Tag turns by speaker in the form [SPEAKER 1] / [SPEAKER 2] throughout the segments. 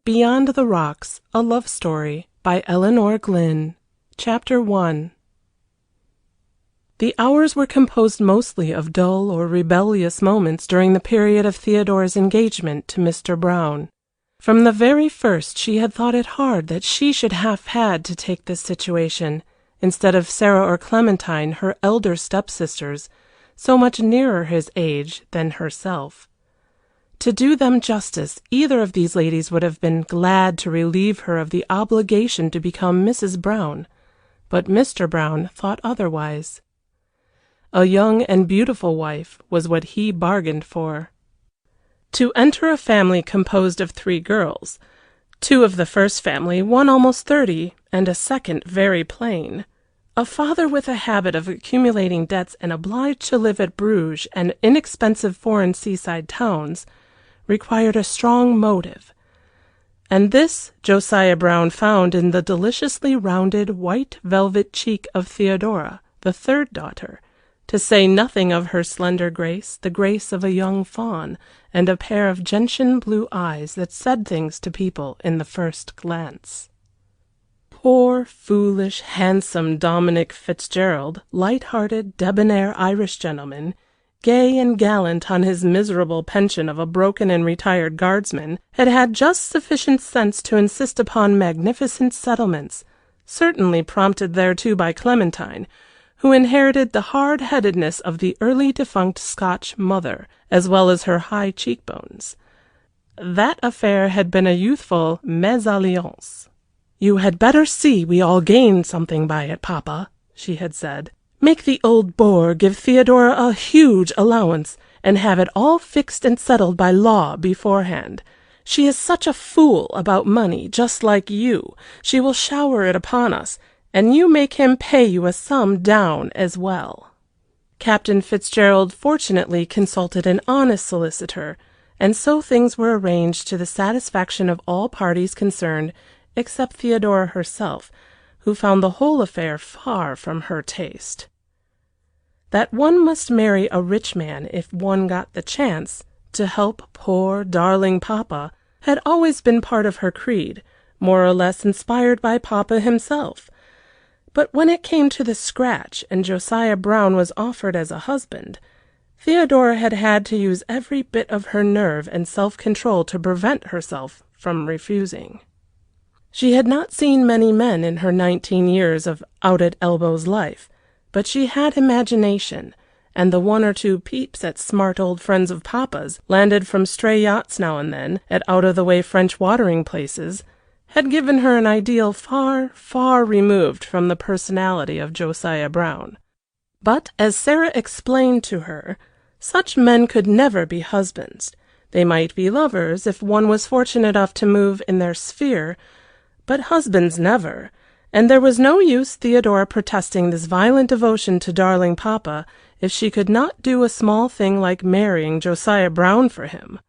[SPEAKER 1] Beyond the Rocks, A Love Story by Elinor Glyn. Chapter 1. The hours were composed mostly of dull or rebellious moments during the period of Theodora's engagement to Mr. Brown. From the very first she had thought it hard that she should have had to take this situation, instead of Sarah or Clementine, her elder stepsisters, so much nearer his age than herself. To do them justice, either of these ladies would have been glad to relieve her of the obligation to become Mrs. Brown, but Mr. Brown thought otherwise. A young and beautiful wife was what he bargained for. To enter a family composed of 3 girls, 2 of the first family, one almost 30, and a second very plain, a father with a habit of accumulating debts and obliged to live at Bruges and inexpensive foreign seaside towns, required a strong motive, and this Josiah Brown found in the deliciously rounded white velvet cheek of Theodora, the 3rd daughter, to say nothing of her slender grace, the grace of a young fawn, and a pair of gentian blue eyes that said things to people in the first glance. Poor, foolish, handsome Dominic Fitzgerald, light-hearted, debonair Irish gentleman, gay and gallant on his miserable pension of a broken and retired guardsman, had had just sufficient sense to insist upon magnificent settlements, certainly prompted thereto by Clementine, who inherited the hard-headedness of the early defunct Scotch mother, as well as her high cheekbones. That affair had been a youthful mésalliance. "You had better see we all gain something by it, Papa," she had said. "Make the old bore give Theodora a huge allowance, and have it all fixed and settled by law beforehand. She is such a fool about money, just like you. She will shower it upon us, and you make him pay you a sum down as well." Captain Fitzgerald fortunately consulted an honest solicitor, and so things were arranged to the satisfaction of all parties concerned, except Theodora herself, who found the whole affair far from her taste. That one must marry a rich man if one got the chance, to help poor, darling Papa, had always been part of her creed, more or less inspired by Papa himself. But when it came to the scratch and Josiah Brown was offered as a husband, Theodora had had to use every bit of her nerve and self-control to prevent herself from refusing. She had not seen many men in her 19 years of out-at-elbows life, but she had imagination, and the 1 or 2 peeps at smart old friends of Papa's, landed from stray yachts now and then, at out-of-the-way French watering places, had given her an ideal far, far removed from the personality of Josiah Brown. But, as Sarah explained to her, such men could never be husbands. They might be lovers if one was fortunate enough to move in their sphere, but husbands never, and there was no use Theodora protesting this violent devotion to darling Papa if she could not do a small thing like marrying Josiah Brown for him.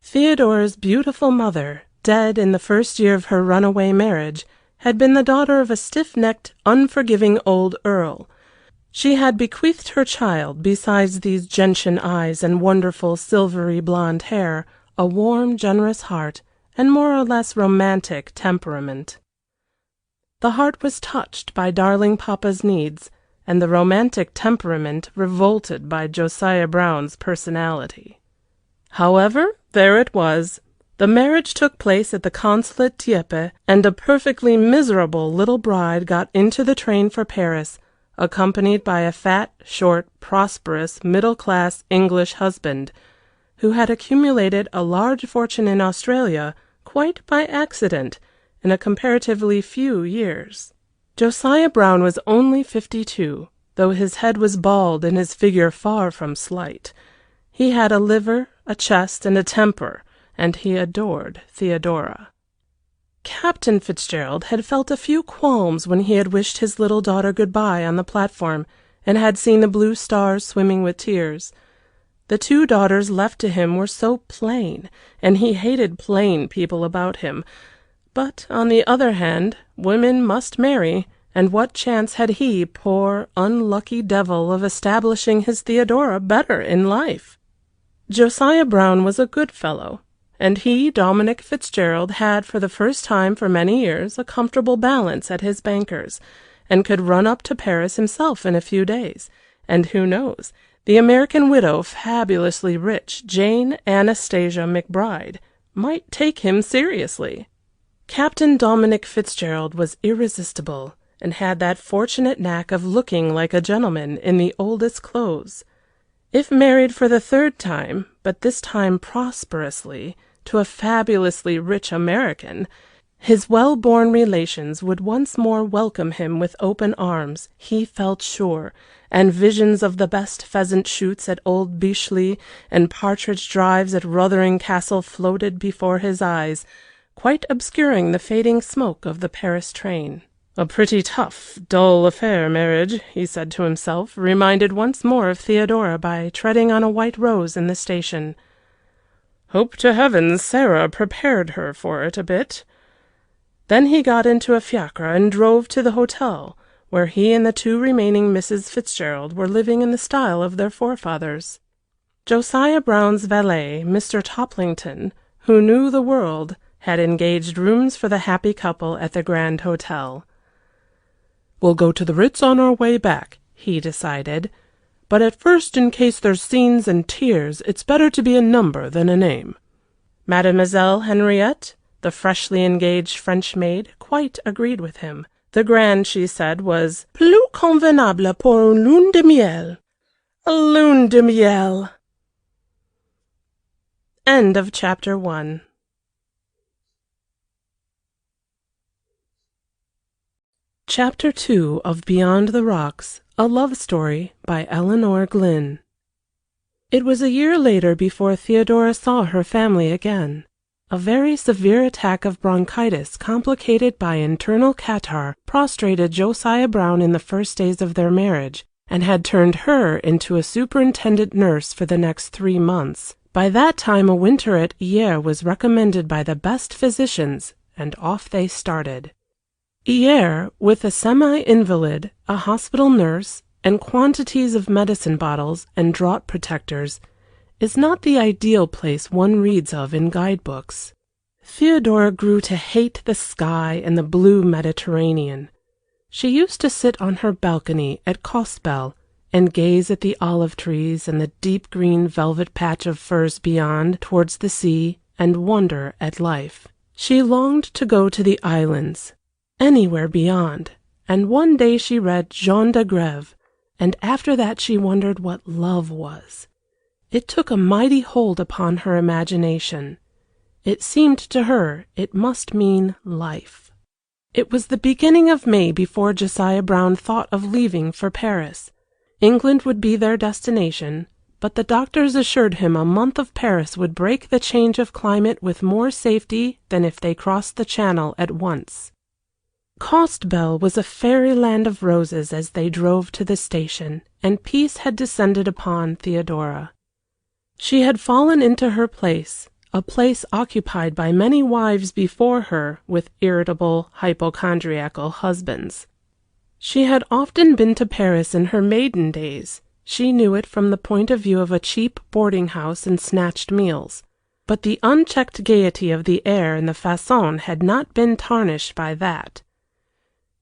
[SPEAKER 1] Theodora's beautiful mother, dead in the first year of her runaway marriage, had been the daughter of a stiff-necked, unforgiving old earl. She had bequeathed her child, besides these gentian eyes and wonderful silvery blonde hair, a warm, generous heart, and more or less romantic temperament. The heart was touched by darling Papa's needs, and the romantic temperament revolted by Josiah Brown's personality. However, there it was. The marriage took place at the consulate Dieppe, and a perfectly miserable little bride got into the train for Paris, accompanied by a fat, short, prosperous, middle-class English husband, who had accumulated a large fortune in Australia quite by accident, in a comparatively few years. Josiah Brown was only 52, though his head was bald and his figure far from slight. He had a liver, a chest, and a temper, and he adored Theodora. Captain Fitzgerald had felt a few qualms when he had wished his little daughter good-bye on the platform, and had seen the blue stars swimming with tears. The 2 daughters left to him were so plain, and he hated plain people about him. But, on the other hand, women must marry, and what chance had he, poor, unlucky devil, of establishing his Theodora better in life? Josiah Brown was a good fellow, and he, Dominic Fitzgerald, had for the first time for many years a comfortable balance at his banker's, and could run up to Paris himself in a few days, and who knows, the American widow, fabulously rich Jane Anastasia McBride, might take him seriously. Captain Dominic Fitzgerald was irresistible, and had that fortunate knack of looking like a gentleman in the oldest clothes. If married for the third time, but this time prosperously, to a fabulously rich American, his well-born relations would once more welcome him with open arms, he felt sure, and visions of the best pheasant shoots at Old Beachley and partridge drives at Ruthering Castle floated before his eyes, quite obscuring the fading smoke of the Paris train. A pretty tough, dull affair, marriage, he said to himself, reminded once more of Theodora by treading on a white rose in the station. Hope to heaven Sarah prepared her for it a bit. Then he got into a fiacre and drove to the hotel, where he and the two remaining Mrs. Fitzgerald were living in the style of their forefathers. Josiah Brown's valet, Mr. Toplington, who knew the world, had engaged rooms for the happy couple at the Grand Hotel. "We'll go to the Ritz on our way back," he decided, "but at first, in case there's scenes and tears, it's better to be a number than a name." Mademoiselle Henriette, the freshly engaged French maid, quite agreed with him. The Grand, she said, was plus convenable pour une lune de miel. A lune de miel. End of chapter 1. Chapter 2 of Beyond the Rocks, a Love Story by Elinor Glyn. It was a year later before Theodora saw her family again. A very severe attack of bronchitis, complicated by internal catarrh, prostrated Josiah Brown in the first days of their marriage, and had turned her into a superintendent nurse for the next 3 months. By that time a winter at Hyères was recommended by the best physicians, and off they started. Hyères, with a semi-invalid, a hospital nurse, and quantities of medicine bottles and draught protectors, is not the ideal place one reads of in guidebooks. Theodora grew to hate the sky and the blue Mediterranean. She used to sit on her balcony at Cospel and gaze at the olive trees and the deep green velvet patch of firs beyond towards the sea and wonder at life. She longed to go to the islands, anywhere beyond, and one day she read Jean de Grève, and after that she wondered what love was. It took a mighty hold upon her imagination. It seemed to her it must mean life. It was the beginning of May before Josiah Brown thought of leaving for Paris. England would be their destination, but the doctors assured him a month of Paris would break the change of climate with more safety than if they crossed the Channel at once. Costebelle was a fairyland of roses as they drove to the station, and peace had descended upon Theodora. She had fallen into her place, a place occupied by many wives before her with irritable, hypochondriacal husbands. She had often been to Paris in her maiden days. She knew it from the point of view of a cheap boarding-house and snatched meals. But the unchecked gaiety of the air and the façon had not been tarnished by that.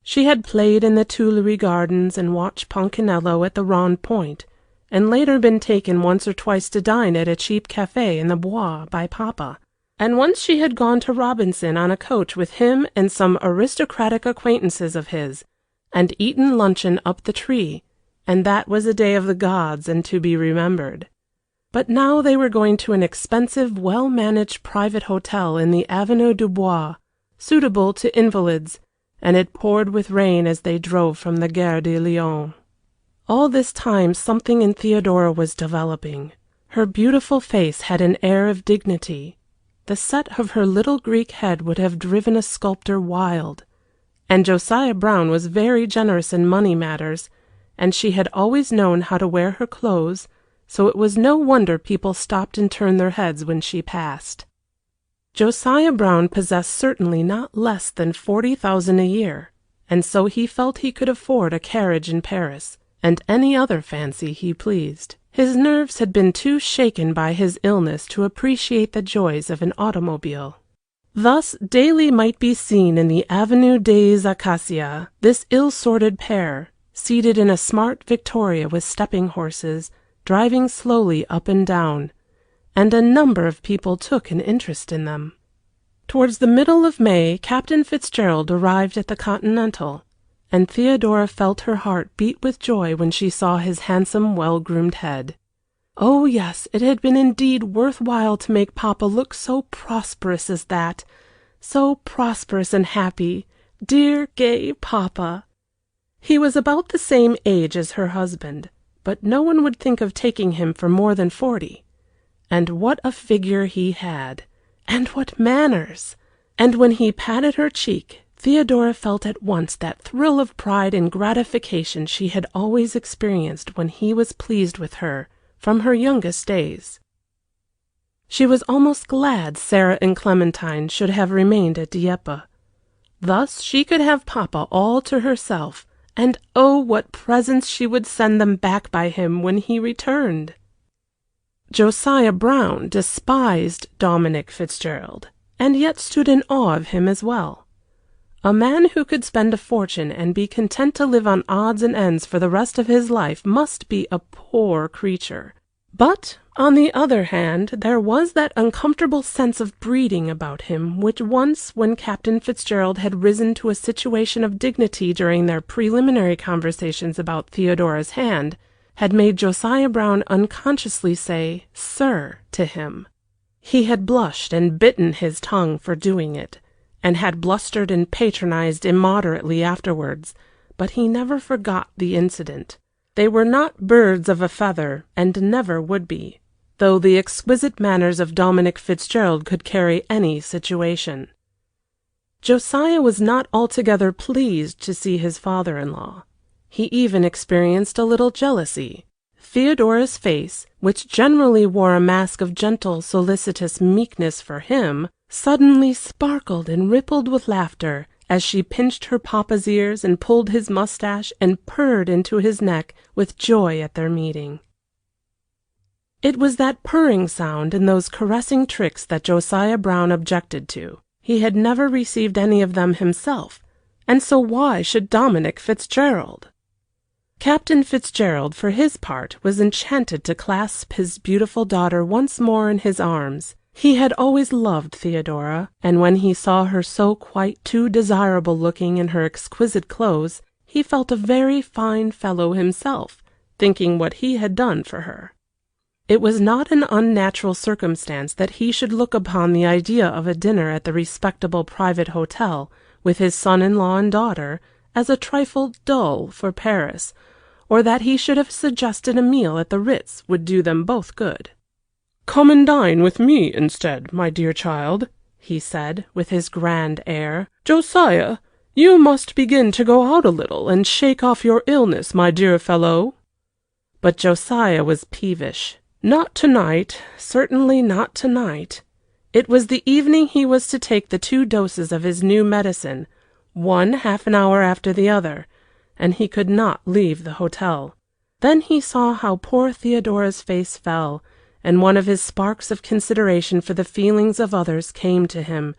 [SPEAKER 1] She had played in the Tuileries Gardens and watched Ponchinello at the Rond Point, and later been taken once or twice to dine at a cheap café in the Bois by Papa. And once she had gone to Robinson on a coach with him and some aristocratic acquaintances of his, and eaten luncheon up the tree, and that was a day of the gods and to be remembered. But now they were going to an expensive, well-managed private hotel in the Avenue du Bois, suitable to invalids, and it poured with rain as they drove from the Gare de Lyon. All this time something in Theodora was developing. Her beautiful face had an air of dignity. The set of her little Greek head would have driven a sculptor wild. And Josiah Brown was very generous in money matters, and she had always known how to wear her clothes, so it was no wonder people stopped and turned their heads when she passed. Josiah Brown possessed certainly not less than 40,000 a year, and so he felt he could afford a carriage in Paris, and any other fancy he pleased. His nerves had been too shaken by his illness to appreciate the joys of an automobile. Thus daily might be seen in the Avenue des Acacias this ill-sorted pair, seated in a smart victoria with stepping horses, driving slowly up and down, and a number of people took an interest in them. Towards the middle of May, Captain Fitzgerald arrived at the Continental, and Theodora felt her heart beat with joy when she saw his handsome, well-groomed head. Oh, yes, it had been indeed worth while to make Papa look so prosperous as that, so prosperous and happy, dear, gay Papa. He was about the same age as her husband, but no one would think of taking him for more than 40. And what a figure he had! And what manners! And when he patted her cheek, Theodora felt at once that thrill of pride and gratification she had always experienced when he was pleased with her, from her youngest days. She was almost glad Sarah and Clementine should have remained at Dieppe. Thus she could have Papa all to herself, and oh, what presents she would send them back by him when he returned! Josiah Brown despised Dominic Fitzgerald, and yet stood in awe of him as well. A man who could spend a fortune and be content to live on odds and ends for the rest of his life must be a poor creature. But, on the other hand, there was that uncomfortable sense of breeding about him which once, when Captain Fitzgerald had risen to a situation of dignity during their preliminary conversations about Theodora's hand, had made Josiah Brown unconsciously say "sir" to him. He had blushed and bitten his tongue for doing it, and had blustered and patronized immoderately afterwards, but he never forgot the incident. They were not birds of a feather, and never would be, though the exquisite manners of Dominic Fitzgerald could carry any situation. Josiah was not altogether pleased to see his father-in-law. He even experienced a little jealousy. Theodora's face, which generally wore a mask of gentle, solicitous meekness for him, suddenly sparkled and rippled with laughter as she pinched her papa's ears and pulled his mustache and purred into his neck with joy at their meeting. It was that purring sound and those caressing tricks that Josiah Brown objected to. He had never received any of them himself, and so why should Dominic Fitzgerald? Captain Fitzgerald, for his part, was enchanted to clasp his beautiful daughter once more in his arms. He had always loved Theodora, and when he saw her so quite too desirable looking in her exquisite clothes, he felt a very fine fellow himself, thinking what he had done for her. It was not an unnatural circumstance that he should look upon the idea of a dinner at the respectable private hotel, with his son-in-law and daughter, as a trifle dull for Paris, or that he should have suggested a meal at the Ritz would do them both good. "Come and dine with me instead, my dear child," he said, with his grand air. "Josiah, you must begin to go out a little and shake off your illness, my dear fellow." But Josiah was peevish. Not tonight, certainly not tonight. It was the evening he was to take the 2 doses of his new medicine, one half an hour after the other, and he could not leave the hotel. Then he saw how poor Theodora's face fell, and one of his sparks of consideration for the feelings of others came to him,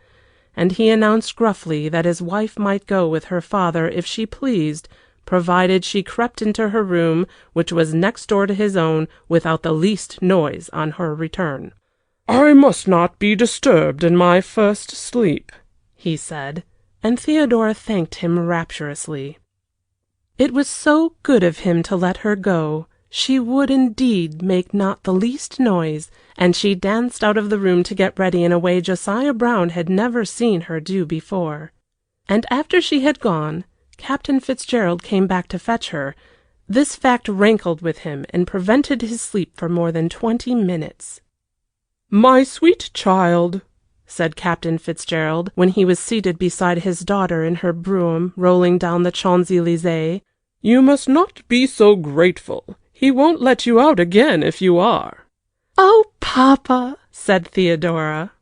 [SPEAKER 1] and he announced gruffly that his wife might go with her father if she pleased, provided she crept into her room, which was next door to his own, without the least noise on her return. "I must not be disturbed in my first sleep," he said, and Theodora thanked him rapturously. It was so good of him to let her go. She would indeed make not the least noise, and she danced out of the room to get ready in a way Josiah Brown had never seen her do before. And after she had gone, Captain Fitzgerald came back to fetch her. This fact rankled with him and prevented his sleep for more than 20 minutes. "My sweet child," said Captain Fitzgerald, when he was seated beside his daughter in her brougham rolling down the Champs-Élysées, "you must not be so grateful. He won't let you out again if you are." "Oh, Papa," said Theodora.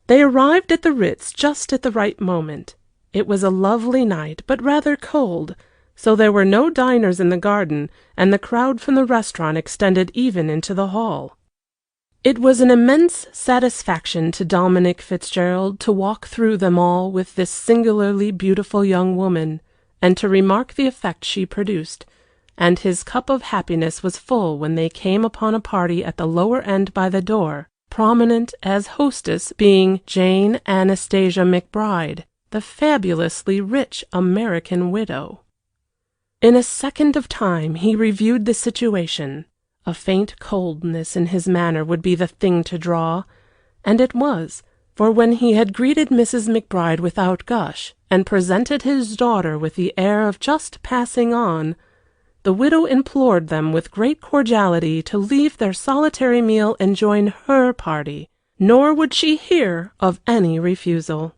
[SPEAKER 1] They arrived at the Ritz just at the right moment. It was a lovely night, but rather cold, so there were no diners in the garden, and the crowd from the restaurant extended even into the hall. It was an immense satisfaction to Dominic Fitzgerald to walk through them all with this singularly beautiful young woman, and to remark the effect she produced, and his cup of happiness was full when they came upon a party at the lower end by the door, prominent as hostess being Jane Anastasia McBride, the fabulously rich American widow. In a second of time he reviewed the situation. A faint coldness in his manner would be the thing to draw, and it was, for when he had greeted Mrs. McBride without gush, and presented his daughter with the air of just passing on, the widow implored them with great cordiality to leave their solitary meal and join her party, nor would she hear of any refusal.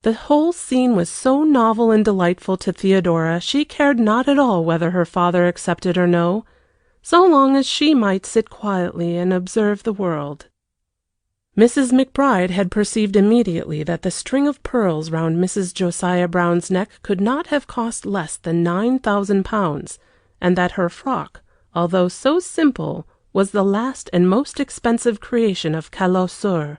[SPEAKER 1] The whole scene was so novel and delightful to Theodora she cared not at all whether her father accepted or no, so long as she might sit quietly and observe the world. Mrs. McBride had perceived immediately that the string of pearls round Mrs. Josiah Brown's neck could not have cost less than £9,000, and that her frock, although so simple, was the last and most expensive creation of Calosur.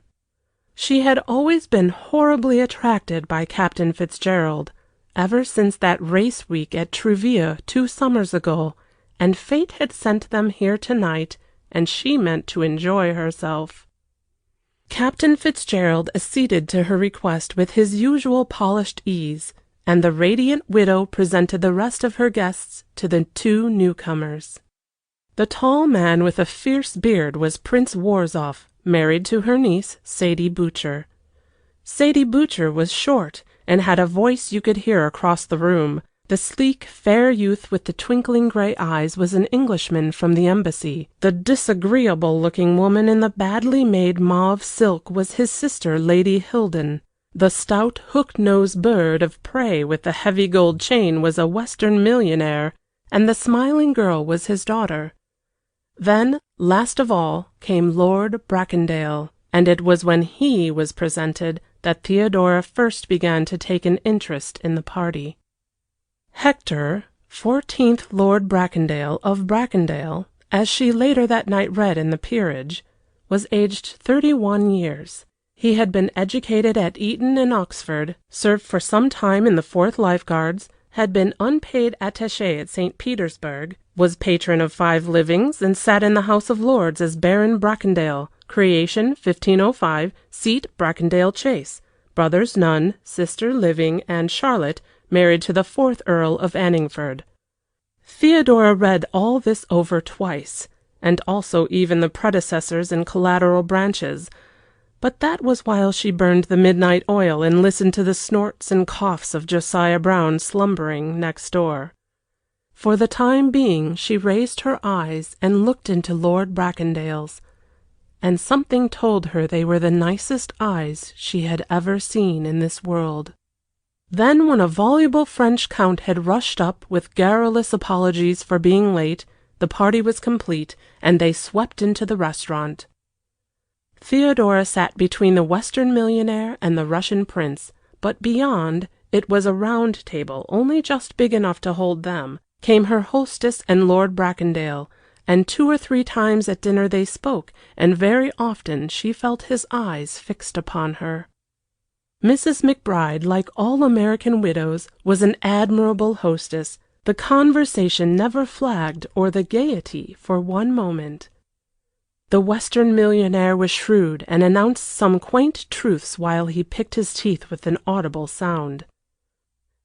[SPEAKER 1] She had always been horribly attracted by Captain Fitzgerald, ever since that race week at Trouville 2 summers ago, and fate had sent them here tonight, and she meant to enjoy herself. Captain Fitzgerald acceded to her request with his usual polished ease, and the radiant widow presented the rest of her guests to the 2 newcomers. The tall man with a fierce beard was Prince Worzoff, married to her niece, Sadie Butcher. Sadie Butcher was short, and had a voice you could hear across the room. The sleek, fair youth with the twinkling grey eyes was an Englishman from the embassy. The disagreeable-looking woman in the badly made mauve silk was his sister, Lady Hilden. The stout, hook-nosed bird of prey with the heavy gold chain was a Western millionaire, and the smiling girl was his daughter. Then, last of all, came Lord Bracondale, and it was when he was presented that Theodora first began to take an interest in the party. Hector, 14th Lord Bracondale of Bracondale, as she later that night read in the peerage, was aged 31 years. He had been educated at Eton and Oxford, served for some time in the 4th Life Guards, had been unpaid attaché at St. Petersburg, was patron of 5 livings, and sat in the House of Lords as Baron Bracondale, creation 1505, seat Bracondale Chase, brothers none, sister living, and Charlotte, married to the 4th Earl of Anningford. Theodora read all this over twice, and also even the predecessors and collateral branches, but that was while she burned the midnight oil and listened to the snorts and coughs of Josiah Brown slumbering next door. For the time being she raised her eyes and looked into Lord Bracondale's, and something told her they were the nicest eyes she had ever seen in this world. Then, when a voluble French count had rushed up with garrulous apologies for being late, the party was complete, and they swept into the restaurant. Theodora sat between the Western millionaire and the Russian prince, but beyond, it was a round table, only just big enough to hold them, came her hostess and Lord Bracondale, and 2 or 3 times at dinner they spoke, and very often she felt his eyes fixed upon her. Mrs. McBride, like all American widows, was an admirable hostess. The conversation never flagged or the gaiety for one moment. The Western millionaire was shrewd and announced some quaint truths while he picked his teeth with an audible sound.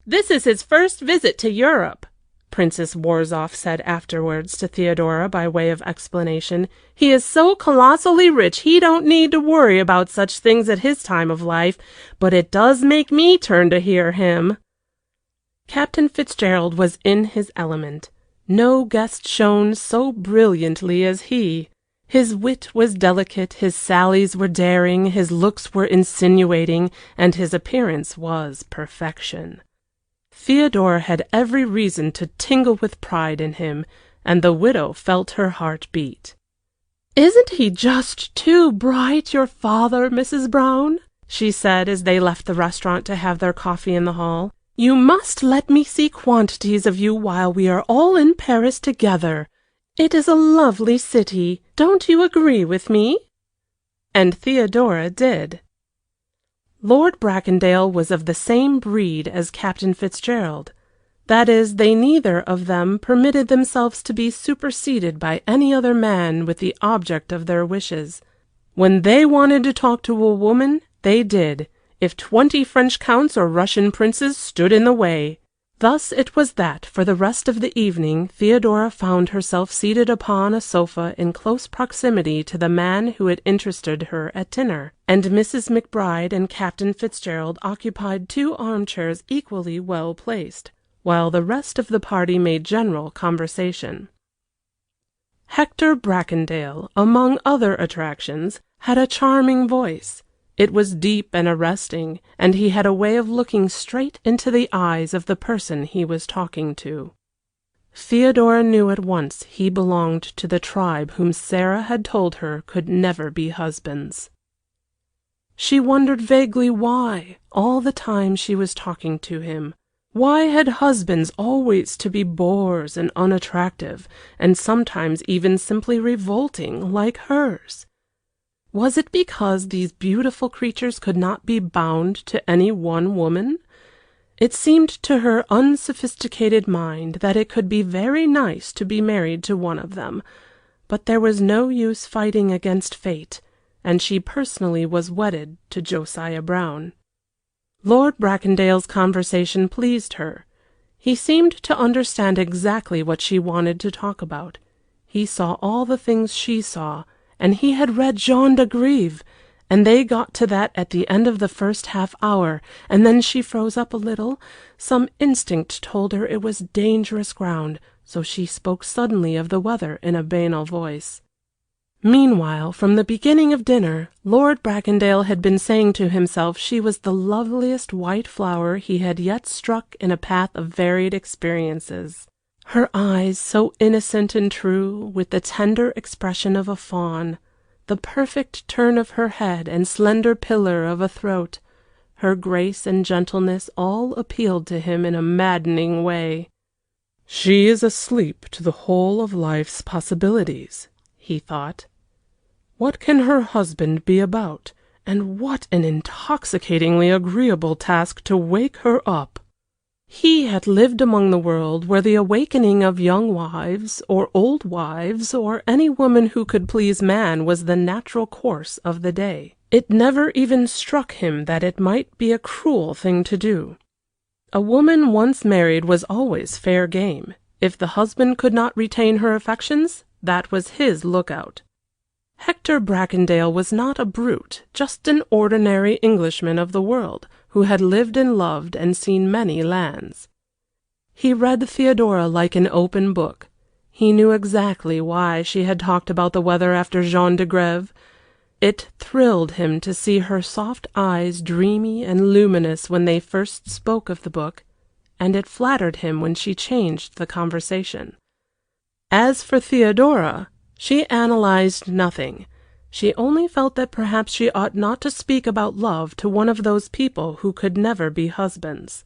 [SPEAKER 1] "This is his first visit to Europe," Princess Worzoff said afterwards to Theodora by way of explanation. "He is so colossally rich he don't need to worry about such things at his time of life, but it does make me turn to hear him." Captain Fitzgerald was in his element. No guest shone so brilliantly as he. His wit was delicate, his sallies were daring, his looks were insinuating, and his appearance was perfection. Theodora had every reason to tingle with pride in him, and the widow felt her heart beat. "Isn't he just too bright, your father, Mrs. Brown?" she said as they left the restaurant to have their coffee in the hall. You must let me see quantities of you while we are all in Paris together. It is a lovely city. Don't you agree with me?" And Theodora did. Lord Bracondale was of the same breed as Captain Fitzgerald. That is, they neither of them permitted themselves to be superseded by any other man with the object of their wishes. When they wanted to talk to a woman, they did, if 20 French counts or Russian princes stood in the way. Thus it was that, for the rest of the evening, Theodora found herself seated upon a sofa in close proximity to the man who had interested her at dinner, and Mrs. McBride and Captain Fitzgerald occupied 2 armchairs equally well placed, while the rest of the party made general conversation. Hector Bracondale, among other attractions, had a charming voice. It was deep and arresting, and he had a way of looking straight into the eyes of the person he was talking to. Theodora knew at once he belonged to the tribe whom Sarah had told her could never be husbands. She wondered vaguely why, all the time she was talking to him. Why had husbands always to be bores and unattractive, and sometimes even simply revolting, like hers? Was it because these beautiful creatures could not be bound to any one woman? It seemed to her unsophisticated mind that it could be very nice to be married to one of them, but there was no use fighting against fate, and she personally was wedded to Josiah Brown. Lord Bracondale's conversation pleased her. He seemed to understand exactly what she wanted to talk about. He saw all the things she saw, and he had read Jean de Grève, and they got to that at the end of the first half hour, and then she froze up a little. Some instinct told her it was dangerous ground, so she spoke suddenly of the weather in a banal voice. Meanwhile, from the beginning of dinner, Lord Bracondale had been saying to himself she was the loveliest white flower he had yet struck in a path of varied experiences. Her eyes, so innocent and true, with the tender expression of a fawn, the perfect turn of her head and slender pillar of a throat, her grace and gentleness all appealed to him in a maddening way. "She is asleep to the whole of life's possibilities," he thought. "What can her husband be about, and what an intoxicatingly agreeable task to wake her up!" He had lived among the world where the awakening of young wives, or old wives, or any woman who could please man was the natural course of the day. It never even struck him that it might be a cruel thing to do. A woman once married was always fair game. If the husband could not retain her affections, that was his lookout. Hector Bracondale was not a brute, just an ordinary Englishman of the world, who had lived and loved and seen many lands. He read Theodora like an open book. He knew exactly why she had talked about the weather after Jean de Grève. It thrilled him to see her soft eyes dreamy and luminous when they first spoke of the book, and it flattered him when she changed the conversation. As for Theodora, she analyzed nothing. She only felt that perhaps she ought not to speak about love to one of those people who could never be husbands.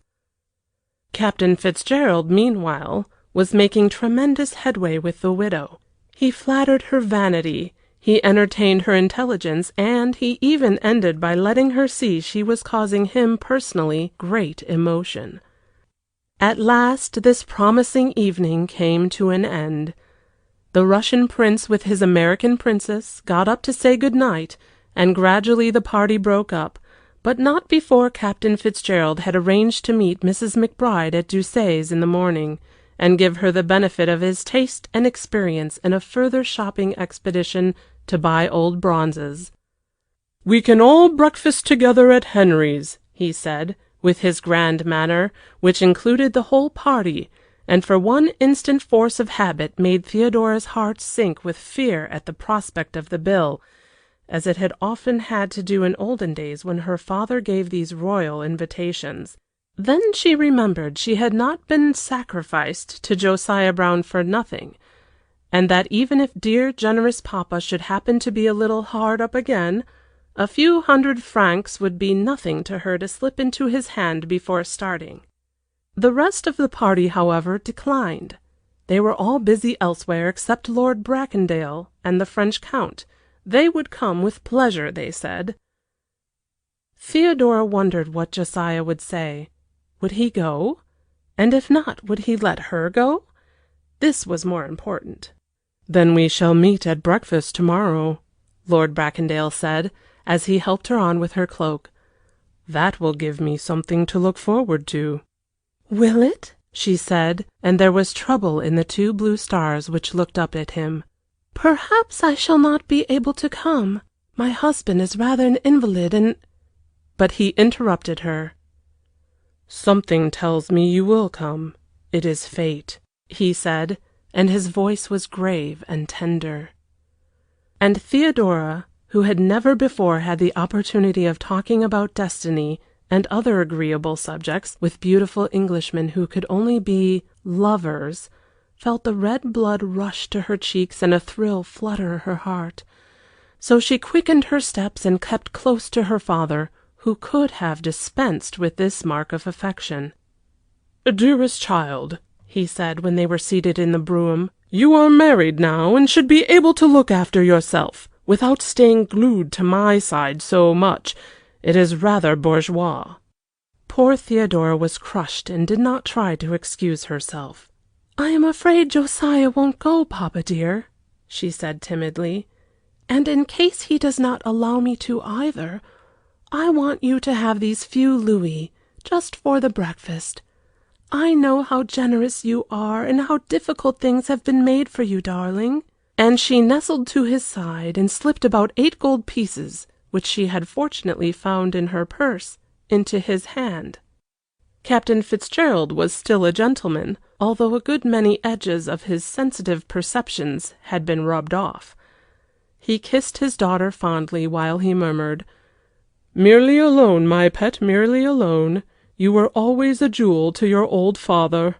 [SPEAKER 1] Captain Fitzgerald, meanwhile, was making tremendous headway with the widow. He flattered her vanity, he entertained her intelligence, and he even ended by letting her see she was causing him personally great emotion. At last this promising evening came to an end. The Russian prince with his American princess got up to say good night, and gradually the party broke up, but not before Captain Fitzgerald had arranged to meet Mrs. McBride at Doucet's in the morning, and give her the benefit of his taste and experience in a further shopping expedition to buy old bronzes. "We can all breakfast together at Henry's," he said, with his grand manner, which included the whole party, and for one instant force of habit made Theodora's heart sink with fear at the prospect of the bill, as it had often had to do in olden days when her father gave these royal invitations. Then she remembered she had not been sacrificed to Josiah Brown for nothing, and that even if dear generous papa should happen to be a little hard up again, a few 100 francs would be nothing to her to slip into his hand before starting. The rest of the party, however, declined. They were all busy elsewhere except Lord Bracondale and the French Count. They would come with pleasure, they said. Theodora wondered what Josiah would say. Would he go? And if not, would he let her go? This was more important. "Then we shall meet at breakfast tomorrow," Lord Bracondale said, as he helped her on with her cloak. "That will give me something to look forward to." "Will it?" she said, and there was trouble in the two blue stars which looked up at him. "Perhaps I shall not be able to come. My husband is rather an invalid, and—" But he interrupted her. "Something tells me you will come. It is fate," he said, and his voice was grave and tender. And Theodora, who had never before had the opportunity of talking about destiny and other agreeable subjects with beautiful Englishmen who could only be lovers, felt the red blood rush to her cheeks and a thrill flutter her heart. So she quickened her steps and kept close to her father, who could have dispensed with this mark of affection. "Dearest child," he said when they were seated in the brougham, "you are married now and should be able to look after yourself, without staying glued to my side so much. It is rather bourgeois." Poor Theodora was crushed and did not try to excuse herself. "I am afraid Josiah won't go, Papa dear," she said timidly, "and in case he does not allow me to either, I want you to have these few louis, just for the breakfast. I know how generous you are and how difficult things have been made for you, darling." And she nestled to his side and slipped about 8 gold pieces, which she had fortunately found in her purse, into his hand. Captain Fitzgerald was still a gentleman, although a good many edges of his sensitive perceptions had been rubbed off. He kissed his daughter fondly while he murmured, "Merely alone, my pet, merely alone. You were always a jewel to your old father."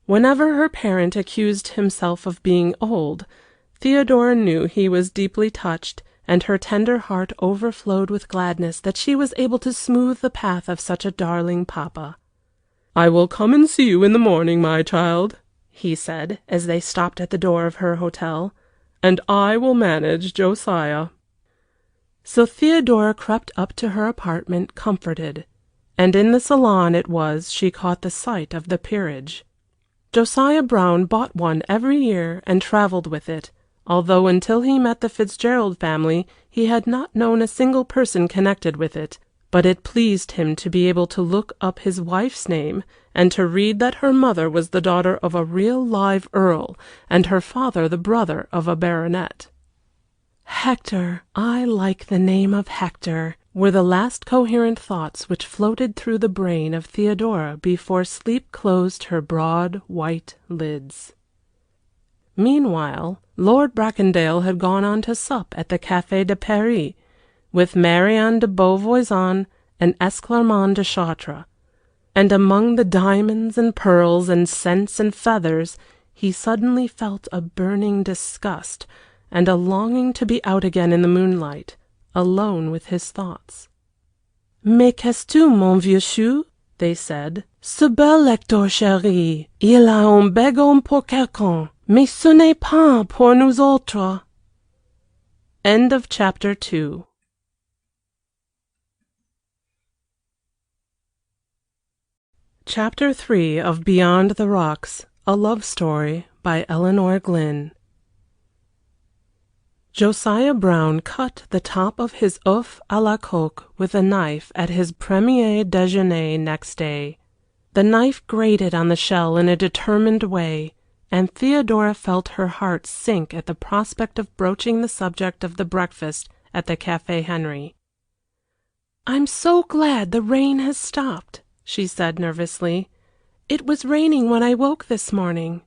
[SPEAKER 1] Whenever her parent accused himself of being old, Theodora knew he was deeply touched, and her tender heart overflowed with gladness that she was able to smooth the path of such a darling papa. "I will come and see you in the morning, my child," he said, as they stopped at the door of her hotel, "and I will manage Josiah." So Theodora crept up to her apartment comforted, and in the salon it was she caught the sight of the peerage. Josiah Brown bought one every year and travelled with it, although until he met the Fitzgerald family he had not known a single person connected with it, but it pleased him to be able to look up his wife's name and to read that her mother was the daughter of a real live earl and her father the brother of a baronet. "Hector, I like the name of Hector," were the last coherent thoughts which floated through the brain of Theodora before sleep closed her broad white lids. Meanwhile, Lord Bracondale had gone on to sup at the Café de Paris with Marianne de Beauvoisin and Esclarmonde de Chartres, and among the diamonds and pearls and scents and feathers he suddenly felt a burning disgust and a longing to be out again in the moonlight, alone with his thoughts. "Mais qu'est-ce tu, mon vieux chou?" they said. "Ce bel lecteur chéri, il a un bégon pour quelqu'un, mais ce n'est pas pour nous autres." End of chapter 2. Chapter 3 of Beyond the Rocks, a Love Story by Elinor Glyn. Josiah Brown cut the top of his œuf à la coque with a knife at his premier déjeuner next day. The knife grated on the shell in a determined way, and Theodora felt her heart sink at the prospect of broaching the subject of the breakfast at the Café Henry. "I'm so glad the rain has stopped," she said nervously. "It was raining when I woke this morning."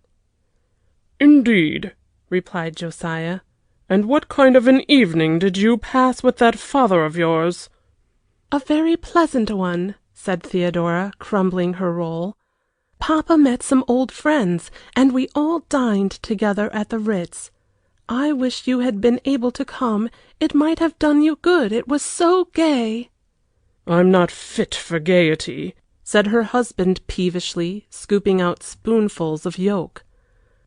[SPEAKER 2] "Indeed," replied Josiah. "And what kind of an evening did you pass with that father of yours?"
[SPEAKER 1] "A very pleasant one," said Theodora, crumbling her roll. "Papa met some old friends, and we all dined together at the Ritz. I wish you had been able to come. It might have done you good. It was so gay."
[SPEAKER 2] "I'm not fit for gaiety,"
[SPEAKER 1] said her husband peevishly, scooping out spoonfuls of yolk.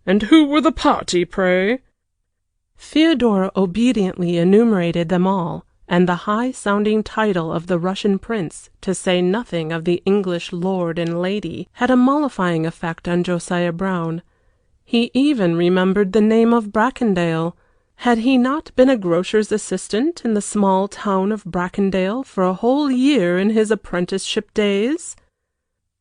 [SPEAKER 2] "And who were the party, pray?"
[SPEAKER 1] Theodora obediently enumerated them all, and the high-sounding title of the Russian prince, to say nothing of the English lord and lady, had a mollifying effect on Josiah Brown. He even remembered the name of Bracondale. Had he not been a grocer's assistant in the small town of Bracondale for a whole year in his apprenticeship days?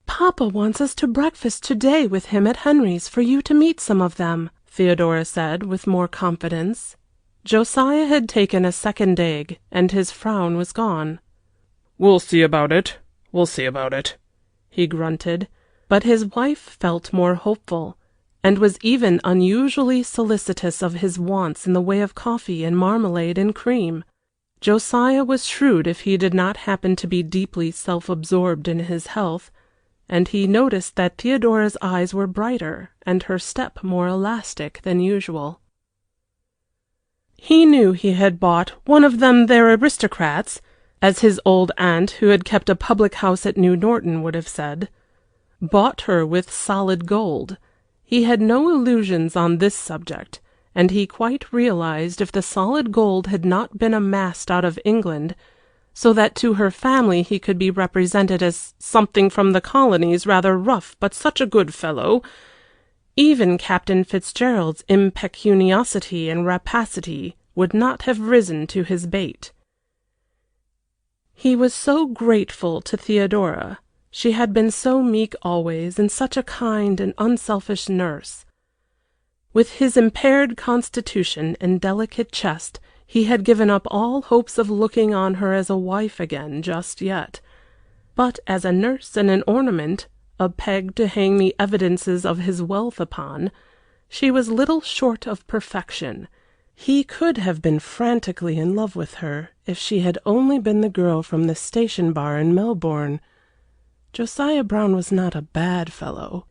[SPEAKER 1] "Papa wants us to breakfast to-day with him at Henry's for you to meet some of them," Theodora said with more confidence. Josiah had taken a second egg, and his frown was gone.
[SPEAKER 2] "We'll see about it, he grunted,
[SPEAKER 1] but his wife felt more hopeful, and was even unusually solicitous of his wants in the way of coffee and marmalade and cream. Josiah was shrewd if he did not happen to be deeply self-absorbed in his health, and he noticed that Theodora's eyes were brighter and her step more elastic than usual. He knew he had bought one of them their aristocrats, as his old aunt, who had kept a public house at New Norton, would have said. Bought her with solid gold. He had no illusions on this subject, and he quite realized if the solid gold had not been amassed out of England, so that to her family he could be represented as something from the colonies, rather rough, but such a good fellow, even Captain Fitzgerald's impecuniosity and rapacity would not have risen to his bait. He was so grateful to Theodora. She had been so meek always, and such a kind and unselfish nurse. With his impaired constitution and delicate chest, he had given up all hopes of looking on her as a wife again just yet. But as a nurse and an ornament, a peg to hang the evidences of his wealth upon, she was little short of perfection. He could have been frantically in love with her if she had only been the girl from the station bar in Melbourne. Josiah Brown was not a bad fellow.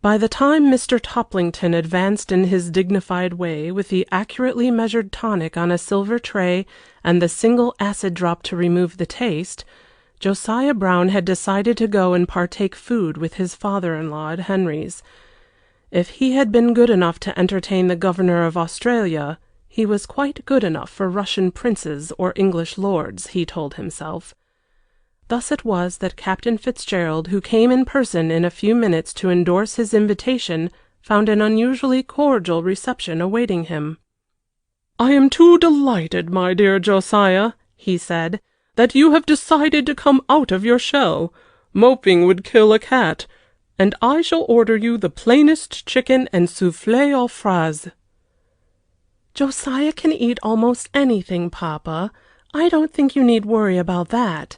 [SPEAKER 1] By the time Mr. Toplington advanced in his dignified way, with the accurately measured tonic on a silver tray and the single acid drop to remove the taste, Josiah Brown had decided to go and partake food with his father-in-law at Henry's. If he had been good enough to entertain the governor of Australia, he was quite good enough for Russian princes or English lords, he told himself. Thus it was that Captain Fitzgerald, who came in person in a few minutes to endorse his invitation, found an unusually cordial reception awaiting him.
[SPEAKER 2] "I am too delighted, my dear Josiah," he said, "that you have decided to come out of your shell. Moping would kill a cat, and I shall order you the plainest chicken and soufflé aux fraises."
[SPEAKER 1] "Josiah can eat almost anything, Papa. I don't think you need worry about that,"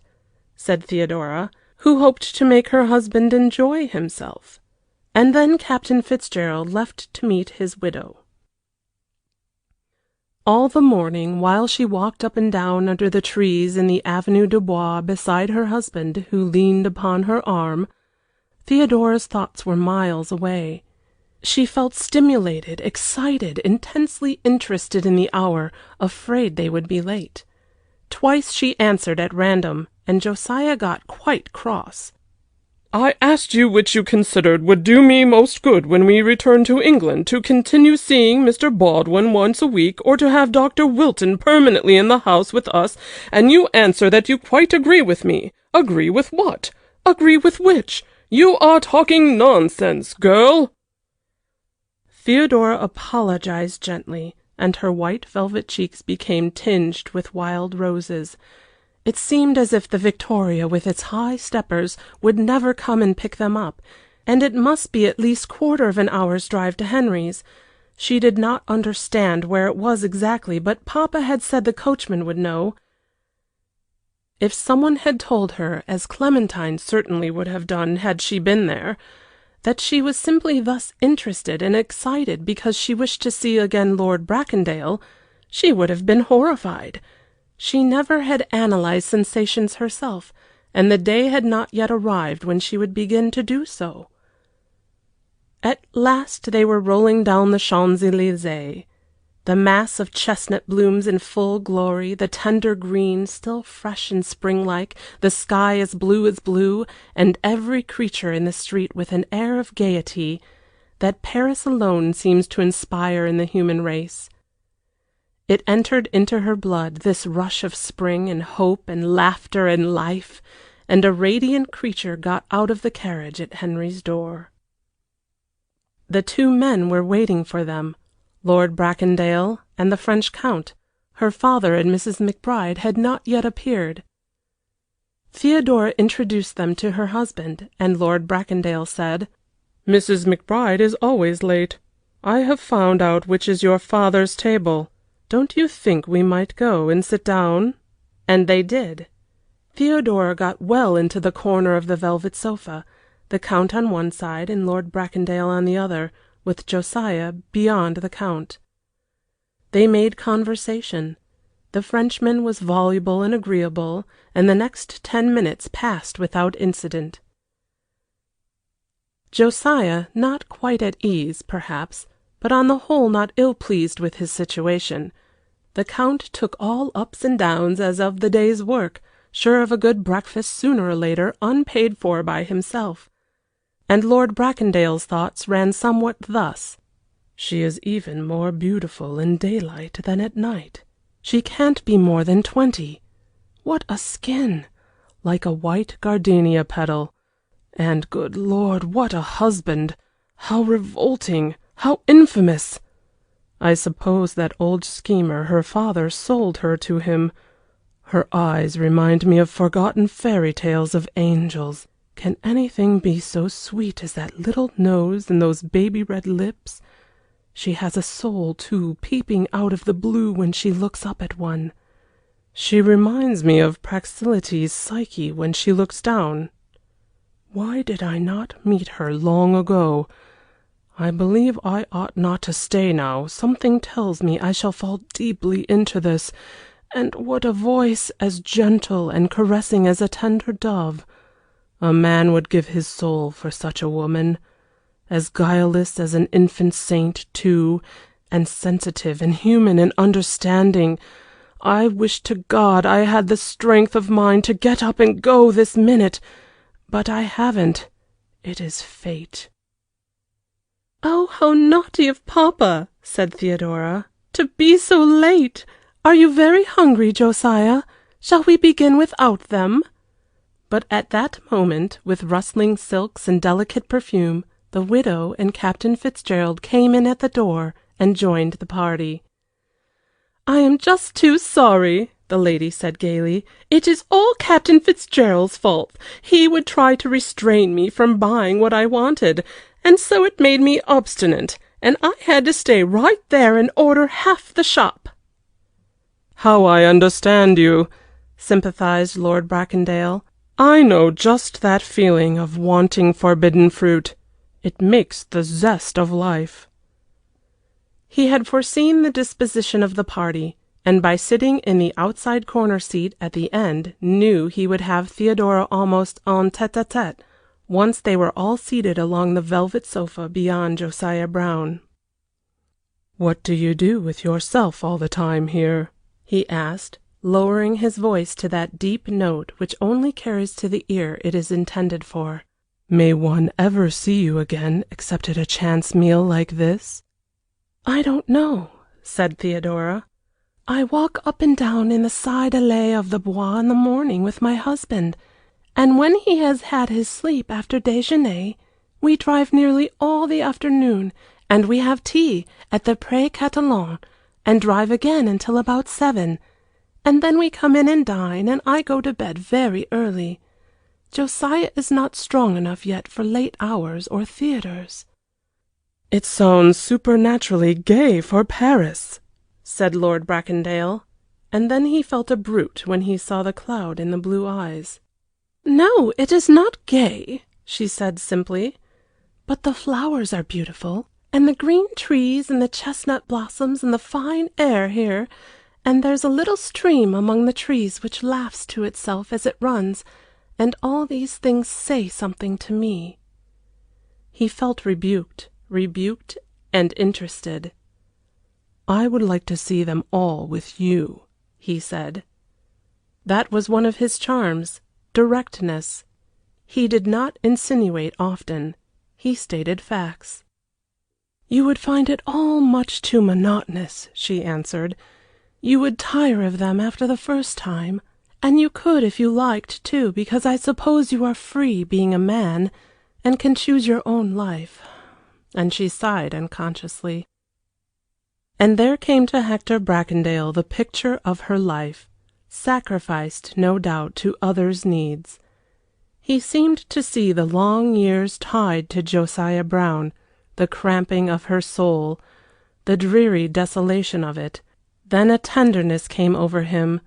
[SPEAKER 1] said Theodora, who hoped to make her husband enjoy himself. And then Captain Fitzgerald left to meet his widow. All the morning, while she walked up and down under the trees in the Avenue du Bois beside her husband, who leaned upon her arm, Theodora's thoughts were miles away. She felt stimulated, excited, intensely interested in the hour, afraid they would be late. Twice she answered at random, and Josiah got quite cross.
[SPEAKER 2] "I asked you which you considered would do me most good when we return to England, to continue seeing Mr. Baldwin once a week, or to have Dr. Wilton permanently in the house with us, and you answer that you quite agree with me. Agree with what? Agree with which? You are talking nonsense, girl."
[SPEAKER 1] Theodora apologized gently, and her white velvet cheeks became tinged with wild roses. It seemed as if the Victoria with its high steppers would never come and pick them up, and it must be at least quarter of an hour's drive to Henry's. She did not understand where it was exactly, but Papa had said the coachman would know. If someone had told her, as Clementine certainly would have done had she been there, that she was simply thus interested and excited because she wished to see again Lord Bracondale, she would have been horrified. She never had analyzed sensations herself, and the day had not yet arrived when she would begin to do so. At last they were rolling down the Champs-Élysées. The mass of chestnut blooms in full glory, the tender green still fresh and spring-like, the sky as blue, and every creature in the street with an air of gaiety that Paris alone seems to inspire in the human race. It entered into her blood, this rush of spring and hope and laughter and life, and a radiant creature got out of the carriage at Henry's door. The two men were waiting for them. Lord Bracondale and the French Count, her father and Mrs. McBride, had not yet appeared. Theodora introduced them to her husband, and Lord Bracondale said,
[SPEAKER 2] "Mrs. McBride is always late. I have found out which is your father's table. Don't you think we might go and sit down?" And they did. Theodora got well into the corner of the velvet sofa, the Count on one side and Lord Bracondale on the other, with Josiah beyond the Count. They made conversation. The Frenchman was voluble and agreeable, and the next 10 minutes passed without incident. Josiah, not quite at ease, perhaps, but on the whole not ill-pleased with his situation. The Count took all ups and downs as of the day's work, sure of a good breakfast sooner or later, unpaid for by himself. And Lord Bracondale's thoughts ran somewhat thus: "She is even more beautiful in daylight than at night. She can't be more than 20. What a skin! Like a white gardenia petal. And, good Lord, what a husband! How revolting! How infamous! I suppose that old schemer, her father, sold her to him. Her eyes remind me of forgotten fairy tales of angels. Can anything be so sweet as that little nose and those baby-red lips? She has a soul, too, peeping out of the blue when she looks up at one. She reminds me of Praxiteles' Psyche when she looks down. Why did I not meet her long ago? I believe I ought not to stay now. Something tells me I shall fall deeply into this. And what a voice, as gentle and caressing as a tender dove. A man would give his soul for such a woman. As guileless as an infant saint, too, and sensitive and human and understanding. I wish to God I had the strength of mind to get up and go this minute, but I haven't. It is fate." "Oh, how naughty of papa," said Theodora, "to be so late. Are you very hungry, Josiah? Shall we begin without them?" But at that moment, with rustling silks and delicate perfume, the widow and Captain Fitzgerald came in at the door and joined the party. "I am just too sorry," the lady said gaily. "It is all Captain Fitzgerald's fault. He would try to restrain me from buying what I wanted, and so it made me obstinate, and I had to stay right there and order half the shop." "How I understand you," sympathized Lord Bracondale. "I know just that feeling of wanting forbidden fruit. It makes the zest of life." He had foreseen the disposition of the party, and by sitting in the outside corner seat at the end knew he would have Theodora almost en tête-à-tête once they were all seated along the velvet sofa beyond Josiah Brown. "What do you do with yourself all the time here?" he asked, lowering his voice to that deep note which only carries to the ear it is intended for. "May one ever see you again except at a chance meal like this?" "I don't know," said Theodora. "I walk up and down in the side allée of the Bois in the morning with my husband, and when he has had his sleep after déjeuner, we drive nearly all the afternoon, and we have tea at the Pré Catalan, and drive again until about 7, and then we come in and dine, and I go to bed very early. Josiah is not strong enough yet for late hours or theatres." "It sounds supernaturally gay for Paris," said Lord Bracondale, and then he felt a brute when he saw the cloud in the blue eyes.
[SPEAKER 1] "No, it is not gay," she said simply, "but the flowers are beautiful, and the green trees and the chestnut blossoms and the fine air here, and there's a little stream among the trees which laughs to itself as it runs, and all these things say something to me." He felt rebuked and interested. I would like to see them all with you," he said. That was one of his charms, directness. He did not insinuate often. He stated facts. "You would find it all much too monotonous," she answered. "You would tire of them after the first time. And you could if you liked, too, because I suppose you are free, being a man, and can choose your own life." And she sighed unconsciously. And there came to Hector Bracondale the picture of her life, sacrificed, no doubt, to others' needs. He seemed to see the long years tied to Josiah Brown, the cramping of her soul, the dreary desolation of it. Then a tenderness came over him,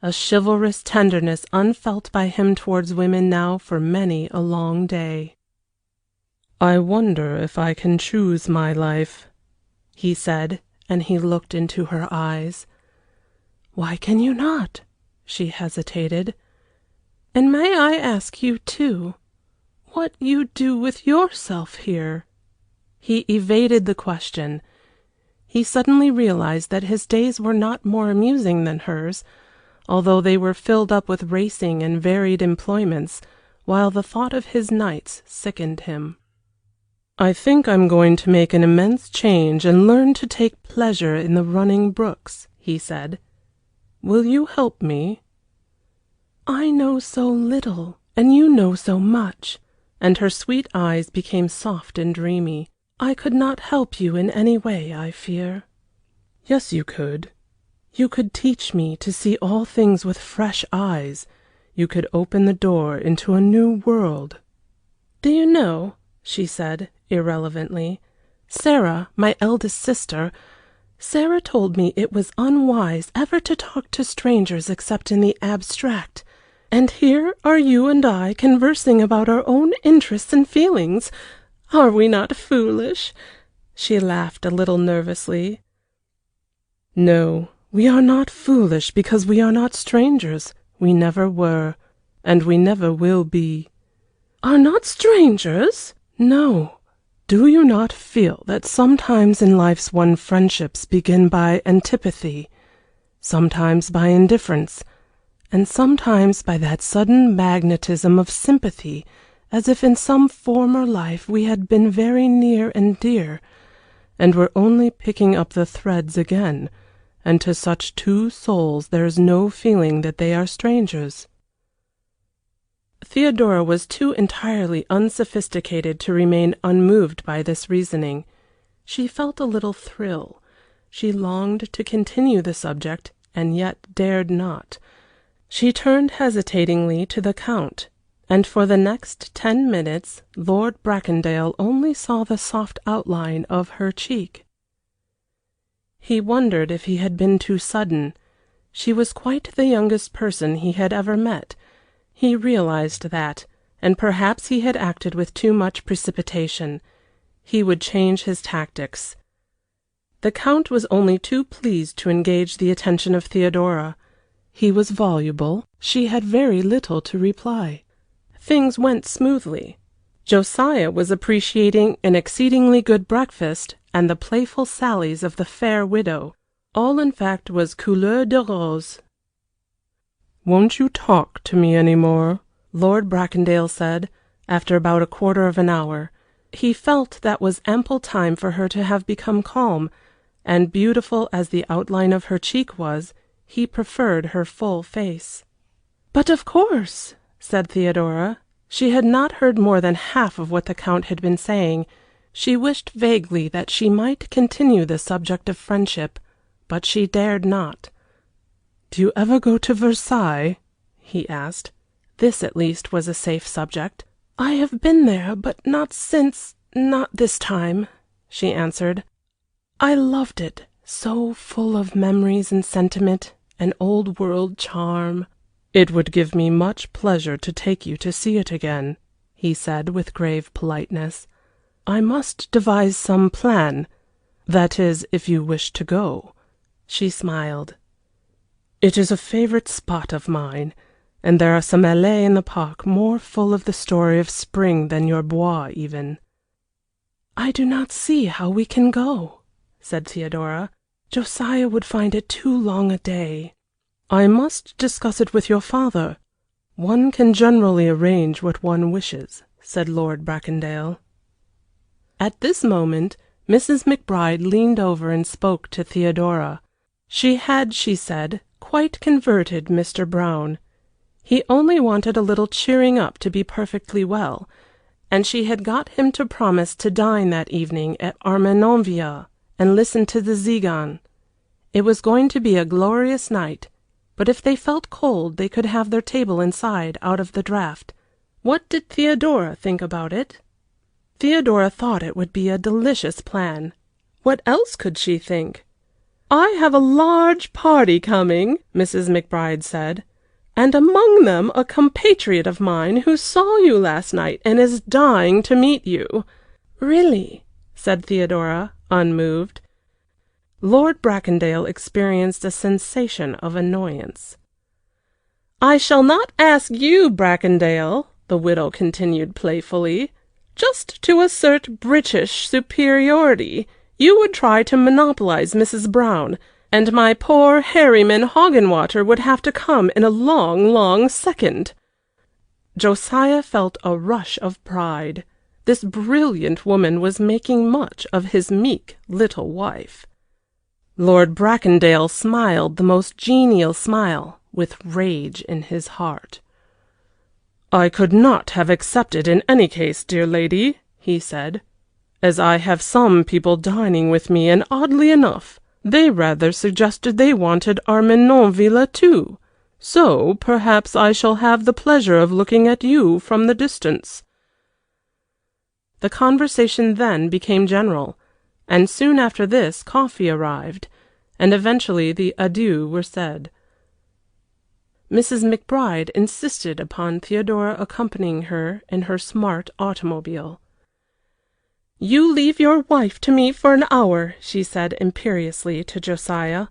[SPEAKER 1] a chivalrous tenderness unfelt by him towards women now for many a long day. "I wonder if I can choose my life," he said, and he looked into her eyes. "Why can you not?" She hesitated. "And may I ask you, too, what you do with yourself here?" He evaded the question. He suddenly realized that his days were not more amusing than hers, although they were filled up with racing and varied employments, while the thought of his nights sickened him. "I think I'm going to make an immense change and learn to take pleasure in the running brooks," he said. "Will you help me?" "I know so little, and you know so much," and her sweet eyes became soft and dreamy. "I could not help you in any way, I fear." "Yes, you could. You could teach me to see all things with fresh eyes. You could open the door into a new world." "Do you know," she said, irrelevantly, "Sarah, my eldest sister, Sarah told me it was unwise ever to talk to strangers except in the abstract. And here are you and I conversing about our own interests and feelings. Are we not foolish?" She laughed a little nervously. "No, we are not foolish because we are not strangers. We never were, and we never will be." "Are not strangers?" "No. Do you not feel that sometimes in life's one friendships begin by antipathy, sometimes by indifference, and sometimes by that sudden magnetism of sympathy, as if in some former life we had been very near and dear, and were only picking up the threads again, and to such two souls there is no feeling that they are strangers?" Theodora was too entirely unsophisticated to remain unmoved by this reasoning. She felt a little thrill. She longed to continue the subject, and yet dared not. She turned hesitatingly to the Count, and for the next 10 minutes Lord Bracondale only saw the soft outline of her cheek. He wondered if he had been too sudden. She was quite the youngest person he had ever met. He realized that, and perhaps he had acted with too much precipitation. He would change his tactics. The Count was only too pleased to engage the attention of Theodora. He was voluble. She had very little to reply. Things went smoothly. Josiah was appreciating an exceedingly good breakfast and the playful sallies of the fair widow. All, in fact, was couleur de rose. "Won't you talk to me any more?" Lord Bracondale said, after about a quarter of an hour. He felt that was ample time for her to have become calm, and beautiful as the outline of her cheek was, he preferred her full face. "But of course," said Theodora. She had not heard more than half of what the Count had been saying. She wished vaguely that she might continue the subject of friendship, but she dared not. "Do you ever go to Versailles?" he asked. This, at least, was a safe subject. "I have been there, but not this time," she answered. "I loved it, so full of memories and sentiment, and old-world charm." "It would give me much pleasure to take you to see it again," he said, with grave politeness. "I must devise some plan. That is, if you wish to go." She smiled. "It is a favorite spot of mine, and there are some allées in the park more full of the story of spring than your Bois even." "I do not see how we can go," said Theodora. Josiah would find it too long a day.
[SPEAKER 2] I must discuss it with your father. One can generally arrange what one wishes, said Lord Bracondale.
[SPEAKER 1] At this moment Mrs. McBride leaned over and spoke to Theodora. She had, she said, quite converted Mr. Brown. He only wanted a little cheering up to be perfectly well, and she had got him to promise to dine that evening at Armenonville and listen to the Ziegan. It was going to be a glorious night, but if they felt cold they could have their table inside out of the draught. What did Theodora think about it? Theodora thought it would be a delicious plan. What else could she think? "I have a large party coming," Mrs. McBride said, "and among them a compatriot of mine who saw you last night and is dying to meet you." "Really?" said Theodora, unmoved. Lord Bracondale experienced a sensation of annoyance. "I shall not ask you, Bracondale," the widow continued playfully. "Just to assert British superiority, you would try to monopolize Mrs. Brown, and my poor Harryman Hoggenwater would have to come in a long, long second." Josiah felt a rush of pride. This brilliant woman was making much of his meek little wife. Lord Bracondale smiled the most genial smile, with rage in his heart. "I could not have accepted in any case, dear lady," he said, "as I have some people dining with me, and oddly enough, they rather suggested they wanted Armenonville too. So perhaps I shall have the pleasure of looking at you from the distance." The conversation then became general, and soon after this coffee arrived, and eventually the adieux were said. Mrs. McBride insisted upon Theodora accompanying her in her smart automobile. "You leave your wife to me for an hour," she said imperiously to Josiah,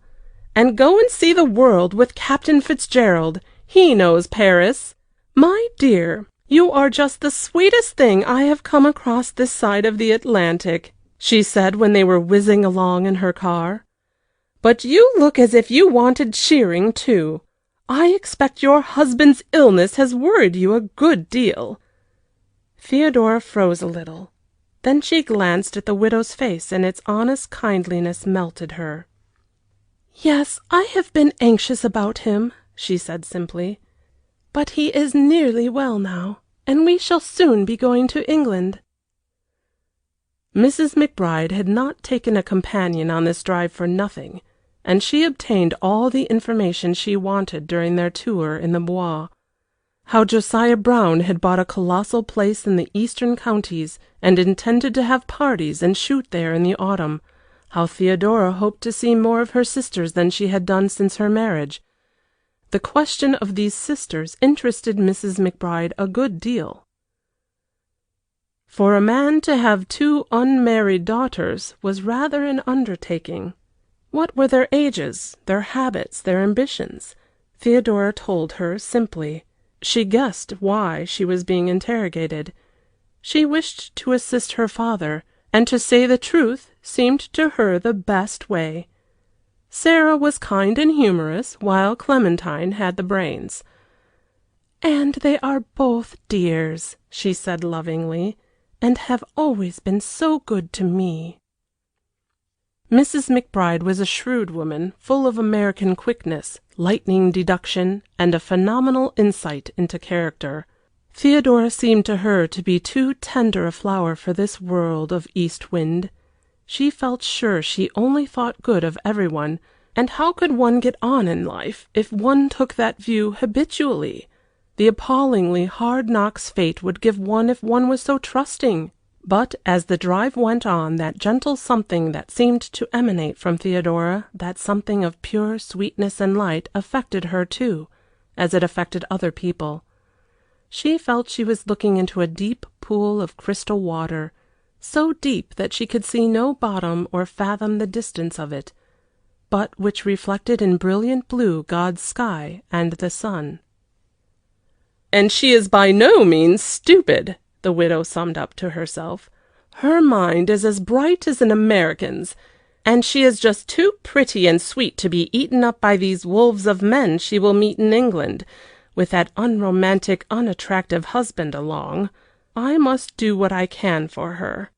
[SPEAKER 1] "and go and see the world with Captain Fitzgerald. He knows Paris. My dear, you are just the sweetest thing I have come across this side of the Atlantic," she said when they were whizzing along in her car. "But you look as if you wanted cheering, too. I expect your husband's illness has worried you a good deal." Theodora froze a little. Then she glanced at the widow's face, and its honest kindliness melted her. "Yes, I have been anxious about him," she said simply. "But he is nearly well now, and we shall soon be going to England." Mrs. McBride had not taken a companion on this drive for nothing, and she obtained all the information she wanted during their tour in the Bois. How Josiah Brown had bought a colossal place in the eastern counties and intended to have parties and shoot there in the autumn. How Theodora hoped to see more of her sisters than she had done since her marriage. The question of these sisters interested Mrs. McBride a good deal. For a man to have 2 unmarried daughters was rather an undertaking. What were their ages, their habits, their ambitions? Theodora told her simply. She guessed why she was being interrogated. She wished to assist her father, and to say the truth seemed to her the best way. Sarah was kind and humorous, while Clementine had the brains. "And they are both dears," she said lovingly, "and have always been so good to me." Mrs. McBride was a shrewd woman, full of American quickness, lightning deduction, and a phenomenal insight into character. Theodora seemed to her to be too tender a flower for this world of east wind. She felt sure she only thought good of everyone, and how could one get on in life if one took that view habitually? The appallingly hard knocks fate would give one if one was so trusting. But as the drive went on, that gentle something that seemed to emanate from Theodora, that something of pure sweetness and light, affected her too, as it affected other people. She felt she was looking into a deep pool of crystal water, so deep that she could see no bottom or fathom the distance of it, but which reflected in brilliant blue God's sky and the sun. "And she is by no means stupid," the widow summed up to herself. "Her mind is as bright as an American's, and she is just too pretty and sweet to be eaten up by these wolves of men she will meet in England, with that unromantic, unattractive husband along. I must do what I can for her."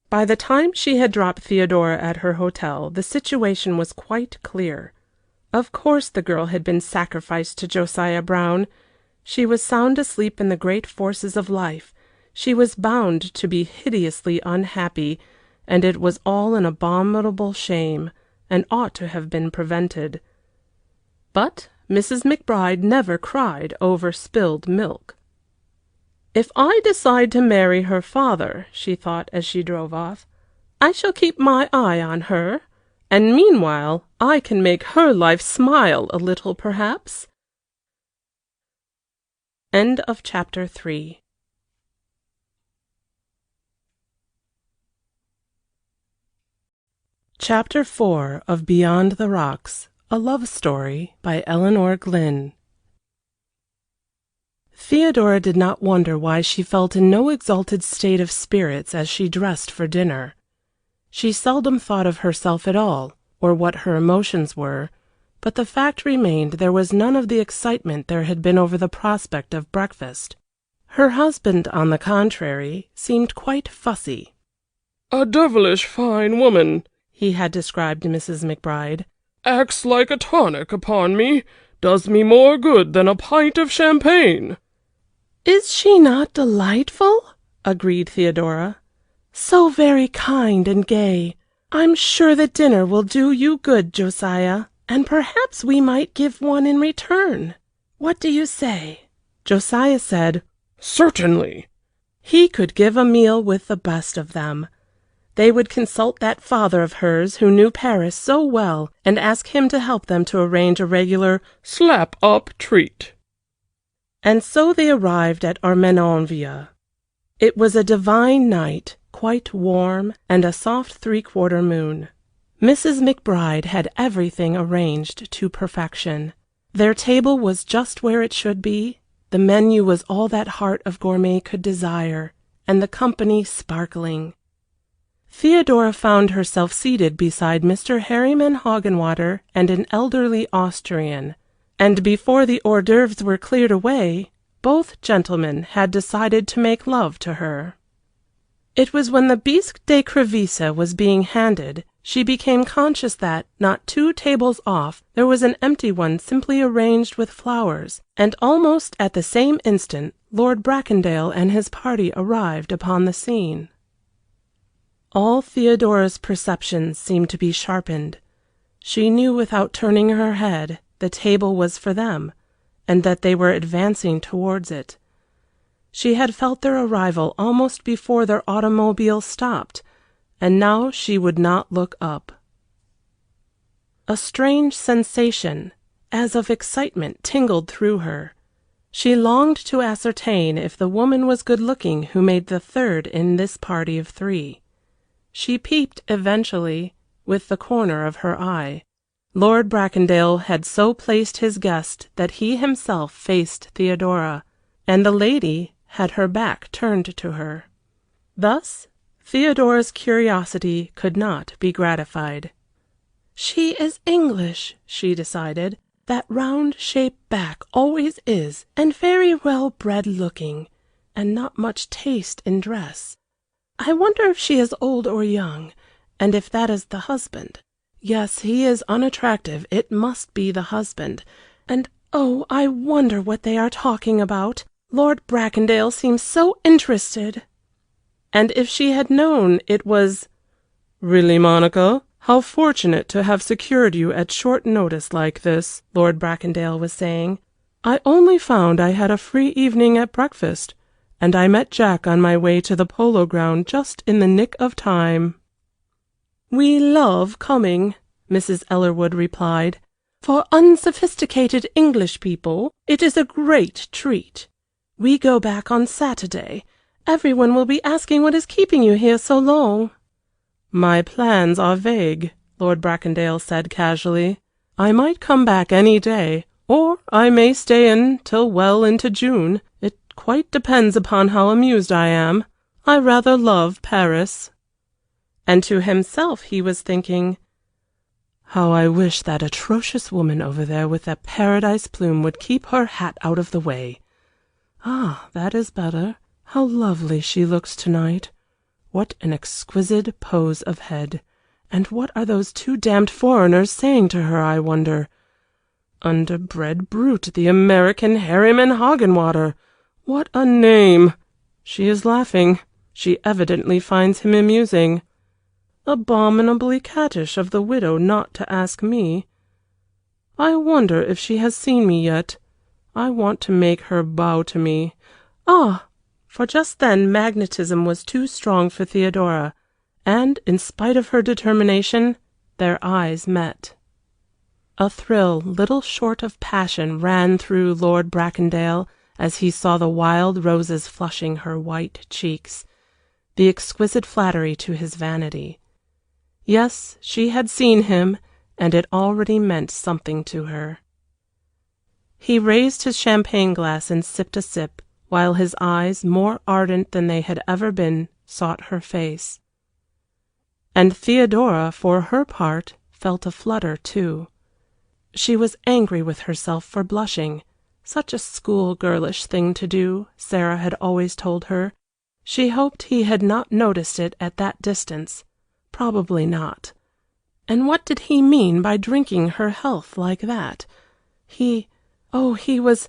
[SPEAKER 1] By the time she had dropped Theodora at her hotel, the situation was quite clear. Of course the girl had been sacrificed to Josiah Brown. She was sound asleep in the great forces of life. She was bound to be hideously unhappy, and it was all an abominable shame, and ought to have been prevented. But Mrs. McBride never cried over spilled milk. "If I decide to marry her father," she thought as she drove off, "I shall keep my eye on her, and meanwhile I can make her life smile a little, perhaps." End of chapter 3. Chapter 4 of Beyond the Rocks, a Love Story by Elinor Glyn. Theodora did not wonder why she felt in no exalted state of spirits as she dressed for dinner. She seldom thought of herself at all, or what her emotions were, but the fact remained there was none of the excitement there had been over the prospect of breakfast. Her husband, on the contrary, seemed quite fussy.
[SPEAKER 2] "A devilish fine woman,"
[SPEAKER 1] he had described Mrs. McBride.
[SPEAKER 2] "Acts like a tonic upon me, does me more good than a pint of champagne."
[SPEAKER 1] "Is she not delightful?" agreed Theodora. "So very kind and gay. I'm sure that dinner will do you good, Josiah, and perhaps we might give one in return. What do you say?" Josiah said,
[SPEAKER 2] "Certainly."
[SPEAKER 1] He could give a meal with the best of them. They would consult that father of hers who knew Paris so well, and ask him to help them to arrange a regular
[SPEAKER 2] slap-up treat.
[SPEAKER 1] And so they arrived at Armenonville. It was a divine night, quite warm, and a soft 3/4 moon. Mrs. McBride had everything arranged to perfection. Their table was just where it should be, the menu was all that heart of gourmet could desire, and the company sparkling. Theodora found herself seated beside Mr. Harryman Hoggenwater and an elderly Austrian, and before the hors d'oeuvres were cleared away, both gentlemen had decided to make love to her. It was when the bisque d'écrevisse was being handed, she became conscious that, not 2 tables off, there was an empty one simply arranged with flowers, and almost at the same instant Lord Bracondale and his party arrived upon the scene. All Theodora's perceptions seemed to be sharpened. She knew without turning her head the table was for them, and that they were advancing towards it. She had felt their arrival almost before their automobile stopped, and now she would not look up. A strange sensation, as of excitement, tingled through her. She longed to ascertain if the woman was good-looking who made the third in this party of 3. She peeped eventually, with the corner of her eye. Lord Bracondale had so placed his guest that he himself faced Theodora, and the lady had her back turned to her. Thus Theodora's curiosity could not be gratified. "She is English," she decided. "That round-shaped back always is, and very well-bred looking, and not much taste in dress. I wonder if she is old or young, and if that is the husband. Yes, he is unattractive. It must be the husband. And oh, I wonder what they are talking about. Lord Bracondale seems so interested." And if she had known it was
[SPEAKER 2] "Really, Monica, how fortunate to have secured you at short notice like this," Lord Bracondale was saying. "I only found I had a free evening at breakfast, and I met Jack on my way to the polo ground just in the nick of time."
[SPEAKER 1] "We love coming," Mrs. Ellerwood replied. "For unsophisticated English people it is a great treat. We go back on Saturday. Everyone will be asking what is keeping you here so long."
[SPEAKER 2] "My plans are vague," Lord Bracondale said casually. "I might come back any day, or I may stay in till well into June. It quite depends upon how amused I am. I rather love Paris."
[SPEAKER 1] And to himself he was thinking, "How I wish that atrocious woman over there with that paradise plume would keep her hat out of the way. Ah, that is better. How lovely she looks tonight. What an exquisite pose of head. And what are those two damned foreigners saying to her, I wonder? Underbred brute, the American Harriman Hoggenwater. What a name! She is laughing. She evidently finds him amusing. Abominably cattish of the widow not to ask me. I wonder if she has seen me yet. I want to make her bow to me. Ah!" For just then magnetism was too strong for Theodora, and, in spite of her determination, their eyes met. A thrill little short of passion ran through Lord Bracondale as he saw the wild roses flushing her white cheeks, the exquisite flattery to his vanity. Yes, she had seen him, and it already meant something to her. He raised his champagne glass and sipped a sip, while his eyes, more ardent than they had ever been, sought her face. And Theodora, for her part, felt a flutter too. She was angry with herself for blushing. Such a school-girlish thing to do, Sarah had always told her. She hoped he had not noticed it at that distance. Probably not. And what did he mean by drinking her health like that? He was...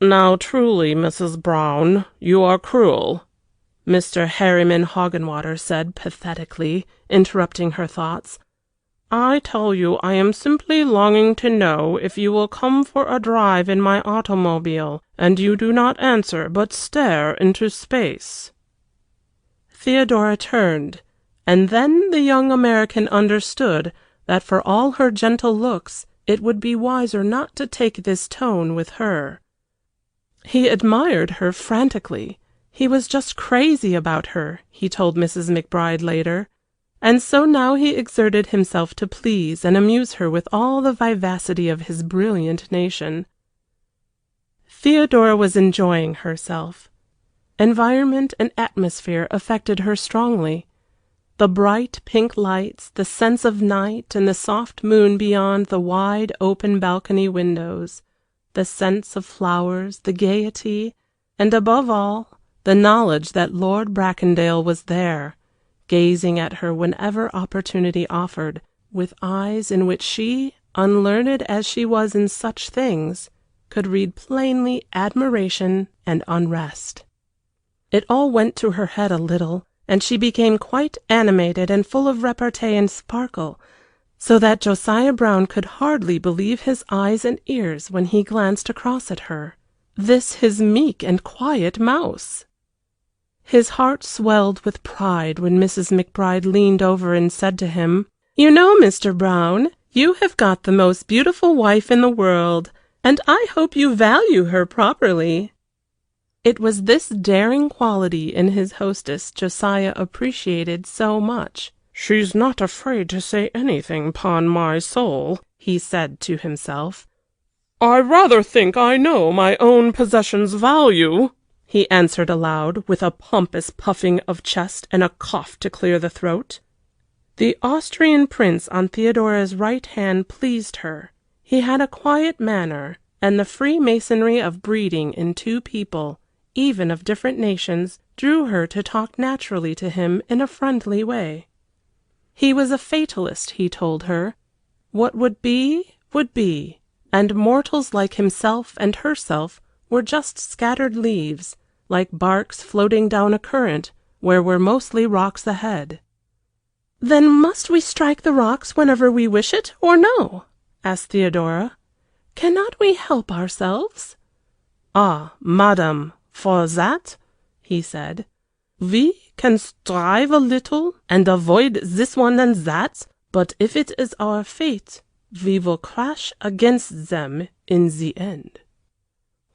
[SPEAKER 2] "Now truly, Mrs. Brown, you are cruel," Mr. Harriman Hoggenwater said pathetically, interrupting her thoughts. "I tell you I am simply longing to know if you will come for a drive in my automobile, and you do not answer but stare into space."
[SPEAKER 1] Theodora turned, and then the young American understood that for all her gentle looks it would be wiser not to take this tone with her. He admired her frantically. He was just crazy about her, he told Mrs. McBride later, and so now he exerted himself to please and amuse her with all the vivacity of his brilliant nation. Theodora was enjoying herself. Environment and atmosphere affected her strongly. The bright pink lights, the sense of night, and the soft moon beyond the wide open balcony windows, the scents of flowers, the gaiety, and above all, the knowledge that Lord Bracondale was there, gazing at her whenever opportunity offered, with eyes in which she, unlearned as she was in such things, could read plainly admiration and unrest. It all went to her head a little, and she became quite animated and full of repartee and sparkle, so that Josiah Brown could hardly believe his eyes and ears when he glanced across at her. This his meek and quiet mouse! His heart swelled with pride when Mrs. McBride leaned over and said to him, "You know, Mr. Brown, you have got the most beautiful wife in the world, and I hope you value her properly." It was this daring quality in his hostess Josiah appreciated so much.
[SPEAKER 2] "She's not afraid to say anything, 'pon my soul," he said to himself. "I rather think I know my own possessions' value," he answered aloud, with a pompous puffing of chest and a cough to clear the throat. The Austrian prince on Theodora's right hand pleased her. He had a quiet manner, and the freemasonry of breeding in two people, even of different nations, drew her to talk naturally to him in a friendly way. He was a fatalist, he told her. What would be, and mortals like himself and herself were just scattered leaves, like barks floating down a current where were mostly rocks ahead. "Then must we strike the rocks whenever we wish it, or no?" asked Theodora. "Cannot we help ourselves?" "Ah, madam, for that," he said, "we can strive a little and avoid this one and that, but if it is our fate, we will crash against them in the end."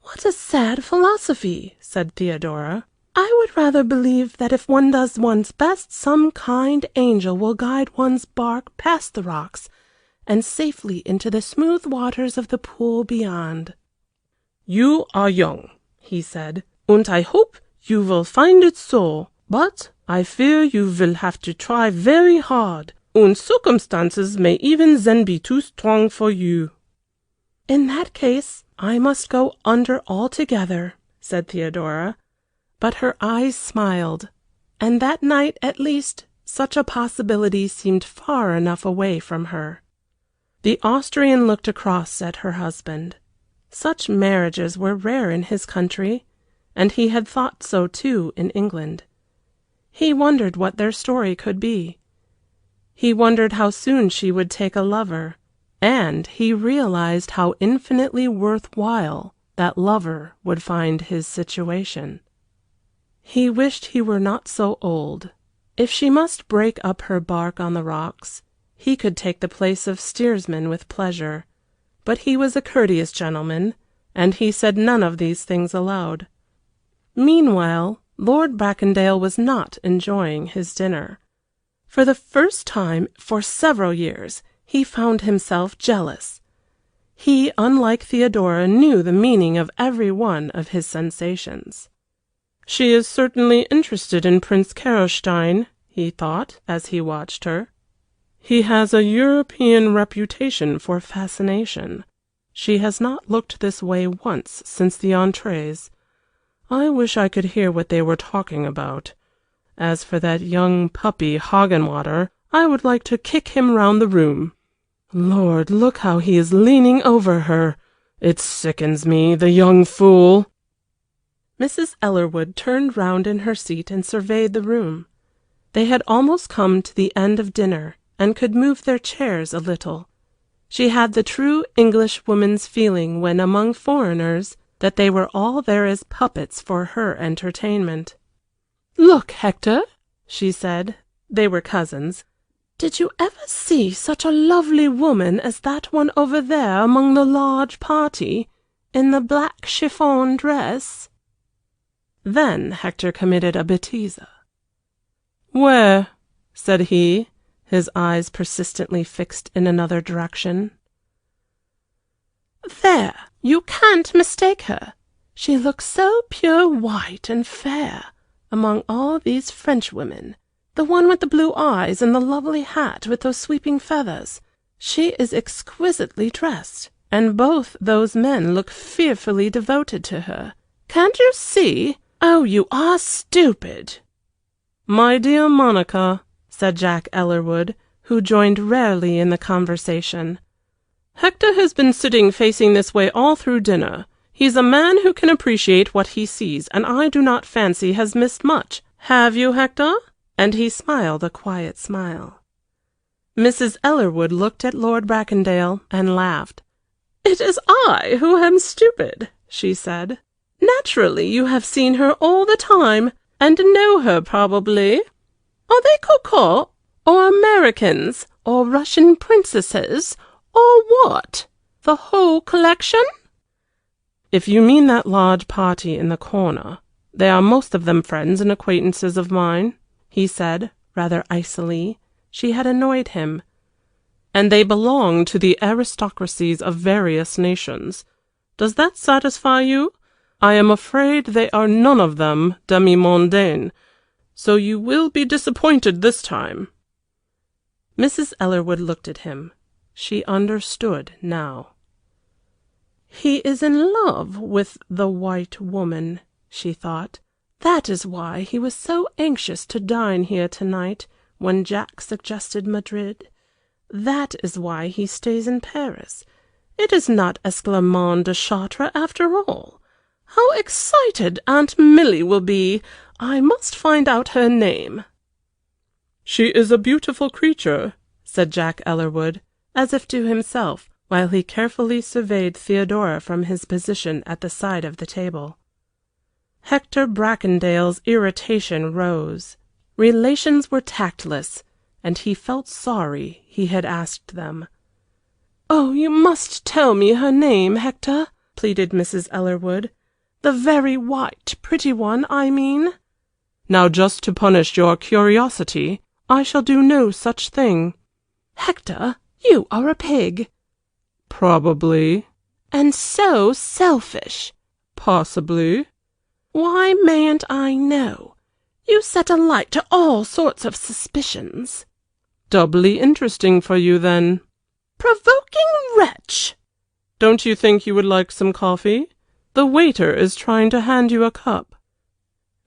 [SPEAKER 1] "What a sad philosophy," said Theodora. "I would rather believe that if one does one's best, some kind angel will guide one's bark past the rocks and safely into the smooth waters of the pool beyond."
[SPEAKER 2] "You are young," he said, "and I hope you will find it so, but I fear you will have to try very hard, and circumstances may even then be too strong for you."
[SPEAKER 1] "In that case I must go under altogether," said Theodora, but her eyes smiled, and that night at least such a possibility seemed far enough away from her. The Austrian looked across at her husband. Such marriages were rare in his country, and he had thought so too in England. He wondered what their story could be. He wondered how soon she would take a lover, and he realized how infinitely worthwhile that lover would find his situation. He wished he were not so old. If she must break up her bark on the rocks, he could take the place of steersman with pleasure, but he was a courteous gentleman, and he said none of these things aloud. Meanwhile, Lord Bracondale was not enjoying his dinner. For the first time for several years he found himself jealous. He, unlike Theodora, knew the meaning of every one of his sensations.
[SPEAKER 2] "She is certainly interested in Prince Karolstein," he thought, as he watched her. "He has a European reputation for fascination. She has not looked this way once since the entrées. I wish I could hear what they were talking about. As for that young puppy Hagenwater, I would like to kick him round the room. Lord, look how he is leaning over her. It sickens me, the young fool."
[SPEAKER 1] Mrs. Ellerwood turned round in her seat and surveyed the room. They had almost come to the end of dinner, and could move their chairs a little. She had the true English woman's feeling when among foreigners that they were all there as puppets for her entertainment. "Look, Hector," she said, they were cousins, "did you ever see such a lovely woman as that one over there among the large party, in the black chiffon dress?" Then Hector committed a bêtise.
[SPEAKER 2] "Where?"
[SPEAKER 1] said he, his eyes persistently fixed in another direction. "There, you can't mistake her. She looks so pure white and fair among all these French women. The one with the blue eyes and the lovely hat with those sweeping feathers. She is exquisitely dressed, and both those men look fearfully devoted to her. Can't you see? Oh, you are stupid."
[SPEAKER 2] "My dear Monica,"
[SPEAKER 1] said Jack Ellerwood, who joined rarely in the conversation,
[SPEAKER 2] "Hector has been sitting facing this way all through dinner. He's a man who can appreciate what he sees, and I do not fancy has missed much. Have you, Hector?"
[SPEAKER 1] And he smiled a quiet smile. Mrs. Ellerwood looked at Lord Bracondale and laughed. "It is I who am stupid," she said. "Naturally you have seen her all the time, and know her probably. Are they cocottes, or Americans, or Russian princesses, or what? The whole collection?"
[SPEAKER 2] "If you mean that large party in the corner, they are most of them friends and acquaintances of mine," he said, rather icily. She had annoyed him. "And they belong to the aristocracies of various nations. Does that satisfy you? I am afraid they are none of them demi-mondaine, so you will be disappointed this time."
[SPEAKER 1] Mrs. Ellerwood looked at him. She understood now. "He is in love with the white woman," she thought. "That is why he was so anxious to dine here tonight when Jack suggested Madrid. That is why he stays in Paris. It is not Esclarmonde de Chartres after all. How excited Aunt Milly will be! I must find out her name."
[SPEAKER 2] "She is a beautiful creature,"
[SPEAKER 1] said Jack Ellerwood, as if to himself, while he carefully surveyed Theodora from his position at the side of the table. Hector Bracondale's irritation rose. Relations were tactless, and he felt sorry he had asked them. "Oh, you must tell me her name, Hector," pleaded Mrs. Ellerwood. "The very white, pretty one, I mean."
[SPEAKER 2] "Now, just to punish your curiosity, I shall do no such thing."
[SPEAKER 1] "Hector, you are a pig."
[SPEAKER 2] "Probably."
[SPEAKER 1] "And so selfish."
[SPEAKER 2] "Possibly."
[SPEAKER 1] "Why mayn't I know?
[SPEAKER 3] You set a light to all sorts of suspicions."
[SPEAKER 2] "Doubly interesting for you, then."
[SPEAKER 3] "Provoking wretch!"
[SPEAKER 2] "Don't you think you would like some coffee? The waiter is trying to hand you a cup."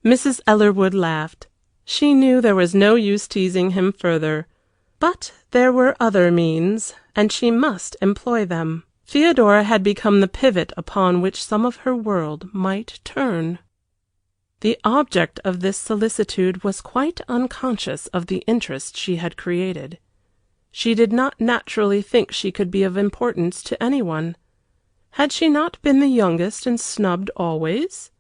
[SPEAKER 1] Mrs. Ellerwood laughed. She knew there was no use teasing him further, but there were other means, and she must employ them. Theodora had become the pivot upon which some of her world might turn. The object of this solicitude was quite unconscious of the interest she had created. She did not naturally think she could be of importance to anyone. Had she not been the youngest and snubbed always?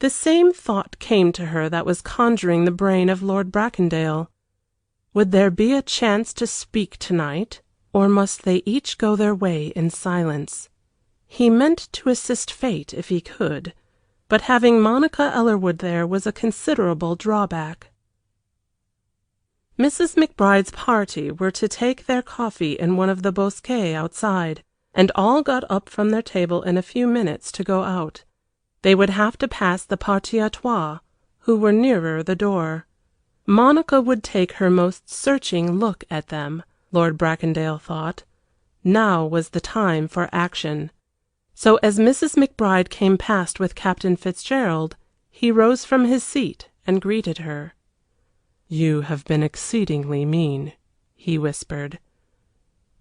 [SPEAKER 1] The same thought came to her that was conjuring the brain of Lord Bracondale. Would there be a chance to speak tonight, or must they each go their way in silence? He meant to assist fate if he could, but having Monica Ellerwood there was a considerable drawback. Mrs. McBride's party were to take their coffee in one of the bosquets outside, and all got up from their table in a few minutes to go out. They would have to pass the partie à trois, who were nearer the door. Monica would take her most searching look at them, Lord Bracondale thought. Now was the time for action. So as Mrs. McBride came past with Captain Fitzgerald, he rose from his seat and greeted her.
[SPEAKER 2] "You have been exceedingly mean," he whispered.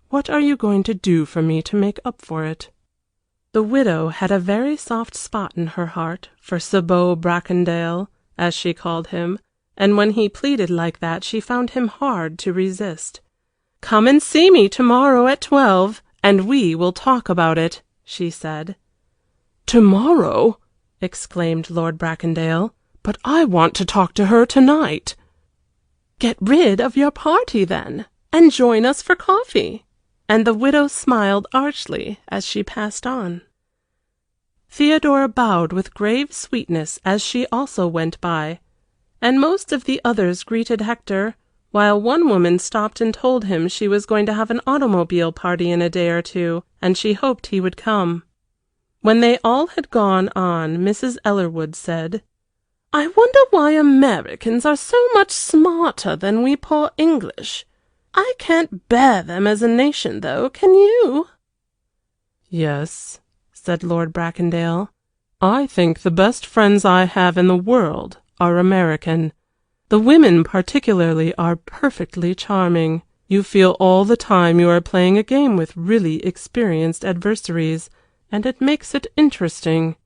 [SPEAKER 2] "What are you going to do for me to make up for it?"
[SPEAKER 1] The widow had a very soft spot in her heart for Sabot Bracondale, as she called him, and when he pleaded like that she found him hard to resist. "Come and see me tomorrow at 12, and we will talk about it," she said.
[SPEAKER 2] "Tomorrow!"
[SPEAKER 1] exclaimed Lord Bracondale.
[SPEAKER 2] "But I want to talk to her tonight."
[SPEAKER 1] "Get rid of your party, then, and join us for coffee." And the widow smiled archly as she passed on. Theodora bowed with grave sweetness as she also went by, and most of the others greeted Hector, while one woman stopped and told him she was going to have an automobile party in a day or two, and she hoped he would come. When they all had gone on, Mrs. Ellerwood said, "I wonder why Americans are so much smarter than we poor English. I can't bear them as a nation, though, can you?"
[SPEAKER 2] "Yes," said Lord Bracondale. "I think the best friends I have in the world are American. The women particularly are perfectly charming. You feel all the time you are playing a game with really experienced adversaries, and it makes it interesting.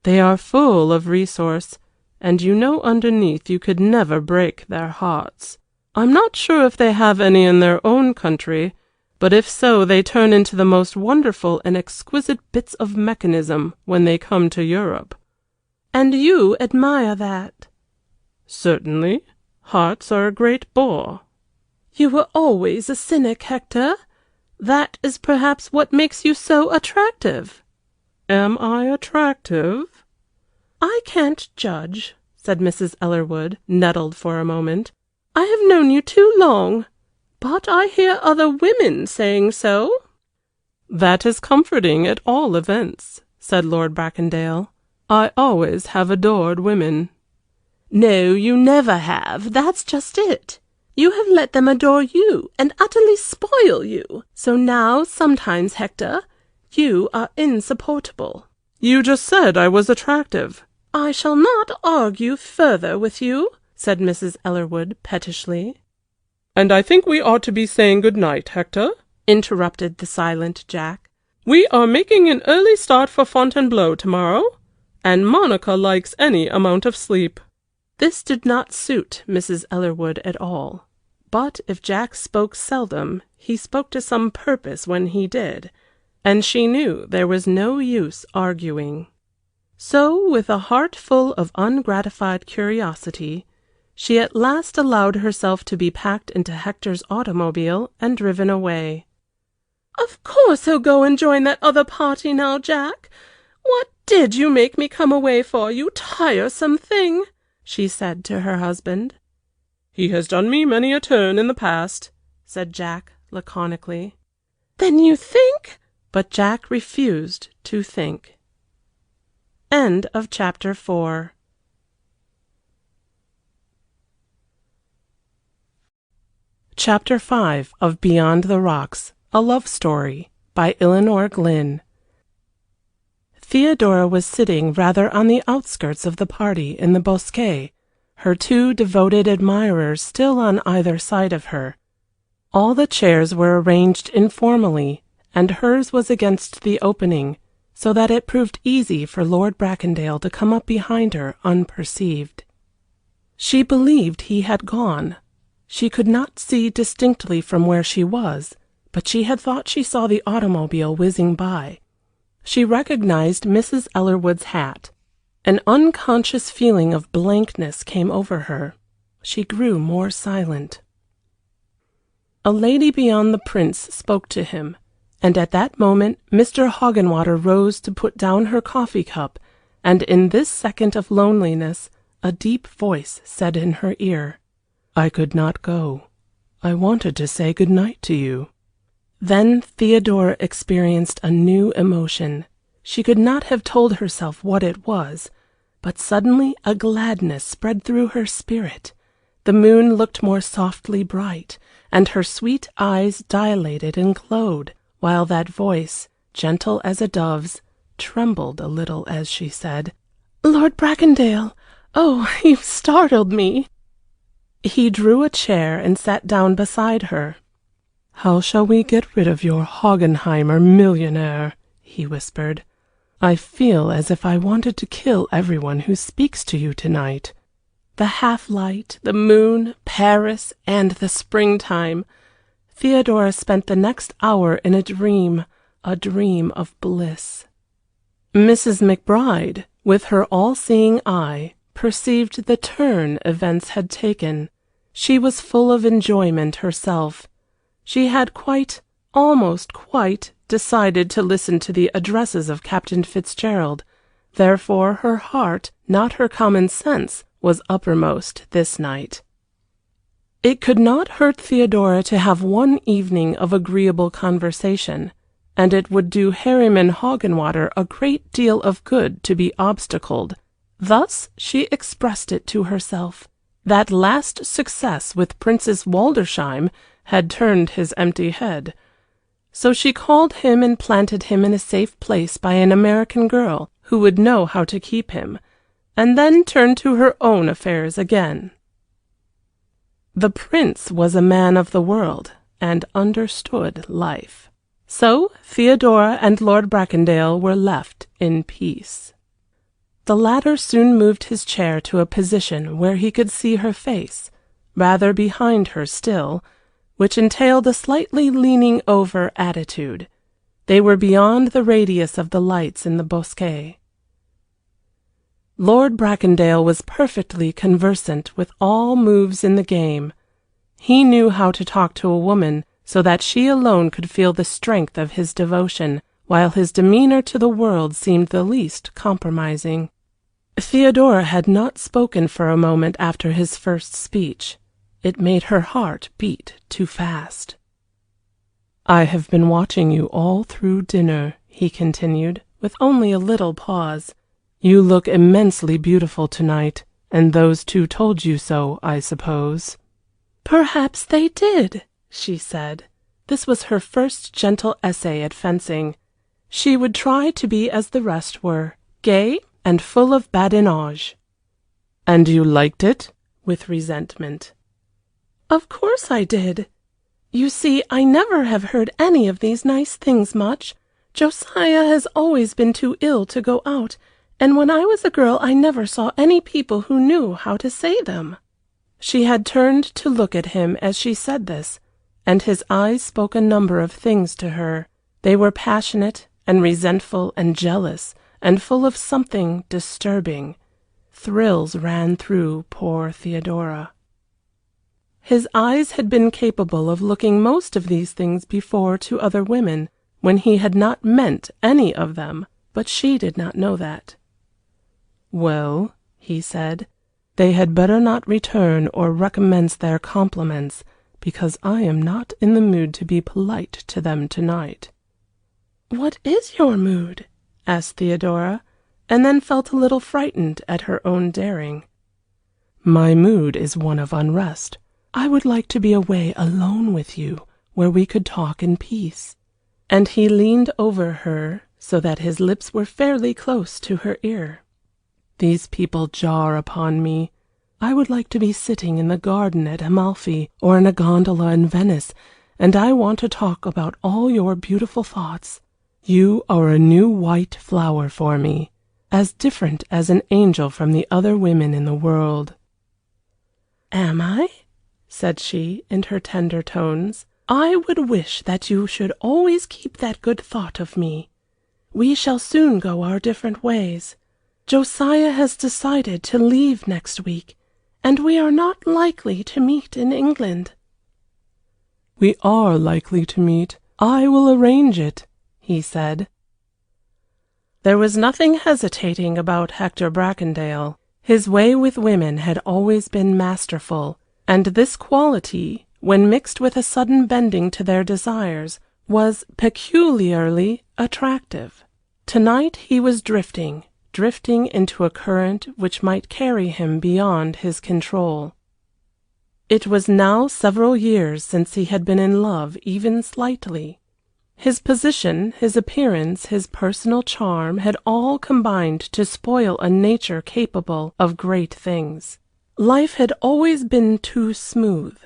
[SPEAKER 2] They are full of resource, and you know underneath you could never break their hearts. I'm not sure if they have any in their own country, but if so they turn into the most wonderful and exquisite bits of mechanism when they come to Europe."
[SPEAKER 1] "And you admire that?"
[SPEAKER 2] "Certainly. Hearts are a great bore."
[SPEAKER 1] "You were always a cynic, Hector. That is perhaps what makes you so attractive."
[SPEAKER 2] "Am I attractive?"
[SPEAKER 1] "I can't judge," said Mrs. Ellerwood, nettled for a moment. "I have known you too long, but I hear other women saying so."
[SPEAKER 2] "That is comforting at all events," said Lord Bracondale. "I always have adored women."
[SPEAKER 1] "No, you never have. That's just it. You have let them adore you and utterly spoil you. So now, sometimes, Hector, you are insupportable."
[SPEAKER 2] "You just said I was attractive."
[SPEAKER 1] "I shall not argue further with you," said Mrs. Ellerwood pettishly.
[SPEAKER 2] "And I think we ought to be saying good night, Hector,"
[SPEAKER 1] interrupted the silent Jack.
[SPEAKER 2] "We are making an early start for Fontainebleau tomorrow, and Monica likes any amount of sleep."
[SPEAKER 1] This did not suit Mrs. Ellerwood at all, but if Jack spoke seldom, he spoke to some purpose when he did, and she knew there was no use arguing. So, with a heart full of ungratified curiosity, she at last allowed herself to be packed into Hector's automobile and driven away. "Of course he'll go and join that other party now, Jack. What did you make me come away for, you tiresome thing?" she said to her husband.
[SPEAKER 2] "He has done me many a turn in the past,"
[SPEAKER 1] said Jack laconically. "Then you think—" But Jack refused to think. End of chapter 4. Chapter 5 of Beyond the Rocks, a Love Story, by Elinor Glyn. Theodora was sitting rather on the outskirts of the party in the bosquet, her two devoted admirers still on either side of her. All the chairs were arranged informally, and hers was against the opening, so that it proved easy for Lord Bracondale to come up behind her unperceived. She believed he had gone. She could not see distinctly from where she was, but she had thought she saw the automobile whizzing by. She recognized Mrs. Ellerwood's hat. An unconscious feeling of blankness came over her. She grew more silent. A lady beyond the prince spoke to him, and at that moment Mr. Hoggenwater rose to put down her coffee cup, and in this second of loneliness a deep voice said in her ear, "I could not go. I wanted to say good night to you." Then Theodora experienced a new emotion. She could not have told herself what it was, but suddenly a gladness spread through her spirit. The moon looked more softly bright, and her sweet eyes dilated and glowed, while that voice, gentle as a dove's, trembled a little as she said, "Lord Bracondale, oh, you startled me." He drew a chair and sat down beside her. "How shall we get rid of your Hoggenheimer millionaire?" he whispered. "I feel as if I wanted to kill everyone who speaks to you tonight." The half-light, the moon, Paris, and the springtime. Theodora spent the next hour in a dream of bliss. Mrs. McBride, with her all-seeing eye, perceived the turn events had taken. She was full of enjoyment herself. She had almost quite, decided to listen to the addresses of Captain Fitzgerald. Therefore her heart, not her common sense, was uppermost this night. It could not hurt Theodora to have one evening of agreeable conversation, and it would do Harryman Hoggenwater a great deal of good to be obstacled. Thus she expressed it to herself. That last success with Princess Waldersheim had turned his empty head. So she called him and planted him in a safe place by an American girl who would know how to keep him, and then turned to her own affairs again. The prince was a man of the world, and understood life. So Theodora and Lord Bracondale were left in peace. The latter soon moved his chair to a position where he could see her face, rather behind her still, which entailed a slightly leaning over attitude. They were beyond the radius of the lights in the bosquet. Lord Bracondale was perfectly conversant with all moves in the game. He knew how to talk to a woman so that she alone could feel the strength of his devotion, while his demeanor to the world seemed the least compromising. Theodora had not spoken for a moment after his first speech. It made her heart beat too fast. "I have been watching you all through dinner," he continued, with only a little pause. "You look immensely beautiful tonight, and those two told you so, I suppose." "Perhaps they did," she said. This was her first gentle essay at fencing. She would try to be as the rest were, gay and full of badinage. "And you liked it?" with resentment. "Of course I did. You see, I never have heard any of these nice things much. Josiah has always been too ill to go out, and when I was a girl I never saw any people who knew how to say them." She had turned to look at him as she said this, and his eyes spoke a number of things to her. They were passionate and resentful and jealous, and full of something disturbing. Thrills ran through poor Theodora. His eyes had been capable of looking most of these things before to other women, when he had not meant any of them, but she did not know that. "Well," he said, "they had better not return or recommence their compliments, because I am not in the mood to be polite to them tonight." "What is your mood?" asked Theodora, and then felt a little frightened at her own daring. "My mood is one of unrest. I would like to be away alone with you, where we could talk in peace." And he leaned over her so that his lips were fairly close to her ear. "These people jar upon me. I would like to be sitting in the garden at Amalfi or in a gondola in Venice, and I want to talk about all your beautiful thoughts. You are a new white flower for me, as different as an angel from the other women in the world." "Am I?" said she, in her tender tones. "I would wish that you should always keep that good thought of me. We shall soon go our different ways. Josiah has decided to leave next week, and we are not likely to meet in England."
[SPEAKER 2] "We are likely to meet. I will arrange it," he said.
[SPEAKER 1] There was nothing hesitating about Hector Bracondale. His way with women had always been masterful, and this quality, when mixed with a sudden bending to their desires, was peculiarly attractive. Tonight he was drifting into a current which might carry him beyond his control. It was now several years since he had been in love even slightly. His position, his appearance, his personal charm had all combined to spoil a nature capable of great things. Life had always been too smooth.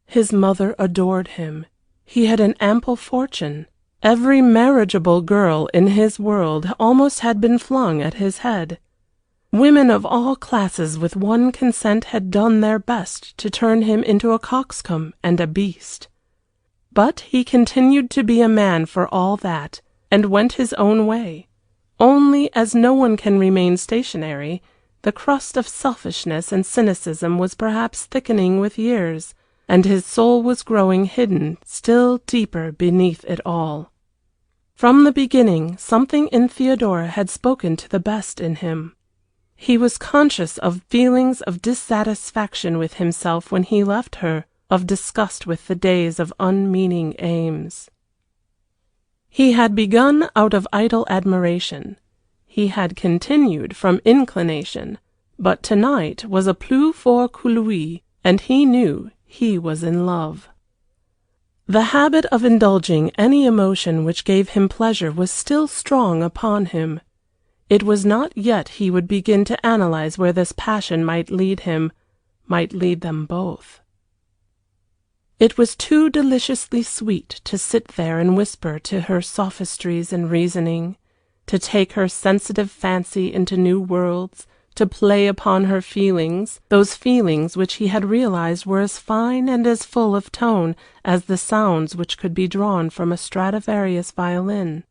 [SPEAKER 1] His mother adored him. He had an ample fortune. Every marriageable girl in his world almost had been flung at his head. Women of all classes with one consent had done their best to turn him into a coxcomb and a beast. But he continued to be a man for all that, and went his own way. Only, as no one can remain stationary, the crust of selfishness and cynicism was perhaps thickening with years, and his soul was growing hidden still deeper beneath it all. From the beginning something in Theodora had spoken to the best in him. He was conscious of feelings of dissatisfaction with himself when he left her, of disgust with the days of unmeaning aims. He had begun out of idle admiration. He had continued from inclination, but tonight was a plus fort que lui, and he knew he was in love. The habit of indulging any emotion which gave him pleasure was still strong upon him. It was not yet he would begin to analyze where this passion might lead him, might lead them both. It was too deliciously sweet to sit there and whisper to her sophistries and reasoning, to take her sensitive fancy into new worlds, to play upon her feelings, those feelings which he had realized were as fine and as full of tone as the sounds which could be drawn from a Stradivarius violin.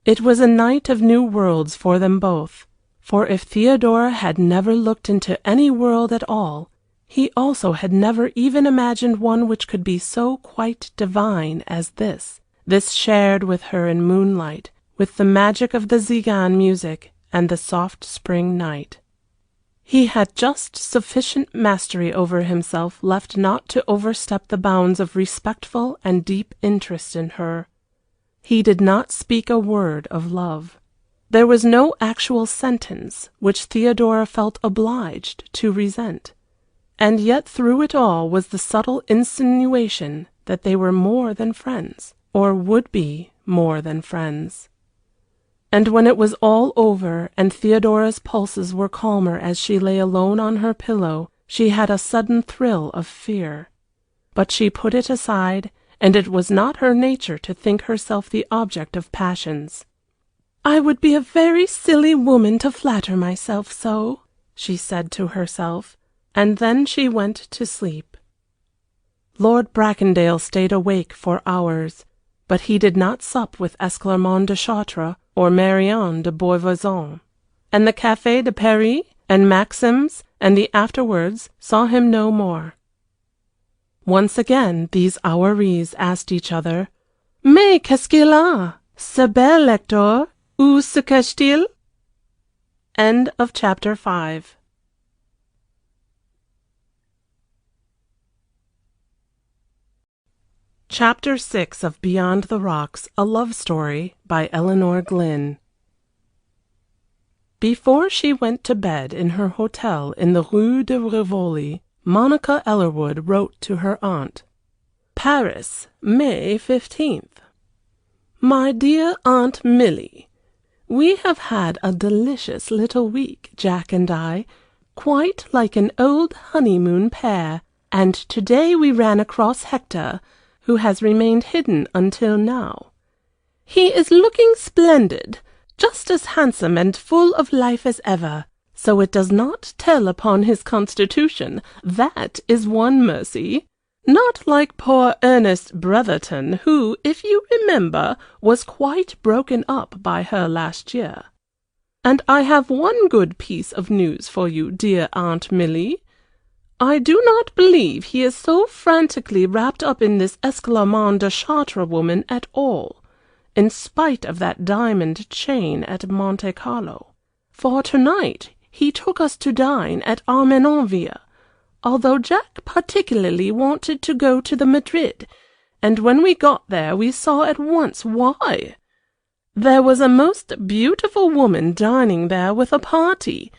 [SPEAKER 1] It was a night of new worlds for them both, for if Theodora had never looked into any world at all, he also had never even imagined one which could be so quite divine as this shared with her in moonlight, with the magic of the Tzigane music and the soft spring night. He had just sufficient mastery over himself left not to overstep the bounds of respectful and deep interest in her. He did not speak a word of love. There was no actual sentence which Theodora felt obliged to resent. And yet through it all was the subtle insinuation that they were more than friends, or would be more than friends. And when it was all over, and Theodora's pulses were calmer as she lay alone on her pillow, she had a sudden thrill of fear. But she put it aside, and it was not her nature to think herself the object of passions.
[SPEAKER 3] "I would be a very silly woman to flatter myself so,"
[SPEAKER 1] she said to herself, and then she went to sleep. Lord Bracondale stayed awake for hours, but he did not sup with Esclarmonde de Chartres or Marianne de Beauvoisin, and the Café de Paris and Maxim's and the afterwards saw him no more. Once again these houris asked each other, "Mais qu'est-ce qu'il a? Ce bel Hector? Où se cache-t-il?" End of chapter 5. Chapter 6 of Beyond the Rocks, a Love Story by Elinor Glyn. Before she went to bed in her hotel in the Rue de Rivoli, Monica Ellerwood wrote to her aunt. Paris, May 15th. My dear Aunt Milly, we have had a delicious little week, Jack and I, quite like an old honeymoon pair, and today we ran across Hector, who has remained hidden until now. He is looking splendid, just as handsome and full of life as ever, so it does not tell upon his constitution. That is one mercy. Not like poor Ernest Brotherton, who, if you remember, was quite broken up by her last year. And I have one good piece of news for you, dear Aunt Milly. I do not believe he is so frantically wrapped up in this Esclarmonde de Chartres woman at all, in spite of that diamond chain at Monte Carlo. For tonight he took us to dine at Armenonville, although Jack particularly wanted to go to the Madrid, and when we got there we saw at once why. There was a most beautiful woman dining there with a party,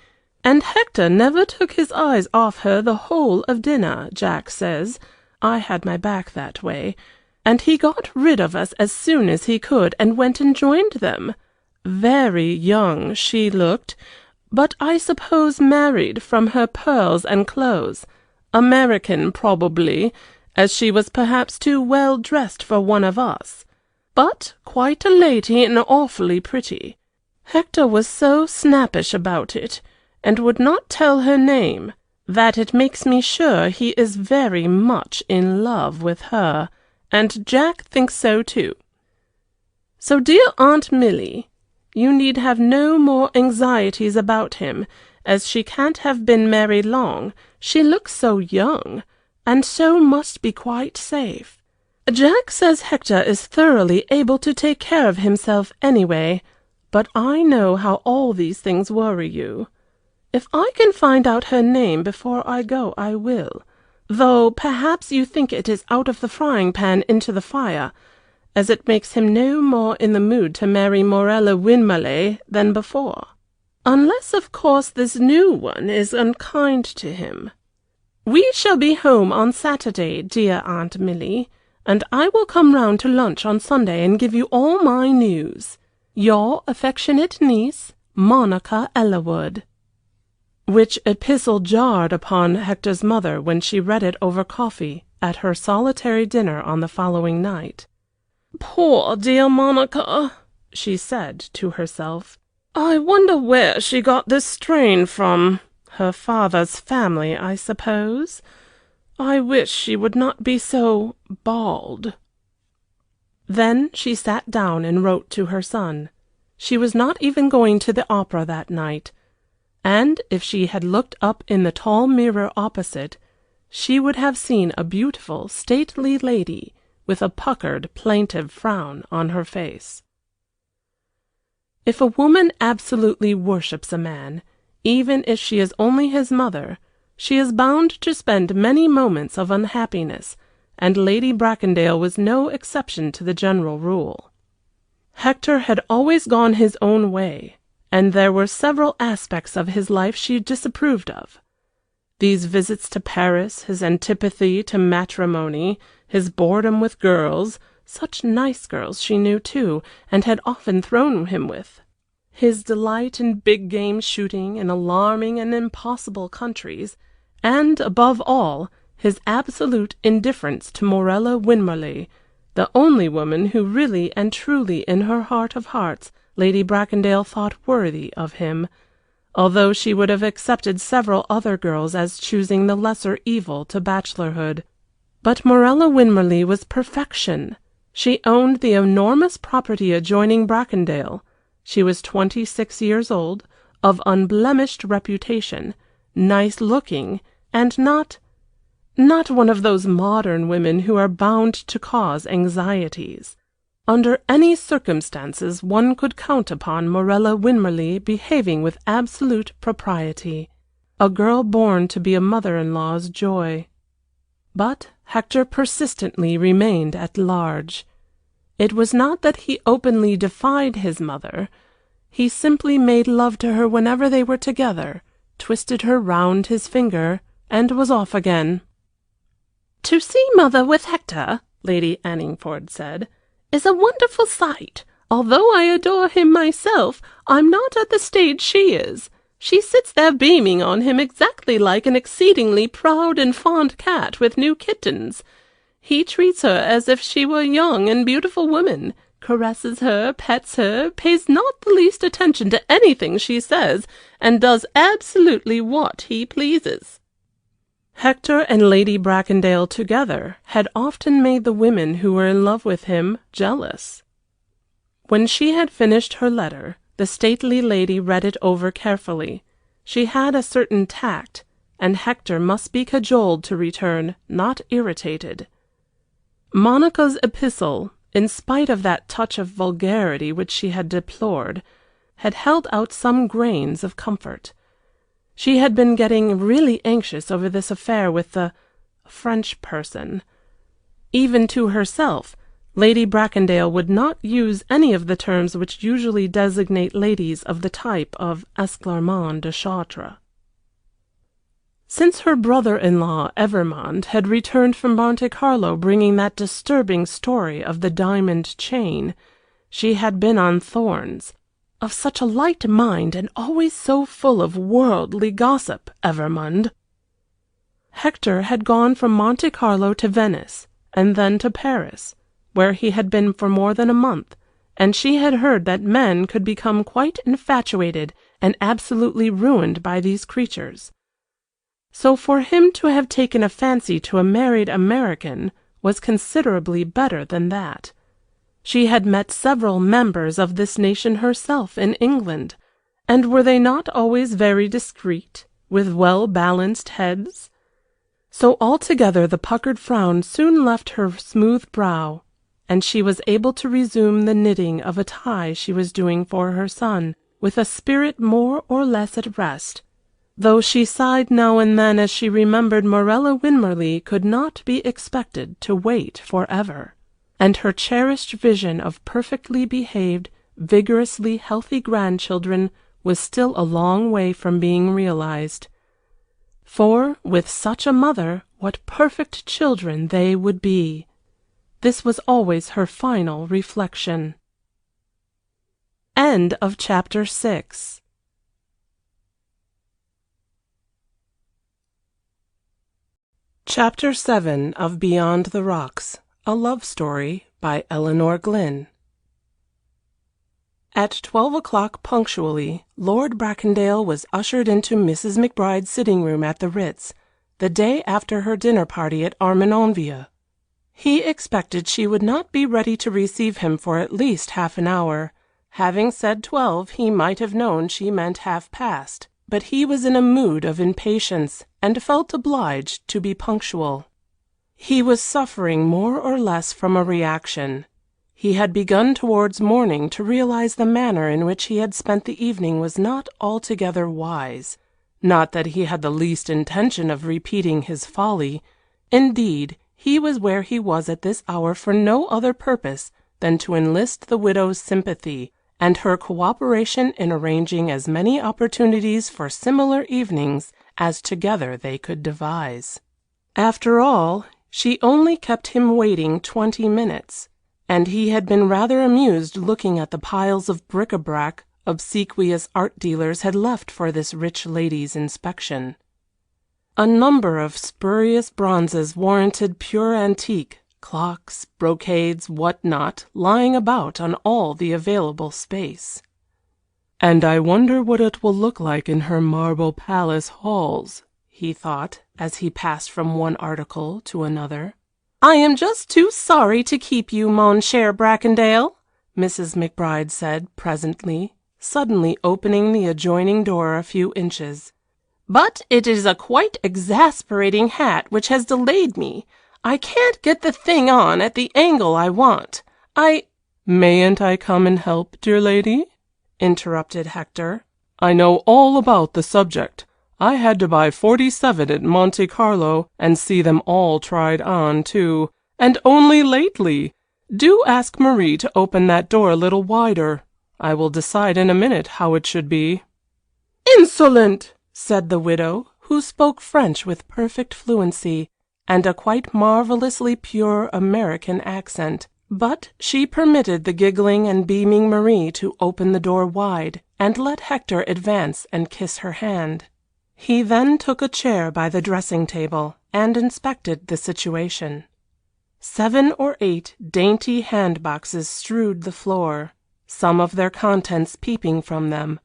[SPEAKER 1] and Hector never took his eyes off her the whole of dinner, Jack says. I had my back that way, and he got rid of us as soon as he could and went and joined them. Very young she looked, but I suppose married from her pearls and clothes. American, probably, as she was perhaps too well dressed for one of us. But quite a lady and awfully pretty. Hector was so snappish about it, and would not tell her name, that it makes me sure he is very much in love with her, and Jack thinks so too. So, dear Aunt Milly, you need have no more anxieties about him, as she can't have been married long. She looks so young, and so must be quite safe. Jack says Hector is thoroughly able to take care of himself anyway, but I know how all these things worry you. If I can find out her name before I go, I will, though perhaps you think it is out of the frying pan into the fire, as it makes him no more in the mood to marry Morella Winmarleigh than before. Unless, of course, this new one is unkind to him. We shall be home on Saturday, dear Aunt Milly, and I will come round to lunch on Sunday and give you all my news. Your affectionate niece, Monica Ellerwood. Which epistle jarred upon Hector's mother when she read it over coffee at her solitary dinner on the following night. Poor dear Monica, she said to herself. I wonder where she got this strain from. Her father's family, I suppose. I wish she would not be so bald. Then she sat down and wrote to her son. She was not even going to the opera that night, and if she had looked up in the tall mirror opposite, she would have seen a beautiful, stately lady with a puckered, plaintive frown on her face. If a woman absolutely worships a man, even if she is only his mother, she is bound to spend many moments of unhappiness, and Lady Bracondale was no exception to the general rule. Hector had always gone his own way, and there were several aspects of his life she disapproved of. These visits to Paris, his antipathy to matrimony, his boredom with girls, such nice girls she knew too, and had often thrown him with, his delight in big game shooting in alarming and impossible countries, and, above all, his absolute indifference to Morella Winmarleigh, the only woman who really and truly in her heart of hearts Lady Bracondale thought worthy of him, although she would have accepted several other girls as choosing the lesser evil to bachelorhood. But Morella Winmarleigh was perfection. She owned the enormous property adjoining Bracondale. She was 26 years old, of unblemished reputation, nice-looking, and not one of those modern women who are bound to cause anxieties. Under any circumstances one could count upon Morella Winmarleigh behaving with absolute propriety, a girl born to be a mother-in-law's joy. But Hector persistently remained at large. It was not that he openly defied his mother. He simply made love to her whenever they were together, twisted her round his finger, and was off again.
[SPEAKER 3] "To see mother with Hector," Lady Anningford said, "is a wonderful sight. Although I adore him myself, I'm not at the stage she is. She sits there beaming on him exactly like an exceedingly proud and fond cat with new kittens. He treats her as if she were a young and beautiful woman, caresses her, pets her, pays not the least attention to anything she says, and does absolutely what he pleases."
[SPEAKER 1] Hector and Lady Bracondale together had often made the women who were in love with him jealous. When she had finished her letter, the stately lady read it over carefully. She had a certain tact, and Hector must be cajoled to return, not irritated. Monica's epistle, in spite of that touch of vulgarity which she had deplored, had held out some grains of comfort. She had been getting really anxious over this affair with the French person. Even to herself, Lady Bracondale would not use any of the terms which usually designate ladies of the type of Esclarmonde de Chartres. Since her brother-in-law, Evermond, had returned from Monte Carlo bringing that disturbing story of the diamond chain, she had been on thorns. Of such a light mind, and always so full of worldly gossip, Evermond. Hector had gone from Monte Carlo to Venice, and then to Paris, where he had been for more than a month, and she had heard that men could become quite infatuated and absolutely ruined by these creatures. So for him to have taken a fancy to a married American was considerably better than that. She had met several members of this nation herself in England, and were they not always very discreet, with well-balanced heads? So altogether the puckered frown soon left her smooth brow, and she was able to resume the knitting of a tie she was doing for her son, with a spirit more or less at rest, though she sighed now and then as she remembered Morella Winmarleigh could not be expected to wait forever, and her cherished vision of perfectly behaved, vigorously healthy grandchildren was still a long way from being realized. For, with such a mother, what perfect children they would be! This was always her final reflection. End of chapter 6. Chapter 7 of Beyond the Rocks, a Love Story by Elinor Glyn. At 12 o'clock punctually, Lord Bracondale was ushered into Mrs. McBride's sitting room at the Ritz, the day after her dinner party at Armenonville. He expected she would not be ready to receive him for at least half an hour. Having said 12, he might have known she meant half past, but he was in a mood of impatience, and felt obliged to be punctual. He was suffering more or less from a reaction. He had begun towards morning to realize the manner in which he had spent the evening was not altogether wise. Not that he had the least intention of repeating his folly. Indeed, he was where he was at this hour for no other purpose than to enlist the widow's sympathy and her cooperation in arranging as many opportunities for similar evenings as together they could devise. After all, she only kept him waiting 20 minutes, and he had been rather amused looking at the piles of bric-a-brac obsequious art dealers had left for this rich lady's inspection. A number of spurious bronzes warranted pure antique, clocks, brocades, what not, lying about on all the available space. "And I wonder what it will look like in her marble palace halls," he thought, as he passed from one article to another. "I am just too sorry to keep you, mon cher Bracondale," Mrs. McBride said presently, suddenly opening the adjoining door a few inches. "But it is a quite exasperating hat which has delayed me. I can't get the thing on at the angle I want. "Mayn't I come and help, dear lady?" interrupted Hector. "I know all about the subject. I had to buy 47 at Monte Carlo, and see them all tried on, too, and only lately. Do ask Marie to open that door a little wider. I will decide in a minute how it should be." "Insolent!" said the widow, who spoke French with perfect fluency and a quite marvelously pure American accent, but she permitted the giggling and beaming Marie to open the door wide and let Hector advance and kiss her hand. He then took a chair by the dressing table and inspected the situation. 7 or 8 dainty hand boxes strewed the floor, some of their contents peeping from them.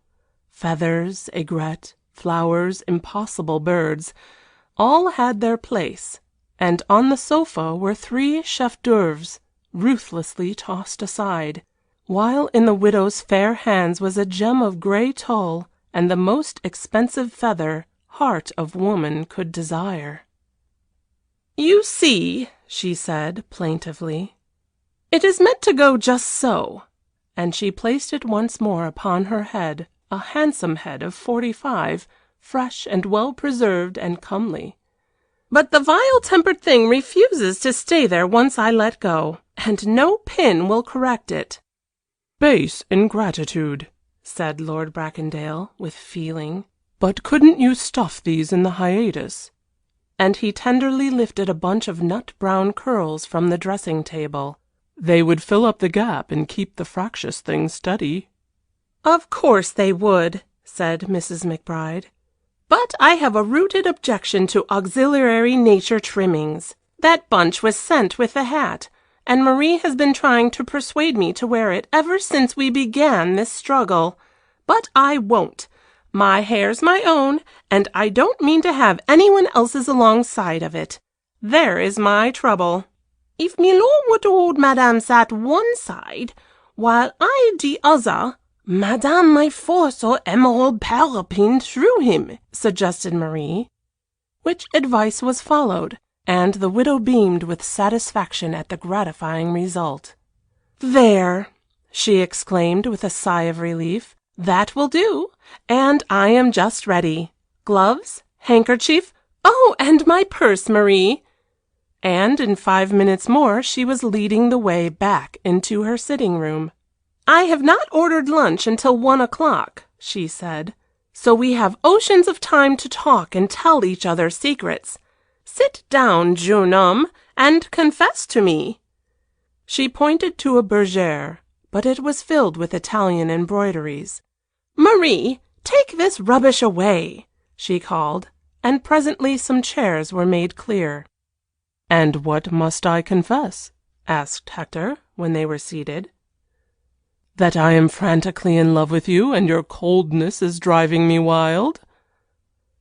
[SPEAKER 1] Feathers, aigrette, flowers, impossible birds, all had their place, and on the sofa were 3 chefs d'oeuvres, ruthlessly tossed aside, while in the widow's fair hands was a gem of grey tulle and the most expensive feather heart of woman could desire. "You see," she said, plaintively, "it is meant to go just so," and she placed it once more upon her head, a handsome head of 45, fresh and well preserved and comely. "But the vile-tempered thing refuses to stay there once I let go, and no pin will correct it."
[SPEAKER 2] "Base ingratitude," said Lord Bracondale, with feeling. "But couldn't you stuff these in the hiatus?" And he tenderly lifted a bunch of nut-brown curls from the dressing-table. "They would fill up the gap and keep the fractious thing steady."
[SPEAKER 1] "Of course they would," said Mrs. McBride. "But I have a rooted objection to auxiliary nature trimmings. That bunch was sent with the hat, and Marie has been trying to persuade me to wear it ever since we began this struggle. But I won't. My hair's my own, and I don't mean to have anyone else's alongside of it. There is my trouble. If Milord would hold Madame sat one side, while I the other, Madame might force her emerald parapin through him," suggested Marie. Which advice was followed, and the widow beamed with satisfaction at the gratifying result. "There!" she exclaimed with a sigh of relief. "That will do, and I am just ready. Gloves, handkerchief, oh, and my purse, Marie." And in 5 minutes more she was leading the way back into her sitting room. "I have not ordered lunch until 1 o'clock," she said, "so we have oceans of time to talk and tell each other secrets. Sit down, jeune homme, and confess to me." She pointed to a bergère, but it was filled with Italian embroideries. "Marie, take this rubbish away," she called, and presently some chairs were made clear.
[SPEAKER 2] "And what must I confess?" asked Hector, when they were seated. "That I am frantically in love with you, and your coldness is driving me wild?"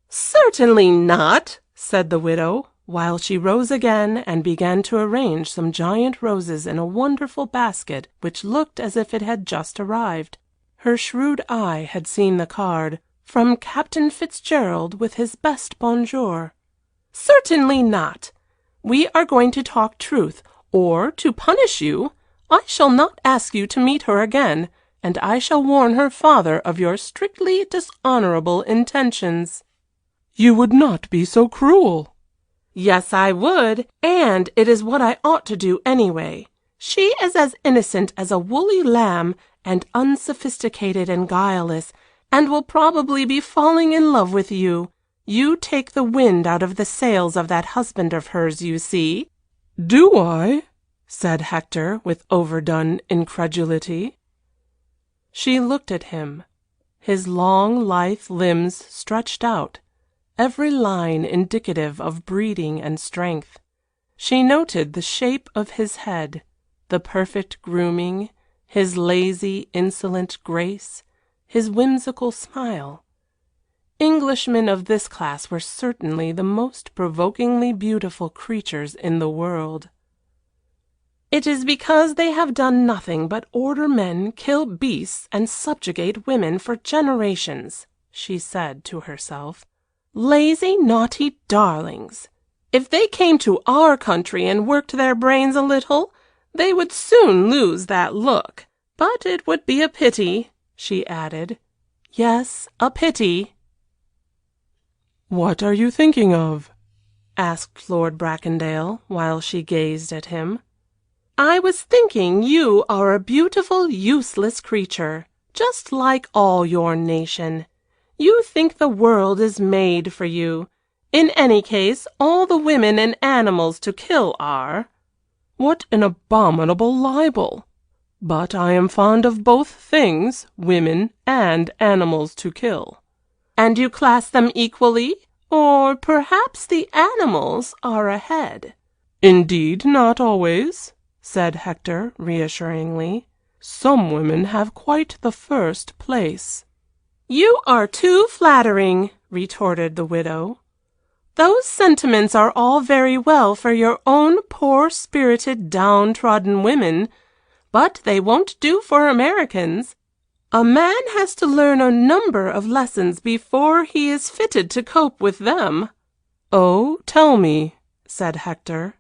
[SPEAKER 1] "Certainly not," said the widow, while she rose again and began to arrange some giant roses in a wonderful basket which looked as if it had just arrived. Her shrewd eye had seen the card, "From Captain Fitzgerald with his best bonjour." "Certainly not. We are going to talk truth, or, to punish you, I shall not ask you to meet her again, and I shall warn her father of your strictly dishonorable intentions."
[SPEAKER 2] "You would not be so cruel."
[SPEAKER 1] "Yes, I would, and it is what I ought to do anyway. She is as innocent as a woolly lamb, and unsophisticated and guileless, and will probably be falling in love with you. You take the wind out of the sails of that husband of hers, you see."
[SPEAKER 2] "Do I?" said Hector, with overdone incredulity.
[SPEAKER 1] She looked at him. His long, lithe limbs stretched out, every line indicative of breeding and strength. She noted the shape of his head, the perfect grooming, his lazy, insolent grace, his whimsical smile. Englishmen of this class were certainly the most provokingly beautiful creatures in the world. "It is because they have done nothing but order men, kill beasts, and subjugate women for generations," she said to herself. "Lazy, naughty darlings! If they came to our country and worked their brains a little, they would soon lose that look. But it would be a pity," she added. "Yes, a pity."
[SPEAKER 2] "What are you thinking of?"
[SPEAKER 1] asked Lord Bracondale, while she gazed at him. "I was thinking you are a beautiful, useless creature, just like all your nation.
[SPEAKER 3] You think the world is made for you. In any case, all the women and animals to kill are.
[SPEAKER 2] What an abominable libel! But I am fond of both things, women and animals to kill.
[SPEAKER 3] And you class them equally? Or perhaps the animals are ahead?
[SPEAKER 2] Indeed, not always, said Hector reassuringly. Some women have quite the first place.
[SPEAKER 3] You are too flattering, retorted the widow. Those sentiments are all very well for your own poor-spirited, downtrodden women, but they won't do for Americans. A man has to learn a number of lessons before he is fitted to cope with them.
[SPEAKER 2] Oh, tell me, said Hector.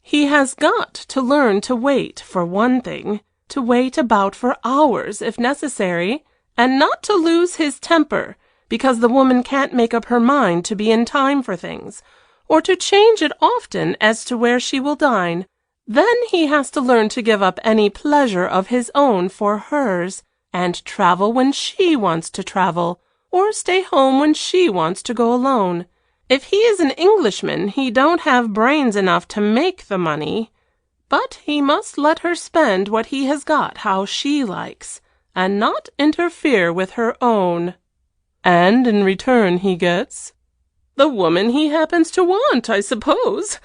[SPEAKER 3] He has got to learn to wait, for one thing, to wait about for hours if necessary, and not to lose his temper, because the woman can't make up her mind to be in time for things, or to change it often as to where she will dine. Then he has to learn to give up any pleasure of his own for hers, and travel when she wants to travel, or stay home when she wants to go alone. If he is an Englishman, he don't have brains enough to make the money, but he must let her spend what he has got how she likes, and not interfere with her own.
[SPEAKER 2] And in return he gets?
[SPEAKER 3] The woman he happens to want, I suppose.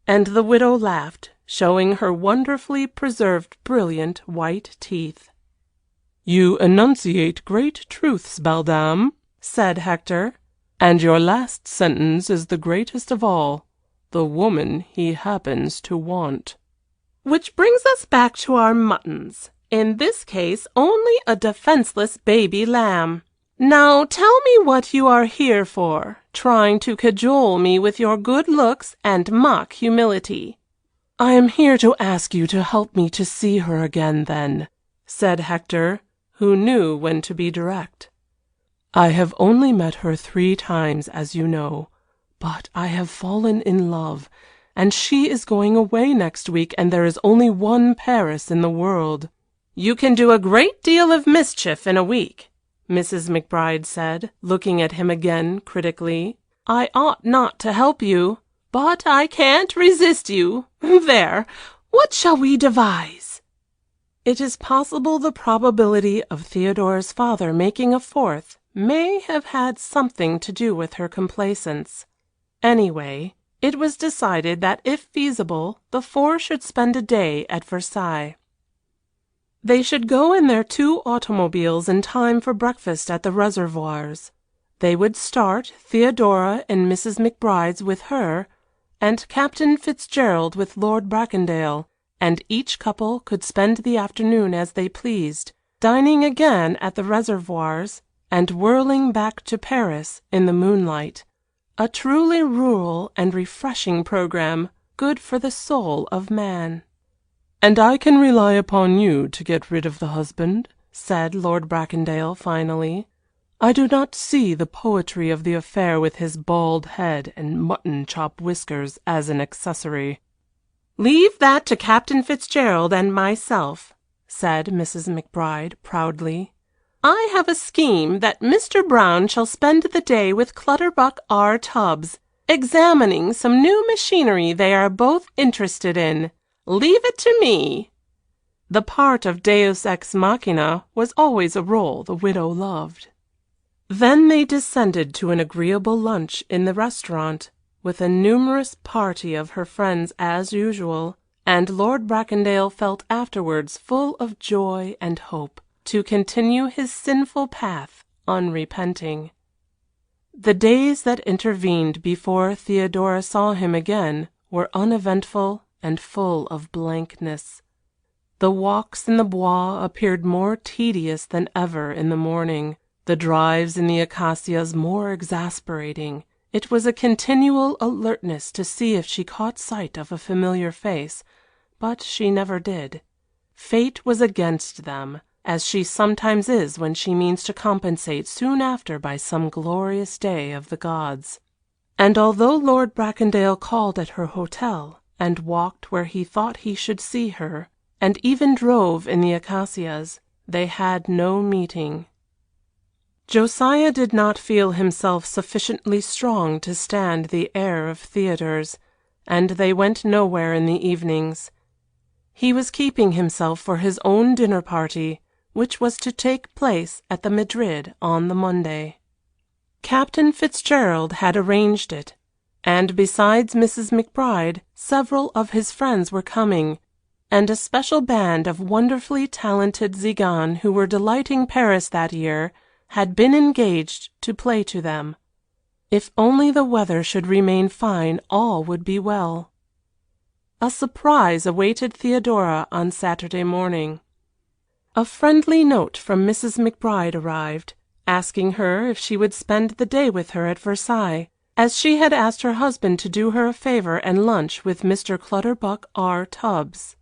[SPEAKER 3] And the widow laughed, showing her wonderfully preserved brilliant white teeth.
[SPEAKER 2] You enunciate great truths, Beldam, said Hector, and your last sentence is the greatest of all. The woman he happens to want.
[SPEAKER 3] Which brings us back to our muttons. In this case, only a defenseless baby lamb. Now tell me what you are here for, trying to cajole me with your good looks and mock humility.
[SPEAKER 2] I am here to ask you to help me to see her again, then, said Hector, who knew when to be direct. I have only met her 3 times, as you know, but I have fallen in love, and she is going away next week, and there is only one Paris in the world.
[SPEAKER 3] You can do a great deal of mischief in a week, Mrs. McBride said, looking at him again critically. I ought not to help you, but I can't resist you. There, what shall we devise? It is possible the probability of Theodora's father making a 4th may have had something to do with her complacence. Anyway, it was decided that if feasible, the 4 should spend a day at Versailles. They should go in their 2 automobiles in time for breakfast at the reservoirs. They would start, Theodora and Mrs. McBride's with her, and Captain Fitzgerald with Lord Bracondale, and each couple could spend the afternoon as they pleased, dining again at the reservoirs, and whirling back to Paris in the moonlight. A truly rural and refreshing program, good for the soul of man.
[SPEAKER 2] And I can rely upon you to get rid of the husband, said Lord Bracondale finally. I do not see the poetry of the affair with his bald head and mutton-chop whiskers as an accessory.
[SPEAKER 3] Leave that to Captain Fitzgerald and myself, said Mrs. McBride proudly. I have a scheme that Mr. Brown shall spend the day with Clutterbuck R. Tubbs, examining some new machinery they are both interested in. Leave it to me. The part of Deus ex machina was always a role the widow loved. Then they descended to an agreeable lunch in the restaurant, with a numerous party of her friends as usual, and Lord Bracondale felt afterwards full of joy and hope to continue his sinful path unrepenting. The days that intervened before Theodora saw him again were uneventful and full of blankness. The walks in the Bois appeared more tedious than ever in the morning, the drives in the acacias more exasperating. It was a continual alertness to see if she caught sight of a familiar face, but she never did. Fate was against them, as she sometimes is when she means to compensate soon after by some glorious day of the gods. And although Lord Bracondale called at her hotel, and walked where he thought he should see her, and even drove in the acacias, they had no meeting.
[SPEAKER 1] Josiah did not feel himself sufficiently strong to stand the air of theatres, and they went nowhere in the evenings. He was keeping himself for his own dinner party, which was to take place at the Madrid on the Monday. Captain Fitzgerald had arranged it, and besides Mrs. McBride, several of his friends were coming, and a special band of wonderfully talented Tziganes who were delighting Paris that year had been engaged to play to them. If only the weather should remain fine, all would be well. A surprise awaited Theodora on Saturday morning. A friendly note from Mrs. McBride arrived, asking her if she would spend the day with her at Versailles, as she had asked her husband to do her a favor and lunch with Mr. Clutterbuck R. Tubbs.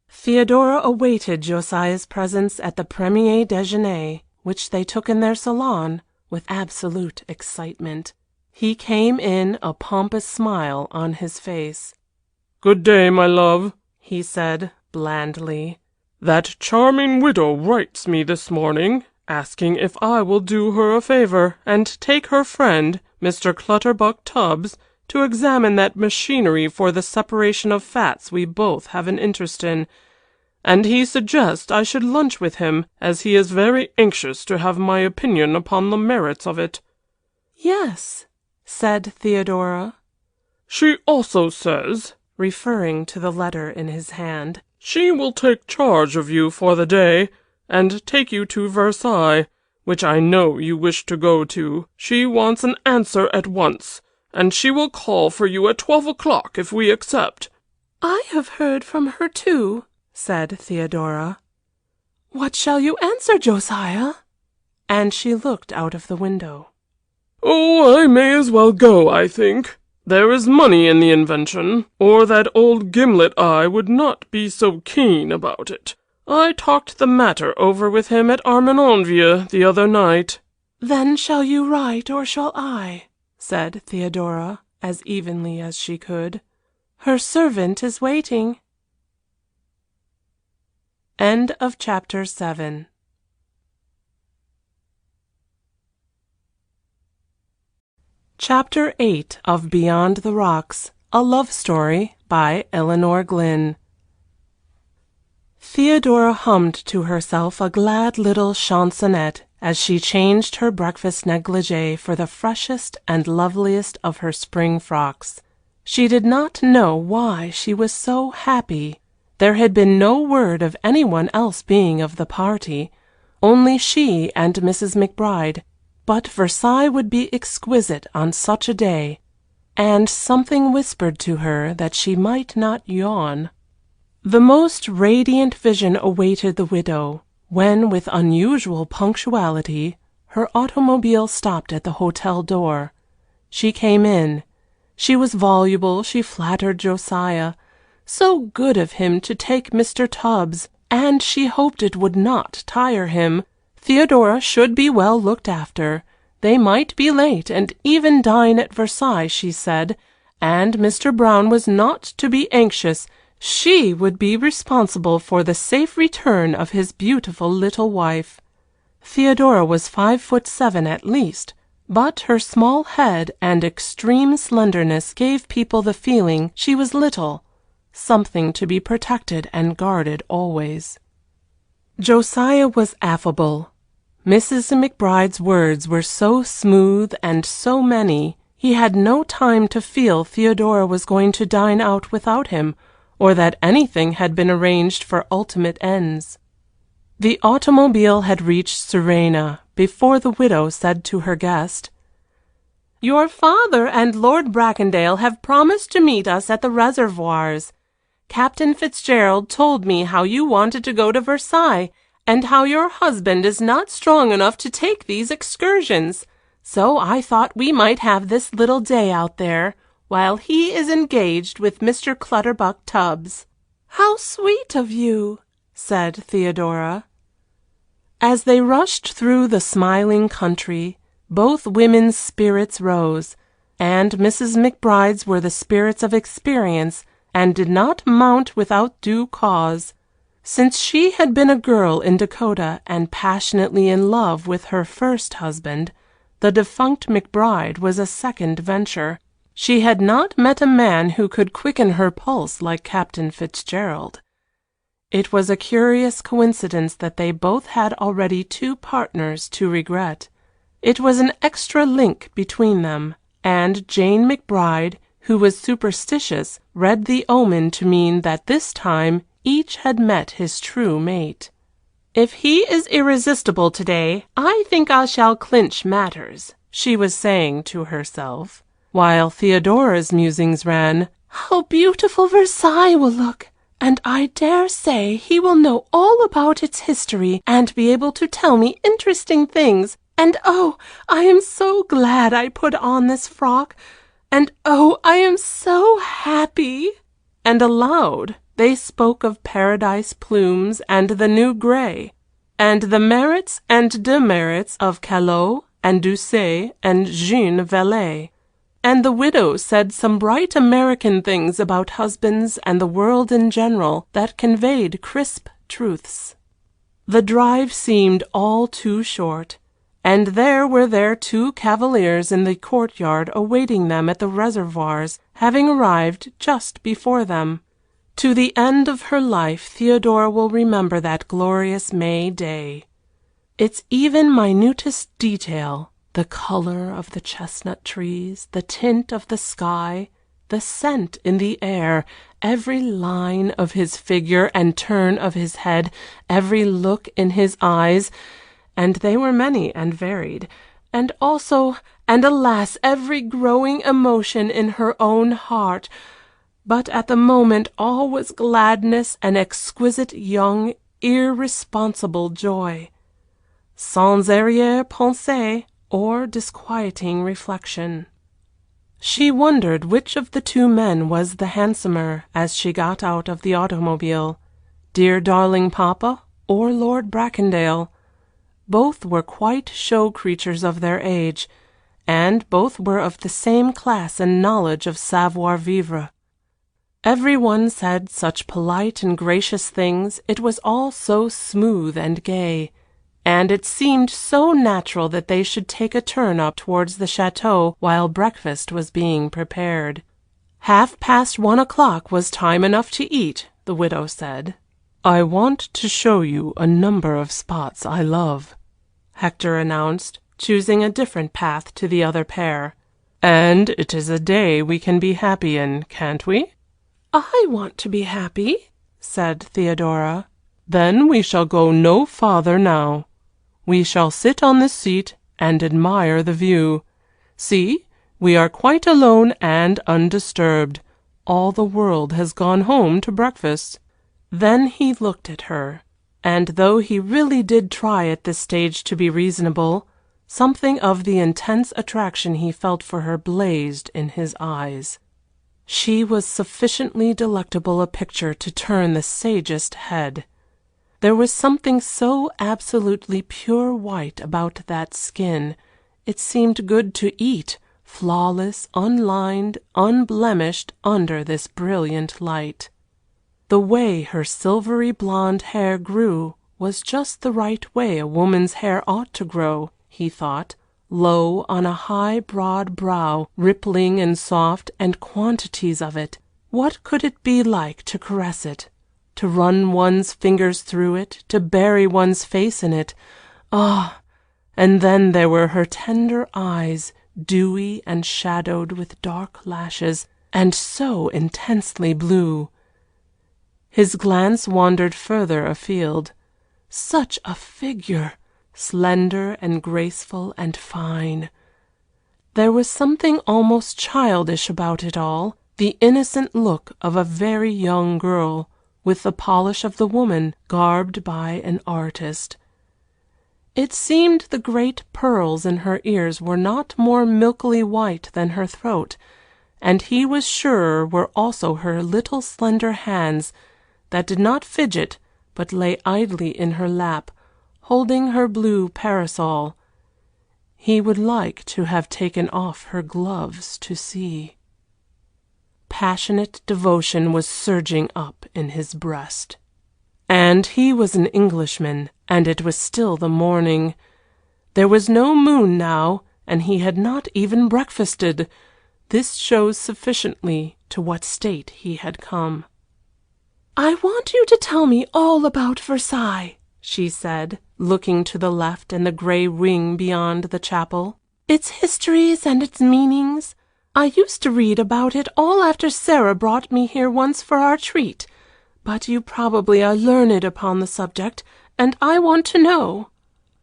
[SPEAKER 1] Theodora awaited Josiah's presence at the premier déjeuner, which they took in their salon, with absolute excitement. He came in, a pompous smile on his face.
[SPEAKER 2] "Good day, my love,"
[SPEAKER 1] he said, blandly.
[SPEAKER 2] "That charming widow writes me this morning, asking if I will do her a favor, and take her friend, Mr. Clutterbuck Tubbs, to examine that machinery for the separation of fats we both have an interest in, and he suggests I should lunch with him, as he is very anxious to have my opinion upon the merits of it."
[SPEAKER 1] "Yes," said Theodora.
[SPEAKER 2] "She also says,"
[SPEAKER 1] referring to the letter in his hand,
[SPEAKER 2] "she will take charge of you for the day, and take you to Versailles, which I know you wish to go to. She wants an answer at once, and she will call for you at 12 o'clock if we accept."
[SPEAKER 1] "I have heard from her too," said Theodora. "What shall you answer, Josiah?" And she looked out of the window.
[SPEAKER 2] "Oh, I may as well go, I think. There is money in the invention, or that old Gimlet eye would not be so keen about it. I talked the matter over with him at Armenonville the other night."
[SPEAKER 1] "Then shall you write, or shall I?" said Theodora, as evenly as she could. "Her servant is waiting." End of chapter 7. Chapter 8 of Beyond the Rocks, a Love Story by Elinor Glyn. Theodora hummed to herself a glad little chansonnette as she changed her breakfast negligee for the freshest and loveliest of her spring frocks. She did not know why she was so happy. There had been no word of anyone else being of the party, only she and Mrs. McBride, but Versailles would be exquisite on such a day, and something whispered to her that she might not yawn. The most radiant vision awaited the widow, when, with unusual punctuality, her automobile stopped at the hotel door. She came in. She was voluble, she flattered Josiah. So good of him to take Mr. Tubbs, and she hoped it would not tire him. Theodora should be well looked after. They might be late and even dine at Versailles, she said, and Mr. Brown was not to be anxious. She would be responsible for the safe return of his beautiful little wife. Theodora was 5'7" at least, but her small head and extreme slenderness gave people the feeling she was little, something to be protected and guarded always. Josiah was affable. Mrs. McBride's words were so smooth and so many, he had no time to feel Theodora was going to dine out without him, or that anything had been arranged for ultimate ends. The automobile had reached Suresnes before the widow said to her guest, "Your father and Lord Bracondale have promised to meet us at the reservoirs. Captain Fitzgerald told me how you wanted to go to Versailles, and how your husband is not strong enough to take these excursions, so I thought we might have this little day out there, while he is engaged with Mr. Clutterbuck Tubbs." "How sweet of you," said Theodora. As they rushed through the smiling country, both women's spirits rose, and Mrs. McBride's were the spirits of experience, and did not mount without due cause. Since she had been a girl in Dakota and passionately in love with her first husband, the defunct McBride was a second venture. She had not met a man who could quicken her pulse like Captain Fitzgerald. It was a curious coincidence that they both had already 2 partners to regret. It was an extra link between them, and Jane McBride, who was superstitious, read the omen to mean that this time each had met his true mate.
[SPEAKER 3] "If he is irresistible today, I think I shall clinch matters," she was saying to herself,
[SPEAKER 1] while Theodora's musings ran,
[SPEAKER 3] "How beautiful Versailles will look, and I dare say he will know all about its history and be able to tell me interesting things, and oh, I am so glad I put on this frock, and oh, I am so happy."
[SPEAKER 1] And aloud they spoke of paradise plumes and the new grey, and the merits and demerits of Callot and Doucet and Jean Velay. And the widow said some bright American things about husbands and the world in general that conveyed crisp truths. The drive seemed all too short, and there were their 2 cavaliers in the courtyard awaiting them at the reservoirs, having arrived just before them. To the end of her life Theodora will remember that glorious May day. Its even minutest detail, the color of the chestnut trees, the tint of the sky, the scent in the air, every line of his figure and turn of his head, every look in his eyes, and they were many and varied, and also, and alas, every growing emotion in her own heart. But at the moment all was gladness and exquisite young, irresponsible joy, sans arrière-pensée or disquieting reflection. She wondered which of the 2 men was the handsomer as she got out of the automobile, dear darling papa or Lord Bracondale. Both were quite show creatures of their age, and both were of the same class and knowledge of savoir vivre. Every one said such polite and gracious things, it was all so smooth and gay, and it seemed so natural that they should take a turn up towards the château while breakfast was being prepared. 1:30 o'clock was time enough to eat, the widow said. "I want to show you a number of spots I love," Hector announced, choosing a different path to the other pair. "And it is a day we can be happy in, can't we?"
[SPEAKER 3] "I want to be happy," said Theodora.
[SPEAKER 1] "Then we shall go no farther now. We shall sit on this seat and admire the view. See, we are quite alone and undisturbed. All the world has gone home to breakfast." Then he looked at her, and though he really did try at this stage to be reasonable, something of the intense attraction he felt for her blazed in his eyes. She was sufficiently delectable a picture to turn the sagest head. There was something so absolutely pure white about that skin, it seemed good to eat, flawless, unlined, unblemished under this brilliant light. The way her silvery blonde hair grew was just the right way a woman's hair ought to grow, he thought, low on a high broad brow, rippling and soft, and quantities of it. What could it be like to caress it, to run one's fingers through it, to bury one's face in it? Ah! And then there were her tender eyes, dewy and shadowed with dark lashes, and so intensely blue. His glance wandered further afield. Such a figure! Slender and graceful and fine. There was something almost childish about it all, the innocent look of a very young girl, with the polish of the woman, garbed by an artist. It seemed the great pearls in her ears were not more milkily white than her throat, and he was sure were also her little slender hands, that did not fidget, but lay idly in her lap, holding her blue parasol. He would like to have taken off her gloves to see. Passionate devotion was surging up in his breast. And he was an Englishman, and it was still the morning. There was no moon now, and he had not even breakfasted. This shows sufficiently to what state he had come.
[SPEAKER 3] "I want you to tell me all about Versailles," she said, looking to the left and the grey ring beyond the chapel. "Its histories and its meanings. I used to read about it all after Sarah brought me here once for our treat. But you probably are learned upon the subject, and I want to know."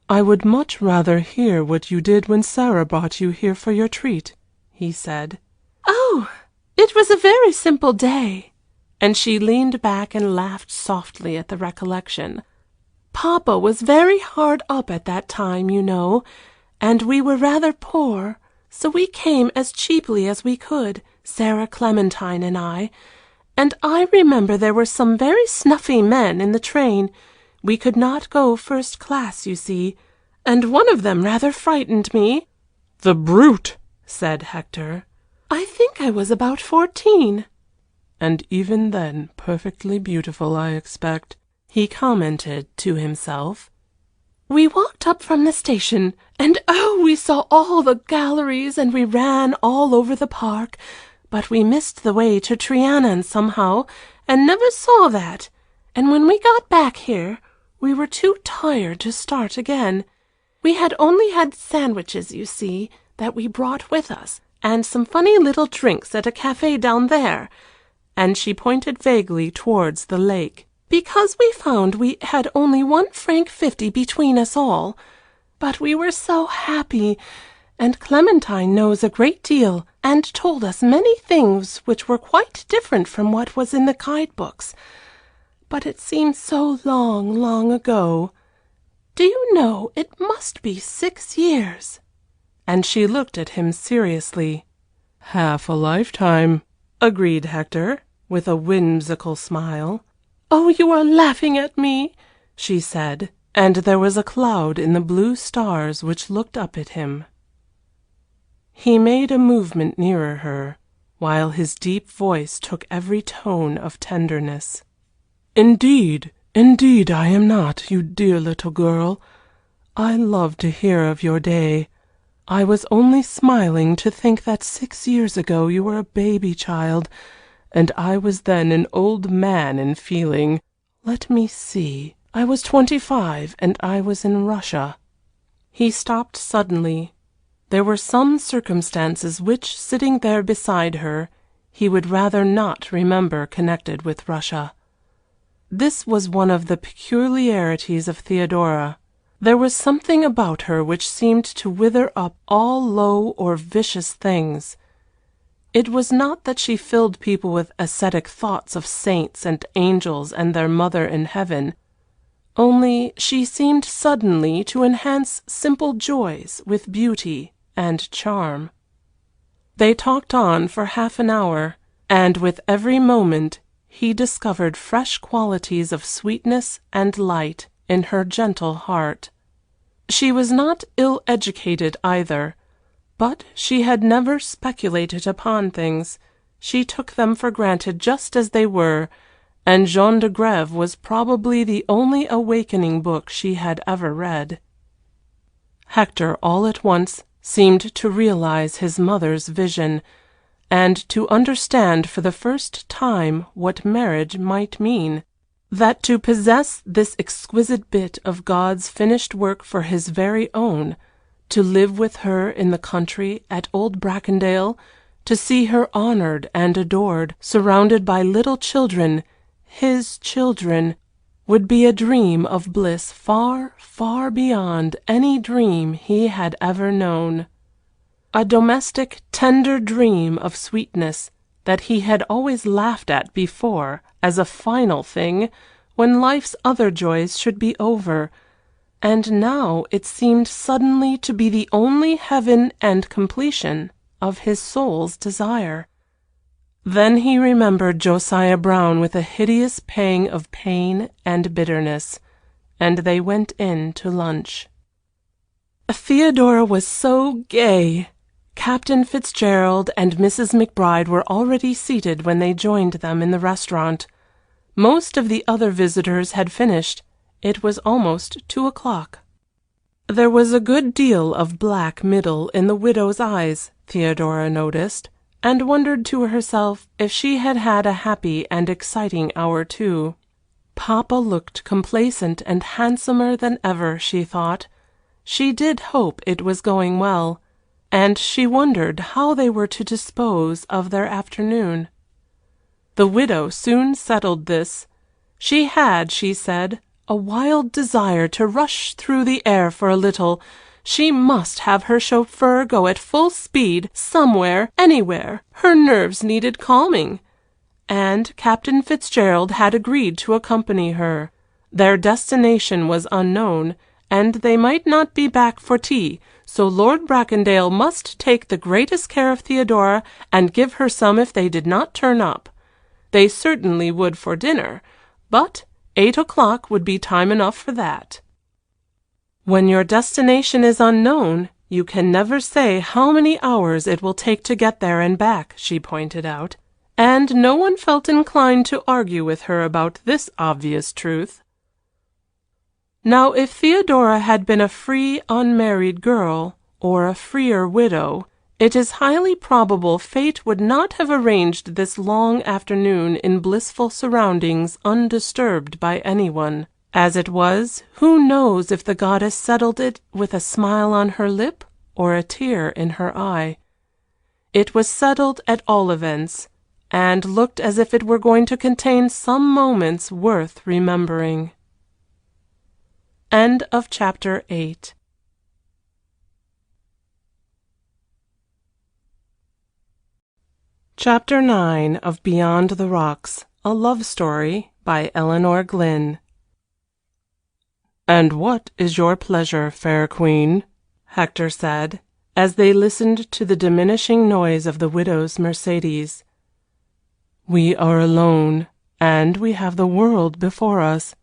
[SPEAKER 1] "I would much rather hear what you did when Sarah brought you here for your treat," he said.
[SPEAKER 3] "Oh, it was a very simple day," and she leaned back and laughed softly at the recollection. "Papa was very hard up at that time, you know, and we were rather poor, so we came as cheaply as we could, Sarah Clementine and I. And I remember there were some very snuffy men in the train. We could not go first class, you see, and one of them rather frightened me."
[SPEAKER 1] "The brute!" said Hector.
[SPEAKER 3] "I think I was about 14.
[SPEAKER 1] "And even then perfectly beautiful, I expect," he commented to himself.
[SPEAKER 3] "We walked up from the station, and oh, we saw all the galleries, and we ran all over the park. But we missed the way to Trianon somehow, and never saw that, and when we got back here we were too tired to start again. We had only had sandwiches, you see, that we brought with us, and some funny little drinks at a café down there," and she pointed vaguely towards the lake, "because we found we had only 1 franc 50 between us all. But we were so happy, and Clementine knows a great deal, and told us many things which were quite different from what was in the guide books. But it seems so long, long ago. Do you know, it must be 6 years."
[SPEAKER 1] And she looked at him seriously. "Half a lifetime," agreed Hector, with a whimsical smile.
[SPEAKER 3] "Oh, you are laughing at me,"
[SPEAKER 1] she said, and there was a cloud in the blue stars which looked up at him. He made a movement nearer her, while his deep voice took every tone of tenderness. "Indeed, indeed I am not, you dear little girl. I love to hear of your day. I was only smiling to think that 6 years ago you were a baby child, and I was then an old man in feeling. Let me see, I was 25, and I was in Russia." He stopped suddenly. There were some circumstances which, sitting there beside her, he would rather not remember connected with Russia. This was one of the peculiarities of Theodora. There was something about her which seemed to wither up all low or vicious things. It was not that she filled people with ascetic thoughts of saints and angels and their mother in heaven, only she seemed suddenly to enhance simple joys with beauty and charm. They talked on for half an hour, and with every moment he discovered fresh qualities of sweetness and light in her gentle heart. She was not ill-educated either, but she had never speculated upon things. She took them for granted just as they were, and Jean de Grève was probably the only awakening book she had ever read. Hector all at once seemed to realize his mother's vision, and to understand for the first time what marriage might mean. That to possess this exquisite bit of God's finished work for his very own, to live with her in the country at Old Bracondale, to see her honored and adored, surrounded by little children, his children, would be a dream of bliss far, far beyond any dream he had ever known. A domestic, tender dream of sweetness that he had always laughed at before as a final thing when life's other joys should be over, and now it seemed suddenly to be the only heaven and completion of his soul's desire. Then he remembered Josiah Brown with a hideous pang of pain and bitterness, and they went in to lunch. Theodora was so gay. Captain Fitzgerald and Mrs. McBride were already seated when they joined them in the restaurant. Most of the other visitors had finished. It was almost 2 o'clock. There was a good deal of black middle in the widow's eyes, Theodora noticed, and wondered to herself if she had had a happy and exciting hour too. Papa looked complacent and handsomer than ever, she thought. She did hope it was going well, and she wondered how they were to dispose of their afternoon. The widow soon settled this. She had, she said, a wild desire to rush through the air for a little. She must have her chauffeur go at full speed somewhere, anywhere. Her nerves needed calming. And Captain Fitzgerald had agreed to accompany her. Their destination was unknown, and they might not be back for tea, so Lord Bracondale must take the greatest care of Theodora and give her some if they did not turn up. They certainly would for dinner, but 8 o'clock would be time enough for that. When your destination is unknown, you can never say how many hours it will take to get there and back, she pointed out, and no one felt inclined to argue with her about this obvious truth. Now, if Theodora had been a free, unmarried girl, or a freer widow, it is highly probable fate would not have arranged this long afternoon in blissful surroundings undisturbed by anyone. As it was, who knows if the goddess settled it with a smile on her lip or a tear in her eye. It was settled at all events, and looked as if it were going to contain some moments worth remembering. End of chapter 8. Chapter 9 of Beyond the Rocks, a Love Story by Elinor Glyn. "And what is your pleasure, fair queen?" Hector said, as they listened to the diminishing noise of the widow's Mercedes. "We are alone, and we have the world before us.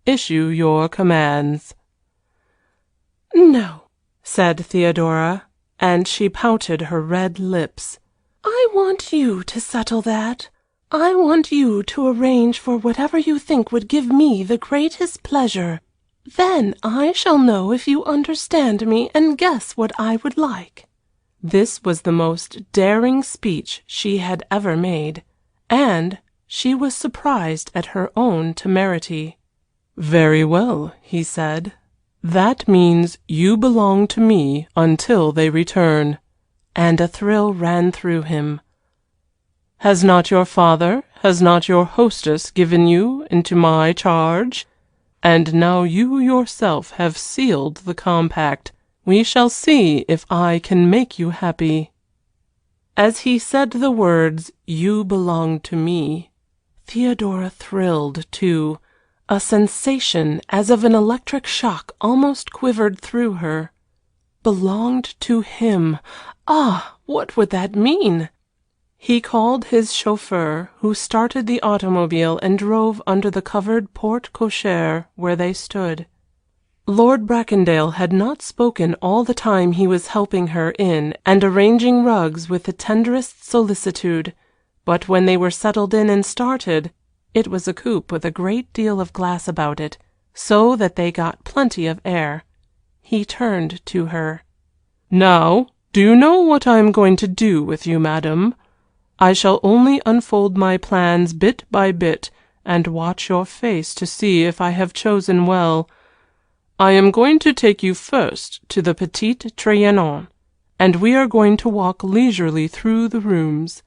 [SPEAKER 1] Issue your commands." "No," said Theodora, and she pouted her red lips. "I want you to settle that. I want you to arrange for whatever you think would give me the greatest pleasure. Then I shall know if you understand me and guess what I would like." This was the most daring speech she had ever made, and she was surprised at her own temerity. "Very well," he said. "That means you belong to me until they return." And a thrill ran through him. "Has not your father, has not your hostess given you into my charge? And now you yourself have sealed the compact. We shall see if I can make you happy." As he said the words, "You belong to me," Theodora thrilled too. A sensation as of an electric shock almost quivered through her. Belonged to him. Ah, what would that mean? He called his chauffeur, who started the automobile and drove under the covered porte cochere where they stood. Lord Bracondale had not spoken all the time he was helping her in and arranging rugs with the tenderest solicitude, but when they were settled in and started, it was a coupe with a great deal of glass about it, so that they got plenty of air. He turned to her. "Now, do you know what I am going to do with you, madam? I shall only unfold my plans bit by bit, and watch your face to see if I have chosen well. I am going to take you first to the Petit Trianon, and we are going to walk leisurely through the rooms.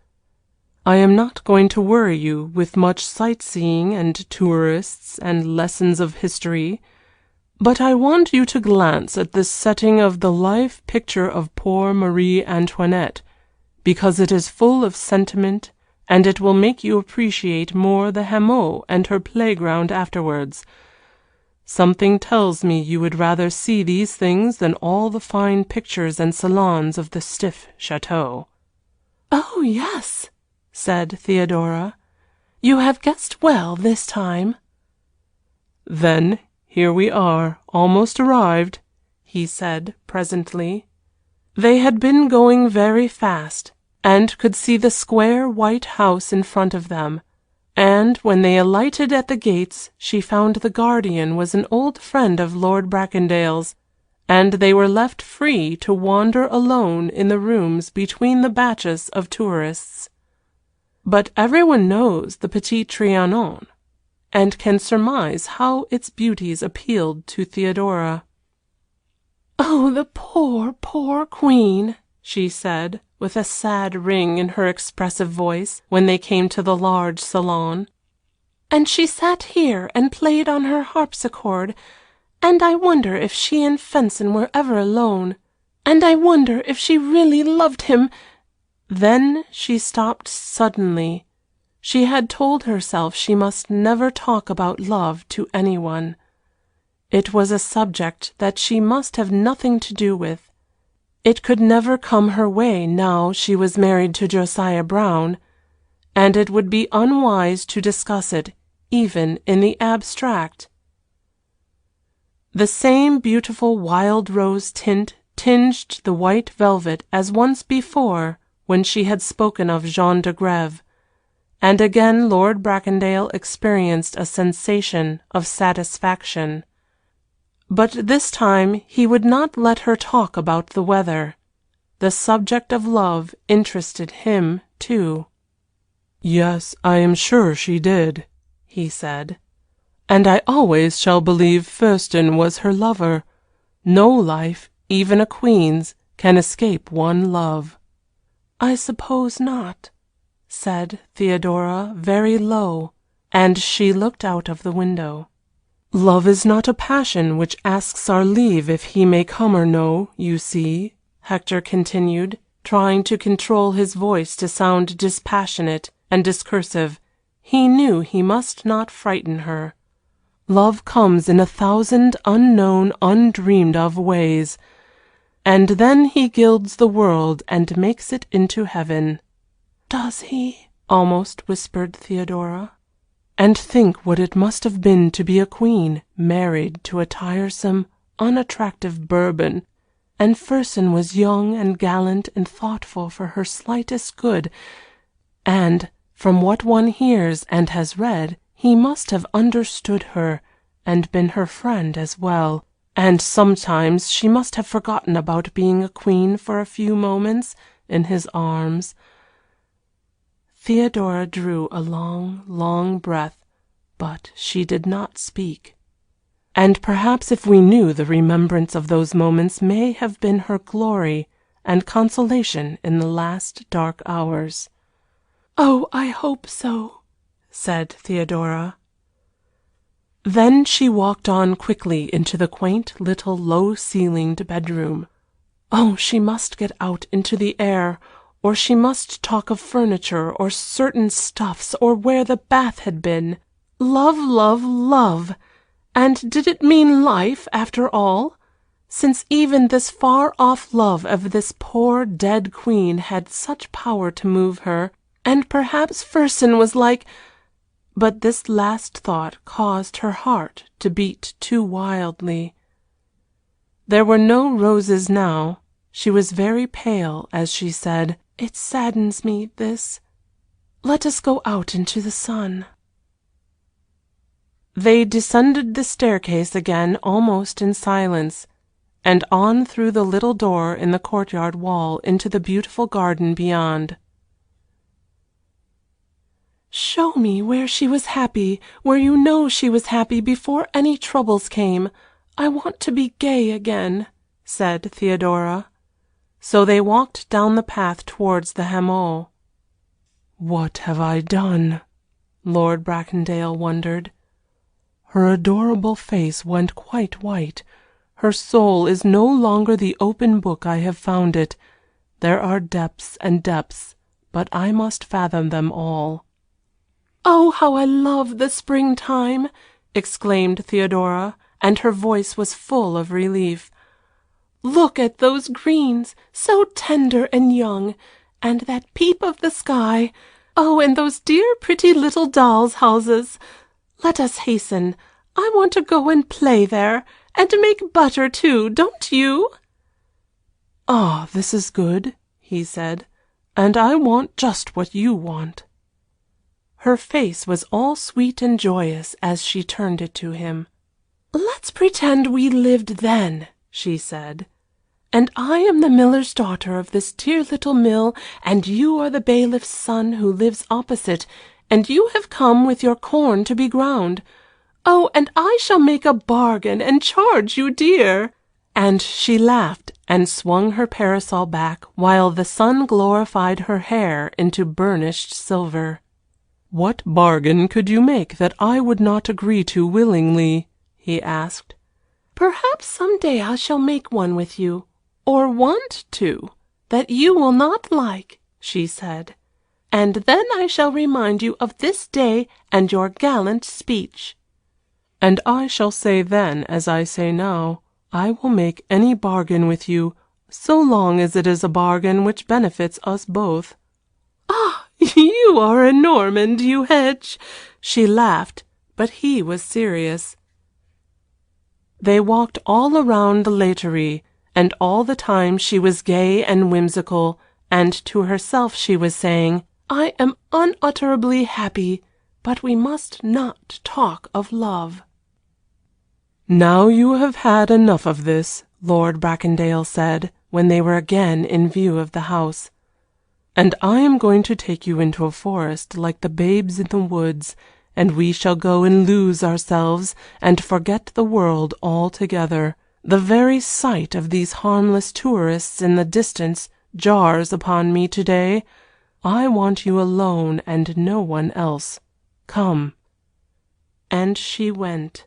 [SPEAKER 1] I am not going to worry you with much sightseeing and tourists and lessons of history, but I want you to glance at this setting of the life picture of poor Marie Antoinette, because it is full of sentiment, and it will make you appreciate more the Hameau and her playground afterwards. Something tells me you would rather see these things than all the fine pictures and salons of the stiff chateau." "Oh, yes," said Theodora. "You have guessed well this time." "Then here we are, almost arrived," he said presently. They had been going very fast, and could see the square white house in front of them, And when they alighted at the gates she found the guardian was an old friend of Lord Bracondale's, and they were left free to wander alone in the rooms between the batches of tourists. But everyone knows the Petit Trianon, and can surmise how its beauties appealed to Theodora. "Oh, the poor, poor Queen," she said, with a sad ring in her expressive voice, when they came to the large salon. "And she sat here and played on her harpsichord, and I wonder if she and Fenton were ever alone, and I wonder if she really loved him." Then she stopped suddenly. She had told herself she must never talk about love to anyone. It was a subject that she must have nothing to do with. It could never come her way now she was married to Josiah Brown, and it would be unwise to discuss it, even in the abstract. The same beautiful wild rose tint tinged the white velvet as once before when she had spoken of Jean de Grève, and again Lord Bracondale experienced a sensation of satisfaction. But this time he would not let her talk about the weather. The subject of love interested him, too. "Yes, I am sure she did," he said. "And I always shall believe Thurston was her lover. No life, even a queen's, can escape one love." "I suppose not," said Theodora very low, and she looked out of the window. "Love is not a passion which asks our leave if he may come or no, you see," Hector continued, trying to control his voice to sound dispassionate and discursive. He knew he must not frighten her. "Love comes in 1,000 unknown, undreamed of ways, and then he gilds the world and makes it into heaven." "Does he?" almost whispered Theodora. "And think what it must have been to be a queen, married to a tiresome, unattractive Bourbon, and Fersen was young and gallant and thoughtful for her slightest good, and, from what one hears and has read, he must have understood her, and been her friend as well, and sometimes she must have forgotten about being a queen for a few moments in his arms." Theodora drew a long, long breath, but she did not speak. And perhaps if we knew, the remembrance of those moments may have been her glory and consolation in the last dark hours. "Oh, I hope so," said Theodora. Then she walked on quickly into the quaint little low-ceilinged bedroom. Oh, she must get out into the air, or she must talk of furniture or certain stuffs or where the bath had been. Love, love, love! And did it mean life after all? Since even this far-off love of this poor dead queen had such power to move her, and perhaps Fersen was like— But this last thought caused her heart to beat too wildly. There were no roses now. She was very pale as she said, "It saddens me, this. Let us go out into the sun." They descended the staircase again almost in silence, and on through the little door in the courtyard wall into the beautiful garden beyond. "Show me where she was happy, where you know she was happy before any troubles came. I want to be gay again," said Theodora. So they walked down the path towards the Hameau. "What have I done?" Lord Bracondale wondered. Her adorable face went quite white. Her soul is no longer the open book I have found it. There are depths and depths, but I must fathom them all. "Oh, how I love the springtime!" exclaimed Theodora, and her voice was full of relief. "Look at those greens, so tender and young, and that peep of the sky. Oh, and those dear pretty little dolls' houses. Let us hasten. I want to go and play there, and to make butter too, don't you?" "Ah, this is good," he said, "and I want just what you want." Her face was all sweet and joyous as she turned it to him. "Let's pretend we lived then," she said. "And I am the miller's daughter of this dear little mill, and you are the bailiff's son who lives opposite, and you have come with your corn to be ground. Oh, and I shall make a bargain and charge you dear." And she laughed and swung her parasol back while the sun glorified her hair into burnished silver.
[SPEAKER 2] "What bargain could you make that I would not agree to willingly?" he asked.
[SPEAKER 1] "Perhaps some day I shall make one with you, or want to, that you will not like," she said, "and then I shall remind you of this day and your gallant speech."
[SPEAKER 2] "And I shall say then, as I say now, I will make any bargain with you, so long as it is a bargain which benefits us both."
[SPEAKER 1] "Ah, you are a Normand, you hedge!" She laughed, but he was serious.
[SPEAKER 2] They walked all around the laiterie, and all the time she was gay and whimsical, and to herself she was saying,
[SPEAKER 1] "I am unutterably happy, but we must not talk of love."
[SPEAKER 2] "Now you have had enough of this," Lord Bracondale said, when they were again in view of the house, "and I am going to take you into a forest like the babes in the woods, and we shall go and lose ourselves, and forget the world altogether. The very sight of these harmless tourists in the distance jars upon me to-day. I want you alone and no one else. Come." And she went.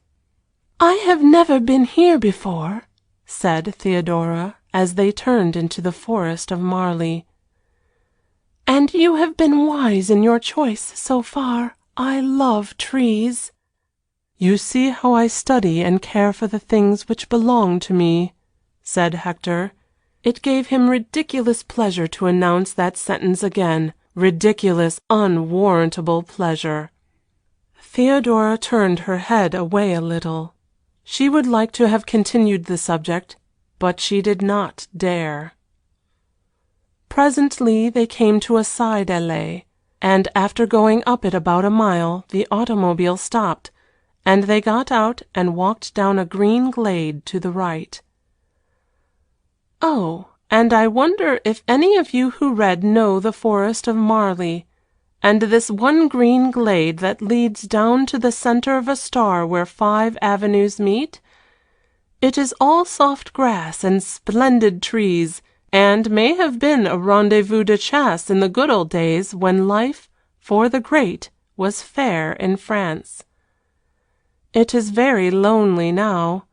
[SPEAKER 1] "I have never been here before," said Theodora, as they turned into the forest of Marly. "And you have been wise in your choice so far. I love trees."
[SPEAKER 2] "You see how I study and care for the things which belong to me," said Hector. It gave him ridiculous pleasure to announce that sentence again, ridiculous, unwarrantable pleasure. Theodora turned her head away a little. She would like to have continued the subject, but she did not dare. Presently they came to a side allée, and after going up it about a mile the automobile stopped, and they got out and walked down a green glade to the right. Oh, and I wonder if any of you who read know the forest of Marly, and this one green glade that leads down to the center of a star where 5 avenues meet? It is all soft grass and splendid trees, and may have been a rendezvous de chasse in the good old days when life, for the great, was fair in France. It is very lonely now,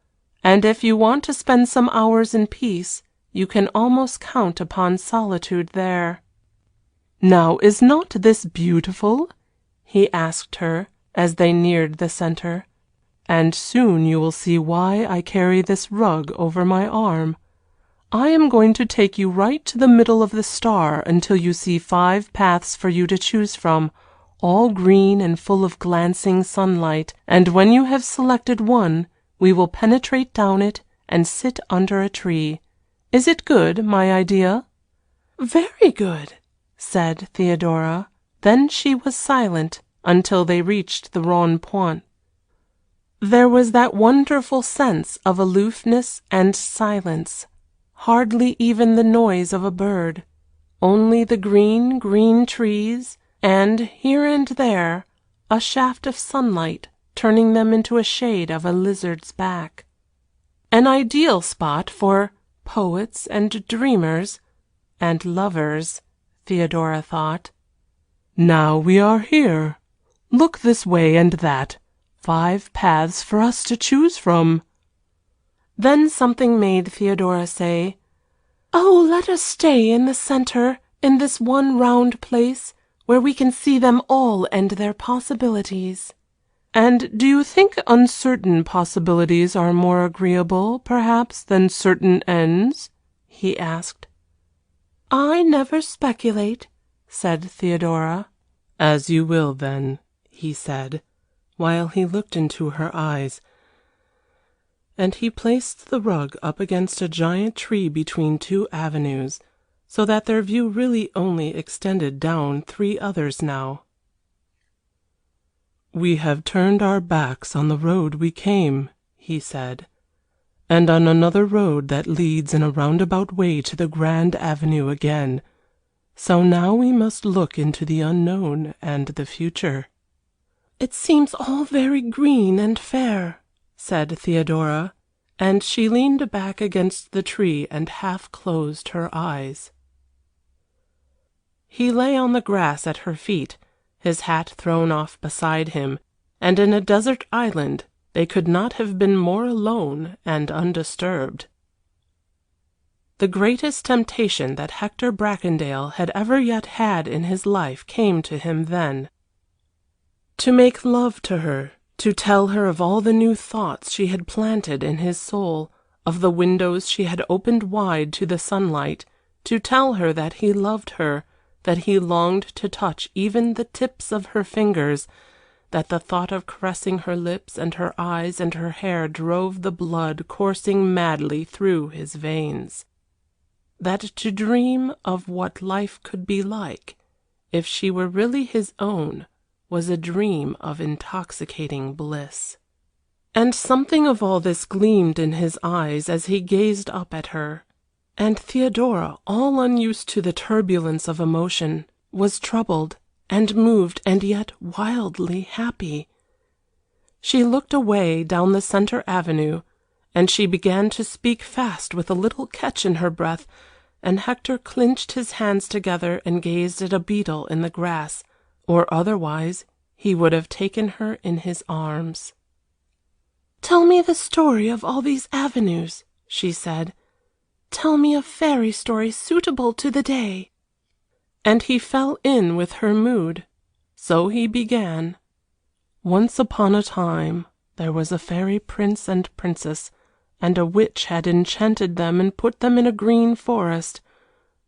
[SPEAKER 2] and if you want to spend some hours in peace, you can almost count upon solitude there. "Now, is not this beautiful?" he asked her, as they neared the center. "And soon you will see why I carry this rug over my arm. I am going to take you right to the middle of the star until you see 5 paths for you to choose from, all green and full of glancing sunlight, and when you have selected one, we will penetrate down it and sit under a tree. Is it good, my idea?"
[SPEAKER 1] "Very good,"
[SPEAKER 2] said Theodora. Then she was silent until they reached the Rond Point. There was that wonderful sense of aloofness and silence, hardly even the noise of a bird, only the green, green trees, and here and there a shaft of sunlight turning them into a shade of a lizard's back. An ideal spot for poets and dreamers and lovers, Theodora thought. "Now we are here. Look this way and that. 5 paths for us to choose from." Then something made Theodora say,
[SPEAKER 1] "Oh, let us stay in the center, in this one round place, where we can see them all and their possibilities."
[SPEAKER 2] "And do you think uncertain possibilities are more agreeable, perhaps, than certain ends?" he asked.
[SPEAKER 1] "I never speculate," said Theodora.
[SPEAKER 2] "As you will, then," he said, while he looked into her eyes. And he placed the rug up against a giant tree between 2 avenues, so that their view really only extended down 3 others now.
[SPEAKER 1] "We have turned our backs on the road we came," he said, "and on another road that leads in a roundabout way to the grand avenue again. So now we must look into the unknown and the future."
[SPEAKER 3] "It seems all very green and fair," said Theodora, and she leaned back against the tree and half closed her eyes. He lay on the grass at her feet, his hat thrown off beside him, and in a desert island they could not have been more alone and undisturbed. The greatest temptation that Hector Bracondale had ever yet had in his life came to him then. To make love to her, to tell her of all the new thoughts she had planted in his soul, of the windows she had opened wide to the sunlight, to tell her that he loved her, that he longed to touch even the tips of her fingers, that the thought of caressing her lips and her eyes and her hair drove the blood coursing madly through his veins. That to dream of what life could be like, if she were really his own, was a dream of intoxicating bliss. And something of all this gleamed in his eyes as he gazed up at her, and Theodora, all unused to the turbulence of emotion, was troubled and moved and yet wildly happy. She looked away down the center avenue, and she began to speak fast with a little catch in her breath, and Hector clinched his hands together and gazed at a beetle in the grass, or otherwise he would have taken her in his arms. "Tell me the story of all these avenues," she said. "Tell me a fairy story suitable to the day." And he fell in with her mood. So he began. Once upon a time there was a fairy prince and princess, and a witch had enchanted them and put them in a green forest,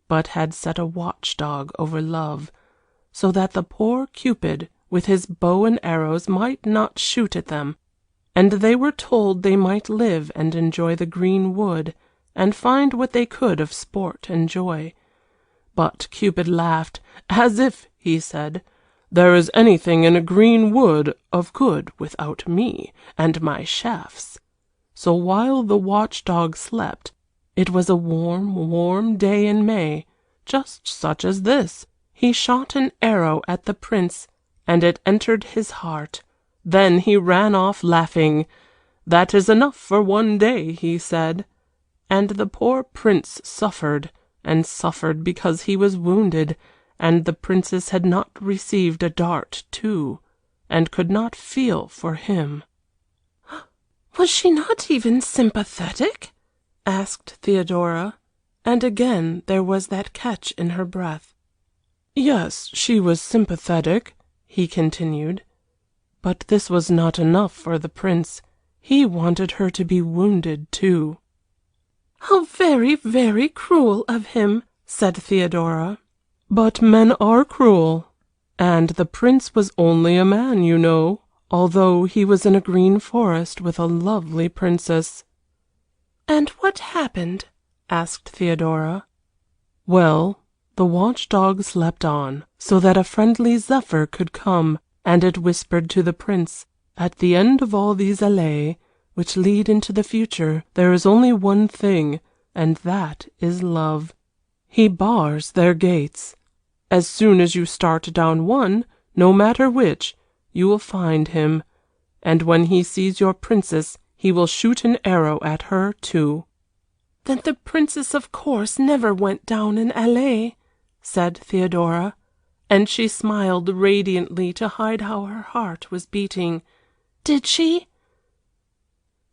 [SPEAKER 3] but had set a watchdog over love, so that the poor Cupid with his bow and arrows might not shoot at them, and they were told they might live and enjoy the green wood, and find what they could of sport and joy. But Cupid laughed, as if, he said, "There is anything in a green wood of good without me and my shafts." So while the watchdog slept, it was a warm, warm day in May, just such as this. He shot an arrow at the prince, and it entered his heart. Then he ran off laughing. "That is enough for one day," he said. And the poor prince suffered, and suffered because he was wounded, and the princess had not received a dart too, and could not feel for him. "Was she not even sympathetic?" asked Theodora, and again there was that catch in her breath. "Yes, she was sympathetic," he continued, "but this was not enough for the prince. He wanted her to be wounded too." "How very, very cruel of him," said Theodora. "But men are cruel, and the prince was only a man, you know, although he was in a green forest with a lovely princess." "And what happened?" asked Theodora. "Well, the watchdog slept on, so that a friendly zephyr could come, and it whispered to the prince, 'At the end of all these allées, which lead into the future, there is only one thing, and that is love. He bars their gates. As soon as you start down one, no matter which, you will find him, and when he sees your princess he will shoot an arrow at her too.'" "Then the princess of course never went down an allée," said Theodora, and she smiled radiantly to hide how her heart was beating. "Did she?"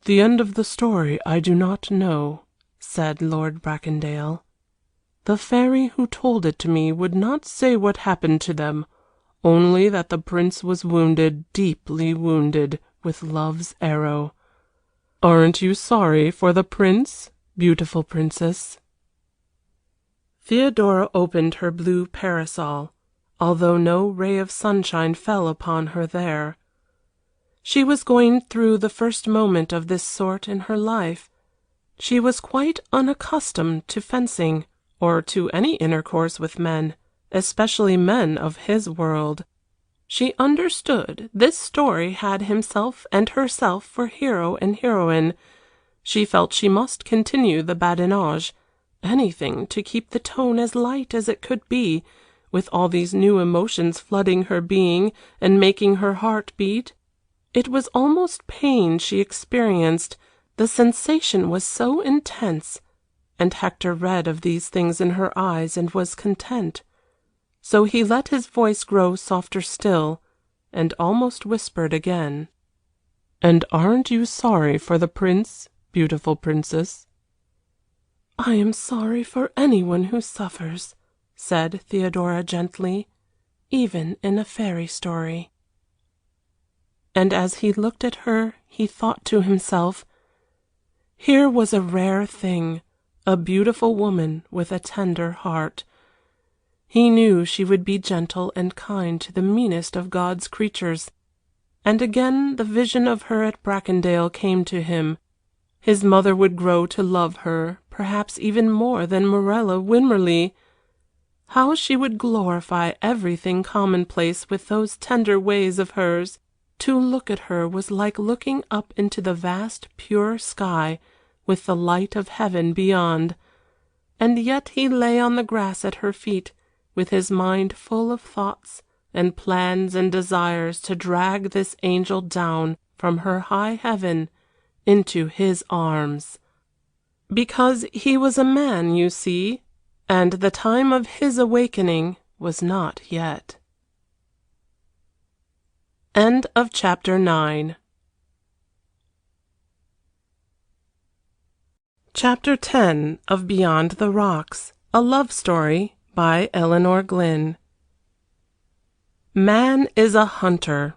[SPEAKER 3] "The end of the story I do not know," said Lord Bracondale. "The fairy who told it to me would not say what happened to them, only that the prince was wounded, deeply wounded, with love's arrow. Aren't you sorry for the prince, beautiful princess?" Theodora opened her blue parasol, although no ray of sunshine fell upon her there. She was going through the first moment of this sort in her life. She was quite unaccustomed to fencing, or to any intercourse with men, especially men of his world.
[SPEAKER 1] She understood this story had himself and herself for hero and heroine. She felt she must continue the badinage, anything to keep the tone as light as it could be, with all these new emotions flooding her being and making her heart beat. It was almost pain she experienced, the sensation was so intense, and Hector read of these things in her eyes and was content. So he let his voice grow softer still, and almost whispered again. "And aren't you sorry for the prince, beautiful princess?" "I am sorry for anyone who suffers," said Theodora gently, "even in a fairy story." And as he looked at her, he thought to himself, here was a rare thing, a beautiful woman with a tender heart. He knew she would be gentle and kind to the meanest of God's creatures. And again the vision of her at Bracondale came to him. His mother would grow to love her, perhaps even more than Morella Winmarleigh. How she would glorify everything commonplace with those tender ways of hers. To look at her was like looking up into the vast pure sky, with the light of heaven beyond. And yet he lay on the grass at her feet, with his mind full of thoughts and plans and desires to drag this angel down from her high heaven into his arms. Because he was a man, you see, and the time of his awakening was not yet. End of chapter 9. Chapter 10 of Beyond the Rocks, a love story by Elinor Glyn. Man is a hunter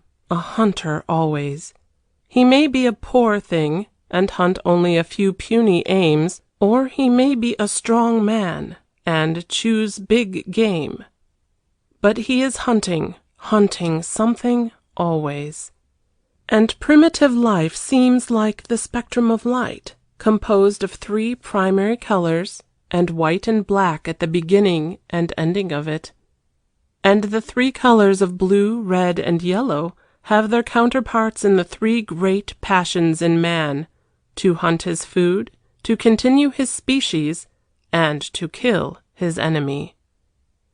[SPEAKER 1] always. He may be a poor thing, and hunt only a few puny aims, or he may be a strong man, and choose big game. But he is hunting something always. And primitive life seems like the spectrum of light, composed of 3 primary colors, and white and black at the beginning and ending of it. And the 3 colors of blue, red, and yellow have their counterparts in the 3 great passions in man, to hunt his food, to continue his species, and to kill his enemy.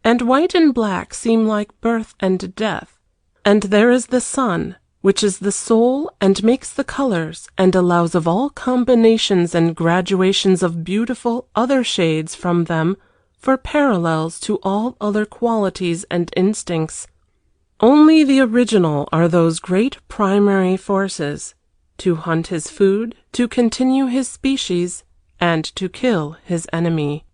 [SPEAKER 1] And white and black seem like birth and death, and there is the sun, which is the soul and makes the colors and allows of all combinations and graduations of beautiful other shades from them for parallels to all other qualities and instincts. Only the original are those great primary forces, to hunt his food, to continue his species, and to kill his enemy.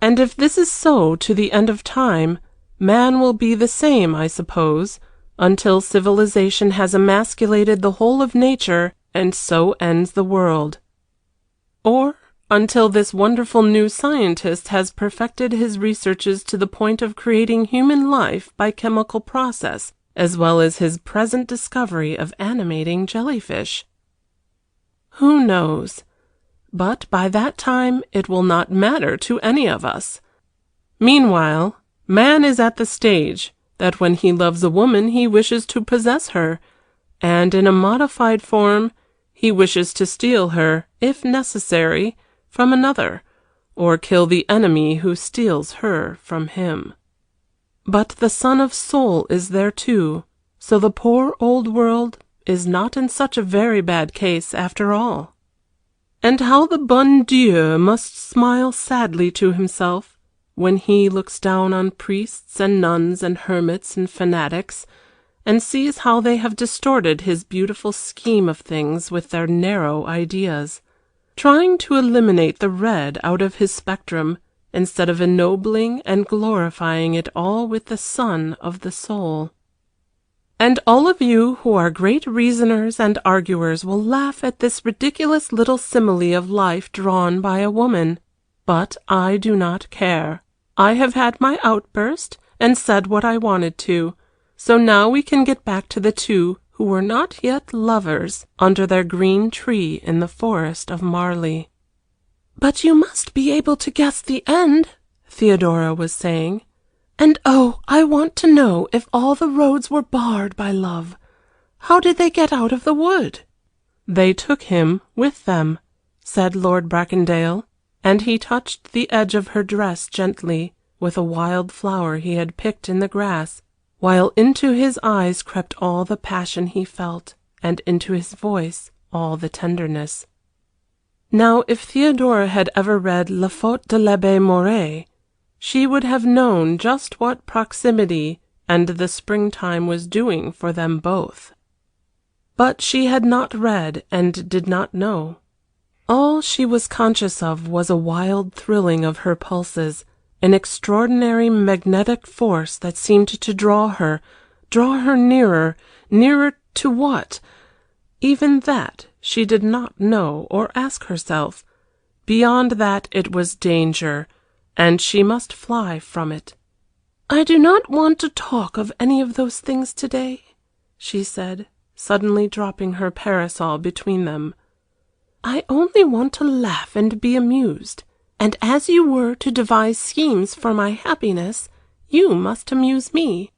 [SPEAKER 1] And if this is so to the end of time, man will be the same, I suppose, until civilization has emasculated the whole of nature and so ends the world. Or until this wonderful new scientist has perfected his researches to the point of creating human life by chemical process, as well as his present discovery of animating jellyfish. Who knows? But by that time it will not matter to any of us. Meanwhile, man is at the stage that when he loves a woman he wishes to possess her, and in a modified form he wishes to steal her, if necessary, from another, or kill the enemy who steals her from him. But the Son of Soul is there too, so the poor old world is not in such a very bad case after all. And how the bon Dieu must smile sadly to himself when he looks down on priests and nuns and hermits and fanatics, and sees how they have distorted his beautiful scheme of things with their narrow ideas, trying to eliminate the red out of his spectrum, instead of ennobling and glorifying it all with the sun of the soul. And all of you who are great reasoners and arguers will laugh at this ridiculous little simile of life drawn by a woman. But I do not care. I have had my outburst and said what I wanted to, so now we can get back to the 2 who were not yet lovers under their green tree in the forest of Marley. "But you must be able to guess the end," Theodora was saying. "And oh, I want to know if all the roads were barred by love. How did they get out of the wood?"
[SPEAKER 2] "They took him with them," said Lord Bracondale, and he touched the edge of her dress gently with a wild flower he had picked in the grass, while into his eyes crept all the passion he felt, and into his voice all the tenderness. Now, if Theodora had ever read La Faute de l'Abbé Mouret, she would have known just what proximity and the springtime was doing for them both. But she had not read and did not know. All she was conscious of was a wild thrilling of her pulses, an extraordinary magnetic force that seemed to draw her nearer to what? Even that she did not know or ask herself. Beyond that it was danger, and she must fly from it.
[SPEAKER 1] "I do not want to talk of any of those things today," she said, suddenly dropping her parasol between them. "I only want to laugh and be amused, and as you were to devise schemes for my happiness, you must amuse me."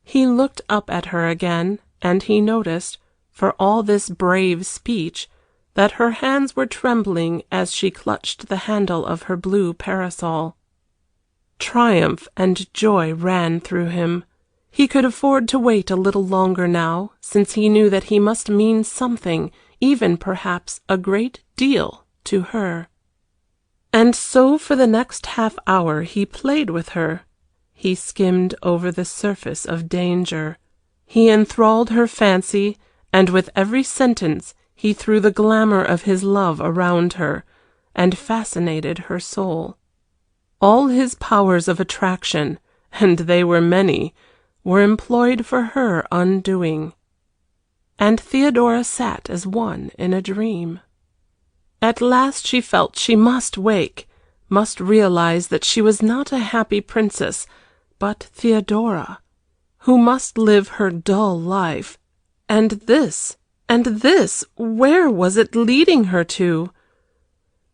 [SPEAKER 2] He looked up at her again, and he noticed, for all this brave speech, that her hands were trembling as she clutched the handle of her blue parasol. Triumph and joy ran through him. He could afford to wait a little longer now, since he knew that he must mean something, even perhaps a great deal, to her. And so for the next half hour he played with her. He skimmed over the surface of danger. He enthralled her fancy, and with every sentence he threw the glamour of his love around her, and fascinated her soul. All his powers of attraction, and they were many, were employed for her undoing. And Theodora sat as one in a dream. At last she felt she must wake, must realize that she was not a happy princess, but Theodora, who must live her dull life. And this, where was it leading her to?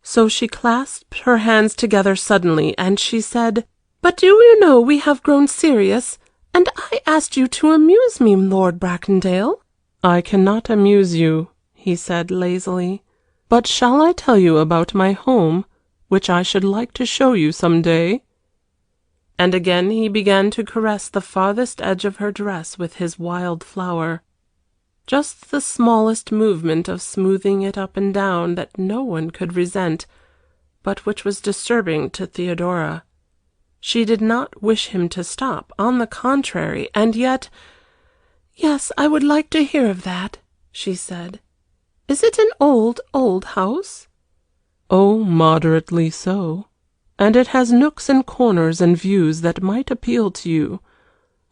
[SPEAKER 2] So she clasped her hands together suddenly, and she said, "But do you know we have grown serious, and I asked you to amuse me, Lord Bracondale." "I cannot amuse you," he said lazily. "But shall I tell you about my home, which I should like to show you some day?" And again he began to caress the farthest edge of her dress with his wild flower. Just the smallest movement of smoothing it up and down that no one could resent, but which was disturbing to Theodora. She did not wish him to stop, on the contrary, and yet,
[SPEAKER 1] "Yes, I would like to hear of that," she said. "Is it an old, old house?"
[SPEAKER 2] "Oh, moderately so. And it has nooks and corners and views that might appeal to you.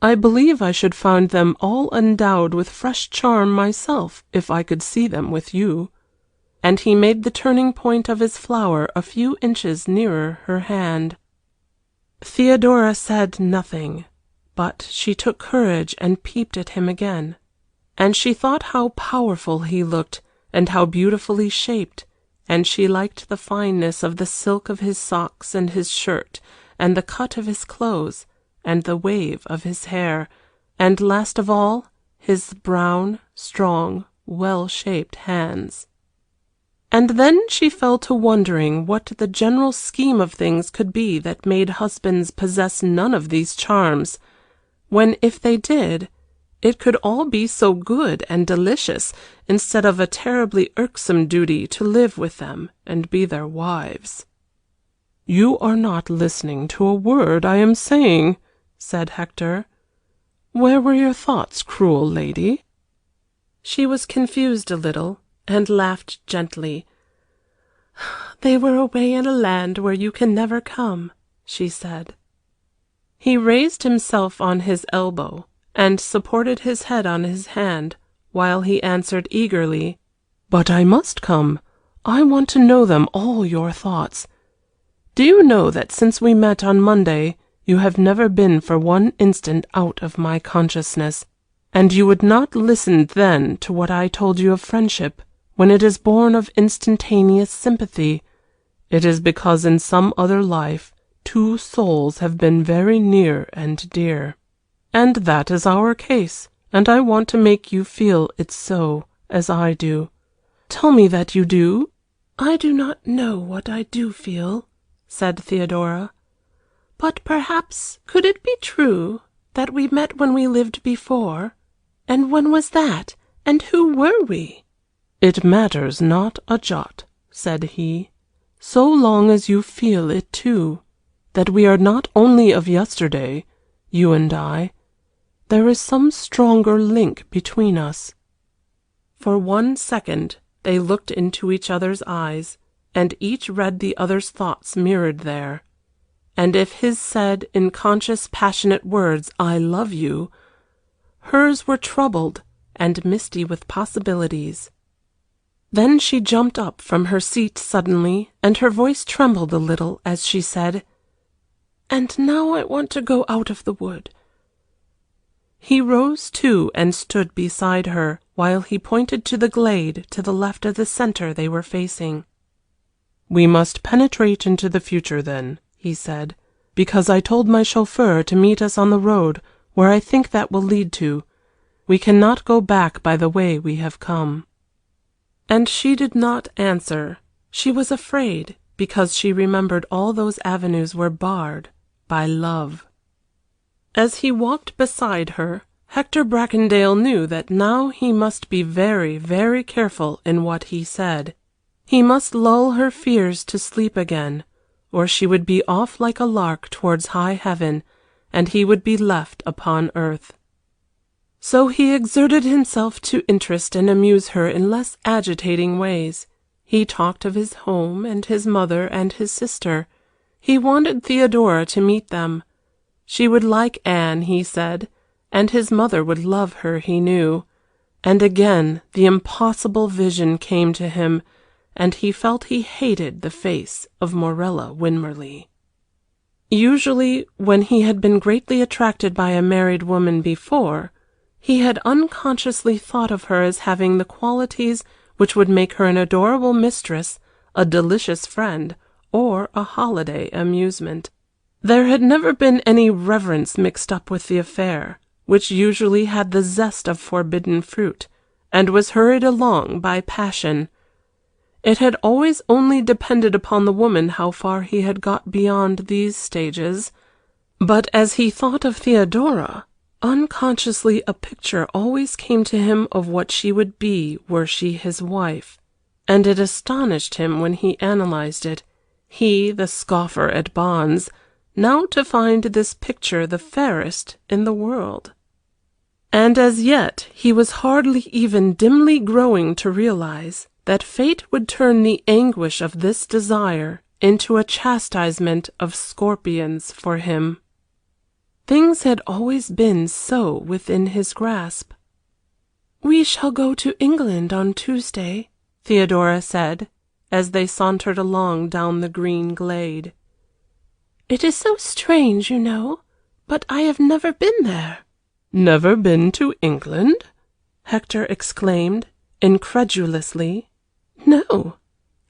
[SPEAKER 2] I believe I should find them all endowed with fresh charm myself if I could see them with you." And he made the turning point of his flower a few inches nearer her hand. Theodora said nothing, but she took courage and peeped at him again, and she thought how powerful he looked, and how beautifully shaped, and she liked the fineness of the silk of his socks and his shirt, and the cut of his clothes, and the wave of his hair, and last of all, his brown, strong, well-shaped hands. And then she fell to wondering what the general scheme of things could be that made husbands possess none of these charms, when if they did, it could all be so good and delicious, instead of a terribly irksome duty to live with them and be their wives. "You are not listening to a word I am saying," said Hector. "Where were your thoughts, cruel lady?" She was confused a little, and laughed gently.
[SPEAKER 1] "They were away in a land where you can never come," she said.
[SPEAKER 2] He raised himself on his elbow, and supported his head on his hand, while he answered eagerly, "But I must come. I want to know them all, your thoughts. Do you know that since we met on Monday you have never been for one instant out of my consciousness, and you would not listen then to what I told you of friendship, when it is born of instantaneous sympathy? It is because in some other life,
[SPEAKER 1] two souls have been very near and dear. And that is our case, and I want to make you feel it so, as I do. Tell me that you do."
[SPEAKER 3] "I do not know what I do feel," said Theodora. "But perhaps could it be true that we met when we lived before? And when was that? And who were we?"
[SPEAKER 1] "It matters not a jot," said he, "so long as you feel it too, that we are not only of yesterday, you and I. There is some stronger link between us." For 1 second they looked into each other's eyes, and each read the other's thoughts mirrored there. And if his said in conscious passionate words, "I love you," hers were troubled and misty with possibilities. Then she jumped up from her seat suddenly, and her voice trembled a little as she said, "And now I want to go out of the wood." He rose too and stood beside her, while he pointed to the glade to the left of the center they were facing. "We must penetrate into the future then," he said, "because I told my chauffeur to meet us on the road where I think that will lead to. We cannot go back by the way we have come." And she did not answer. She was afraid, because she remembered all those avenues were barred by love. As he walked beside her, Hector Bracondale knew that now he must be very, very careful in what he said. He must lull her fears to sleep again, or she would be off like a lark towards high heaven, and he would be left upon earth. So he exerted himself to interest and amuse her in less agitating ways. He talked of his home and his mother and his sister. He wanted Theodora to meet them. She would like Anne, he said, and his mother would love her, he knew. And again the impossible vision came to him, and he felt he hated the face of Morella Winmarleigh. Usually, when he had been greatly attracted by a married woman before, he had unconsciously thought of her as having the qualities which would make her an adorable mistress, a delicious friend, or a holiday amusement. There had never been any reverence mixed up with the affair, which usually had the zest of forbidden fruit, and was hurried along by passion. It had always only depended upon the woman how far he had got beyond these stages. But as he thought of Theodora, unconsciously a picture always came to him of what she would be were she his wife, and it astonished him when he analyzed it, he, the scoffer at bonds, now to find this picture the fairest in the world. And as yet he was hardly even dimly growing to realize that fate would turn the anguish of this desire into a chastisement of scorpions for him. Things had always been so within his grasp. "We shall go to England on Tuesday," Theodora said, as they sauntered along down the green glade. "It is so strange, you know, but I have never been there." "Never been to England?" Hector exclaimed, incredulously.
[SPEAKER 3] "No,"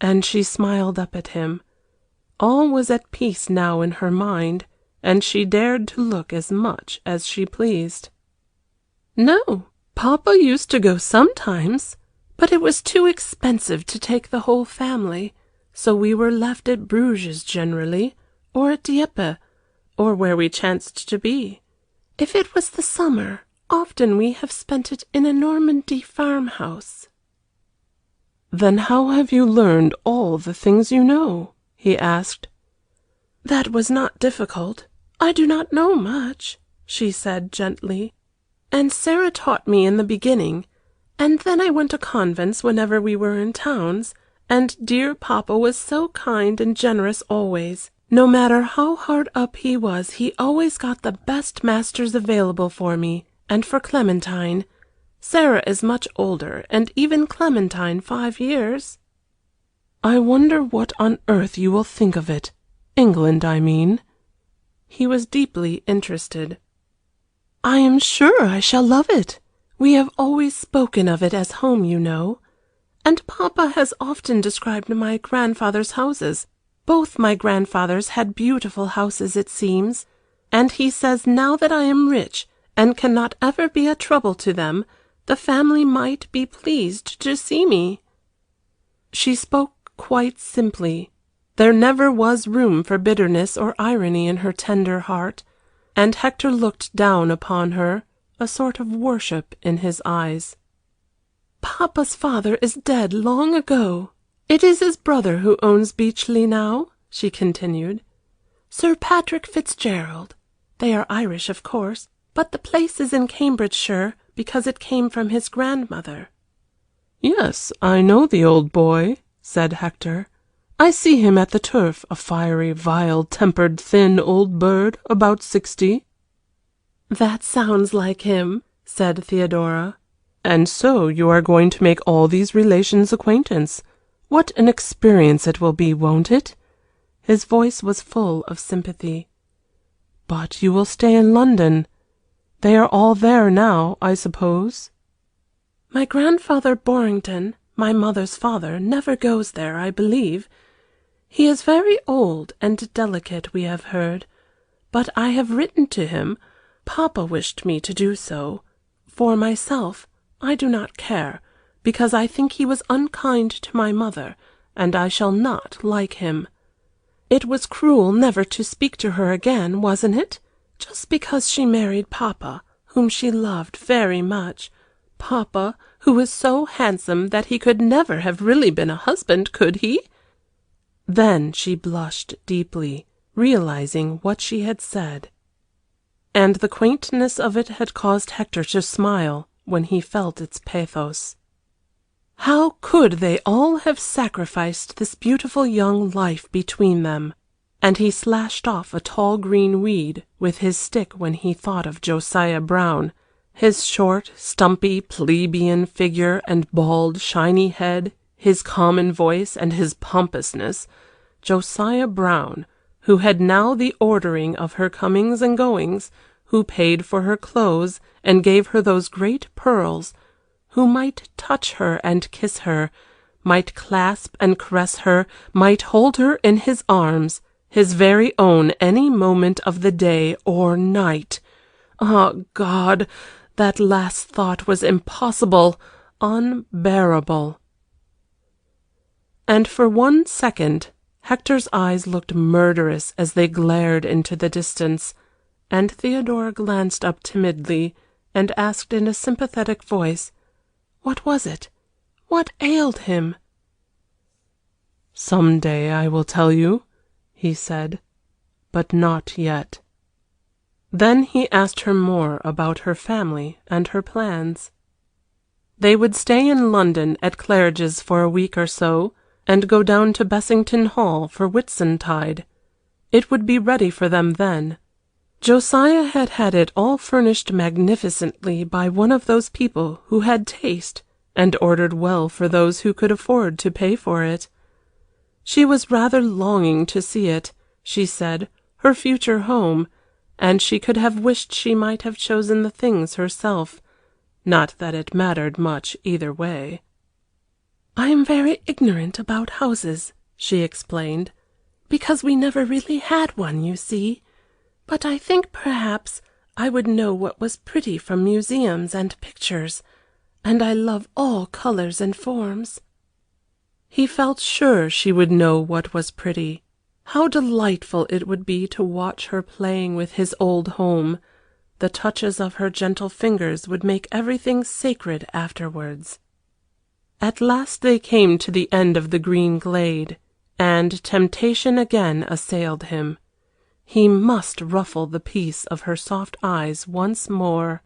[SPEAKER 1] and she smiled up at him. All was at peace now in her mind, and she dared to look as much as she pleased.
[SPEAKER 3] "No, Papa used to go sometimes, but it was too expensive to take the whole family, so we were left at Bruges generally, or at Dieppe, or where we chanced to be. If it was the summer, often we have spent it in a Normandy farmhouse."
[SPEAKER 1] "Then how have you learned all the things you know?" he asked.
[SPEAKER 3] "That was not difficult. I do not know much," she said gently. "And Sarah taught me in the beginning, and then I went to convents whenever we were in towns, and dear Papa was so kind and generous always. No matter how hard up he was, he always got the best masters available for me, and for Clementine. Sarah is much older, and even Clementine 5 years."
[SPEAKER 1] "I wonder what on earth you will think of it. England, I mean."
[SPEAKER 3] He was deeply interested. "I am sure I shall love it. We have always spoken of it as home, you know. And Papa has often described my grandfather's houses. Both my grandfathers had beautiful houses, it seems, and he says now that I am rich and cannot ever be a trouble to them, the family might be pleased to see me." She spoke quite simply. There never was room for bitterness or irony in her tender heart, and Hector looked down upon her, a sort of worship in his eyes. "Papa's father is dead long ago. It is his brother who owns Beechley now," she continued. "Sir Patrick Fitzgerald. They are Irish, of course, but the place is in Cambridgeshire because it came from his grandmother."
[SPEAKER 1] "Yes, I know the old boy," said Hector. "I see him at the turf, a fiery, vile-tempered, thin old bird, about 60.
[SPEAKER 3] "That sounds like him," said Theodora.
[SPEAKER 1] "And so you are going to make all these relations' acquaintance. What an experience it will be, won't it?" His voice was full of sympathy. "But you will stay in London. They are all there now, I suppose?"
[SPEAKER 3] "My grandfather Borrington, my mother's father, never goes there, I believe. He is very old and delicate, we have heard, but I have written to him. Papa wished me to do so. For myself, I do not care, because I think he was unkind to my mother, and I shall not like him. It was cruel never to speak to her again, wasn't it? Just because she married Papa, whom she loved very much. Papa, who is so handsome that he could never have really been a husband, could he?"
[SPEAKER 1] Then she blushed deeply, realizing what she had said. And the quaintness of it had caused Hector to smile when he felt its pathos. How could they all have sacrificed this beautiful young life between them? And he slashed off a tall green weed with his stick when he thought of Josiah Brown, his short, stumpy, plebeian figure and bald, shiny head, his common voice and his pompousness. Josiah Brown, who had now the ordering of her comings and goings, who paid for her clothes and gave her those great pearls, who might touch her and kiss her, might clasp and caress her, might hold her in his arms, his very own, any moment of the day or night. Ah, God, that last thought was impossible, unbearable. And for 1 second Hector's eyes looked murderous as they glared into the distance, and Theodora glanced up timidly and asked in a sympathetic voice, "What was it? What ailed him?" "Some day I will tell you," he said, "but not yet." Then he asked her more about her family and her plans. They would stay in London at Claridge's for a week or so, and go down to Bessington Hall for Whitsuntide. It would be ready for them then. Josiah had had it all furnished magnificently by one of those people who had taste, and ordered well for those who could afford to pay for it. She was rather longing to see it, she said, her future home, and she could have wished she might have chosen the things herself. Not that it mattered much either way. "I am very ignorant about houses," she explained, "because we never really had one, you see. But I think perhaps I would know what was pretty from museums and pictures, and I love all colors and forms." He felt sure she would know what was pretty. How delightful it would be to watch her playing with his old home. The touches of her gentle fingers would make everything sacred afterwards. At last they came to the end of the green glade, and temptation again assailed him. He must ruffle the peace of her soft eyes once more.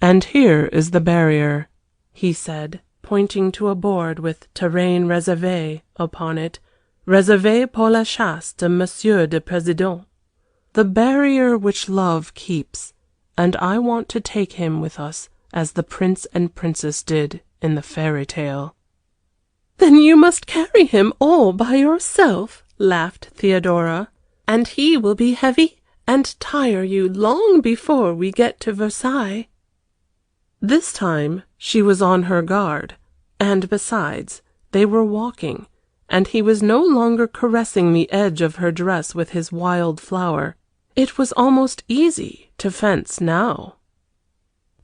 [SPEAKER 1] "And here is the barrier," he said, pointing to a board with "Terrain réservé" upon it, "Réservé pour la chasse de Monsieur de Président. The barrier which love keeps, and I want to take him with us, as the prince and princess did in the fairy tale." "Then you must carry him all by yourself," laughed Theodora, "and he will be heavy and tire you long before we get to Versailles." This time she was on her guard, and besides, they were walking, and he was no longer caressing the edge of her dress with his wild flower. It was almost easy to fence now.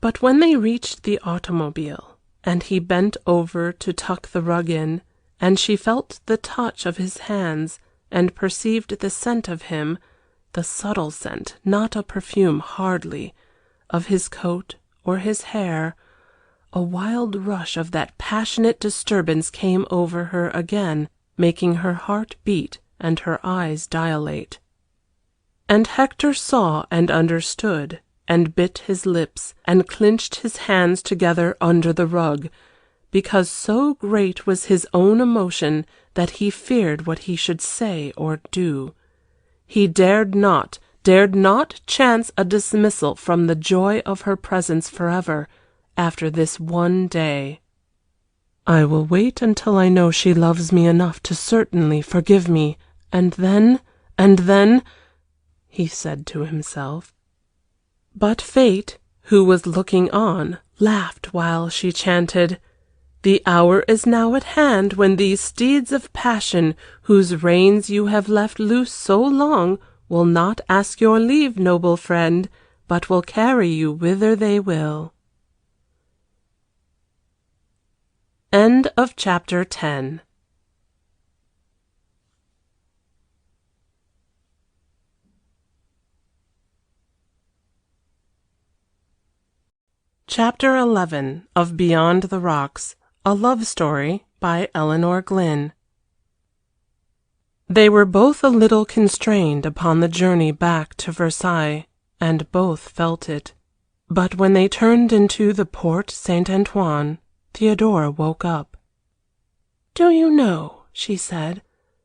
[SPEAKER 1] But when they reached the automobile, and he bent over to tuck the rug in, and she felt the touch of his hands, and perceived the scent of him, the subtle scent, not a perfume hardly, of his coat or his hair, a wild rush of that passionate disturbance came over her again, making her heart beat and her eyes dilate. And Hector saw and understood, and bit his lips, and clinched his hands together under the rug, because so great was his own emotion that he feared what he should say or do. He dared not chance a dismissal from the joy of her presence forever, after this one day. I will wait until I know she loves me enough to certainly forgive me, and then, he said to himself. But Fate, who was looking on, laughed while she chanted, "The hour is now at hand when these steeds of passion, whose reins you have left loose so long, will not ask your leave, noble friend, but will carry you whither they will." End of chapter 10. Chapter 11 of Beyond the Rocks, a love story by Elinor Glyn. They were both a little constrained upon the journey back to Versailles, and both felt it. But when they turned into the Porte Saint Antoine, Theodora woke up. "Do you know," she said,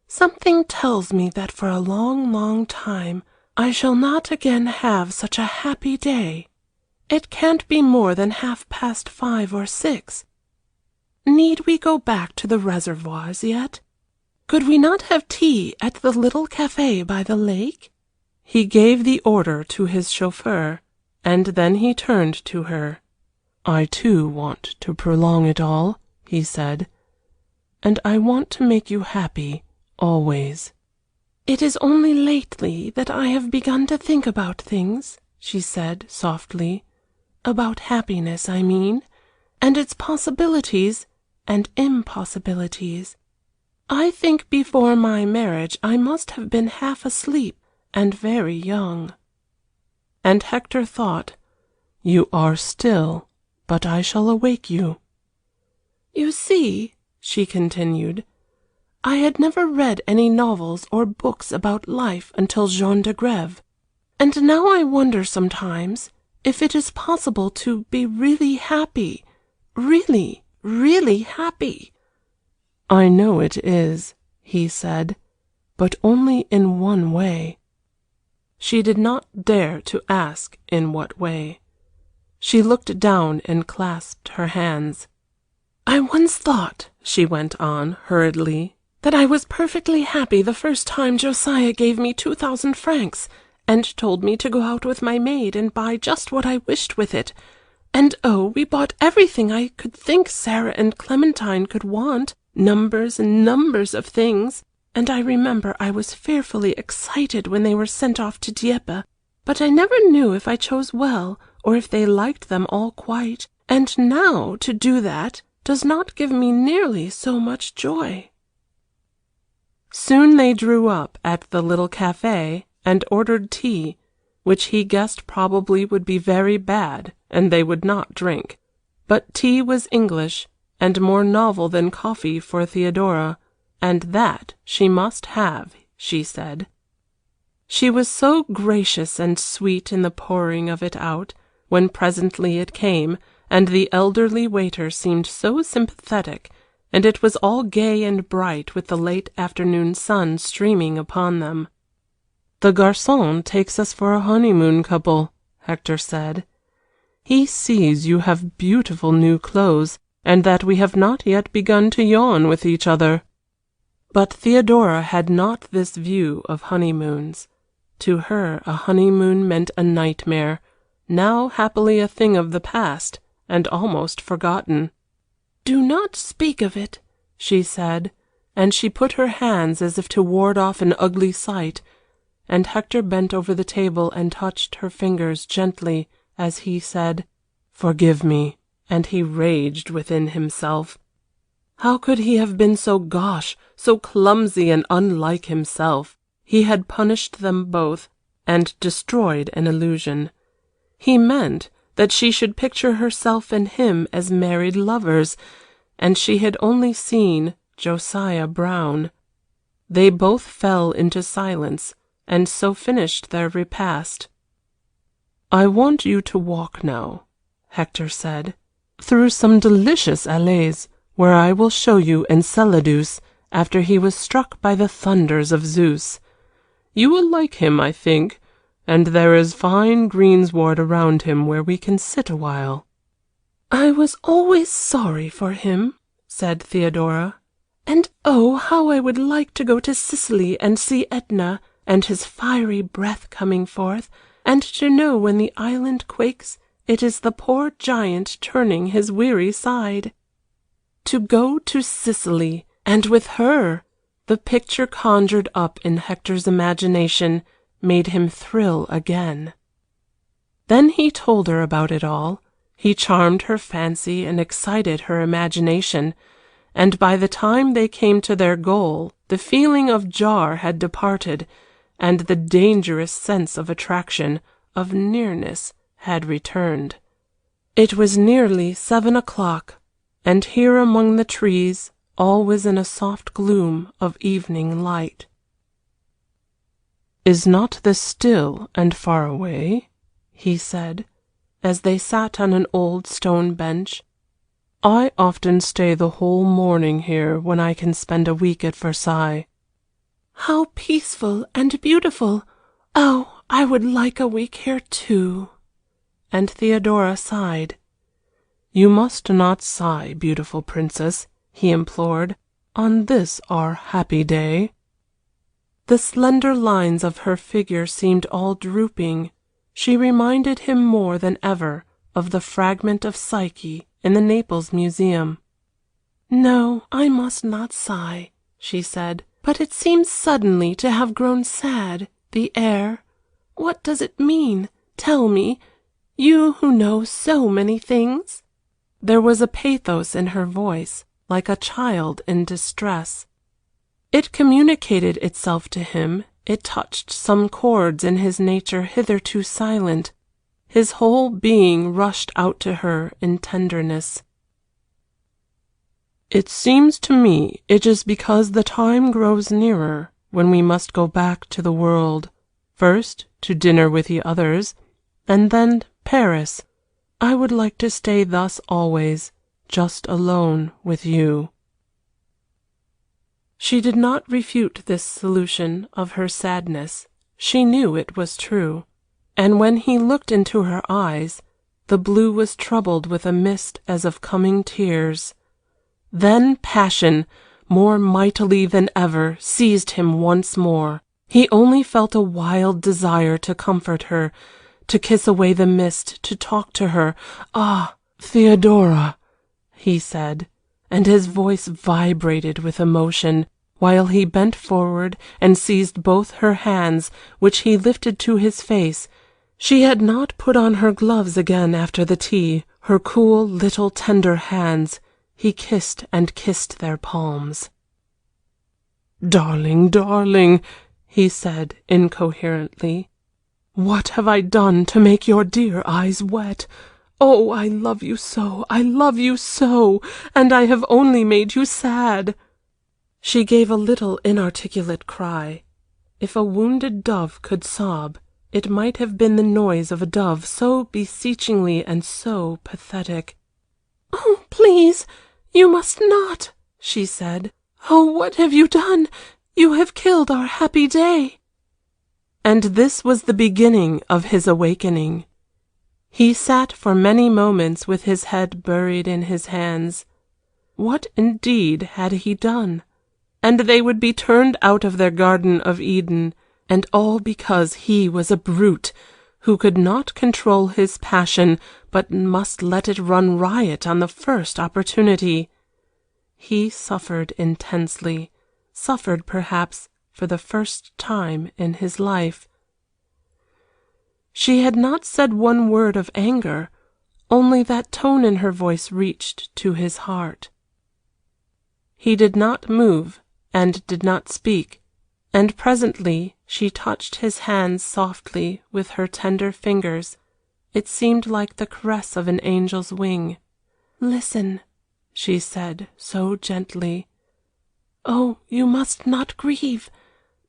[SPEAKER 1] "something tells me that for a long, long time I shall not again have such a happy day. It can't be more than 5:30 or 6. Need we go back to the reservoirs yet? Could we not have tea at the little café by the lake?" He gave the order to his chauffeur, and then he turned to her. "I too want to prolong it all," he said, "and I want to make you happy, always." "It is only lately that I have begun to think about things," she said, softly. "About happiness, I mean, and its possibilities and impossibilities. I think before my marriage I must have been half asleep and very young." And Hector thought, "You are still, but I shall awake you." "You see," she continued, "I had never read any novels or books about life until Jean de Grève, and now I wonder sometimes if it is possible to be really happy, really, really happy." "I know it is," he said, "but only in one way." She did not dare to ask in what way. She looked down and clasped her hands. "I once thought," she went on, hurriedly, "that I was perfectly happy the first time Josiah gave me 2,000 francs, and told me to go out with my maid and buy just what I wished with it. And oh, we bought everything I could think Sarah and Clementine could want, numbers and numbers of things. And I remember I was fearfully excited when they were sent off to Dieppe, but I never knew if I chose well, or if they liked them all quite, and now to do that does not give me nearly so much joy." Soon they drew up at the little café and ordered tea, which he guessed probably would be very bad, and they would not drink. But tea was English, and more novel than coffee for Theodora, and that she must have, she said. She was so gracious and sweet in the pouring of it out, when presently it came, and the elderly waiter seemed so sympathetic, and it was all gay and bright with the late afternoon sun streaming upon them. "The garçon takes us for a honeymoon couple," Hector said. "He sees you have beautiful new clothes, and that we have not yet begun to yawn with each other." But Theodora had not this view of honeymoons. To her a honeymoon meant a nightmare, now happily a thing of the past, and almost forgotten. "Do not speak of it," she said, and she put her hands as if to ward off an ugly sight, and Hector bent over the table and touched her fingers gently as he said, "Forgive me," and he raged within himself. How could he have been so gauche, so clumsy and unlike himself? He had punished them both, and destroyed an illusion. He meant that she should picture herself and him as married lovers, and she had only seen Josiah Brown. They both fell into silence, and so finished their repast. "I want you to walk now," Hector said, "through some delicious alleys, where I will show you Enceladus after he was struck by the thunders of Zeus. You will like him, I think, and there is fine greensward around him where we can sit a while."
[SPEAKER 3] "I was always sorry for him," said Theodora. "And oh, how I would like to go to Sicily and see Etna, and his fiery breath coming forth, and to know when the island quakes it is the poor giant turning his weary side. To go to Sicily, and with her! The picture conjured up in Hector's imagination made him thrill again. Then he told her about it all. He charmed her fancy and excited her imagination, and by the time they came to their goal the feeling of jar had departed, and the dangerous sense of attraction, of nearness, had returned. It was nearly 7 o'clock, and here among the trees all was in a soft gloom of evening light.
[SPEAKER 1] "Is not this still and far away?" he said, as they sat on an old stone bench. "I often stay the whole morning here when I can spend a week at Versailles."
[SPEAKER 3] "How peaceful and beautiful! Oh, I would like a week here too."
[SPEAKER 1] And Theodora sighed. "You must not sigh, beautiful princess," he implored, "on this our happy day." The slender lines of her figure seemed all drooping. She reminded him more than ever of the fragment of Psyche in the Naples Museum.
[SPEAKER 3] "No, I must not sigh," she said, "but it seems suddenly to have grown sad, the air. What does it mean? Tell me, you who know so many things."
[SPEAKER 1] There was a pathos in her voice, like a child in distress. It communicated itself to him, it touched some chords in his nature hitherto silent. His whole being rushed out to her in tenderness. "It seems to me it is because the time grows nearer when we must go back to the world, first to dinner with the others, and then Paris. I would like to stay thus always, just alone with you." She did not refute this solution of her sadness. She knew it was true, and when he looked into her eyes, the blue was troubled with a mist as of coming tears. Then passion, more mightily than ever, seized him once more. He only felt a wild desire to comfort her, to kiss away the mist, to talk to her. "Ah, Theodora," he said, and his voice vibrated with emotion, while he bent forward and seized both her hands, which he lifted to his face. She had not put on her gloves again after the tea, her cool, little, tender hands. He kissed and kissed their palms. "Darling, darling," he said incoherently, "what have I done to make your dear eyes wet? Oh, I love you so, I love you so, and I have only made you sad." She gave a little inarticulate cry. If a wounded dove could sob, it might have been the noise of a dove so beseechingly and so pathetic.
[SPEAKER 3] "Oh, please, you must not," she said. "Oh, what have you done? You have killed our happy day."
[SPEAKER 1] And this was the beginning of his awakening. He sat for many moments with his head buried in his hands. What indeed had he done? And they would be turned out of their Garden of Eden, and all because he was a brute, who could not control his passion, but must let it run riot on the first opportunity. He suffered intensely, suffered perhaps for the first time in his life. She had not said one word of anger, only that tone in her voice reached to his heart. He did not move and did not speak, and presently she touched his hands softly with her tender fingers. It seemed like the caress of an angel's wing. "Listen," she said so gently. "Oh, you must not grieve,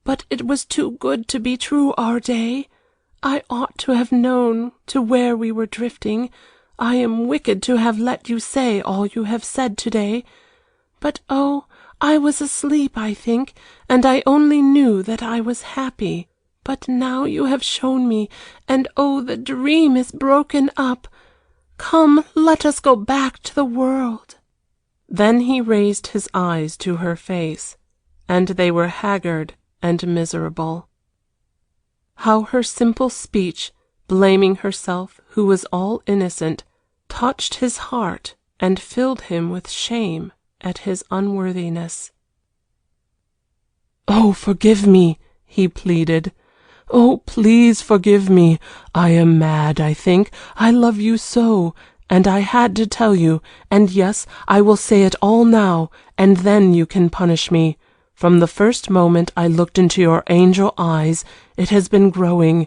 [SPEAKER 1] but it was too good to be true our day. I ought to have known to where we were drifting. I am wicked to have let you say all you have said today. But oh, I was asleep, I think, and I only knew that I was happy. But now you have shown me, and oh, the dream is broken up. Come, let us go back to the world." Then he raised his eyes to her face, and they were haggard and miserable. How her simple speech, blaming herself who was all innocent, touched his heart and filled him with shame at his unworthiness. "Oh, forgive me," he pleaded. "Oh, please forgive me. I am mad, I think. I love you so, and I had to tell you, and yes, I will say it all now, and then you can punish me. From the first moment I looked into your angel eyes, it has been growing.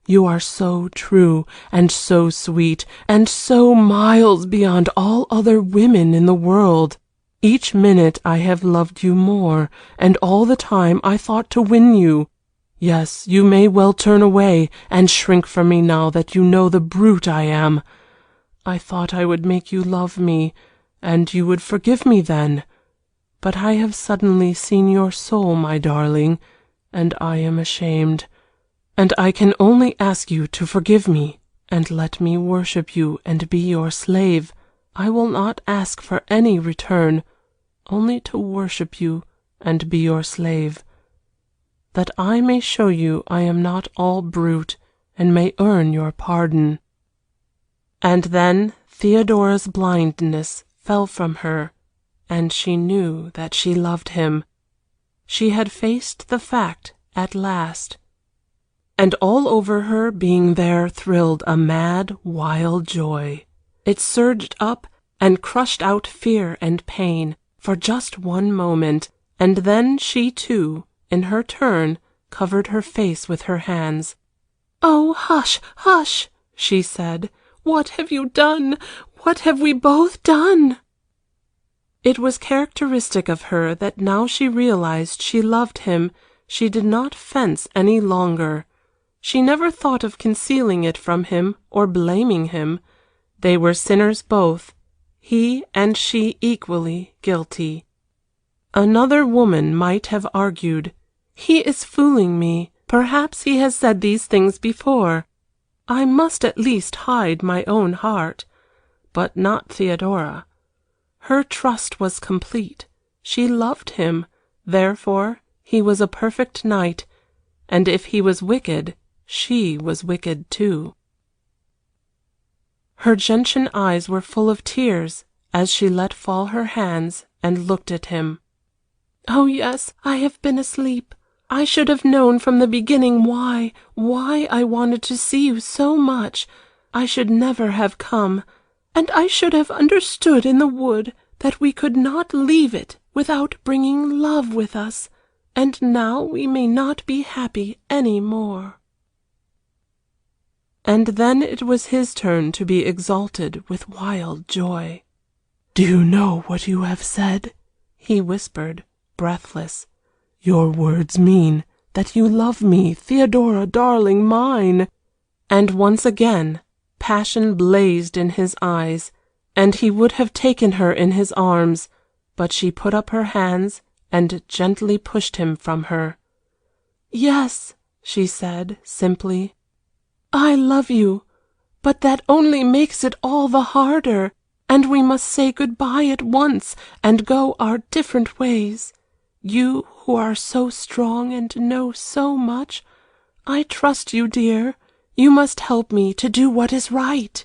[SPEAKER 1] You are so true, and so sweet, and so miles beyond all other women in the world. Each minute I have loved you more, and all the time I thought to win you. Yes, you may well turn away and shrink from me now that you know the brute I am. I thought I would make you love me, and you would forgive me then. But I have suddenly seen your soul, my darling, and I am ashamed. And I can only ask you to forgive me, and let me worship you and be your slave. I will not ask for any return, only to worship you and be your slave, that I may show you I am not all brute, and may earn your pardon." And then Theodora's blindness fell from her, and she knew that she loved him. She had faced the fact at last, and all over her being there thrilled a mad, wild joy. It surged up and crushed out fear and pain for just one moment, and then she too, in her turn, covered her face with her hands. "Oh, hush, hush," she said. "What have you done? What have we both done?" It was characteristic of her that now she realized she loved him, she did not fence any longer. She never thought of concealing it from him or blaming him. They were sinners both, he and she equally guilty. Another woman might have argued, "He is fooling me. Perhaps he has said these things before. I must at least hide my own heart." But not Theodora. Her trust was complete. She loved him, therefore he was a perfect knight, and if he was wicked, she was wicked too. Her gentian eyes were full of tears as she let fall her hands and looked at him. "Oh, yes, I have been asleep. I should have known from the beginning why I wanted to see you so much. I should never have come, and I should have understood in the wood that we could not leave it without bringing love with us, and now we may not be happy any more." And then it was his turn to be exalted with wild joy. "Do you know what you have said?" he whispered, breathless. "Your words mean that you love me, Theodora, darling mine." And once again passion blazed in his eyes, and he would have taken her in his arms, but she put up her hands and gently pushed him from her. "Yes," she said, simply, "I love you, but that only makes it all the harder, and we must say good-bye at once and go our different ways. You who are so strong and know so much, I trust you, dear. You must help me to do what is right."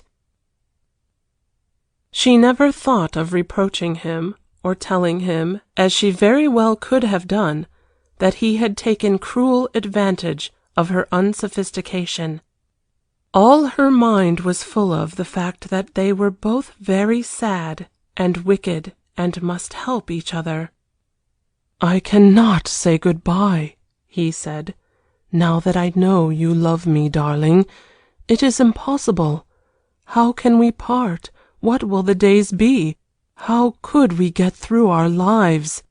[SPEAKER 1] She never thought of reproaching him or telling him, as she very well could have done, that he had taken cruel advantage of her unsophistication. All her mind was full of the fact that they were both very sad and wicked and must help each other. "I cannot say good-bye," he said, "now that I know you love me, darling. It is impossible. How can we part? What will the days be? How could we get through our lives?"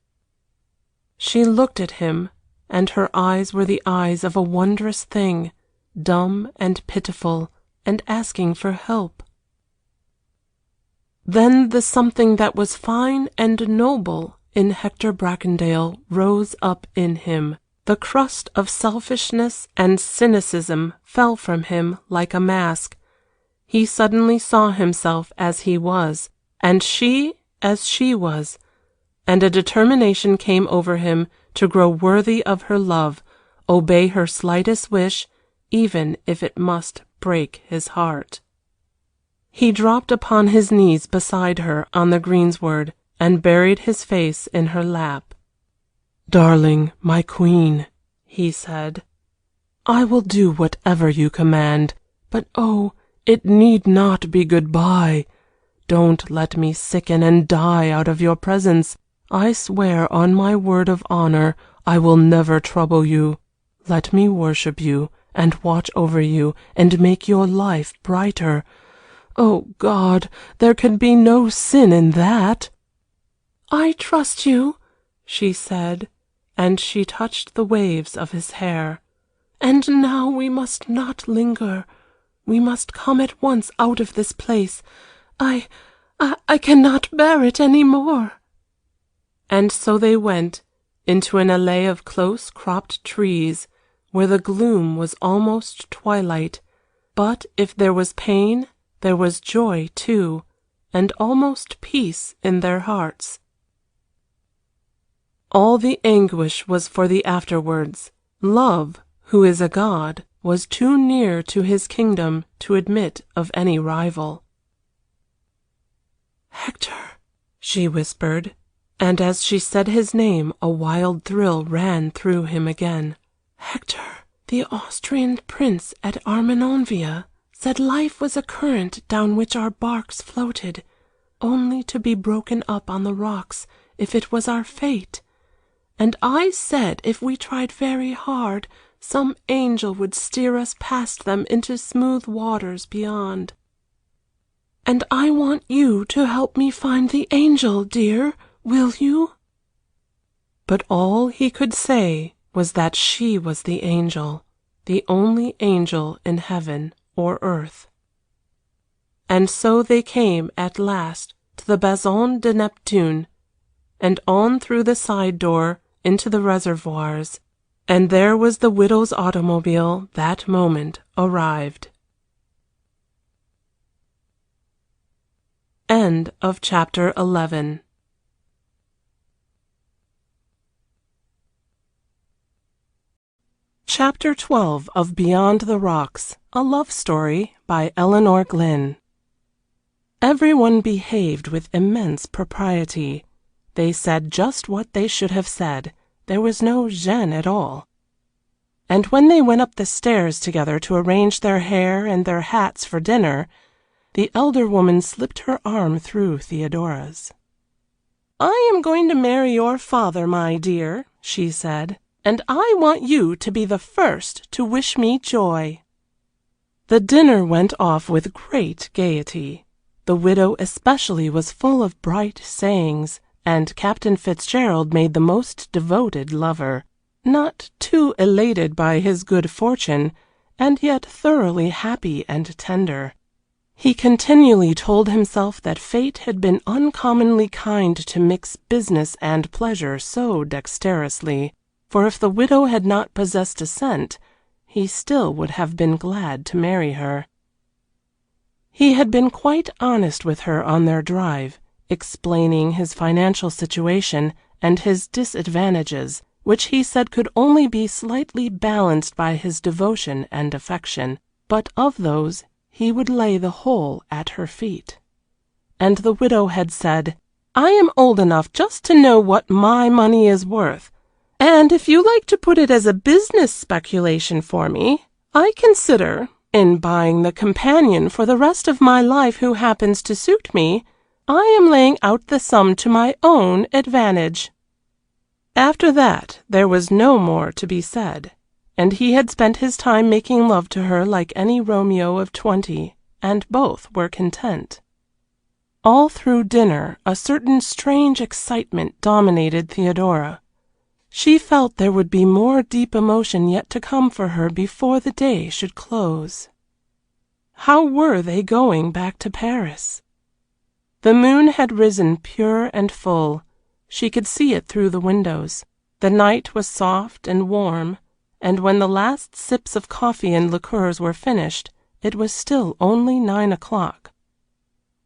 [SPEAKER 1] She looked at him, and her eyes were the eyes of a wondrous thing, dumb and pitiful, and asking for help. Then the something that was fine and noble in Hector Bracondale rose up in him. The crust of selfishness and cynicism fell from him like a mask. He suddenly saw himself as he was, and she as she was, and a determination came over him to grow worthy of her love, obey her slightest wish, even if it must break his heart. He dropped upon his knees beside her on the greensward, and buried his face in her lap. "Darling, my queen," he said, "I will do whatever you command, but oh, it need not be good-bye. Don't let me sicken and die out of your presence. I swear on my word of honor I will never trouble you. Let me worship you, and watch over you, and make your life brighter. Oh, God, there can be no sin in that." "I trust you," she said, and she touched the waves of his hair. "And now we must not linger. We must come at once out of this place. I cannot bear it any more." And so they went into an alley of close-cropped trees, where the gloom was almost twilight, but if there was pain, there was joy too, and almost peace in their hearts. All the anguish was for the afterwards. Love, who is a god, was too near to his kingdom to admit of any rival. "Hector," she whispered, and as she said his name a wild thrill ran through him again. "Hector, the Austrian prince at Armenonville said life was a current down which our barks floated, only to be broken up on the rocks if it was our fate. And I said if we tried very hard, some angel would steer us past them into smooth waters beyond. And I want you to help me find the angel, dear. Will you?" But all he could say was that she was the angel, the only angel in heaven or earth. And so they came at last to the Maison de Neptune, and on through the side door into the reservoirs, and there was the widow's automobile that moment arrived. End of chapter 11. Chapter 12 of Beyond the Rocks, a love story by Elinor Glyn. Everyone behaved with immense propriety. They said just what they should have said. There was no gêne at all. And when they went up the stairs together to arrange their hair and their hats for dinner, the elder woman slipped her arm through Theodora's. "I am going to marry your father, my dear," she said, "and I want you to be the first to wish me joy." The dinner went off with great gaiety. The widow especially was full of bright sayings, and Captain Fitzgerald made the most devoted lover, not too elated by his good fortune, and yet thoroughly happy and tender. He continually told himself that fate had been uncommonly kind to mix business and pleasure so dexterously, for if the widow had not possessed a cent, he still would have been glad to marry her. He had been quite honest with her on their drive, explaining his financial situation and his disadvantages, which he said could only be slightly balanced by his devotion and affection, but of those he would lay the whole at her feet. And the widow had said, I am old enough just to know what my money is worth, and if you like to put it as a business speculation for me, I consider, in buying the companion for the rest of my life who happens to suit me, I am laying out the sum to my own advantage." After that there was no more to be said, and he had spent his time making love to her like any Romeo of 20, and both were content. All through dinner a certain strange excitement dominated Theodora. She felt there would be more deep emotion yet to come for her before the day should close. How were they going back to Paris? The moon had risen pure and full. She could see it through the windows. The night was soft and warm, and when the last sips of coffee and liqueurs were finished, it was still only 9 o'clock.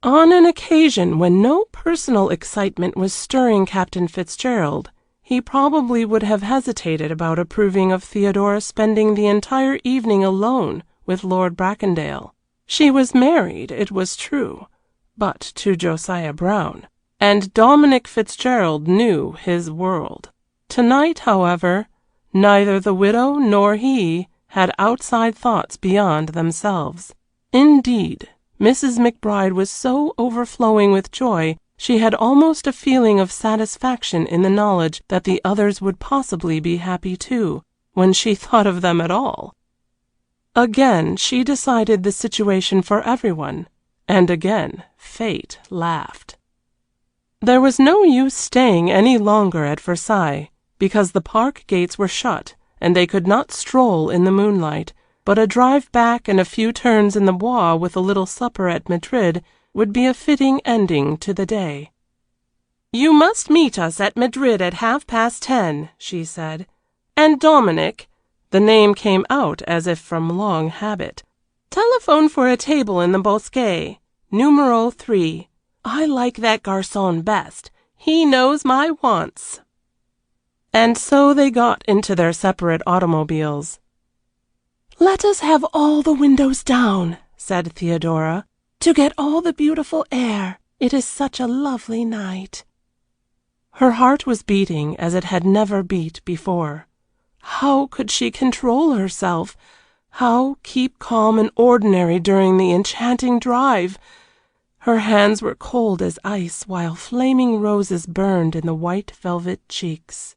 [SPEAKER 1] On an occasion when no personal excitement was stirring Captain Fitzgerald, he probably would have hesitated about approving of Theodora spending the entire evening alone with Lord Bracondale. She was married, it was true, but to Josiah Brown, and Dominic Fitzgerald knew his world. Tonight, however, neither the widow nor he had outside thoughts beyond themselves. Indeed, Mrs. McBride was so overflowing with joy she had almost a feeling of satisfaction in the knowledge that the others would possibly be happy too, when she thought of them at all. Again she decided the situation for everyone, and again fate laughed. There was no use staying any longer at Versailles, because the park gates were shut, and they could not stroll in the moonlight, but a drive back and a few turns in the Bois with a little supper at Madrid would be a fitting ending to the day. "You must meet us at Madrid at 10:30, she said. "And Dominic," the name came out as if from long habit, "telephone for a table in the Bosquet, numero 3. I like that garçon best. He knows my wants." And so they got into their separate automobiles. "Let us have all the windows down," said Theodora, "to get all the beautiful air. It is such a lovely night." Her heart was beating as it had never beat before. How could she control herself? How keep calm and ordinary during the enchanting drive? Her hands were cold as ice, while flaming roses burned in the white velvet cheeks.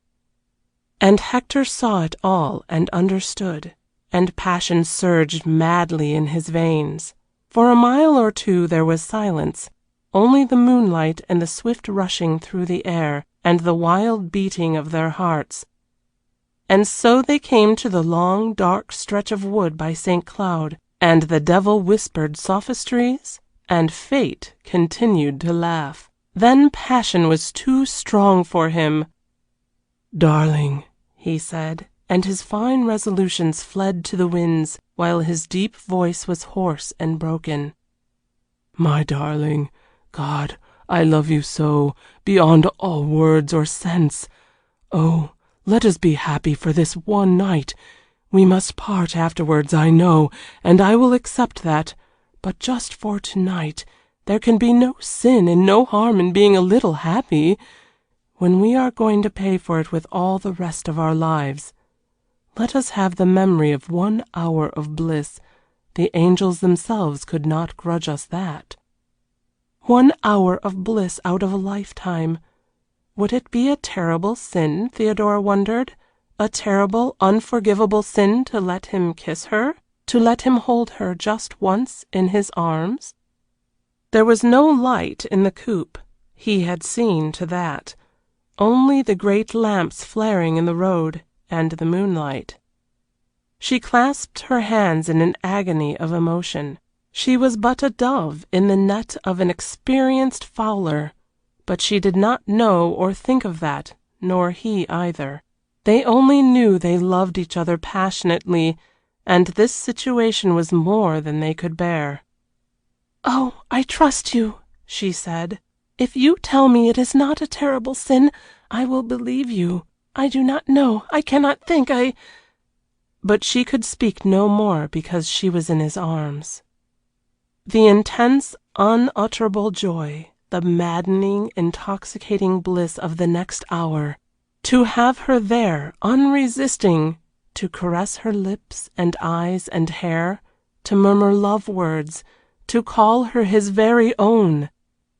[SPEAKER 1] And Hector saw it all and understood, and passion surged madly in his veins. For a mile or two there was silence, only the moonlight and the swift rushing through the air, and the wild beating of their hearts. And so they came to the long, dark stretch of wood by St. Cloud, and the devil whispered sophistries, and fate continued to laugh. Then passion was too strong for him. "Darling," he said, and his fine resolutions fled to the winds, while his deep voice was hoarse and broken. "My darling, God, I love you so, beyond all words or sense. Oh, let us be happy for this one night. We must part afterwards, I know, and I will accept that, but just for tonight there can be no sin and no harm in being a little happy, when we are going to pay for it with all the rest of our lives. Let us have the memory of 1 hour of bliss. The angels themselves could not grudge us that. 1 hour of bliss out of a lifetime. Would it be a terrible sin, Theodora wondered, a terrible, unforgivable sin to let him kiss her, to let him hold her just once in his arms? There was no light in the coupe. He had seen to that. Only the great lamps flaring in the road, and the moonlight. She clasped her hands in an agony of emotion. She was but a dove in the net of an experienced fowler, but she did not know or think of that, nor he either. They only knew they loved each other passionately, and this situation was more than they could bear. "Oh, I trust you," she said. "If you tell me it is not a terrible sin, I will believe you. I do not know. I cannot think. But she could speak no more because she was in his arms. The intense, unutterable joy, the maddening, intoxicating bliss of the next hour, to have her there, unresisting, to caress her lips and eyes and hair, to murmur love words, to call her his very own.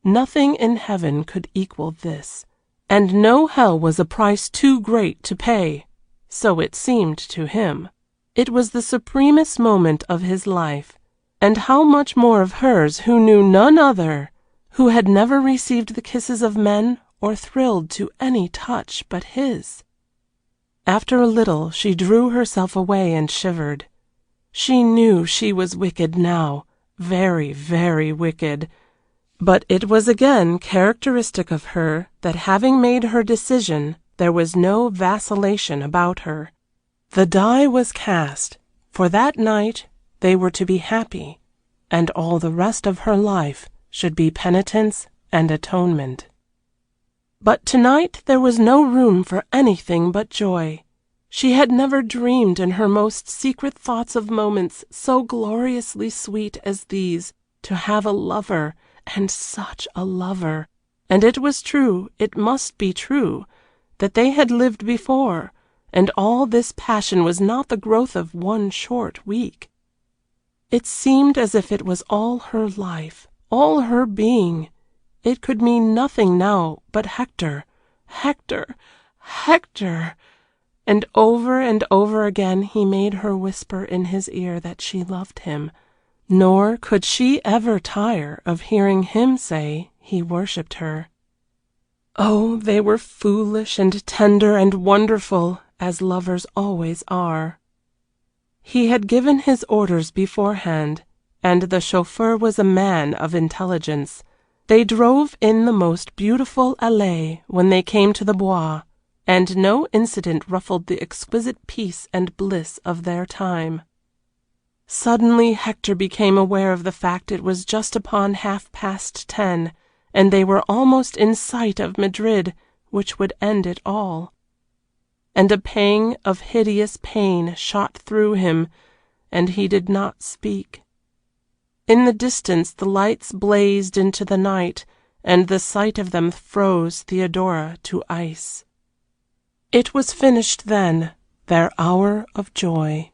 [SPEAKER 1] Nothing in heaven could equal this, and no hell was a price too great to pay. So it seemed to him. It was the supremest moment of his life, and how much more of hers who knew none other, who had never received the kisses of men or thrilled to any touch but his. After a little she drew herself away and shivered. She knew she was wicked now, very, very wicked, but it was again characteristic of her that having made her decision, there was no vacillation about her. The die was cast. For that night they were to be happy, and all the rest of her life should be penitence and atonement. But tonight there was no room for anything but joy. She had never dreamed in her most secret thoughts of moments so gloriously sweet as these, to have a lover, and such a lover, and it was true, it must be true, that they had lived before, and all this passion was not the growth of one short week. It seemed as if it was all her life, all her being. It could mean nothing now but Hector, Hector, Hector. And over again he made her whisper in his ear that she loved him, nor could she ever tire of hearing him say he worshipped her. Oh, they were foolish and tender and wonderful, as lovers always are. He had given his orders beforehand, and the chauffeur was a man of intelligence. They drove in the most beautiful allée when they came to the Bois, and no incident ruffled the exquisite peace and bliss of their time. Suddenly Hector became aware of the fact it was just upon 10:30, and they were almost in sight of Madrid, which would end it all. And a pang of hideous pain shot through him, and he did not speak. In the distance the lights blazed into the night, and the sight of them froze Theodora to ice. It was finished then, their hour of joy.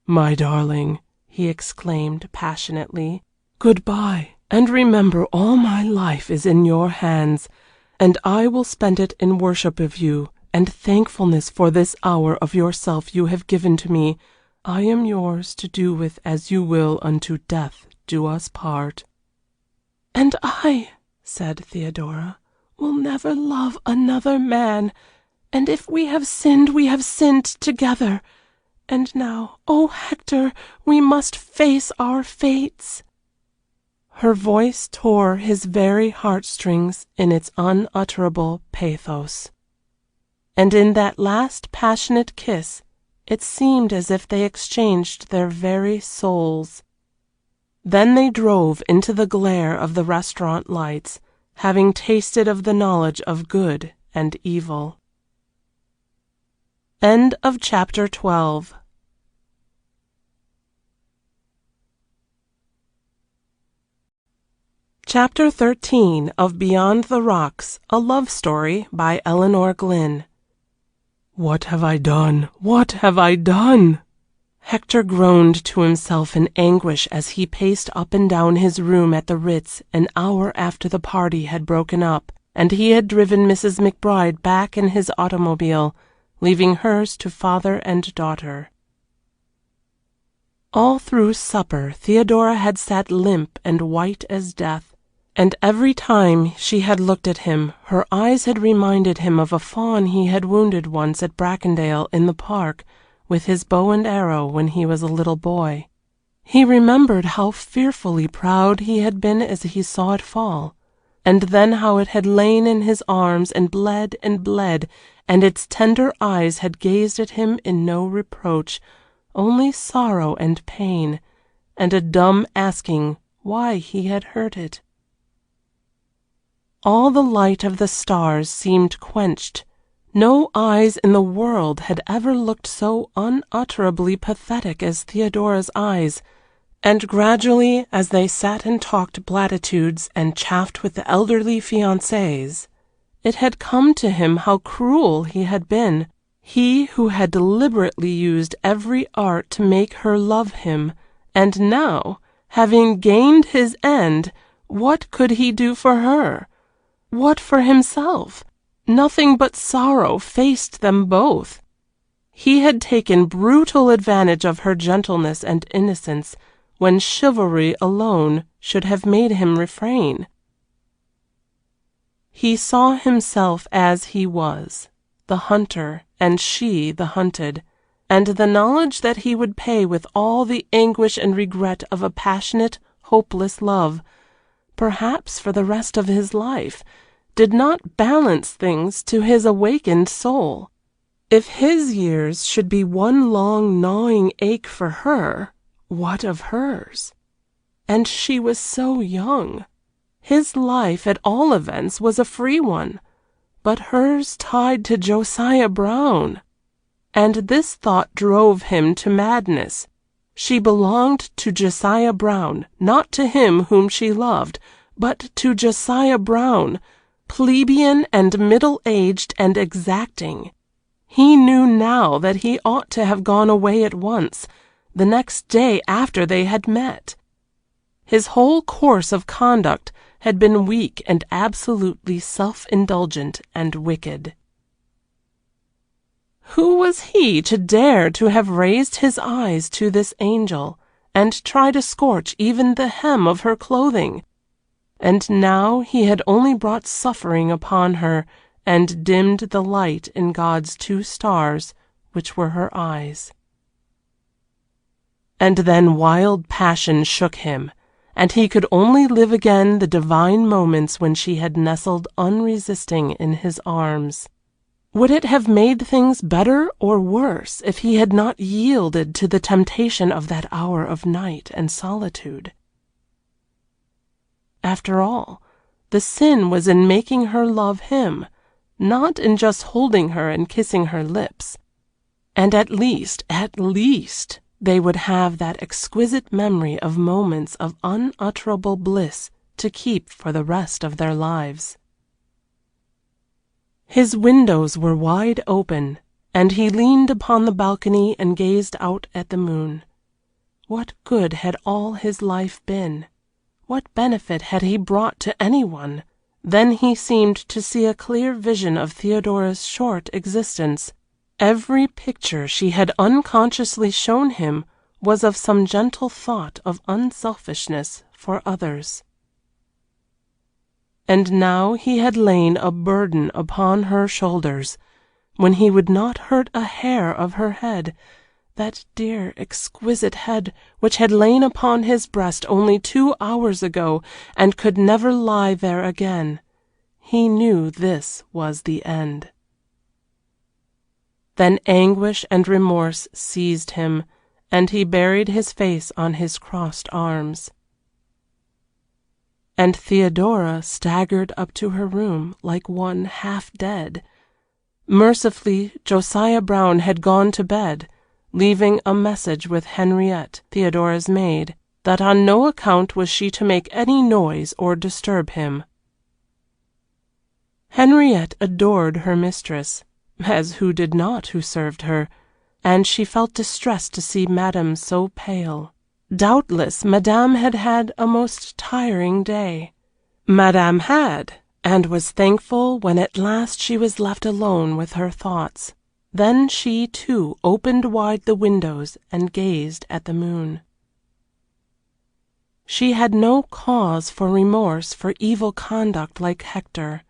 [SPEAKER 1] "My darling," he exclaimed passionately, "good-bye, and remember all my life is in your hands, and I will spend it in worship of you, and thankfulness for this hour of yourself you have given to me. I am yours to do with as you will unto death do us part." "And I," said Theodora, "will never love another man, and if we have sinned together. And now, oh Hector, we must face our fates." Her voice tore his very heartstrings in its unutterable pathos. And in that last passionate kiss it seemed as if they exchanged their very souls. Then they drove into the glare of the restaurant lights, having tasted of the knowledge of good and evil. End of chapter 12. Chapter 13 of Beyond the Rocks, a Love Story by Elinor Glyn. "What have I done? What have I done?" Hector groaned to himself in anguish as he paced up and down his room at the Ritz an hour after the party had broken up, and he had driven Mrs. McBride back in his automobile, leaving hers to father and daughter. All through supper Theodora had sat limp and white as death, and every time she had looked at him her eyes had reminded him of a fawn he had wounded once at Brackendale in the park with his bow and arrow when he was a little boy. He remembered how fearfully proud he had been as he saw it fall, and then how it had lain in his arms and bled, and its tender eyes had gazed at him in no reproach, only sorrow and pain, and a dumb asking why he had hurt it. All the light of the stars seemed quenched. No eyes in the world had ever looked so unutterably pathetic as Theodora's eyes, And gradually, as they sat and talked platitudes and chaffed with the elderly fiancés, it had come to him how cruel he had been, he who had deliberately used every art to make her love him, and now, having gained his end, what could he do for her? What for himself? Nothing but sorrow faced them both. He had taken brutal advantage of her gentleness and innocence, when chivalry alone should have made him refrain. He saw himself as he was, the hunter and she the hunted, and the knowledge that he would pay with all the anguish and regret of a passionate, hopeless love, perhaps for the rest of his life, did not balance things to his awakened soul. If his years should be one long gnawing ache for her, what of hers? And she was so young. His life, at all events, was a free one, but hers tied to Josiah Brown. And this thought drove him to madness. She belonged to Josiah Brown, not to him whom she loved, but to Josiah Brown, plebeian and middle-aged and exacting. He knew now that he ought to have gone away at once, the next day after they had met. His whole course of conduct had been weak and absolutely self-indulgent and wicked. Who was he to dare to have raised his eyes to this angel, and try to scorch even the hem of her clothing? And now he had only brought suffering upon her, and dimmed the light in God's two stars, which were her eyes. And then wild passion shook him, and he could only live again the divine moments when she had nestled unresisting in his arms. Would it have made things better or worse if he had not yielded to the temptation of that hour of night and solitude? After all, the sin was in making her love him, not in just holding her and kissing her lips. And at least, they would have that exquisite memory of moments of unutterable bliss to keep for the rest of their lives. His windows were wide open, and he leaned upon the balcony and gazed out at the moon. What good had all his life been? What benefit had he brought to anyone? Then he seemed to see a clear vision of Theodora's short existence. Every picture she had unconsciously shown him was of some gentle thought of unselfishness for others. And now he had lain a burden upon her shoulders, when he would not hurt a hair of her head, that dear, exquisite head which had lain upon his breast only 2 hours ago and could never lie there again. He knew this was the end. Then anguish and remorse seized him, and he buried his face on his crossed arms. And Theodora staggered up to her room like one half dead. Mercifully, Josiah Brown had gone to bed, leaving a message with Henriette, Theodora's maid, that on no account was she to make any noise or disturb him. Henriette adored her mistress, as who did not who served her, and she felt distressed to see Madame so pale. Doubtless Madame had had a most tiring day. Madame had, and was thankful when at last she was left alone with her thoughts. Then she, too, opened wide the windows and gazed at the moon. She had no cause for remorse for evil conduct like Hector.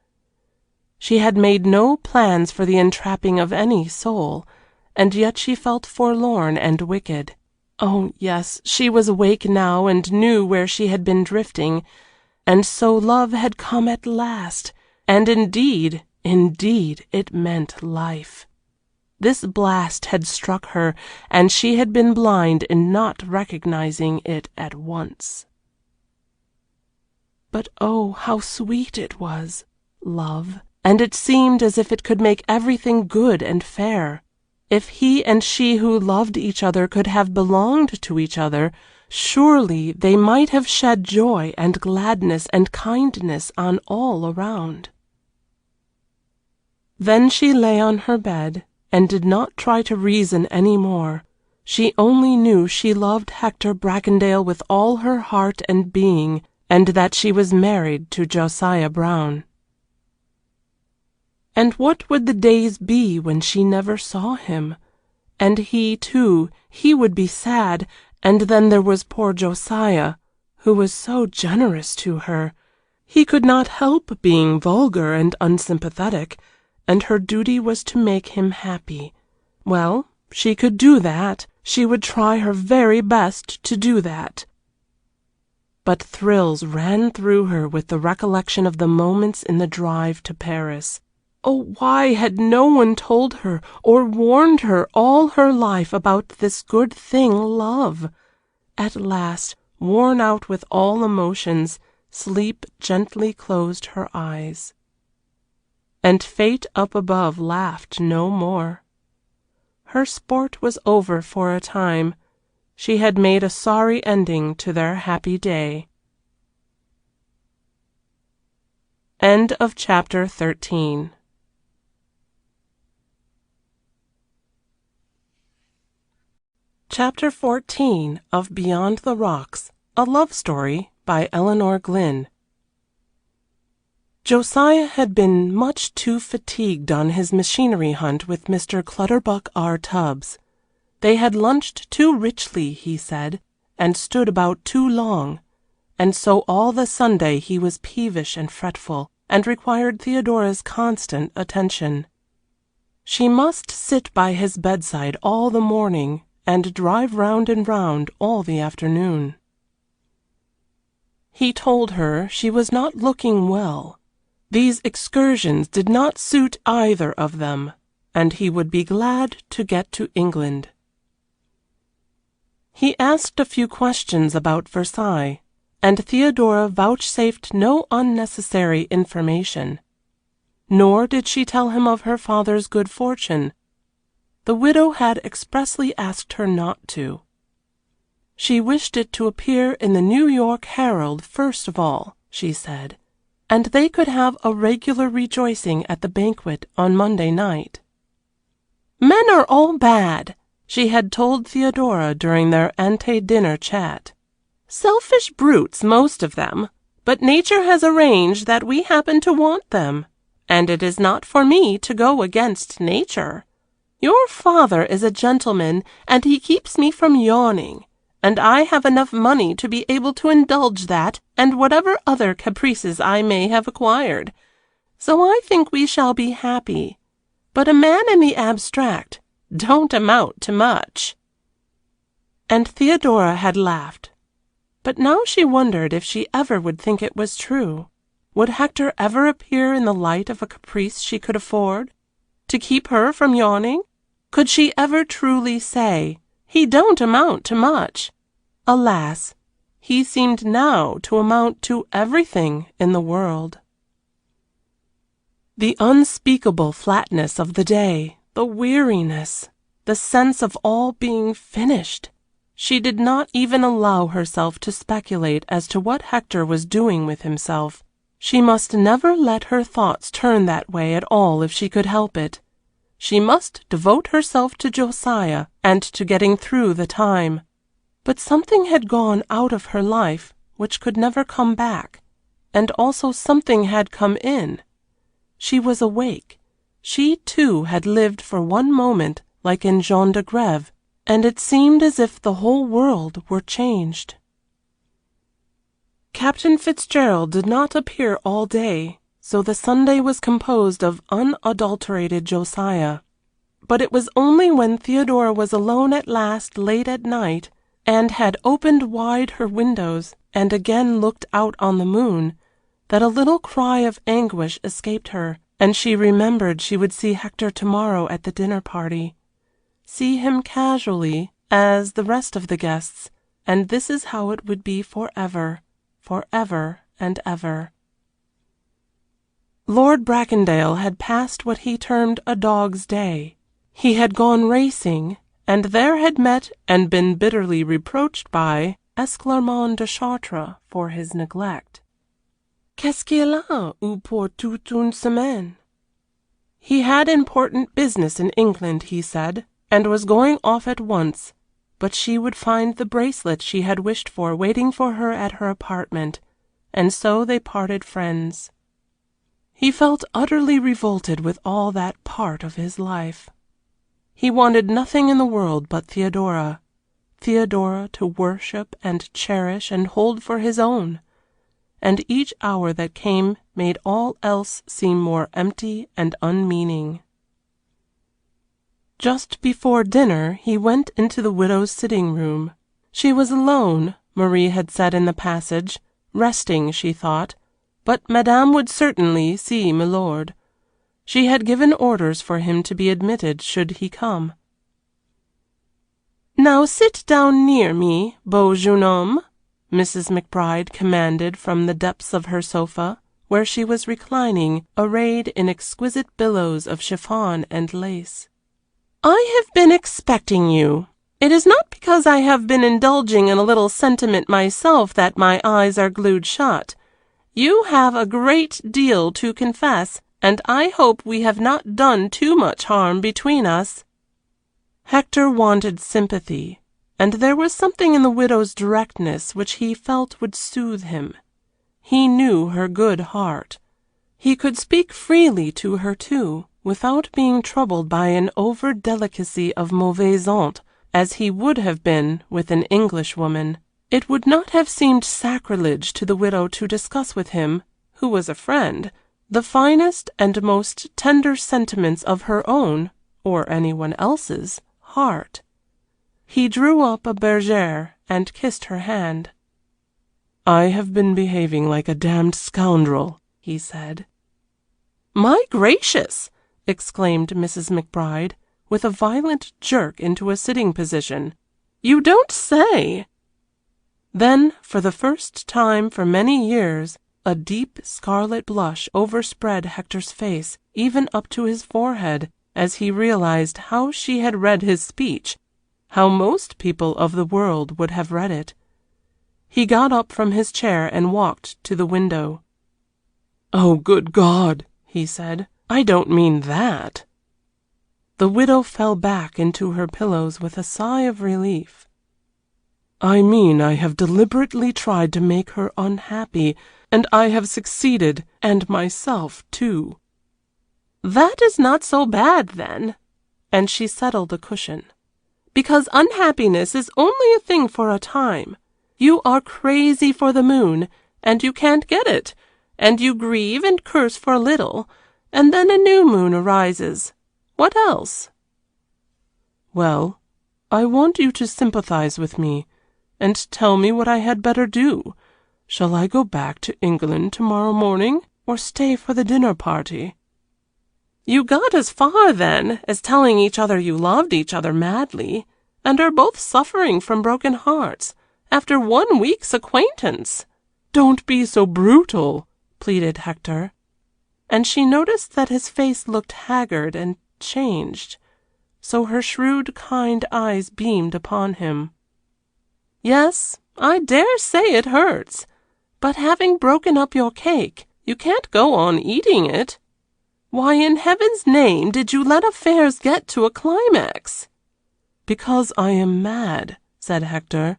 [SPEAKER 1] She had made no plans for the entrapping of any soul, and yet she felt forlorn and wicked. Oh, yes, she was awake now and knew where she had been drifting, and so love had come at last, and indeed, it meant life. This blast had struck her, and she had been blind in not recognizing it at once. But oh, how sweet it was, love, and it seemed as if it could make everything good and fair. If he and she who loved each other could have belonged to each other, surely they might have shed joy and gladness and kindness on all around. Then she lay on her bed, and did not try to reason any more. She only knew she loved Hector Bracondale with all her heart and being, and that she was married to Josiah Brown. And what would the days be when she never saw him? And he, too, he would be sad, and then there was poor Josiah, who was so generous to her. He could not help being vulgar and unsympathetic, and her duty was to make him happy. Well, she could do that. She would try her very best to do that. But thrills ran through her with the recollection of the moments in the drive to Paris. Oh, why had no one told her or warned her all her life about this good thing, love? At last, worn out with all emotions, sleep gently closed her eyes. And fate up above laughed no more. Her sport was over for a time. She had made a sorry ending to their happy day. End of chapter 13. Chapter 14 of Beyond the Rocks, a love story by Elinor Glyn. Josiah had been much too fatigued on his machinery hunt with Mr. Clutterbuck R. Tubbs. They had lunched too richly, he said, and stood about too long, and so all the Sunday he was peevish and fretful, and required Theodora's constant attention. She must sit by his bedside all the morning, and drive round and round all the afternoon. He told her she was not looking well. These excursions did not suit either of them, and he would be glad to get to England. He asked a few questions about Versailles, and Theodora vouchsafed no unnecessary information. Nor did she tell him of her father's good fortune. The widow had expressly asked her not to. She wished it to appear in the New York Herald first of all, she said, and they could have a regular rejoicing at the banquet on Monday night. Men are all bad, she had told Theodora during their ante-dinner chat. Selfish brutes, most of them, but nature has arranged that we happen to want them, and it is not for me to go against nature. Your father is a gentleman, and he keeps me from yawning, and I have enough money to be able to indulge that and whatever other caprices I may have acquired. So I think we shall be happy. But a man in the abstract don't amount to much. And Theodora had laughed. But now she wondered if she ever would think it was true. Would Hector ever appear in the light of a caprice she could afford? To keep her from yawning? Could she ever truly say, he don't amount to much? Alas, he seemed now to amount to everything in the world. The unspeakable flatness of the day, the weariness, the sense of all being finished. She did not even allow herself to speculate as to what Hector was doing with himself. She must never let her thoughts turn that way at all if she could help it. She must devote herself to Josiah and to getting through the time. But something had gone out of her life which could never come back, and also something had come in. She was awake. She, too, had lived for one moment like in Jean de Grève, and it seemed as if the whole world were changed. Captain Fitzgerald did not appear all day, so the Sunday was composed of unadulterated Josiah. But it was only when Theodora was alone at last late at night, and had opened wide her windows and again looked out on the moon, that a little cry of anguish escaped her, and she remembered she would see Hector tomorrow at the dinner party. See him casually, as the rest of the guests, and this is how it would be forever and ever. Lord Bracondale had passed what he termed a dog's day. He had gone racing, and there had met and been bitterly reproached by Esclarmonde de Chartres for his neglect. Qu'est-ce qu'il a eu pour toute une semaine? He had important business in England, he said, and was going off at once, but she would find the bracelet she had wished for waiting for her at her apartment, and so they parted friends. He felt utterly revolted with all that part of his life. He wanted nothing in the world but Theodora to worship and cherish and hold for his own, and each hour that came made all else seem more empty and unmeaning. Just before dinner he went into the widow's sitting room. She was alone, Marie had said in the passage, resting, she thought, but Madame would certainly see milord. She had given orders for him to be admitted should he come. "Now sit down near me, beau jeune homme," Mrs. McBride commanded from the depths of her sofa, where she was reclining, arrayed in exquisite billows of chiffon and lace. "I have been expecting you. It is not because I have been indulging in a little sentiment myself that my eyes are glued shut. You have a great deal to confess, and I hope we have not done too much harm between us." Hector wanted sympathy, and there was something in the widow's directness which he felt would soothe him. He knew her good heart. He could speak freely to her, too, without being troubled by an over-delicacy of mauvaise honte, as he would have been with an Englishwoman. It would not have seemed sacrilege to the widow to discuss with him, who was a friend, the finest and most tender sentiments of her own, or anyone else's, heart. He drew up a bergère and kissed her hand. "I have been behaving like a damned scoundrel," he said. "My gracious!" exclaimed Mrs. McBride, with a violent jerk into a sitting position. "You don't say!" Then, for the first time for many years, a deep scarlet blush overspread Hector's face, even up to his forehead, as he realized how she had read his speech, how most people of the world would have read it. He got up from his chair and walked to the window. "Oh, good God!" he said. "I don't mean that." The widow fell back into her pillows with a sigh of relief. "I mean I have deliberately tried to make her unhappy, and I have succeeded, and myself, too." "That is not so bad, then," and she settled a cushion, "because unhappiness is only a thing for a time. You are crazy for the moon, and you can't get it, and you grieve and curse for a little, and then a new moon arises. What else?" "Well, I want you to sympathize with me, and tell me what I had better do. Shall I go back to England tomorrow morning, or stay for the dinner party?" "You got as far, then, as telling each other you loved each other madly, and are both suffering from broken hearts, after 1 week's acquaintance." "Don't be so brutal," pleaded Hector. And she noticed that his face looked haggard and changed, so her shrewd, kind eyes beamed upon him. "Yes, I dare say it hurts, but having broken up your cake, you can't go on eating it. Why in heaven's name did you let affairs get to a climax?" "Because I am mad," said Hector,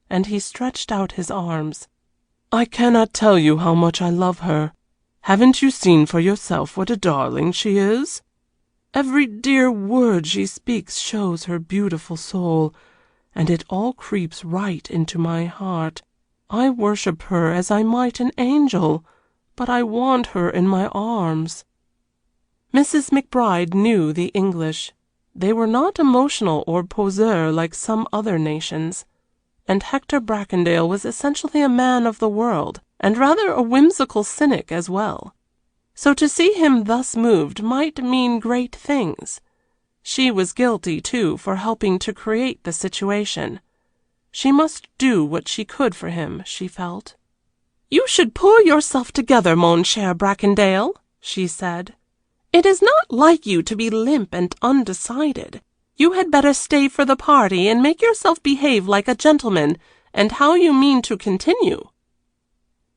[SPEAKER 1] and he stretched out his arms. "I cannot tell you how much I love her. Haven't you seen for yourself what a darling she is? Every dear word she speaks shows her beautiful soul, and it all creeps right into my heart. I worship her as I might an angel, but I want her in my arms." Mrs. McBride knew the English. They were not emotional or poseur like some other nations, and Hector Bracondale was essentially a man of the world, and rather a whimsical cynic as well. So to see him thus moved might mean great things. She was guilty, too, for helping to create the situation. She must do what she could for him, she felt. "You should pull yourself together, mon cher Bracondale," she said. "It is not like you to be limp and undecided. You had better stay for the party and make yourself behave like a gentleman,
[SPEAKER 3] and how you mean to continue.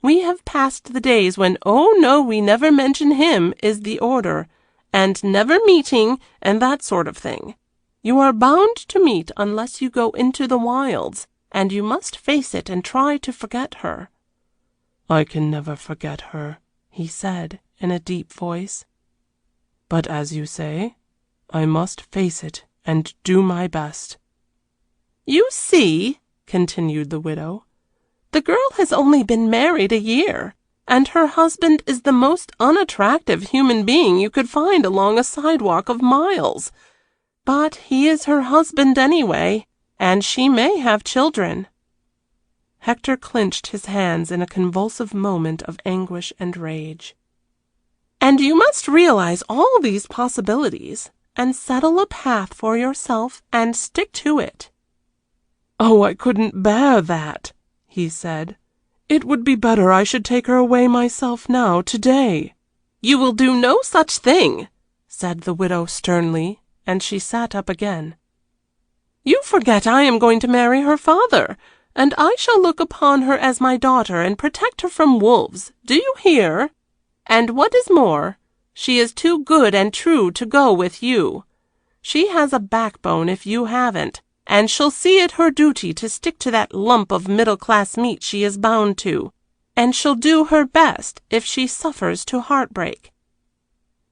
[SPEAKER 3] We have passed the days when, oh no, we never mention him is the order, and never meeting, and that sort of thing. You are bound to meet unless you go into the wilds, and you must face it and try to forget her.
[SPEAKER 1] I can never forget her, he said in a deep voice. But as you say, I must face it and do my best.
[SPEAKER 3] You see, continued the widow, the girl has only been married a year, and her husband is the most unattractive human being you could find along a sidewalk of miles. But he is her husband anyway, and she may have children.
[SPEAKER 1] Hector clenched his hands in a convulsive moment of anguish and rage.
[SPEAKER 3] And you must realize all these possibilities, and settle a path for yourself and stick to it.
[SPEAKER 1] Oh, I couldn't bear that, he said. It would be better I should take her away myself now, today.
[SPEAKER 3] You will do no such thing,
[SPEAKER 1] said the widow sternly, and she sat up again.
[SPEAKER 3] You forget I am going to marry her father, and I shall look upon her as my daughter and protect her from wolves. Do you hear? And what is more, she is too good and true to go with you. She has a backbone if you haven't, and she'll see it her duty to stick to that lump of middle-class meat she is bound to, and she'll do her best if she suffers to heartbreak.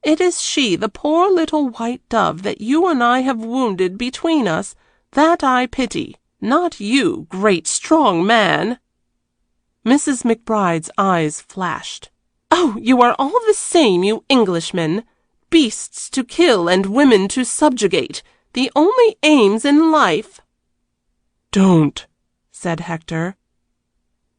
[SPEAKER 3] It is she, the poor little white dove that you and I have wounded between us, that I pity, not you, great strong man.
[SPEAKER 1] Mrs. McBride's eyes flashed.
[SPEAKER 3] Oh, you are all the same, you Englishmen, beasts to kill and women to subjugate, the only aims in life.
[SPEAKER 1] Don't, said Hector.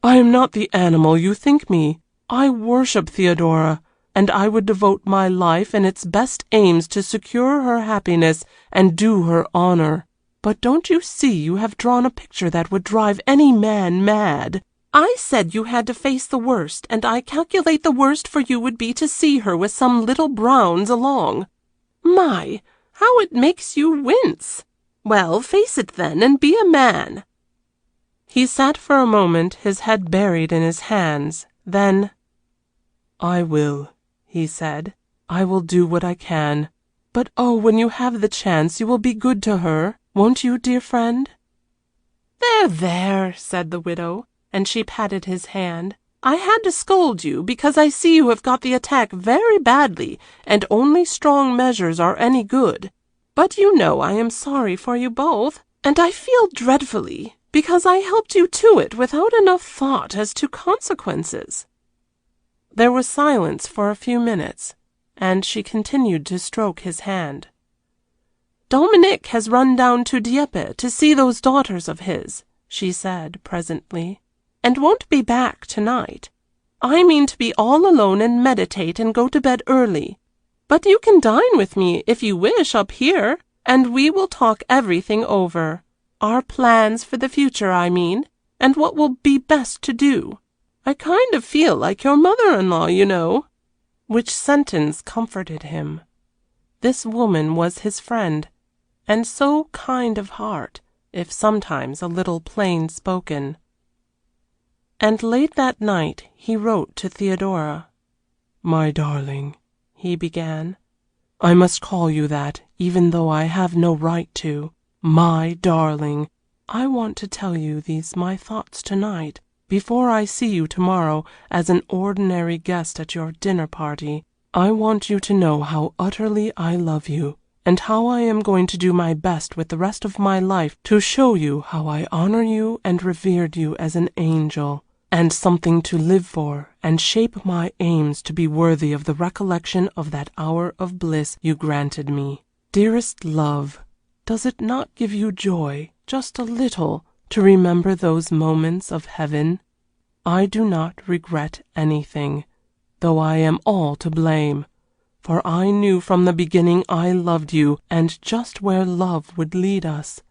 [SPEAKER 1] I am not the animal you think me. I worship Theodora, and I would devote my life and its best aims to secure her happiness and do her honor. But don't you see you have drawn a picture that would drive any man mad?
[SPEAKER 3] I said you had to face the worst, and I calculate the worst for you would be to see her with some little Browns along. My, how it makes you wince! Well, face it then, and be a man.
[SPEAKER 1] He sat for a moment, his head buried in his hands. Then, I will, he said. I will do what I can. But oh, when you have the chance, you will be good to her, won't you, dear friend?
[SPEAKER 3] There, there, said the widow, and she patted his hand. I had to scold you, because I see you have got the attack very badly, and only strong measures are any good. But you know I am sorry for you both, and I feel dreadfully, because I helped you to it without enough thought as to consequences.
[SPEAKER 1] There was silence for a few minutes, and she continued to stroke his hand.
[SPEAKER 3] Dominic has run down to Dieppe to see those daughters of his, she said presently, and won't be back tonight. I mean to be all alone and meditate and go to bed early. But you can dine with me if you wish up here, and we will talk everything over. Our plans for the future, I mean, and what will be best to do. I kind of feel like your mother-in-law, you know.
[SPEAKER 1] Which sentence comforted him. This woman was his friend, and so kind of heart, if sometimes a little plain-spoken. And late that night he wrote to Theodora. My darling, he began. I must call you that, even though I have no right to. My darling, I want to tell you these my thoughts tonight, before I see you tomorrow as an ordinary guest at your dinner party. I want you to know how utterly I love you, and how I am going to do my best with the rest of my life to show you how I honor you and revered you as an angel, and something to live for, and shape my aims to be worthy of the recollection of that hour of bliss you granted me. Dearest love, does it not give you joy, just a little, to remember those moments of heaven? I do not regret anything, though I am all to blame, for I knew from the beginning I loved you, and just where love would lead us.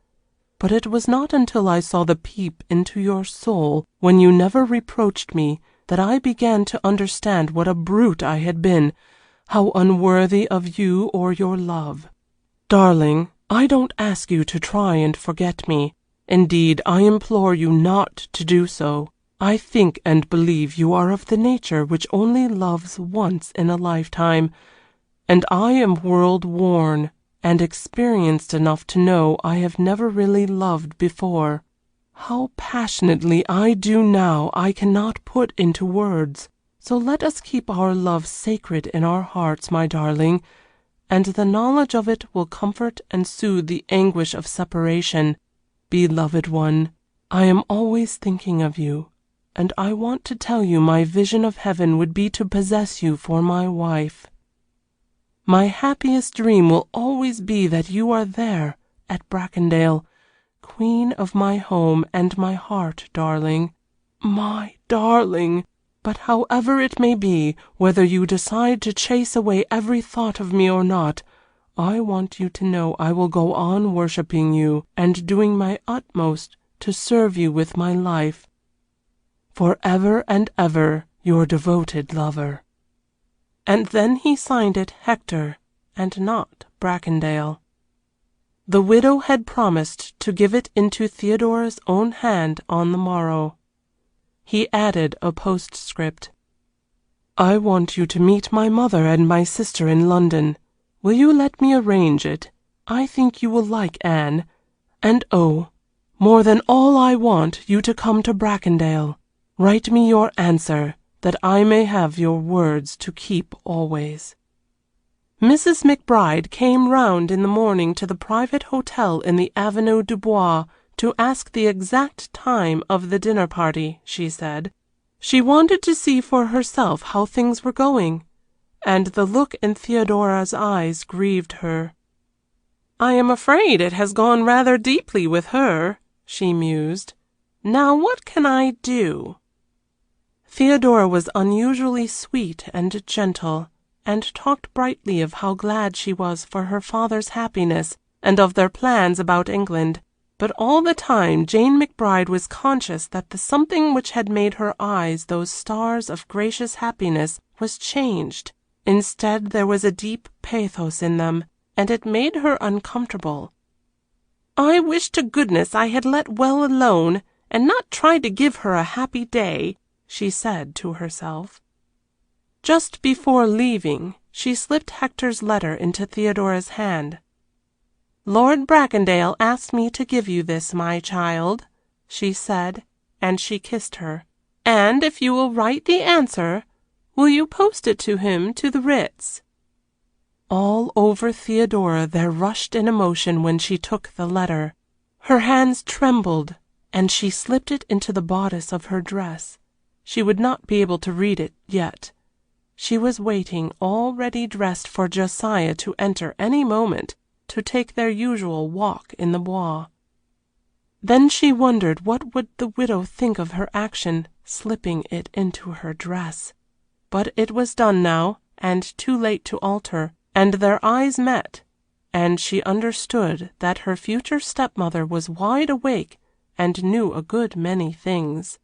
[SPEAKER 1] But it was not until I saw the peep into your soul, when you never reproached me, that I began to understand what a brute I had been, how unworthy of you or your love. Darling, I don't ask you to try and forget me. Indeed, I implore you not to do so. I think and believe you are of the nature which only loves once in a lifetime, and I am world-worn and experienced enough to know I have never really loved before. How passionately I do now I cannot put into words, so let us keep our love sacred in our hearts, my darling, and the knowledge of it will comfort and soothe the anguish of separation. Beloved one, I am always thinking of you, and I want to tell you my vision of heaven would be to possess you for my wife. My happiest dream will always be that you are there at Bracondale, queen of my home and my heart, darling. My darling! But however it may be, whether you decide to chase away every thought of me or not, I want you to know I will go on worshipping you and doing my utmost to serve you with my life. For ever and ever, your devoted lover. And then he signed it Hector, and not Bracondale. The widow had promised to give it into Theodora's own hand on the morrow. He added a postscript. I want you to meet my mother and my sister in London. Will you let me arrange it? I think you will like Anne. And oh, more than all I want you to come to Bracondale. Write me your answer, that I may have your words to keep always. Mrs. McBride came round in the morning to the private hotel in the Avenue du Bois to ask the exact time of the dinner party, she said. She wanted to see for herself how things were going, and the look in Theodora's eyes grieved her. I am afraid it has gone rather deeply with her, she mused. Now what can I do? Theodora was unusually sweet and gentle, and talked brightly of how glad she was for her father's happiness and of their plans about England, but all the time Jane McBride was conscious that the something which had made her eyes those stars of gracious happiness was changed. Instead, there was a deep pathos in them, and it made her uncomfortable. I wish to goodness I had let well alone, and not tried to give her a happy day, she said to herself. Just before leaving, she slipped Hector's letter into Theodora's hand. Lord Bracondale asked me to give you this, my child, she said, and she kissed her. And if you will write the answer, will you post it to him to the Ritz? All over Theodora there rushed an emotion when she took the letter. Her hands trembled, and she slipped it into the bodice of her dress. She would not be able to read it yet. She was waiting, already dressed for Josiah to enter any moment, to take their usual walk in the Bois. Then she wondered what would the widow think of her action, slipping it into her dress. But it was done now, and too late to alter, and their eyes met, and she understood that her future stepmother was wide awake and knew a good many things.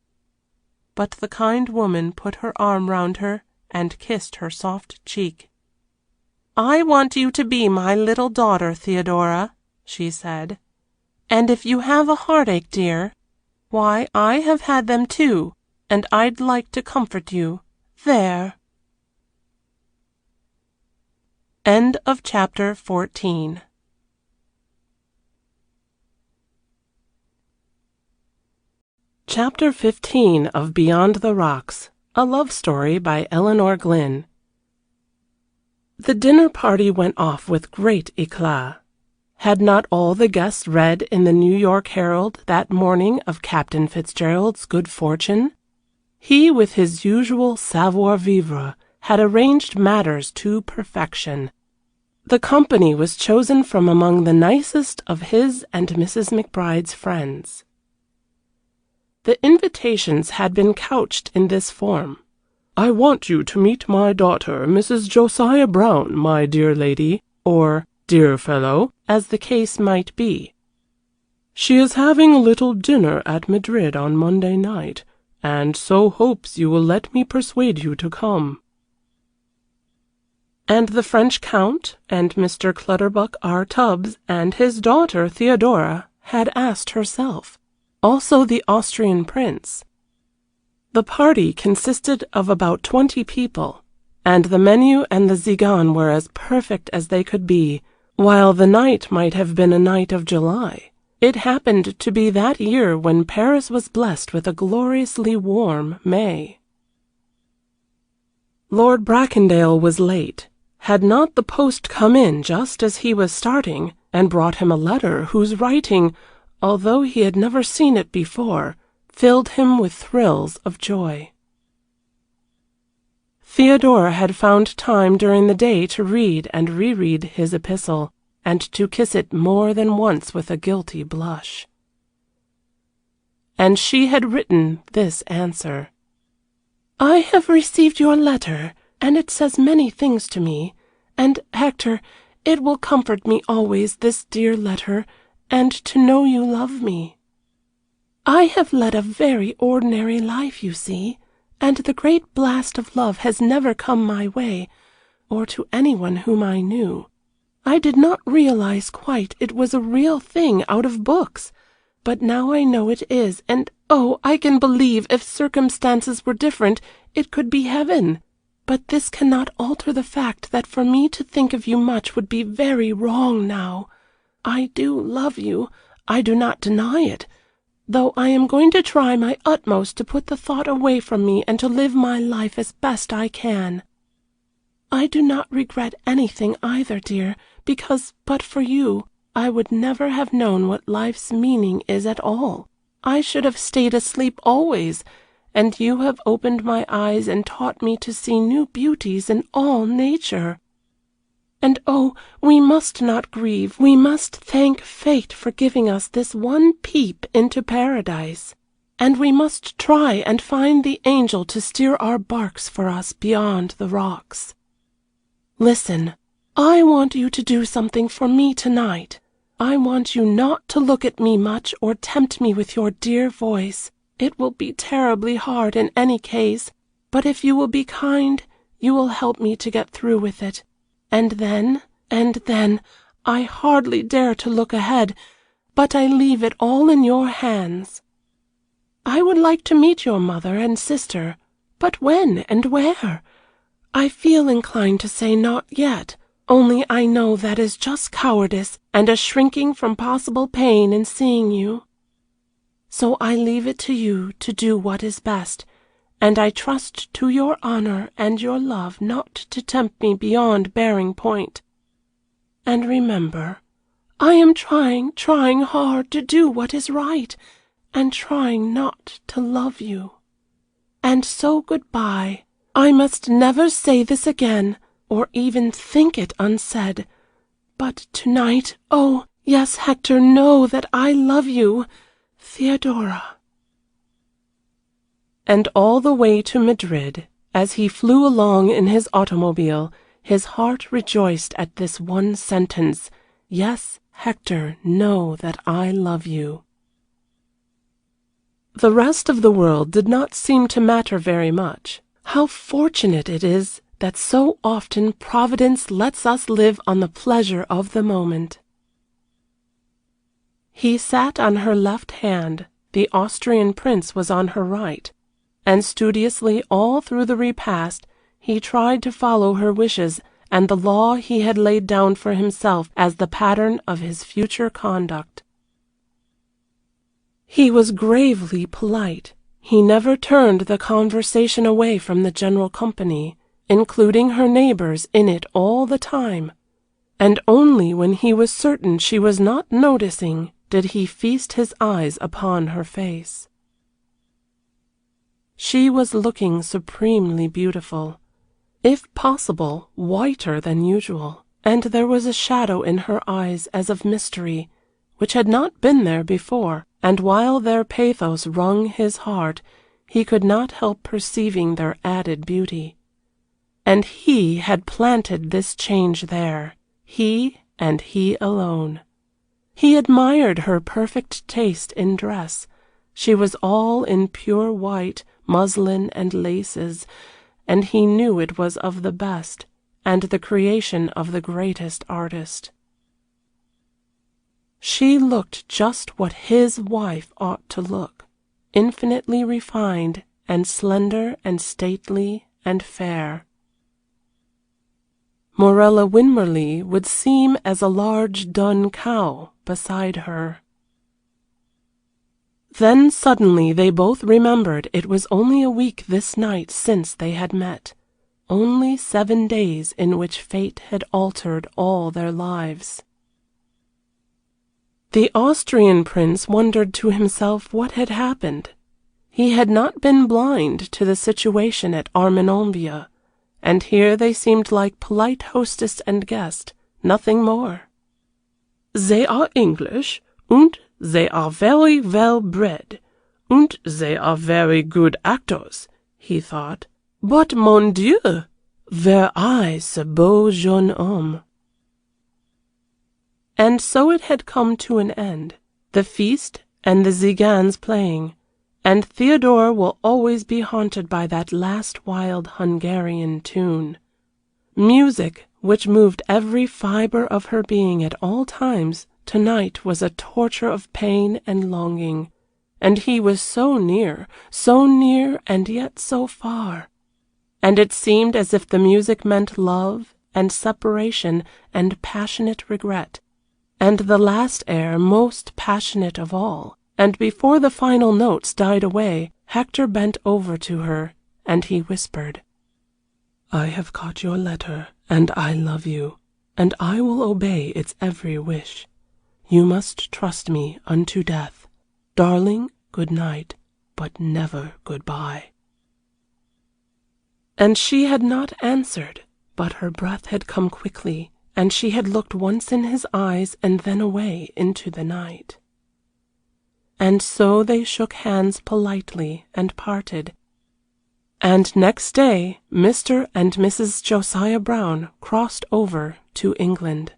[SPEAKER 1] But the kind woman put her arm round her and kissed her soft cheek. I want you to be my little daughter, Theodora, she said. And if you have a heartache, dear, why, I have had them too, and I'd like to comfort you. There. End of chapter 14. Chapter 15 of Beyond the Rocks, a love story by Elinor Glyn. The dinner party went off with great éclat. Had not all the guests read in the New York Herald that morning of Captain Fitzgerald's good fortune? He, with his usual savoir-vivre, had arranged matters to perfection. The company was chosen from among the nicest of his and Mrs. McBride's friends. The invitations had been couched in this form. I want you to meet my daughter, Mrs. Josiah Brown, my dear lady, or dear fellow, as the case might be. She is having a little dinner at Madrid on Monday night, and so hopes you will let me persuade you to come. And the French Count, and Mr. Clutterbuck R. Tubbs, and his daughter Theodora, had asked herself, also the Austrian prince. The party consisted of about 20 people, and the menu and the Zigan were as perfect as they could be, while the night might have been a night of July. It happened to be that year when Paris was blessed with a gloriously warm May. Lord Bracondale was late. Had not the post come in just as he was starting, and brought him a letter whose writing, although he had never seen it before, filled him with thrills of joy. Theodora had found time during the day to read and reread his epistle, and to kiss it more than once with a guilty blush. And she had written this answer: I have received your letter, and it says many things to me, and, Hector, it will comfort me always, this dear letter, and to know you love me. I have led a very ordinary life, you see, and the great blast of love has never come my way, or to anyone whom I knew. I did not realize quite it was a real thing out of books, but now I know it is, and oh, I can believe if circumstances were different it could be heaven. But this cannot alter the fact that for me to think of you much would be very wrong now. I do love you, I do not deny it, though I am going to try my utmost to put the thought away from me and to live my life as best I can. I do not regret anything either, dear, because but for you I would never have known what life's meaning is at all. I should have stayed asleep always, and you have opened my eyes and taught me to see new beauties in all nature. And oh, we must not grieve, we must thank fate for giving us this one peep into paradise, and we must try and find the angel to steer our barks for us beyond the rocks. Listen, I want you to do something for me tonight. I want you not to look at me much or tempt me with your dear voice. It will be terribly hard in any case, but if you will be kind, you will help me to get through with it. And then, I hardly dare to look ahead, but I leave it all in your hands. I would like to meet your mother and sister, but when and where? I feel inclined to say not yet, only I know that is just cowardice and a shrinking from possible pain in seeing you. So I leave it to you to do what is best, and I trust to your honor and your love not to tempt me beyond bearing point. And remember, I am trying hard to do what is right, and trying not to love you. And so goodbye. I must never say this again, or even think it unsaid. But tonight, oh, yes, Hector, know that I love you, Theodora. And all the way to Madrid, as he flew along in his automobile, his heart rejoiced at this one sentence, yes, Hector, know that I love you. The rest of the world did not seem to matter very much. How fortunate it is that so often Providence lets us live on the pleasure of the moment. He sat on her left hand, the Austrian prince was on her right, and studiously all through the repast he tried to follow her wishes and the law he had laid down for himself as the pattern of his future conduct. He was gravely polite. He never turned the conversation away from the general company, including her neighbors in it all the time, and only when he was certain she was not noticing did he feast his eyes upon her face. She was looking supremely beautiful, if possible whiter than usual, and there was a shadow in her eyes as of mystery, which had not been there before, and while their pathos wrung his heart, he could not help perceiving their added beauty. And he had planted this change there, he and he alone. He admired her perfect taste in dress. She was all in pure white, muslin and laces, and he knew it was of the best, and the creation of the greatest artist. She looked just what his wife ought to look, infinitely refined and slender and stately and fair. Morella Winmarleigh would seem as a large dun cow beside her. Then suddenly they both remembered it was only a week this night since they had met, only 7 days in which fate had altered all their lives. The Austrian prince wondered to himself what had happened. He had not been blind to the situation at Armenonville, and here they seemed like polite hostess and guest, nothing more.
[SPEAKER 2] They are English, and they are very well bred, and they are very good actors, he thought. But, mon Dieu, were I ce beau jeune homme?
[SPEAKER 1] And so it had come to an end, the feast and the Tziganes playing, and Theodora will always be haunted by that last wild Hungarian tune. Music, which moved every fibre of her being at all times, tonight was a torture of pain and longing, and he was so near and yet so far. And it seemed as if the music meant love and separation and passionate regret, and the last air most passionate of all. And before the final notes died away, Hector bent over to her, and he whispered, "I have caught your letter, and I love you, and I will obey its every wish. You must trust me unto death. Darling, good night, but never good-bye." And she had not answered, but her breath had come quickly, and she had looked once in his eyes and then away into the night. And so they shook hands politely and parted. And next day Mr. and Mrs. Josiah Brown crossed over to England.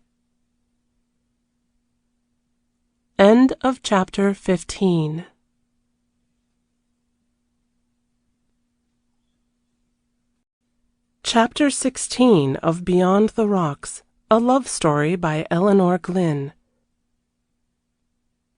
[SPEAKER 1] End of chapter 15. Chapter 16 of Beyond the Rocks, a love story by Elinor Glyn.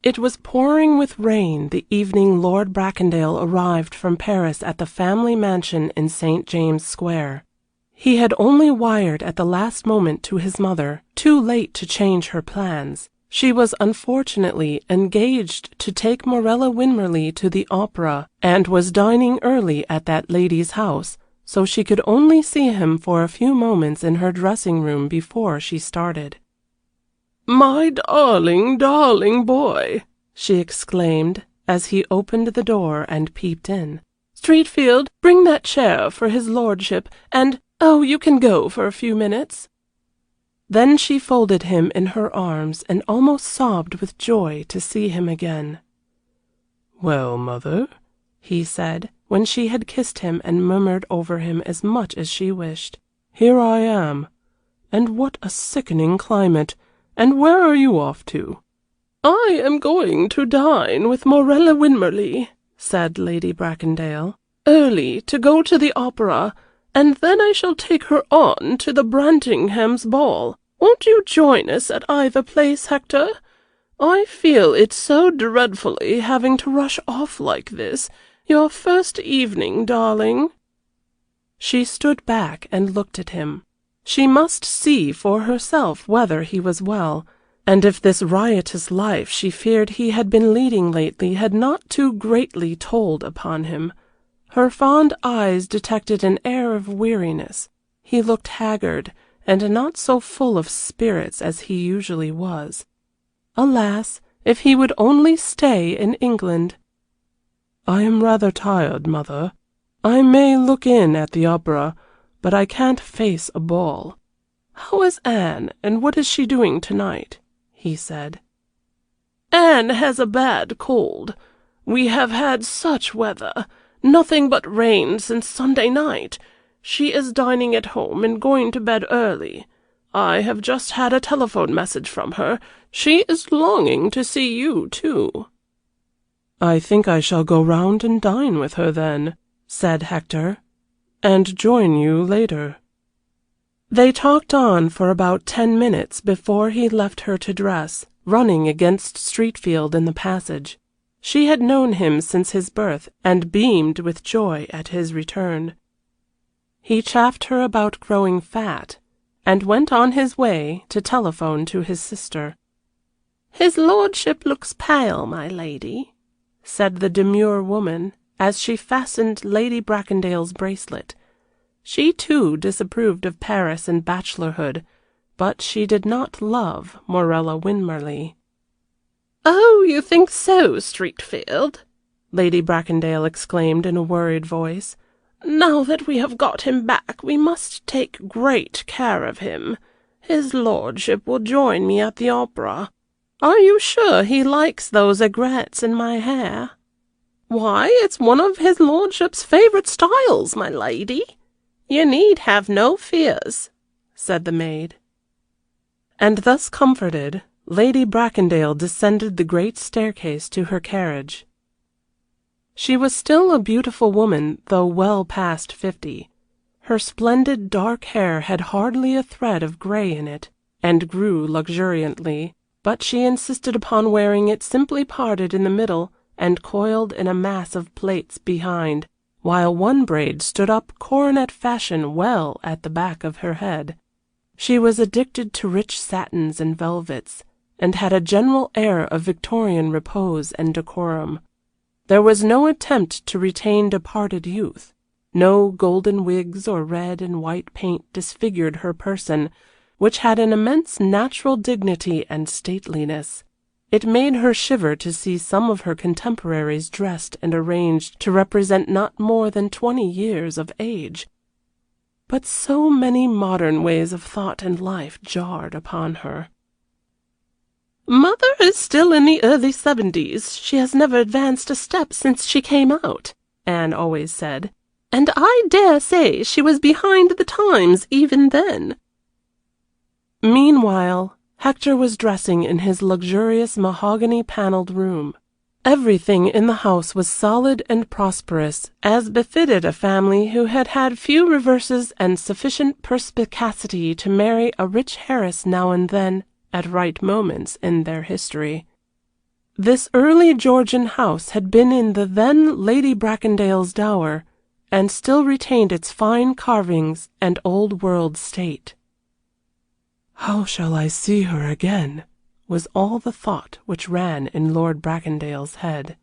[SPEAKER 1] It was pouring with rain the evening Lord Bracondale arrived from Paris at the family mansion in St. James Square. He had only wired at the last moment to his mother, too late to change her plans. She was unfortunately engaged to take Morella Winmarleigh to the opera, and was dining early at that lady's house, so she could only see him for a few moments in her dressing-room before she started.
[SPEAKER 2] "My darling, darling boy,"
[SPEAKER 1] she exclaimed, as he opened the door and peeped in.
[SPEAKER 2] "Streatfield, bring that chair for his lordship, and, oh, you can go for a few minutes."
[SPEAKER 1] Then she folded him in her arms and almost sobbed with joy to see him again.
[SPEAKER 2] "Well, mother,"
[SPEAKER 1] he said, when she had kissed him and murmured over him as much as she wished.
[SPEAKER 2] "Here I am. And what a sickening climate! And where are you off to?" "I am going to dine with Morella Winmarleigh," said Lady Bracondale, "early, to go to the opera, and then I shall take her on to the Brantinghams' ball. Won't you join us at either place, Hector? I feel it so dreadfully having to rush off like this. Your first evening, darling."
[SPEAKER 1] She stood back and looked at him. She must see for herself whether he was well, and if this riotous life she feared he had been leading lately had not too greatly told upon him. Her fond eyes detected an air of weariness. He looked haggard, and not so full of spirits as he usually was. Alas, if he would only stay in England!
[SPEAKER 2] "I am rather tired, mother. I may look in at the opera, but I can't face a ball."
[SPEAKER 1] "How is Anne, and what is she doing tonight?" he said.
[SPEAKER 3] "Anne has a bad cold. We have had such weather, nothing but rain since Sunday night. She is dining at home and going to bed early. I have just had a telephone message from her. She is longing to see you, too."
[SPEAKER 2] "I think I shall go round and dine with her then," said Hector, "and join you later."
[SPEAKER 1] They talked on for about 10 minutes before he left her to dress, running against Streatfield in the passage. She had known him since his birth, and beamed with joy at his return. He chaffed her about growing fat, and went on his way to telephone to his sister.
[SPEAKER 3] "His lordship looks pale, my lady,"
[SPEAKER 1] said the demure woman, as she fastened Lady Bracondale's bracelet. She, too, disapproved of Paris and bachelorhood, but she did not love Morella Winmarleigh.
[SPEAKER 3] "Oh, you think so, Streatfield?"
[SPEAKER 1] Lady Bracondale exclaimed in a worried voice.
[SPEAKER 3] "Now that we have got him back, we must take great care of him. His lordship will join me at the opera. Are you sure he likes those aigrettes in my hair?" "Why, it's one of his lordship's favourite styles, my lady. You need have no fears,"
[SPEAKER 1] said the maid. And thus comforted, Lady Bracondale descended the great staircase to her carriage. She was still a beautiful woman, though well past 50. Her splendid dark hair had hardly a thread of grey in it, and grew luxuriantly, but she insisted upon wearing it simply parted in the middle and coiled in a mass of plaits behind, while one braid stood up coronet fashion well at the back of her head. She was addicted to rich satins and velvets, and had a general air of Victorian repose and decorum. There was no attempt to retain departed youth. No golden wigs or red and white paint disfigured her person, which had an immense natural dignity and stateliness. It made her shiver to see some of her contemporaries dressed and arranged to represent not more than 20 years of age. But so many modern ways of thought and life jarred upon her.
[SPEAKER 3] "Mother is still in the early 70s. She has never advanced a step since she came out," Anne always said, "and I dare say she was behind the times even then."
[SPEAKER 1] Meanwhile, Hector was dressing in his luxurious mahogany-panelled room. Everything in the house was solid and prosperous, as befitted a family who had had few reverses and sufficient perspicacity to marry a rich heiress now and then, at right moments in their history. This early Georgian house had been in the then Lady Bracondale's dower, and still retained its fine carvings and old-world state. "How shall I see her again?" was all the thought which ran in Lord Bracondale's head.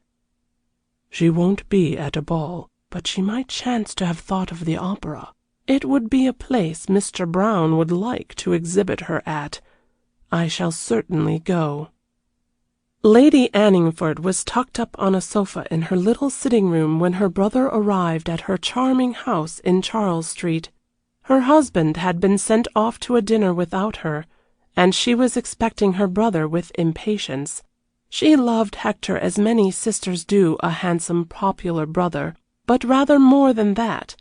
[SPEAKER 1] "She won't be at a ball, but she might chance to have thought of the opera. It would be a place Mr. Brown would like to exhibit her at. I shall certainly go." Lady Anningford was tucked up on a sofa in her little sitting-room when her brother arrived at her charming house in Charles Street. Her husband had been sent off to a dinner without her, and she was expecting her brother with impatience. She loved Hector as many sisters do a handsome, popular brother, but rather more than that,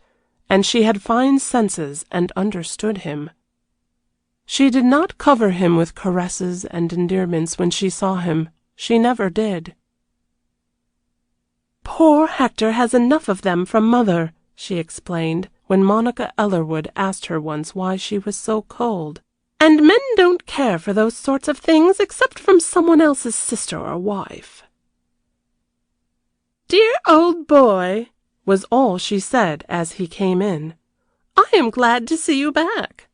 [SPEAKER 1] and she had fine senses and understood him. She did not cover him with caresses and endearments when she saw him. She never did.
[SPEAKER 3] "Poor Hector has enough of them from mother," she explained, when Monica Ellerwood asked her once why she was so cold. "And men don't care for those sorts of things except from someone else's sister or wife."
[SPEAKER 1] "Dear old boy," was all she said as he came in.
[SPEAKER 3] "I am glad to see you back."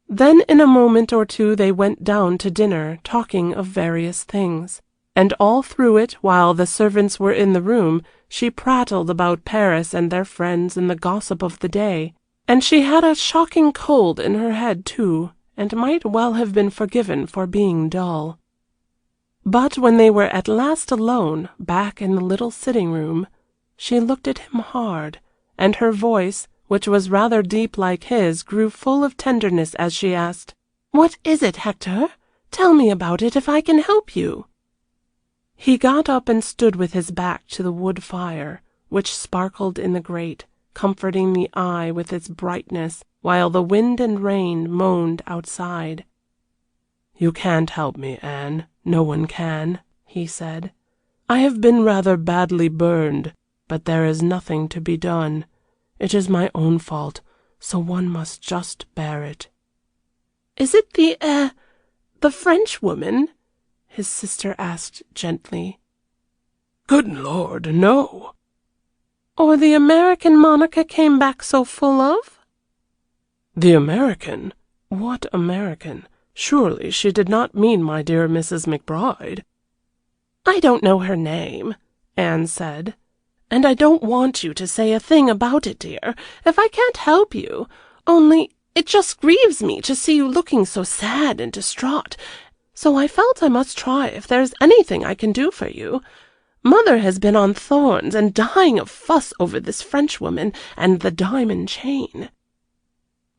[SPEAKER 1] Then in a moment or two they went down to dinner, talking of various things. And all through it, while the servants were in the room, she prattled about Paris and their friends and the gossip of the day, and she had a shocking cold in her head, too, and might well have been forgiven for being dull. But when they were at last alone, back in the little sitting-room, she looked at him hard, and her voice, which was rather deep like his, grew full of tenderness as she asked, "What is it, Hector? Tell me about it if I can help you." He got up and stood with his back to the wood fire, which sparkled in the grate, comforting the eye with its brightness, while the wind and rain moaned outside. "You can't help me, Anne. No one can," he said. "I have been rather badly burned, but there is nothing to be done. It is my own fault, so one must just bear it."
[SPEAKER 3] "Is it the French woman?"
[SPEAKER 1] his sister asked gently.
[SPEAKER 2] Good Lord, no.
[SPEAKER 3] Or the American Monica came back so full of?
[SPEAKER 2] The American? What American? Surely she did not mean my dear Mrs. McBride.
[SPEAKER 3] I don't know her name, Anne said, and I don't want you to say a thing about it, dear, if I can't help you. Only it just grieves me to see you looking so sad and distraught, so I felt I must try if there's anything I can do for you. Mother has been on thorns and dying of fuss over this Frenchwoman and the diamond chain.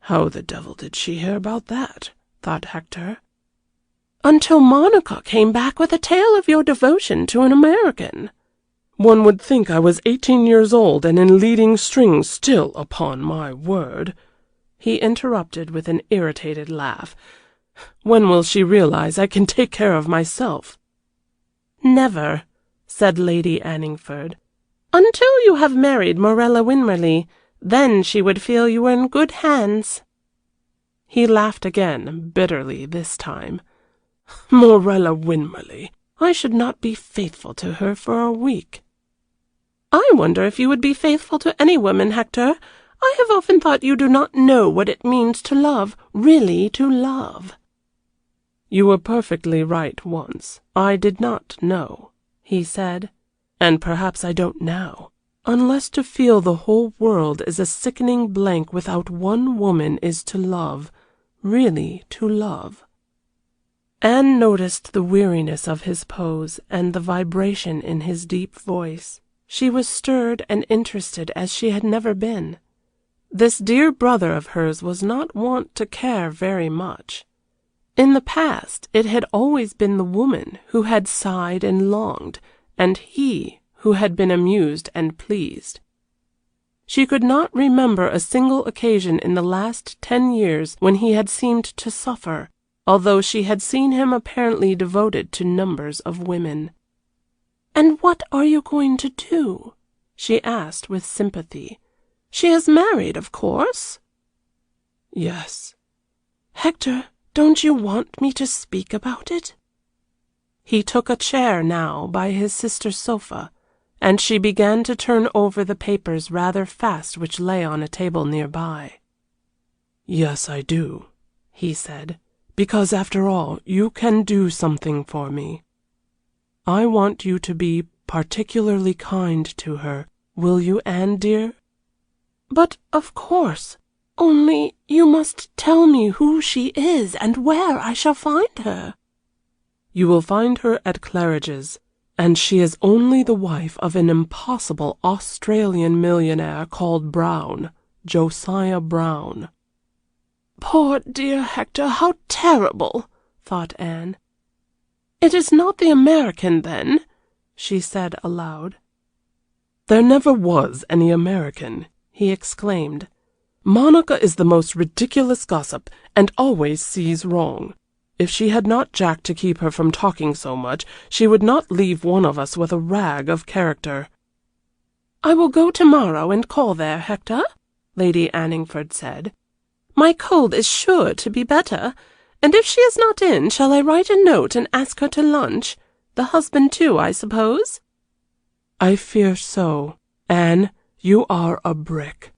[SPEAKER 2] How the devil did she hear about that? Thought Hector.
[SPEAKER 3] Until Monica came back with a tale of your devotion to an American.
[SPEAKER 2] One would think I was 18 years old and in leading strings still, upon my word. He interrupted with an irritated laugh. When will she realize I can take care of myself?
[SPEAKER 3] Never, said Lady Anningford. Until you have married Morella Winmarleigh, then she would feel you were in good hands.
[SPEAKER 2] He laughed again, bitterly this time. Morella Winmarleigh! I should not be faithful to her for a week.
[SPEAKER 3] I wonder if you would be faithful to any woman, Hector. I have often thought you do not know what it means to love, really to love.
[SPEAKER 2] You were perfectly right once. I did not know, he said, and perhaps I don't now. Unless to feel the whole world is a sickening blank without one woman is to love, really to love. Anne noticed the weariness of his pose and the vibration in his deep voice. She was stirred and interested as she had never been. This dear brother of hers was not wont to care very much. In the past it had always been the woman who had sighed and longed, and he who had been amused and pleased. She could not remember a single occasion in the last 10 years when he had seemed to suffer, although she had seen him apparently devoted to numbers of women.
[SPEAKER 3] "And what are you going to do?" she asked with sympathy. "She is married, of course?"
[SPEAKER 2] "Yes."
[SPEAKER 3] "Hector, don't you want me to speak about it?"
[SPEAKER 2] He took a chair now by his sister's sofa, and she began to turn over the papers rather fast which lay on a table near by. "Yes, I do," he said, "because after all you can do something for me. I want you to be particularly kind to her. Will you, Anne, dear?"
[SPEAKER 3] "But of course. Only you must tell me who she is and where I shall find her."
[SPEAKER 2] "You will find her at Claridge's, and she is only the wife of an impossible Australian millionaire called Brown, Josiah Brown."
[SPEAKER 3] "Poor dear Hector, how terrible!" thought Anne. "It is not the American, then?" she said aloud.
[SPEAKER 2] "There never was any American," he exclaimed. "Monica is the most ridiculous gossip, and always sees wrong. If she had not Jack to keep her from talking so much, she would not leave one of us with a rag of character."
[SPEAKER 3] "I will go to-morrow and call there, Hector," Lady Anningford said. "My cold is sure to be better, and if she is not in, shall I write a note and ask her to lunch? The husband, too, I suppose?"
[SPEAKER 2] "I fear so. Anne, you are a brick."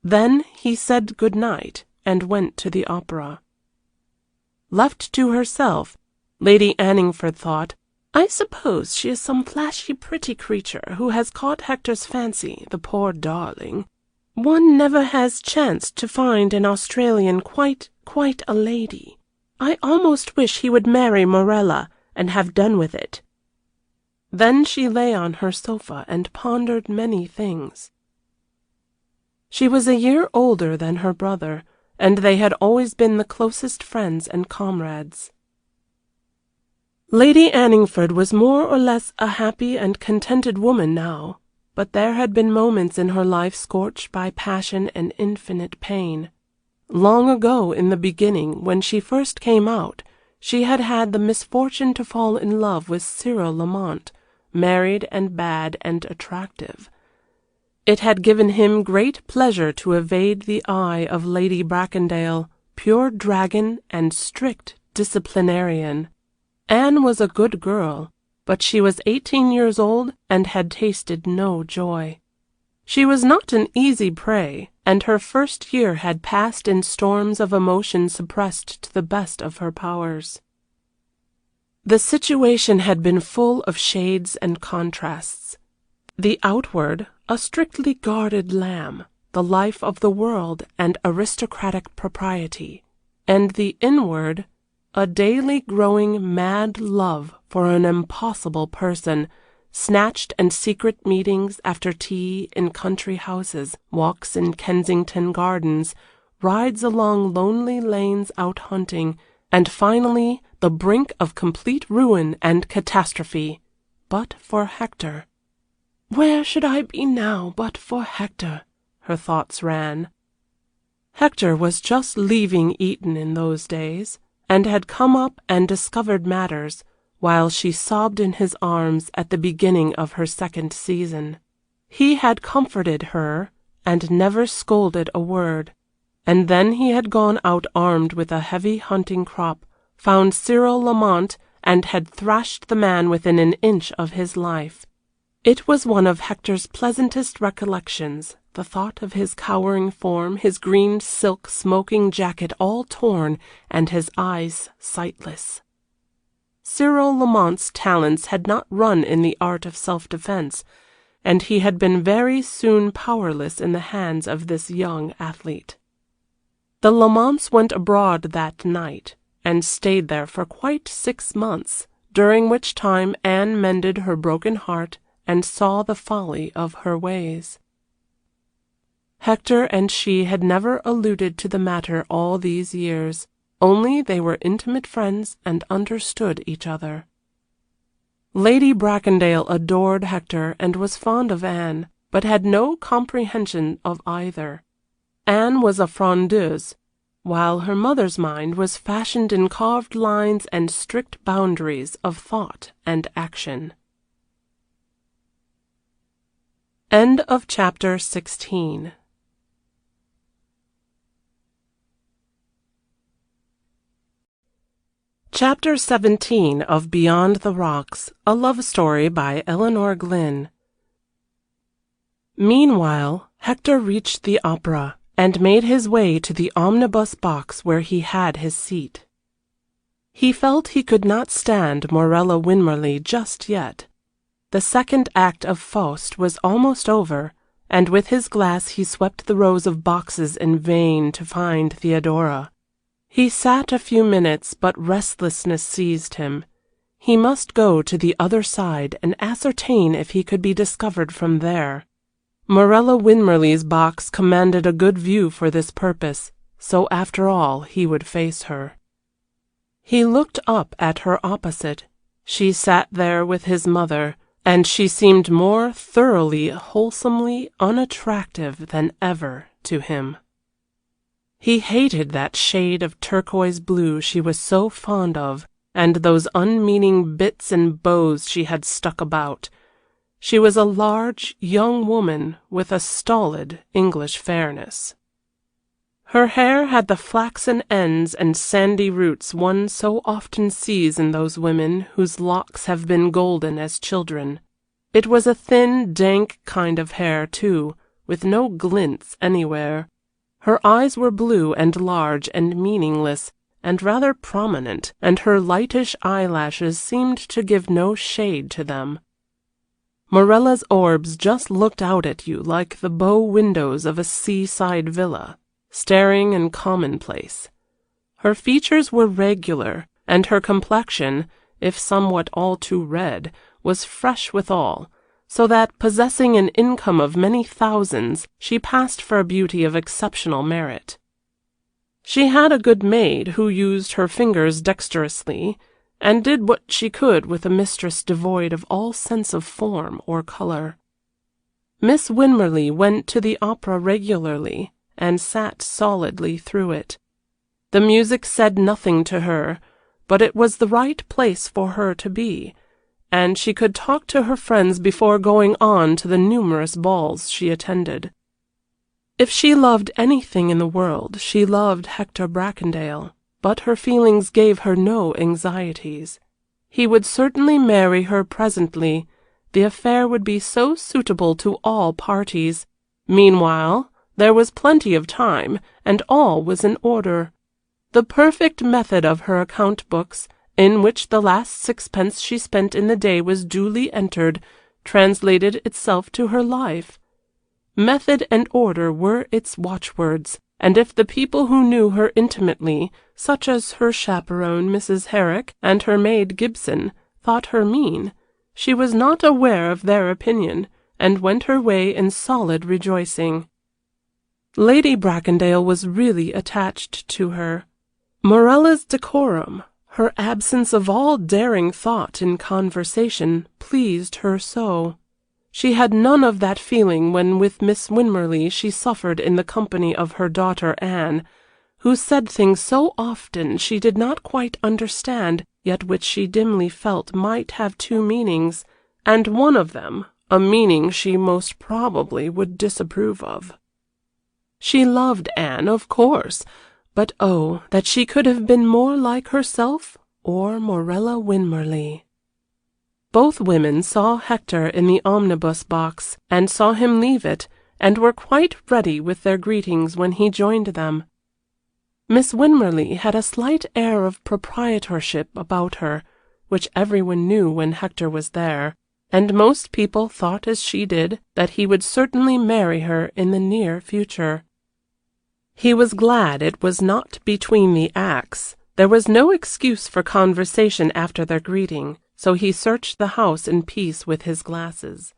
[SPEAKER 2] Then he said good night and went to the opera. Left to herself, Lady Anningford thought, "I suppose she is some flashy pretty creature who has caught Hector's fancy, the poor darling. One never has chanced to find an Australian quite a lady. I almost wish he would marry Morella and have done with it." Then she lay on her sofa and pondered many things. She was a year older than her brother, and they had always been the closest friends and comrades. Lady Anningford was more or less a happy and contented woman now, but there had been moments in her life scorched by passion and infinite pain. Long ago in the beginning, when she first came out, she had had the misfortune to fall in love with Cyril Lamont, married and bad and attractive. It had given him great pleasure to evade the eye of Lady Bracondale, pure dragon and strict disciplinarian,
[SPEAKER 1] Anne was a good girl, but she was 18 years old and had tasted no joy. She was not an easy prey, and her first year had passed in storms of emotion suppressed to the best of her powers. The situation had been full of shades and contrasts. The outward, a strictly guarded lamb, the life of the world and aristocratic propriety, and the inward, a daily growing mad love for an impossible person, snatched and secret meetings after tea in country houses, walks in Kensington Gardens, rides along lonely lanes out hunting, and finally the brink of complete ruin and catastrophe, but for Hector. Where should I be now but for Hector? Her thoughts ran. Hector was just leaving Eton in those days, and had come up and discovered matters, while she sobbed in his arms at the beginning of her second season. He had comforted her, and never scolded a word, and then he had gone out armed with a heavy hunting crop, found Cyril Lamont, and had thrashed the man within an inch of his life. It was one of Hector's pleasantest recollections, the thought of his cowering form, his green silk smoking jacket all torn, and his eyes sightless. Cyril Lamont's talents had not run in the art of self-defense, and he had been very soon powerless in the hands of this young athlete. The Lamonts went abroad that night, and stayed there for quite 6 months, during which time Anne mended her broken heart and saw the folly of her ways. Hector and she had never alluded to the matter all these years, only they were intimate friends and understood each other. Lady Bracondale adored Hector and was fond of Anne, but had no comprehension of either. Anne was a frondeuse, while her mother's mind was fashioned in carved lines and strict boundaries of thought and action. End of chapter 16. Chapter 17 of Beyond the Rocks, a love story by Elinor Glyn. Meanwhile, Hector reached the opera, and made his way to the omnibus box where he had his seat. He felt he could not stand Morella Winmarleigh just yet. The second act of Faust was almost over, and with his glass he swept the rows of boxes in vain to find Theodora. He sat a few minutes, but restlessness seized him. He must go to the other side and ascertain if he could be discovered from there. Morella Winmarleigh's box commanded a good view for this purpose, so after all he would face her. He looked up at her opposite. She sat there with his mother, and she seemed more thoroughly, wholesomely unattractive than ever to him. He hated that shade of turquoise blue she was so fond of, and those unmeaning bits and bows she had stuck about. She was a large, young woman with a stolid English fairness. Her hair had the flaxen ends and sandy roots one so often sees in those women whose locks have been golden as children. It was a thin, dank kind of hair, too, with no glints anywhere. Her eyes were blue and large and meaningless, and rather prominent, and her lightish eyelashes seemed to give no shade to them. Morella's orbs just looked out at you like the bow windows of a seaside villa, staring and commonplace. Her features were regular, and her complexion, if somewhat all too red, was fresh withal, so that, possessing an income of many thousands, she passed for a beauty of exceptional merit. She had a good maid who used her fingers dexterously, and did what she could with a mistress devoid of all sense of form or color. Miss Winmarleigh went to the opera regularly, and sat solidly through it. The music said nothing to her, but it was the right place for her to be, and she could talk to her friends before going on to the numerous balls she attended. If she loved anything in the world, she loved Hector Bracondale, but her feelings gave her no anxieties. He would certainly marry her presently. The affair would be so suitable to all parties. Meanwhile, there was plenty of time, and all was in order. The perfect method of her account books, in which the last sixpence she spent in the day was duly entered, translated itself to her life. Method and order were its watchwords, and if the people who knew her intimately, such as her chaperon Mrs. Herrick and her maid Gibson, thought her mean, she was not aware of their opinion, and went her way in solid rejoicing. Lady Bracondale was really attached to her. Morella's decorum, her absence of all daring thought in conversation, pleased her so. She had none of that feeling when with Miss Winmarleigh she suffered in the company of her daughter Anne, who said things so often she did not quite understand, yet which she dimly felt might have two meanings, and one of them a meaning she most probably would disapprove of. She loved Anne, of course, but oh, that she could have been more like herself or Morella Winmarleigh. Both women saw Hector in the omnibus box, and saw him leave it, and were quite ready with their greetings when he joined them. Miss Winmarleigh had a slight air of proprietorship about her, which everyone knew when Hector was there, and most people thought as she did that he would certainly marry her in the near future. He was glad it was not between the acts. There was no excuse for conversation after their greeting, so he searched the house in peace with his glasses.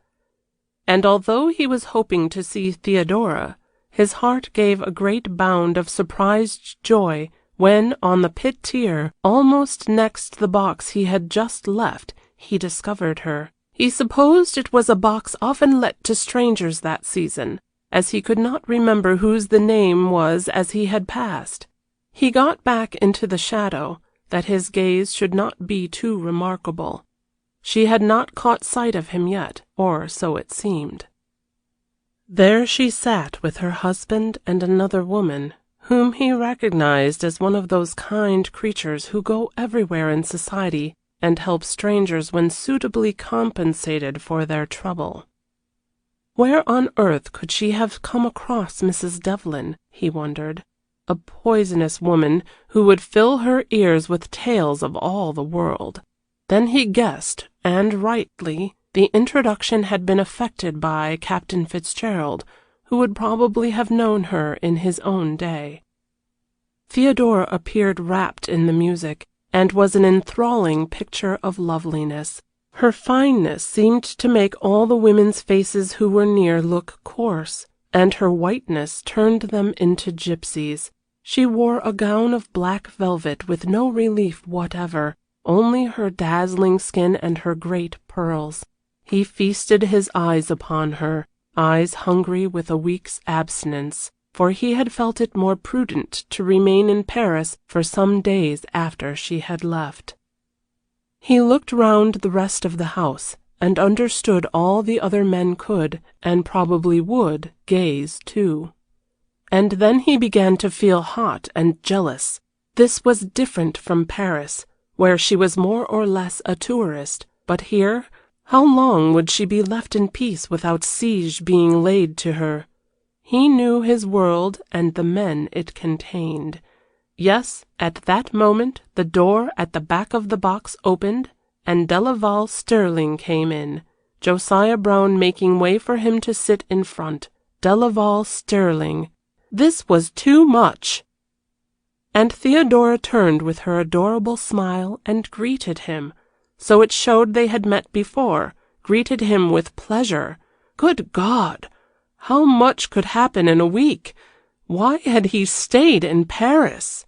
[SPEAKER 1] And although he was hoping to see Theodora, his heart gave a great bound of surprised joy when, on the pit tier, almost next the box he had just left, he discovered her. He supposed it was a box often let to strangers that season, as he could not remember whose the name was as he had passed. He got back into the shadow, that his gaze should not be too remarkable. She had not caught sight of him yet, or so it seemed. There she sat with her husband and another woman, whom he recognized as one of those kind creatures who go everywhere in society and help strangers when suitably compensated for their trouble. Where on earth could she have come across Mrs. Devlin, he wondered, a poisonous woman who would fill her ears with tales of all the world. Then he guessed, and rightly, the introduction had been effected by Captain Fitzgerald, who would probably have known her in his own day. Theodora appeared wrapped in the music, and was an enthralling picture of loveliness. Her fineness seemed to make all the women's faces who were near look coarse, and her whiteness turned them into gypsies. She wore a gown of black velvet with no relief whatever, only her dazzling skin and her great pearls. He feasted his eyes upon her, eyes hungry with a week's abstinence, for he had felt it more prudent to remain in Paris for some days after she had left. He looked round the rest of the house, and understood all the other men could, and probably would, gaze too. And then he began to feel hot and jealous. This was different from Paris, where she was more or less a tourist, but here, how long would she be left in peace without siege being laid to her? He knew his world and the men it contained. Yes, at that moment the door at the back of the box opened, and Delaval Stirling came in, Josiah Brown making way for him to sit in front. Delaval Stirling. This was too much. And Theodora turned with her adorable smile and greeted him, so it showed they had met before, greeted him with pleasure. Good God! How much could happen in a week? Why had he stayed in Paris?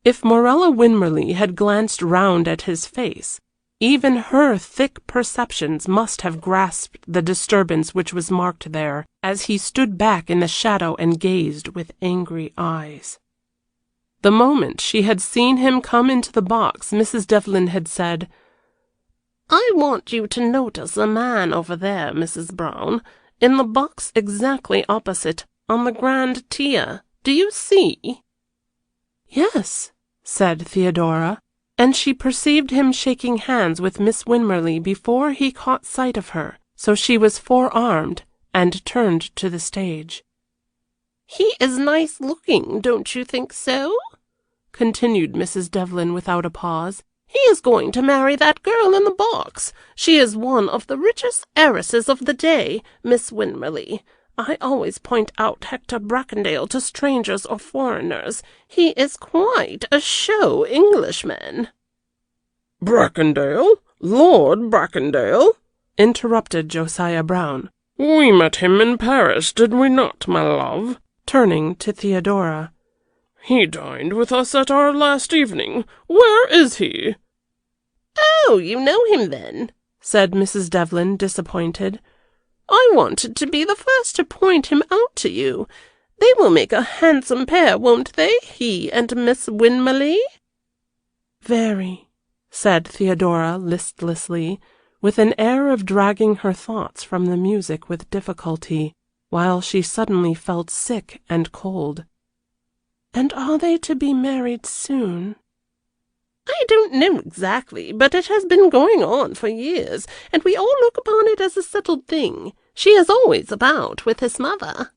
[SPEAKER 1] If Morella Winmarleigh had glanced round at his face, even her thick perceptions must have grasped the disturbance which was marked there, as he stood back in the shadow and gazed with angry eyes. The moment she had seen him come into the box, Mrs. Devlin had said, "I want you to notice a man over there, Mrs. Brown, in the box exactly opposite, on the grand tier. Do you see?" "Yes," said Theodora. and she perceived him shaking hands with Miss Winmarleigh before he caught sight of her, so she was forearmed and turned to the stage.
[SPEAKER 3] "He is nice looking, don't you think so?"
[SPEAKER 1] continued Mrs. Devlin without a pause.
[SPEAKER 3] "He is going to marry that girl in the box. She is one of the richest heiresses of the day, Miss Winmarleigh. I always point out Hector Bracondale to strangers or foreigners. He is quite a show Englishman."
[SPEAKER 2] "Bracondale? Lord Bracondale?"
[SPEAKER 1] interrupted Josiah Brown.
[SPEAKER 2] "We met him in Paris, did we not, my love?"
[SPEAKER 1] turning to Theodora.
[SPEAKER 2] "He dined with us at our last evening. Where is he?"
[SPEAKER 3] "Oh, you know him then,"
[SPEAKER 1] said Mrs. Devlin, disappointed.
[SPEAKER 3] "I wanted to be the first to point him out to you. They will make a handsome pair, won't they, he and Miss Winmarleigh?"
[SPEAKER 1] "Very," said Theodora listlessly, with an air of dragging her thoughts from the music with difficulty, while she suddenly felt sick and cold. "And are they to be married soon?"
[SPEAKER 3] "I don't know exactly, but it has been going on for years, and we all look upon it as a settled thing. She is always about with his mother."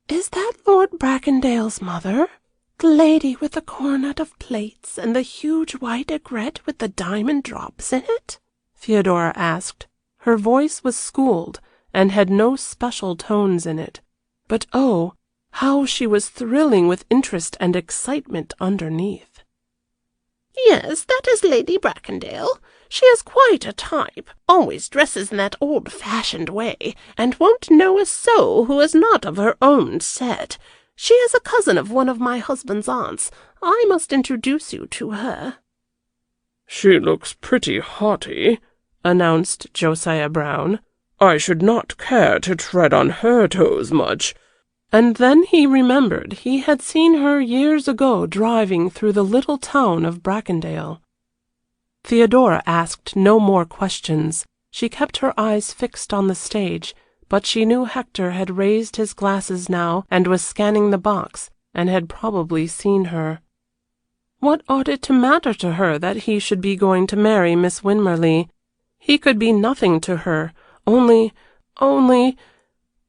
[SPEAKER 1] "Is that Lord Bracondale's mother? The lady with the coronet of plates and the huge white aigrette with the diamond drops in it?" Theodora asked. Her voice was schooled, and had no special tones in it. But oh, how she was thrilling with interest and excitement underneath.
[SPEAKER 3] "Yes, that is Lady Bracondale. She is quite a type, always dresses in that old-fashioned way, and won't know a soul who is not of her own set. She is a cousin of one of my husband's aunts. I must introduce you to her."
[SPEAKER 2] "She looks pretty haughty," announced Josiah Brown. "I should not care to tread on her toes much."
[SPEAKER 1] And then he remembered he had seen her years ago driving through the little town of Bracondale. Theodora asked no more questions. She kept her eyes fixed on the stage, but she knew Hector had raised his glasses now and was scanning the box, and had probably seen her. What ought it to matter to her that he should be going to marry Miss Winmarleigh? He could be nothing to her, only,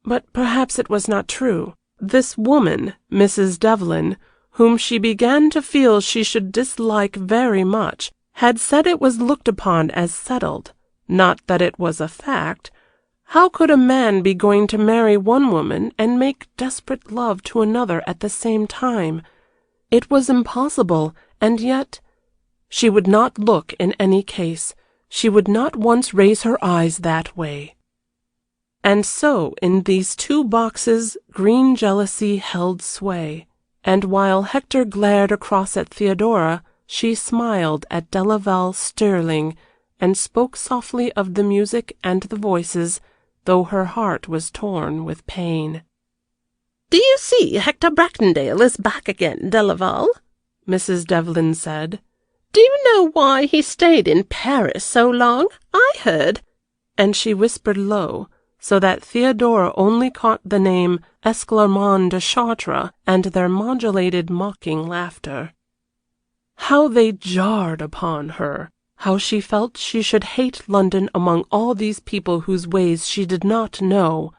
[SPEAKER 1] but perhaps it was not true. This woman, Mrs. Devlin, whom she began to feel she should dislike very much, had said it was looked upon as settled, not that it was a fact. How could a man be going to marry one woman and make desperate love to another at the same time? It was impossible, and yet she would not look in any case. She would not once raise her eyes that way. And so in these two boxes green jealousy held sway, and while Hector glared across at Theodora, she smiled at Delaval Stirling, and spoke softly of the music and the voices, though her heart was torn with pain.
[SPEAKER 3] "Do you see Hector Bracondale is back again, Delaval?"
[SPEAKER 1] Mrs. Devlin said.
[SPEAKER 3] "Do you know why he stayed in Paris so long? I heard."
[SPEAKER 1] And she whispered low, so that Theodora only caught the name Esclarmonde de Chartres and their modulated mocking laughter. How they jarred upon her! How she felt she should hate London among all these people whose ways she did not know.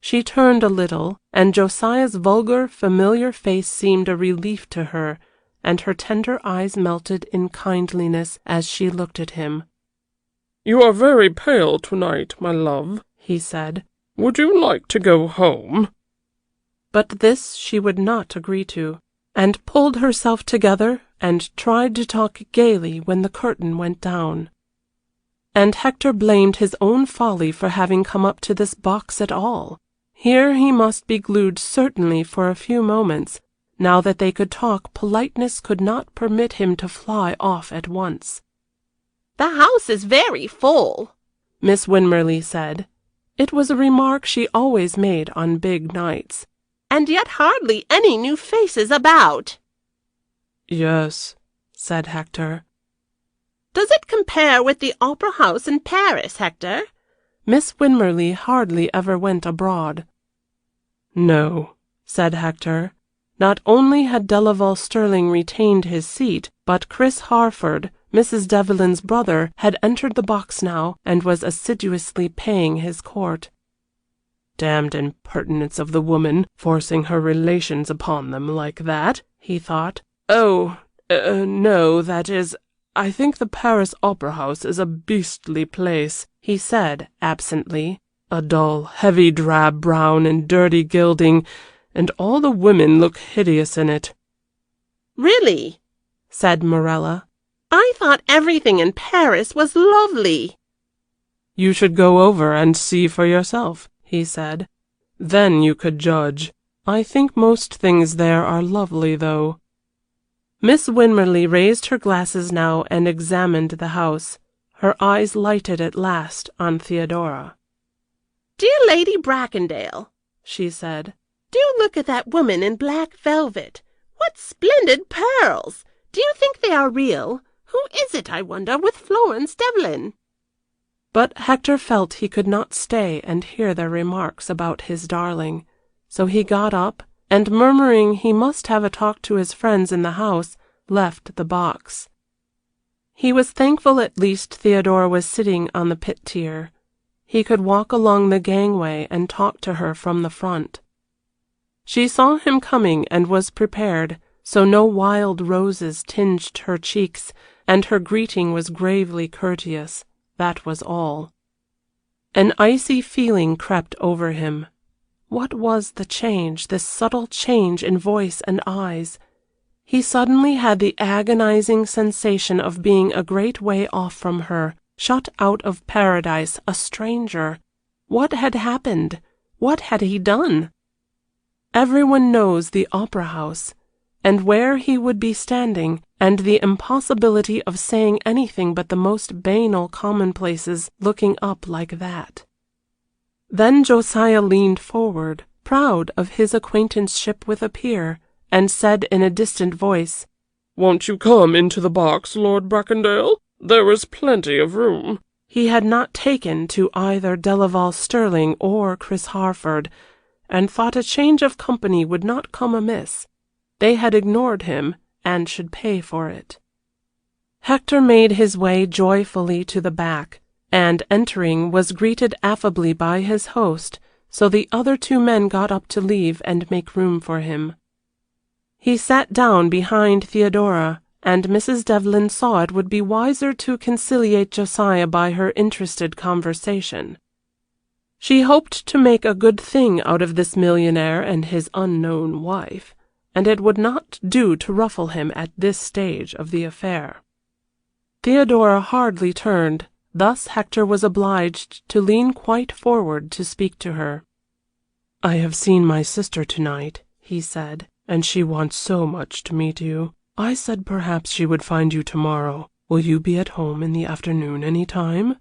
[SPEAKER 1] She turned a little, and Josiah's vulgar, familiar face seemed a relief to her, and her tender eyes melted in kindliness as she looked at him.
[SPEAKER 2] "You are very pale tonight, my love," he said. "Would you like to go home?"
[SPEAKER 1] But this she would not agree to, and pulled herself together and tried to talk gaily when the curtain went down. And Hector blamed his own folly for having come up to this box at all. Here he must be glued certainly for a few moments. Now that they could talk, politeness could not permit him to fly off at once.
[SPEAKER 3] "The house is very full,"
[SPEAKER 1] Miss Winmarleigh said. It was a remark she always made on big nights.
[SPEAKER 3] "And yet hardly any new faces about."
[SPEAKER 1] "Yes," said Hector.
[SPEAKER 3] "Does it compare with the Opera House in Paris, Hector?"
[SPEAKER 1] Miss Winmarleigh hardly ever went abroad. "No," said Hector. Not only had Delaval Stirling retained his seat, but Chris Harford, Mrs. Devlin's brother, had entered the box now, and was assiduously paying his court. Damned impertinence of the woman, forcing her relations upon them like that, he thought. Oh, no, that is, I think the Paris Opera House is a beastly place, he said, absently. A dull, heavy drab brown and dirty gilding, and all the women look hideous in it.
[SPEAKER 3] Really? Said Morella. I thought everything in Paris was lovely.
[SPEAKER 1] You should go over and see for yourself, he said. Then you could judge. I think most things there are lovely, though. Miss Winmarleigh raised her glasses now and examined the house. Her eyes lighted at last on Theodora.
[SPEAKER 3] Dear Lady Bracondale, she said, do look at that woman in black velvet. What splendid pearls! Do you think they are real? Who is it, I wonder, with Florence Devlin?
[SPEAKER 1] But Hector felt he could not stay and hear their remarks about his darling, so he got up, and murmuring he must have a talk to his friends in the house, left the box. He was thankful at least Theodora was sitting on the pit tier. He could walk along the gangway and talk to her from the front. She saw him coming and was prepared, so no wild roses tinged her cheeks, and her greeting was gravely courteous. That was all. An icy feeling crept over him. What was the change, this subtle change in voice and eyes? He suddenly had the agonizing sensation of being a great way off from her, shut out of paradise, a stranger. What had happened? What had he done? Everyone knows the opera house, and where he would be standing, and the impossibility of saying anything but the most banal commonplaces looking up like that. Then Josiah leaned forward, proud of his acquaintanceship with a peer, and said in a distant voice,
[SPEAKER 2] "Won't you come into the box, Lord Bracondale? There is plenty of room."
[SPEAKER 1] He had not taken to either Delaval Stirling or Chris Harford, and thought a change of company would not come amiss. They had ignored him, and should pay for it. Hector made his way joyfully to the back, and entering was greeted affably by his host, so the other two men got up to leave and make room for him. He sat down behind Theodora, and Mrs. Devlin saw it would be wiser to conciliate Josiah by her interested conversation. She hoped to make a good thing out of this millionaire and his unknown wife, and it would not do to ruffle him at this stage of the affair. Theodora hardly turned, thus Hector was obliged to lean quite forward to speak to her. "I have seen my sister tonight," he said, "and she wants so much to meet you. I said perhaps she would find you tomorrow. Will you be at home in the afternoon any time?"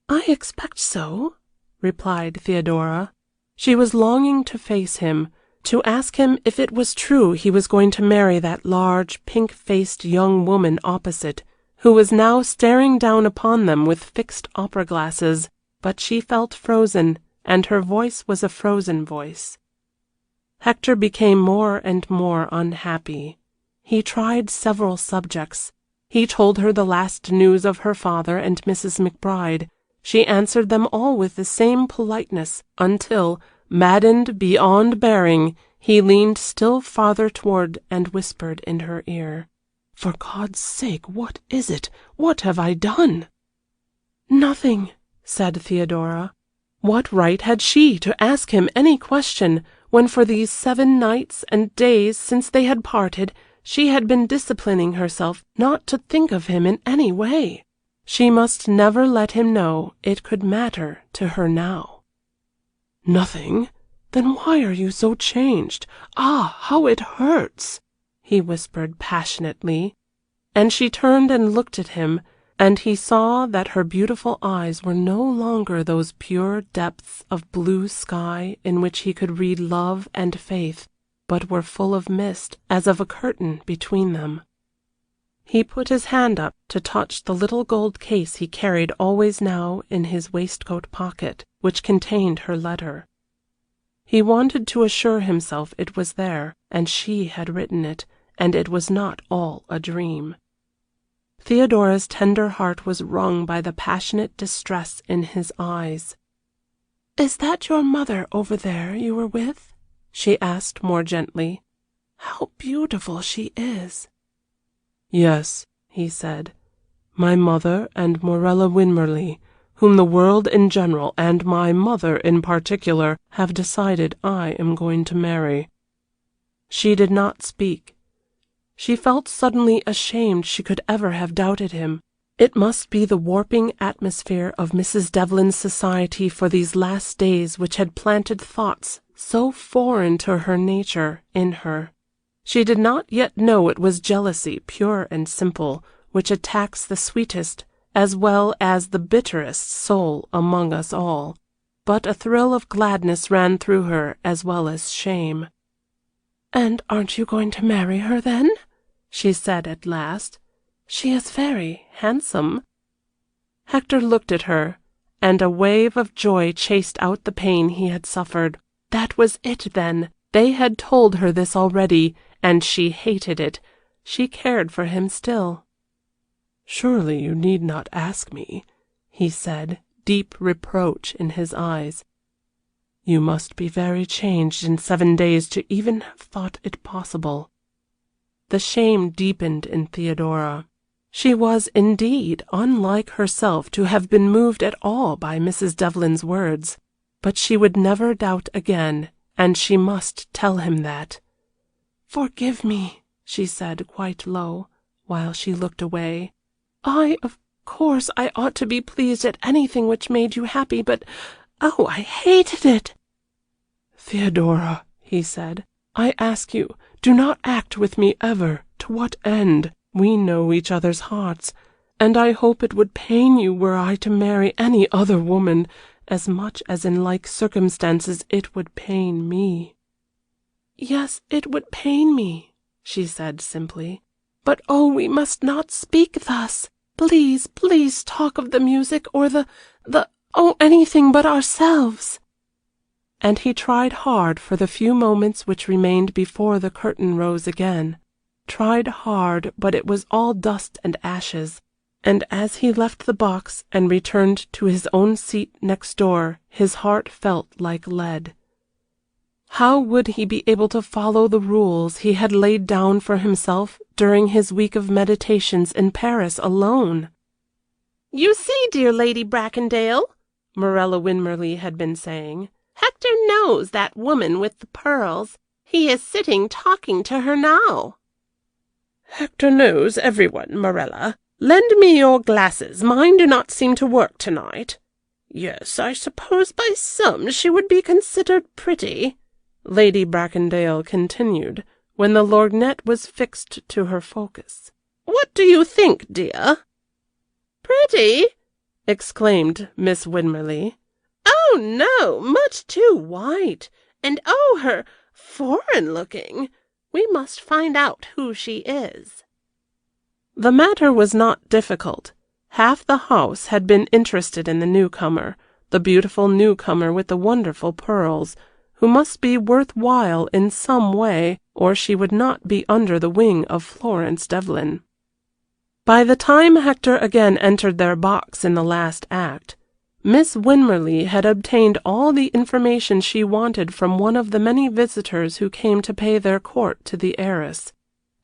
[SPEAKER 3] "I expect so," replied Theodora.
[SPEAKER 1] She was longing to face him, to ask him if it was true he was going to marry that large, pink-faced young woman opposite, who was now staring down upon them with fixed opera glasses, but she felt frozen, and her voice was a frozen voice. Hector became more and more unhappy. He tried several subjects. He told her the last news of her father and Mrs. McBride. She answered them all with the same politeness, until, maddened beyond bearing, he leaned still farther toward and whispered in her ear, "For God's sake, what is it? What have I done?" "Nothing," said Theodora. What right had she to ask him any question, when for these 7 nights and days since they had parted she had been disciplining herself not to think of him in any way? She must never let him know it could matter to her now. "Nothing? Then why are you so changed? Ah, how it hurts!" he whispered passionately. And she turned and looked at him, and he saw that her beautiful eyes were no longer those pure depths of blue sky in which he could read love and faith, but were full of mist, as of a curtain between them. He put his hand up to touch the little gold case he carried always now in his waistcoat pocket, which contained her letter. He wanted to assure himself it was there, and she had written it, and it was not all a dream. Theodora's tender heart was wrung by the passionate distress in his eyes. "Is that your mother over there you were with?" she asked more gently. "How beautiful she is."
[SPEAKER 2] "Yes," he said, "my mother and Morella Winmarleigh, whom the world in general, and my mother in particular, have decided I am going to marry." She did not speak. She felt suddenly ashamed she could ever have doubted him. It must be the warping atmosphere of Mrs. Devlin's society for these last days which had planted thoughts so foreign to her nature in her. She did not yet know it was jealousy, pure and simple, which attacks the sweetest as well as the bitterest soul among us all, but a thrill of gladness ran through her as well as shame.
[SPEAKER 1] "And aren't you going to marry her, then?" she said at last. "She is very handsome."
[SPEAKER 2] Hector looked at her, and a wave of joy chased out the pain he had suffered. That was it, then. They had told her this already, and she hated it. She cared for him still. "Surely you need not ask me," he said, deep reproach in his eyes. "You must be very changed in 7 days to even have thought it possible." The shame deepened in Theodora. She was, indeed, unlike herself to have been moved at all by Mrs. Devlin's words, but she would never doubt again, and she must tell him that.
[SPEAKER 1] "Forgive me," she said, quite low, while she looked away. Of course, I ought to be pleased at anything which made you happy, but, oh, I hated it."
[SPEAKER 2] "Theodora," he said, "I ask you, do not act with me ever. To what end? We know each other's hearts, and I hope it would pain you were I to marry any other woman, as much as in like circumstances it would pain me."
[SPEAKER 1] "Yes, it would pain me," she said simply. "But oh, we must not speak thus. Please, please talk of the music or anything but ourselves."
[SPEAKER 2] And he tried hard for the few moments which remained before the curtain rose again. Tried hard, but it was all dust and ashes, and as he left the box and returned to his own seat next door his heart felt like lead. How would he be able to follow the rules he had laid down for himself during his week of meditations in Paris alone?
[SPEAKER 3] "You see, dear Lady Bracondale," Morella Winmarleigh had been saying, "Hector knows that woman with the pearls. He is sitting talking to her now." "Hector knows everyone, Morella. Lend me your glasses. Mine do not seem to work tonight. Yes, I suppose by some she would be considered pretty," Lady Bracondale continued, when the lorgnette was fixed to her focus. "What do you think, dear?" "Pretty!" exclaimed Miss Winmarleigh. "Oh, no, much too white. And oh, her foreign-looking. We must find out who she is."
[SPEAKER 2] The matter was not difficult. Half the house had been interested in the newcomer, the beautiful newcomer with the wonderful pearls, who must be worth while in some way, or she would not be under the wing of Florence Devlin. By the time Hector again entered their box in the last act, Miss Winmarleigh had obtained all the information she wanted from one of the many visitors who came to pay their court to the heiress,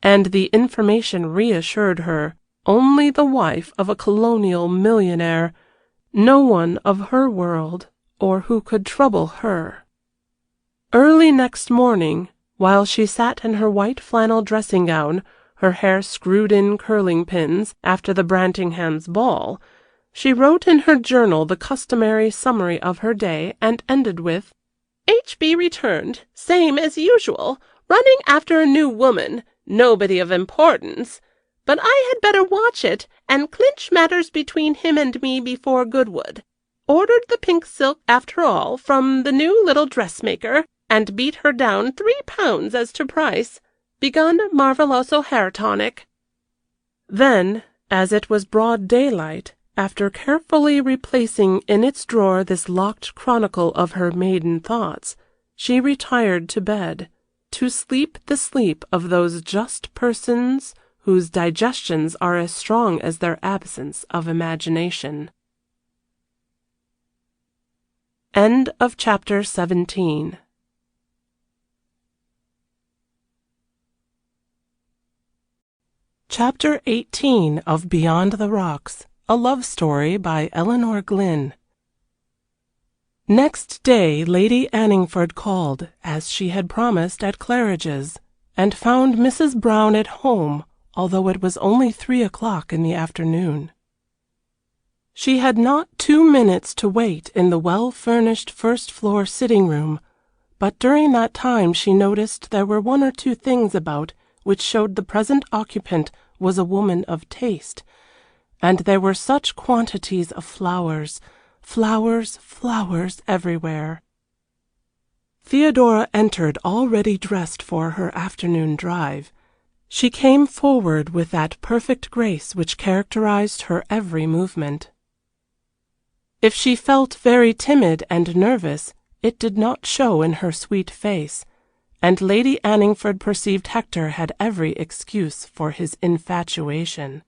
[SPEAKER 2] and the information reassured her. Only the wife of a colonial millionaire, no one of her world, or who could trouble her. Early next morning, while she sat in her white flannel dressing gown, her hair screwed in curling pins, after the Brantinghams' ball, she wrote in her journal the customary summary of her day, and ended with,
[SPEAKER 3] "H.B. returned, same as usual, running after a new woman, nobody of importance, but I had better watch it, and clinch matters between him and me before Goodwood. Ordered the pink silk after all, from the new little dressmaker, and beat her down £3 as to price. Begun Marvelloso hair tonic."
[SPEAKER 2] Then, as it was broad daylight, after carefully replacing in its drawer this locked chronicle of her maiden thoughts,
[SPEAKER 1] she retired to bed, to sleep the sleep of those just persons whose digestions are as strong as their absence of imagination. End of chapter 17. Chapter 18 of Beyond the Rocks, a love story by Elinor Glyn. Next day Lady Anningford called, as she had promised, at Claridge's, and found Mrs. Brown at home, although it was only 3 o'clock in the afternoon. She had not 2 minutes to wait in the well-furnished first-floor sitting-room, but during that time she noticed there were 1 or 2 things about which showed the present occupant was a woman of taste, and there were such quantities of flowers everywhere. Theodora entered already dressed for her afternoon drive. She came forward with that perfect grace which characterized her every movement. If she felt very timid and nervous, it did not show in her sweet face, and Lady Anningford perceived Hector had every excuse for his infatuation.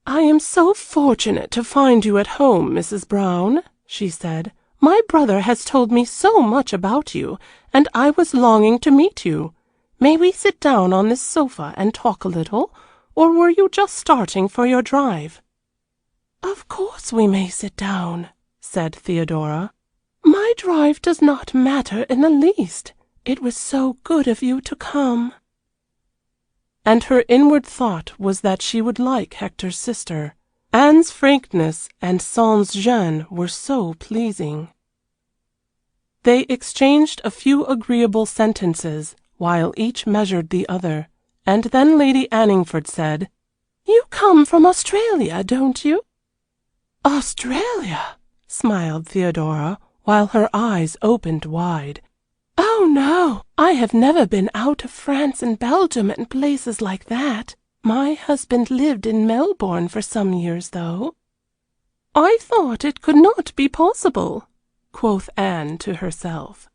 [SPEAKER 1] "I am so fortunate to find you at home, Mrs. Brown," she said. "My brother has told me so much about you, and I was longing to meet you. May we sit down on this sofa and talk a little, or were you just starting for your drive?" "Of course we may sit down," said Theodora. "My drive does not matter in the least. It was so good of you to come." And her inward thought was that she would like Hector's sister. Anne's frankness and sans gêne were so pleasing. They exchanged a few agreeable sentences, while each measured the other, and then Lady Anningford said, "You come from Australia, don't you?" "Australia!" smiled Theodora, while her eyes opened wide. "Oh, no, I have never been out of France and Belgium and places like that. My husband lived in Melbourne for some years, though." "I thought it could not be possible," quoth Anne to herself.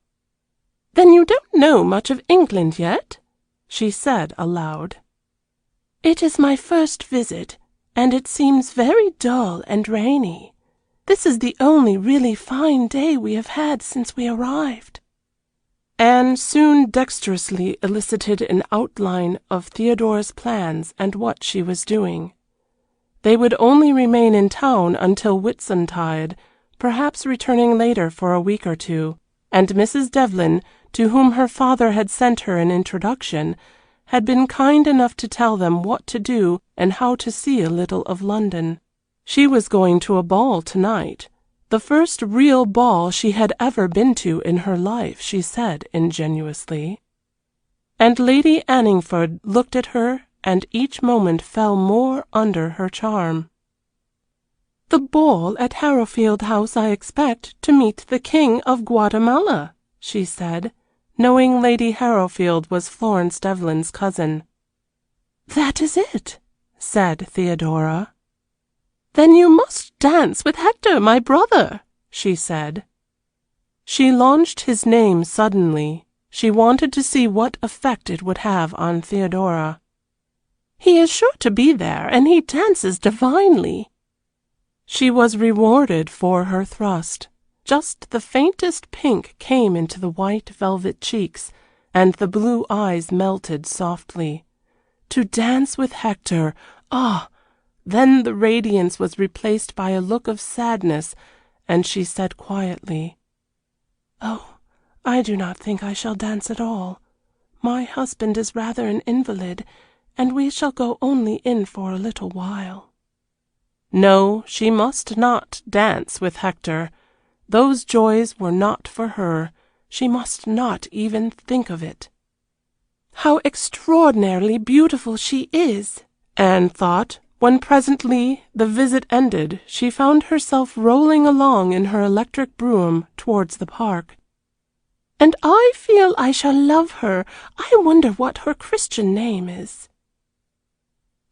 [SPEAKER 1] "Then you don't know much of England yet?" she said aloud. "It is my first visit, and it seems very dull and rainy. This is the only really fine day we have had since we arrived." Anne soon dexterously elicited an outline of Theodora's plans and what she was doing. They would only remain in town until Whitsuntide, perhaps returning later for a week or two, and Mrs. Devlin, to whom her father had sent her an introduction, had been kind enough to tell them what to do and how to see a little of London. She was going to a ball tonight. The first real ball she had ever been to in her life, she said ingenuously. And Lady Anningford looked at her, and each moment fell more under her charm. "The ball at Harrowfield House, I expect, to meet the King of Guatemala," she said, knowing Lady Harrowfield was Florence Devlin's cousin. "That is it," said Theodora. "Then you must dance with Hector, my brother," she said. She launched his name suddenly. She wanted to see what effect it would have on Theodora. "He is sure to be there, and he dances divinely." She was rewarded for her thrust. Just the faintest pink came into the white velvet cheeks, and the blue eyes melted softly. To dance with Hector, ah! Then the radiance was replaced by a look of sadness, and she said quietly, "Oh, I do not think I shall dance at all. My husband is rather an invalid, and we shall go only in for a little while." No, she must not dance with Hector. Those joys were not for her. She must not even think of it. "How extraordinarily beautiful she is," Anne thought, when presently, the visit ended, she found herself rolling along in her electric brougham towards the park. "And I feel I shall love her. I wonder what her Christian name is."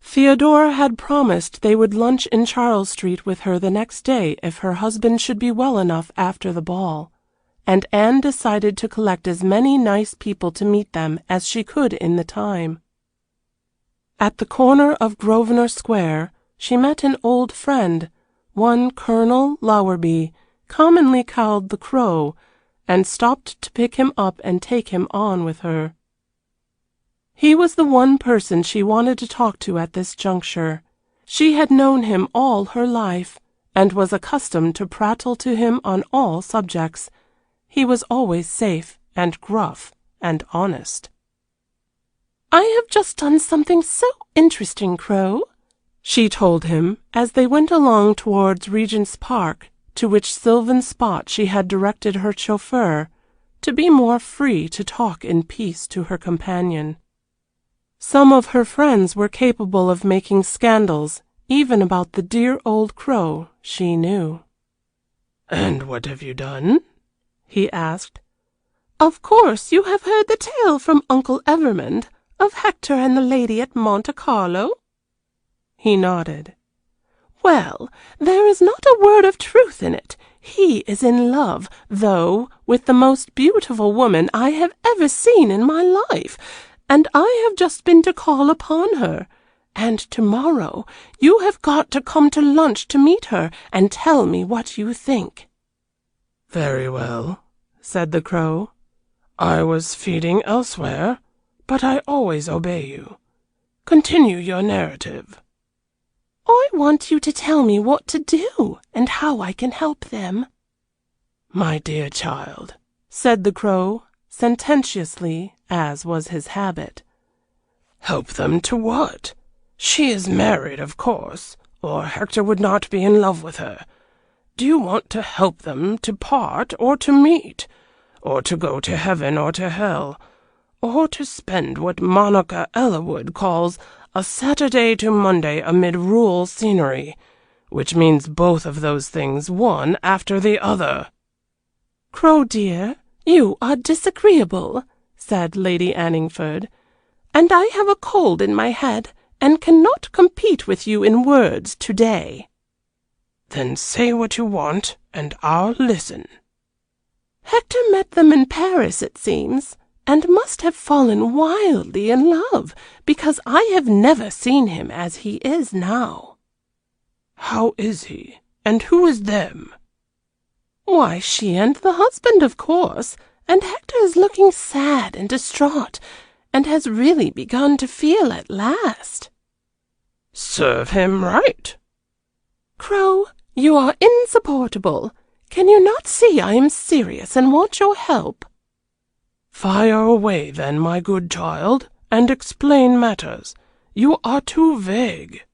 [SPEAKER 1] Theodora had promised they would lunch in Charles Street with her the next day if her husband should be well enough after the ball, and Anne decided to collect as many nice people to meet them as she could in the time. At the corner of Grosvenor Square she met an old friend, one Colonel Lowerby, commonly called the Crow, and stopped to pick him up and take him on with her. He was the one person she wanted to talk to at this juncture. She had known him all her life, and was accustomed to prattle to him on all subjects. He was always safe and gruff and honest.
[SPEAKER 3] "I have just done something so interesting, Crow,"
[SPEAKER 1] she told him, as they went along towards Regent's Park, to which sylvan spot she had directed her chauffeur, to be more free to talk in peace to her companion. Some of her friends were capable of making scandals, even about the dear old Crow, she knew.
[SPEAKER 2] "And what have you done?"
[SPEAKER 1] he asked.
[SPEAKER 3] "Of course you have heard the tale from Uncle Evermond of Hector and the lady at Monte Carlo?"
[SPEAKER 1] He nodded.
[SPEAKER 3] "Well, there is not a word of truth in it. He is in love, though, with the most beautiful woman I have ever seen in my life, and I have just been to call upon her. And tomorrow you have got to come to lunch to meet her and tell me what you think."
[SPEAKER 2] "Very well," said the Crow. "I was feeding elsewhere, but I always obey you. Continue your narrative."
[SPEAKER 3] "I want you to tell me what to do and how I can help them."
[SPEAKER 2] "My dear child,"
[SPEAKER 1] said the Crow, sententiously, as was his habit.
[SPEAKER 2] "Help them to what? She is married, of course, or Hector would not be in love with her. Do you want to help them to part or to meet, or to go to heaven or to hell, or to spend what Monica Ellerwood calls a Saturday to Monday amid rural scenery, which means both of those things one after the other?"
[SPEAKER 3] "Crow, dear, you are disagreeable," said Lady Anningford, "and I have a cold in my head, and cannot compete with you in words to-day."
[SPEAKER 2] "Then say what you want, and I'll listen."
[SPEAKER 3] "Hector met them in Paris, it seems, and must have fallen wildly in love, because I have never seen him as he is now."
[SPEAKER 2] "How is he? And who is them?"
[SPEAKER 3] "Why, she and the husband, of course, and Hector is looking sad and distraught, and has really begun to feel at last."
[SPEAKER 2] "Serve him right."
[SPEAKER 3] "Crow, you are insupportable. Can you not see I am serious and want your help?"
[SPEAKER 2] "Fire away, then, my good child, and explain matters. You are too vague."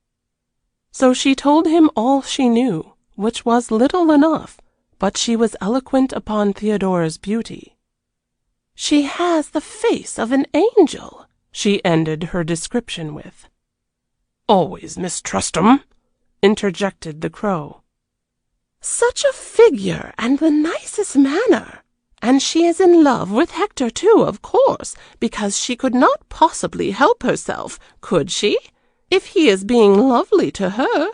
[SPEAKER 1] So she told him all she knew, which was little enough, but she was eloquent upon Theodora's beauty.
[SPEAKER 3] "She has the face of an angel,"
[SPEAKER 1] she ended her description with.
[SPEAKER 2] "Always mistrust 'em,"
[SPEAKER 1] interjected the Crow.
[SPEAKER 3] "Such a figure and the nicest manner. And she is in love with Hector, too, of course, because she could not possibly help herself, could she, if he is being lovely to her?"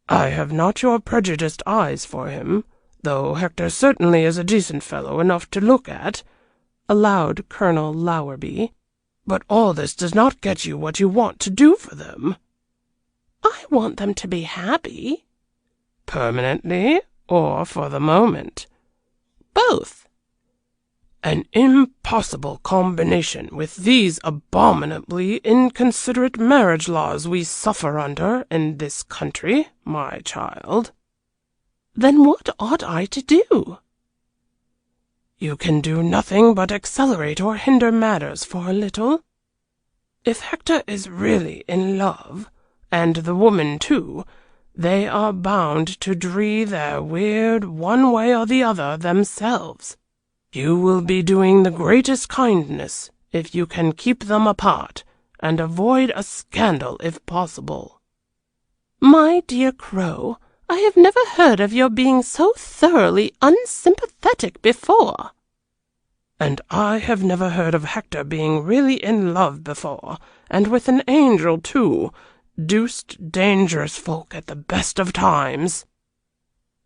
[SPEAKER 2] "I have not your prejudiced eyes for him, though Hector certainly is a decent fellow enough to look at," allowed Colonel Lowerby. "But all this does not get you what you want to do for them."
[SPEAKER 3] "I want them to be happy."
[SPEAKER 2] "Permanently, or for the moment?"
[SPEAKER 3] "Both."
[SPEAKER 2] "An impossible combination with these abominably inconsiderate marriage laws we suffer under in this country, my child."
[SPEAKER 3] "Then what ought I to do?"
[SPEAKER 2] "You can do nothing but accelerate or hinder matters for a little. If Hector is really in love, and the woman too, they are bound to dree their weird one way or the other themselves. You will be doing the greatest kindness if you can keep them apart, and avoid a scandal if possible."
[SPEAKER 3] "My dear Crow, I have never heard of your being so thoroughly unsympathetic before."
[SPEAKER 2] "And I have never heard of Hector being really in love before, and with an angel too. Deuced dangerous folk at the best of times."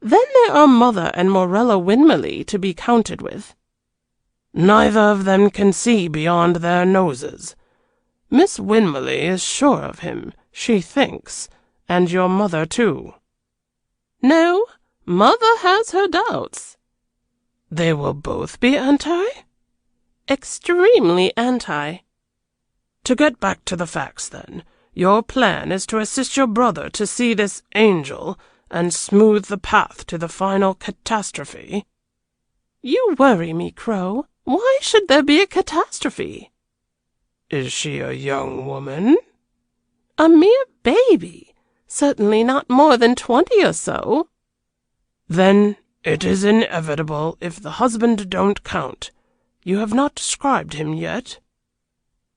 [SPEAKER 1] Then there are Mother and Morella Winmarleigh to be counted with.
[SPEAKER 4] Neither of them can see beyond their noses. Miss Winmarleigh is sure of him, she thinks, and your mother too.
[SPEAKER 1] No, Mother has her doubts.
[SPEAKER 4] They will both be anti?
[SPEAKER 1] Extremely anti.
[SPEAKER 4] To get back to the facts, then, your plan is to assist your brother to see this angel and smooth the path to the final catastrophe?
[SPEAKER 1] You worry me, Crow. Why should there be a catastrophe?
[SPEAKER 4] Is she a young woman?
[SPEAKER 1] A mere baby. Certainly not more than 20 or so.
[SPEAKER 4] Then it is inevitable if the husband don't count. You have not described him yet?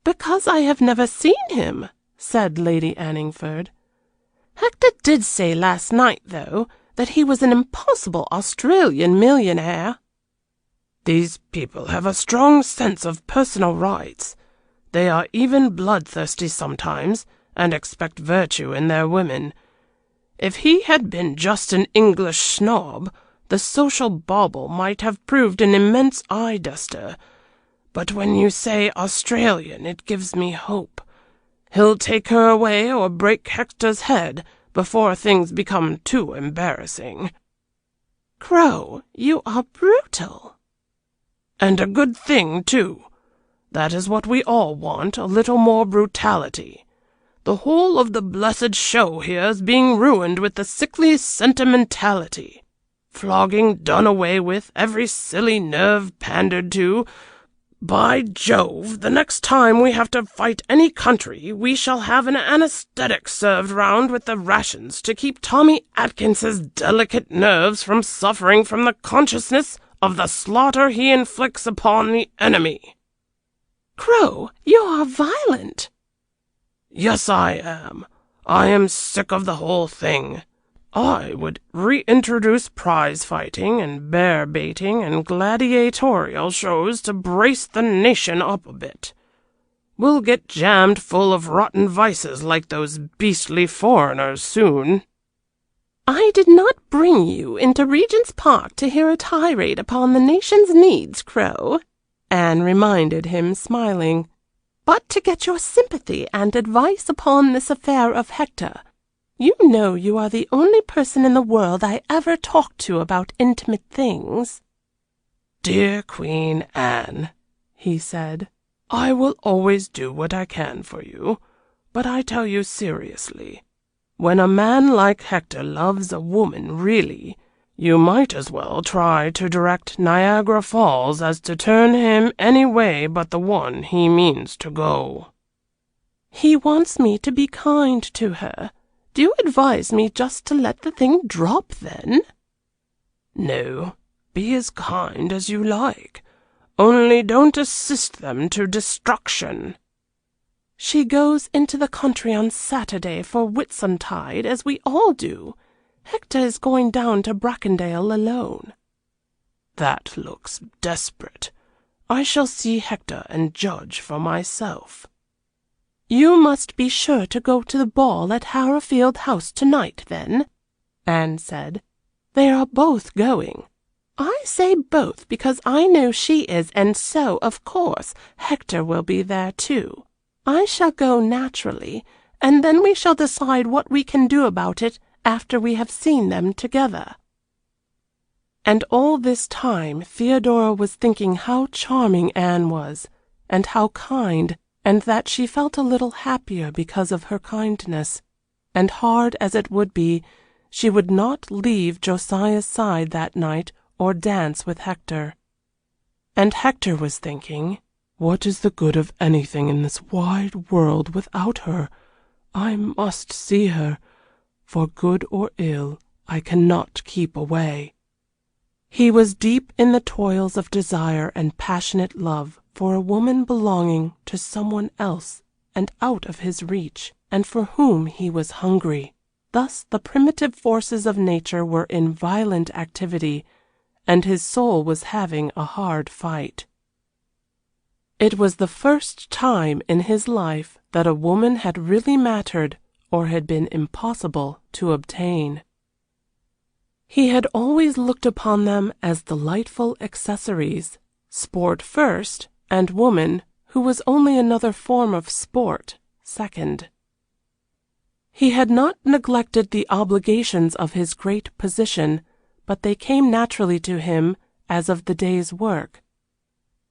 [SPEAKER 1] Because I have never seen him, said Lady Anningford. Hector did say last night, though, that he was an impossible Australian millionaire.
[SPEAKER 4] These people have a strong sense of personal rights. They are even bloodthirsty sometimes, and expect virtue in their women. If he had been just an English snob, the social bauble might have proved an immense eye-duster. But when you say Australian, it gives me hope. He'll take her away or break Hector's head before things become too embarrassing.
[SPEAKER 1] Crow, you are brutal.
[SPEAKER 4] And a good thing, too. That is what we all want, a little more brutality. The whole of the blessed show here is being ruined with the sickly sentimentality. Flogging done away with, every silly nerve pandered to. By Jove, the next time we have to fight any country, we shall have an anesthetic served round with the rations to keep Tommy Atkins's delicate nerves from suffering from the consciousness of the slaughter he inflicts upon the enemy.
[SPEAKER 1] Crow, you are violent.
[SPEAKER 4] Yes, I am. I am sick of the whole thing. I would reintroduce prize fighting and bear baiting and gladiatorial shows to brace the nation up a bit. We'll get jammed full of rotten vices like those beastly foreigners soon.
[SPEAKER 1] I did not bring you into Regent's Park to hear a tirade upon the nation's needs, Crow, Anne reminded him, smiling, but to get your sympathy and advice upon this affair of Hector. You know you are the only person in the world I ever talked to about intimate things.
[SPEAKER 4] Dear Queen Anne, he said, I will always do what I can for you, but I tell you seriously, when a man like Hector loves a woman really, you might as well try to direct Niagara Falls as to turn him any way but the one he means to go.
[SPEAKER 1] He wants me to be kind to her. Do you advise me just to let the thing drop, then?
[SPEAKER 4] No, be as kind as you like, only don't assist them to destruction.
[SPEAKER 1] She goes into the country on Saturday for Whitsuntide, as we all do. Hector is going down to Bracondale alone.
[SPEAKER 4] That looks desperate. I shall see Hector and judge for myself.
[SPEAKER 1] You must be sure to go to the ball at Harrowfield House tonight, then, Anne said. They are both going. I say both because I know she is, and so, of course, Hector will be there too. I shall go naturally, and then we shall decide what we can do about it after we have seen them together. And all this time Theodora was thinking how charming Anne was, and how kind, and that she felt a little happier because of her kindness, and hard as it would be, she would not leave Josiah's side that night or dance with Hector. And Hector was thinking, what is the good of anything in this wide world without her? I must see her. For good or ill, I cannot keep away. He was deep in the toils of desire and passionate love for a woman belonging to someone else and out of his reach, and for whom he was hungry. Thus the primitive forces of nature were in violent activity, and his soul was having a hard fight. It was the first time in his life that a woman had really mattered or had been impossible to obtain. He had always looked upon them as delightful accessories, sport first, and woman, who was only another form of sport, second. He had not neglected the obligations of his great position, but they came naturally to him as of the day's work.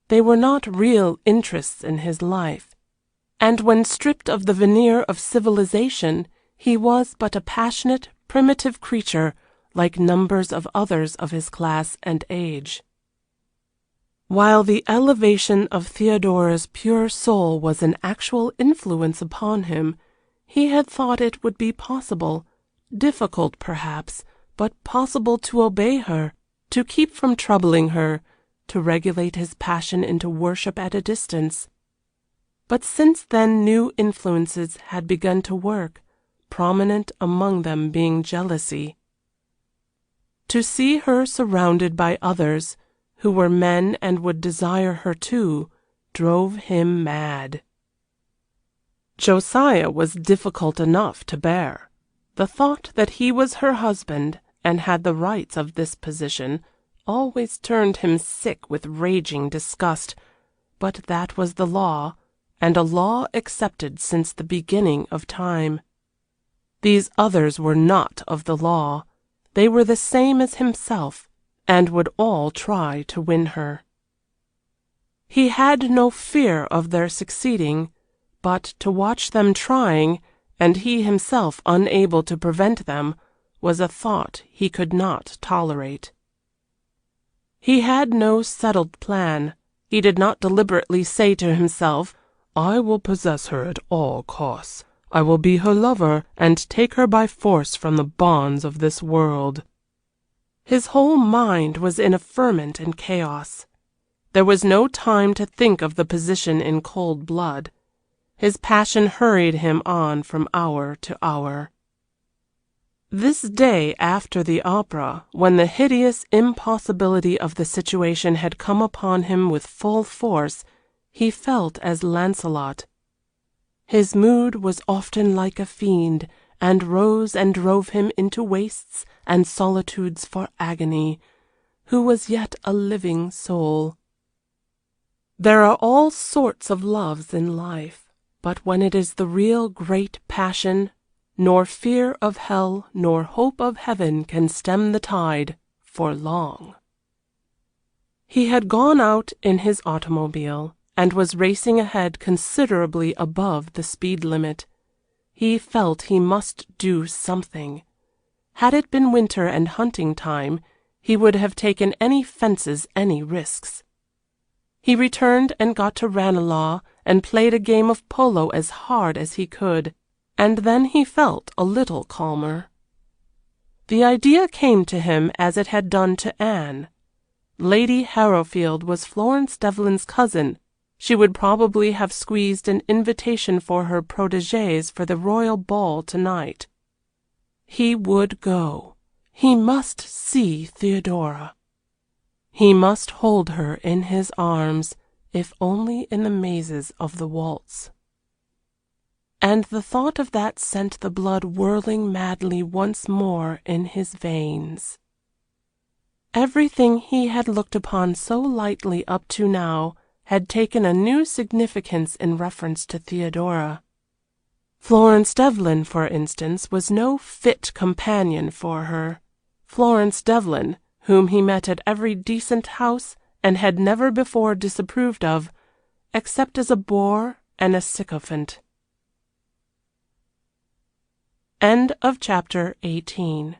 [SPEAKER 1] They were not real interests in his life, and when stripped of the veneer of civilization, he was but a passionate, primitive creature like numbers of others of his class and age. While the elevation of Theodora's pure soul was an actual influence upon him, he had thought it would be possible, difficult perhaps, but possible to obey her, to keep from troubling her, to regulate his passion into worship at a distance. But since then new influences had begun to work, prominent among them being jealousy. To see her surrounded by others, who were men and would desire her too, drove him mad. Josiah was difficult enough to bear. The thought that he was her husband, and had the rights of this position, always turned him sick with raging disgust, but that was the law, and a law accepted since the beginning of time. These others were not of the law. They were the same as himself, and would all try to win her. He had no fear of their succeeding, but to watch them trying, and he himself unable to prevent them, was a thought he could not tolerate. He had no settled plan. He did not deliberately say to himself, "I will possess her at all costs. I will be her lover, and take her by force from the bonds of this world." His whole mind was in a ferment and chaos. There was no time to think of the position in cold blood. His passion hurried him on from hour to hour. This day after the opera, when the hideous impossibility of the situation had come upon him with full force, he felt as Lancelot. His mood was often like a fiend, and rose and drove him into wastes and solitudes for agony, who was yet a living soul. There are all sorts of loves in life, but when it is the real great passion, nor fear of hell nor hope of heaven can stem the tide for long. He had gone out in his automobile, and was racing ahead considerably above the speed limit. He felt he must do something. Had it been winter and hunting time, he would have taken any fences, any risks. He returned and got to Ranelagh and played a game of polo as hard as he could, and then he felt a little calmer. The idea came to him as it had done to Anne. Lady Harrowfield was Florence Devlin's cousin. She would probably have squeezed an invitation for her protégés for the royal ball tonight. He would go. He must see Theodora. He must hold her in his arms, if only in the mazes of the waltz. And the thought of that sent the blood whirling madly once more in his veins. Everything he had looked upon so lightly up to now had taken a new significance in reference to Theodora. Florence Devlin, for instance, was no fit companion for her. Florence Devlin, whom he met at every decent house and had never before disapproved of, except as a bore and a sycophant. End of chapter 18.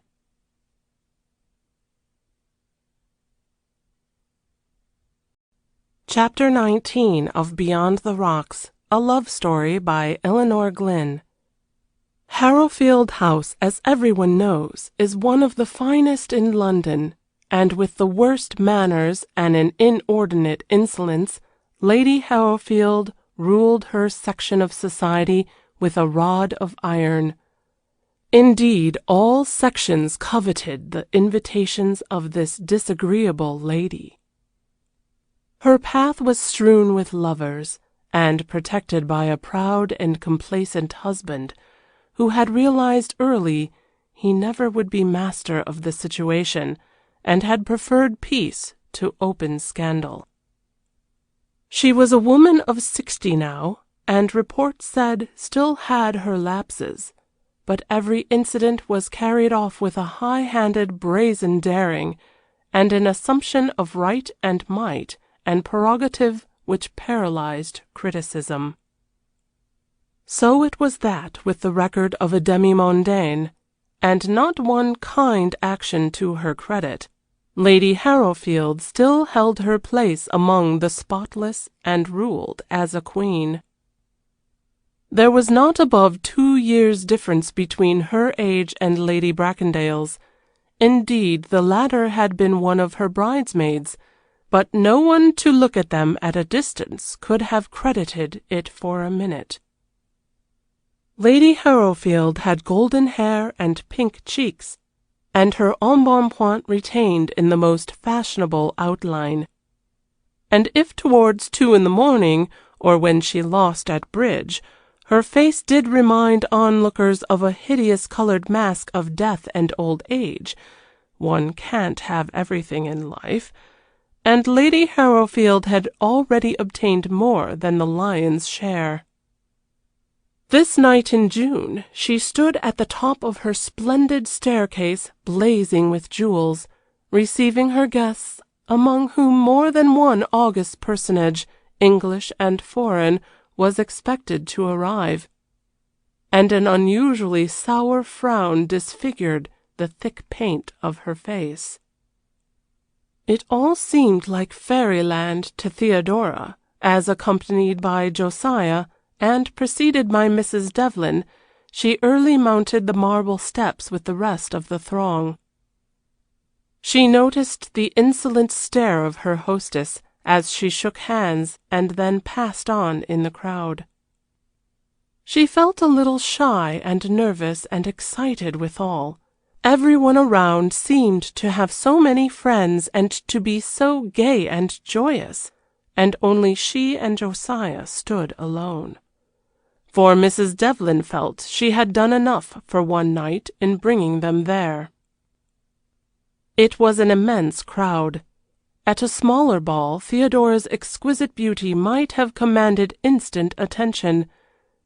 [SPEAKER 1] Chapter 19 of Beyond the Rocks, a love story by Elinor Glyn. Harrowfield House, as everyone knows, is one of the finest in London, and with the worst manners and an inordinate insolence, Lady Harrowfield ruled her section of society with a rod of iron. Indeed, all sections coveted the invitations of this disagreeable lady. Her path was strewn with lovers, and protected by a proud and complacent husband, who had realized early he never would be master of the situation, and had preferred peace to open scandal. She was a woman of 60 now, and report said still had her lapses, but every incident was carried off with a high-handed brazen daring, and an assumption of right and might and prerogative which paralyzed criticism. So it was that with the record of a demi-mondaine, and not one kind action to her credit, Lady Harrowfield still held her place among the spotless and ruled as a queen. There was not above 2 years' difference between her age and Lady Bracondale's. Indeed, the latter had been one of her bridesmaids, but no one to look at them at a distance could have credited it for a minute. Lady Harrowfield had golden hair and pink cheeks, and her embonpoint retained in the most fashionable outline. And if towards 2 in the morning, or when she lost at bridge, her face did remind onlookers of a hideous colored mask of death and old age, one can't have everything in life, and Lady Harrowfield had already obtained more than the lion's share. This night in June she stood at the top of her splendid staircase blazing with jewels, receiving her guests, among whom more than one august personage, English and foreign, was expected to arrive, and an unusually sour frown disfigured the thick paint of her face. It all seemed like fairyland to Theodora, as, accompanied by Josiah, and preceded by Mrs. Devlin, she early mounted the marble steps with the rest of the throng. She noticed the insolent stare of her hostess as she shook hands and then passed on in the crowd. She felt a little shy and nervous and excited withal. Everyone around seemed to have so many friends and to be so gay and joyous, and only she and Josiah stood alone. For Mrs. Devlin felt she had done enough for one night in bringing them there. It was an immense crowd. At a smaller ball Theodora's exquisite beauty might have commanded instant attention,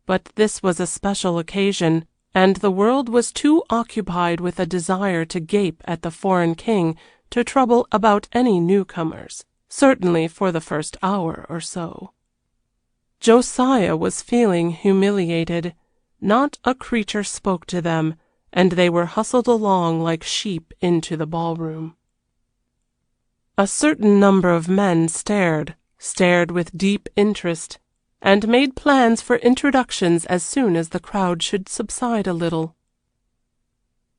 [SPEAKER 1] but this was a special occasion, and the world was too occupied with a desire to gape at the foreign king to trouble about any newcomers, certainly for the first hour or so. Josiah was feeling humiliated. Not a creature spoke to them, and they were hustled along like sheep into the ballroom. A certain number of men stared with deep interest, and made plans for introductions as soon as the crowd should subside a little.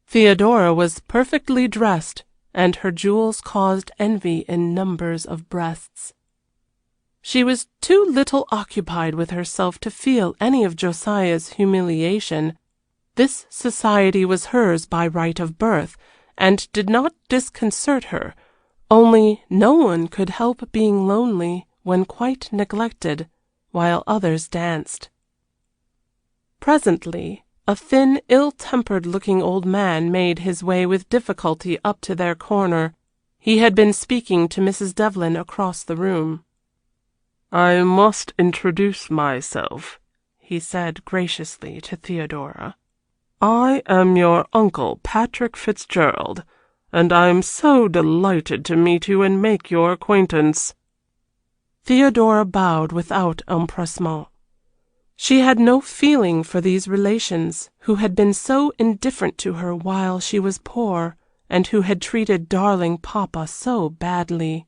[SPEAKER 1] Theodora was perfectly dressed, and her jewels caused envy in numbers of breasts. She was too little occupied with herself to feel any of Josiah's humiliation. This society was hers by right of birth, and did not disconcert her, only no one could help being lonely when quite neglected, while others danced. Presently, a thin, ill-tempered-looking old man made his way with difficulty up to their corner. He had been speaking to Mrs. Devlin across the room. "I must introduce myself," he said graciously to Theodora. "I am your uncle, Patrick Fitzgerald, and I am so delighted to meet you and make your acquaintance." Theodora bowed without empressement. She had no feeling for these relations, who had been so indifferent to her while she was poor, and who had treated darling papa so badly.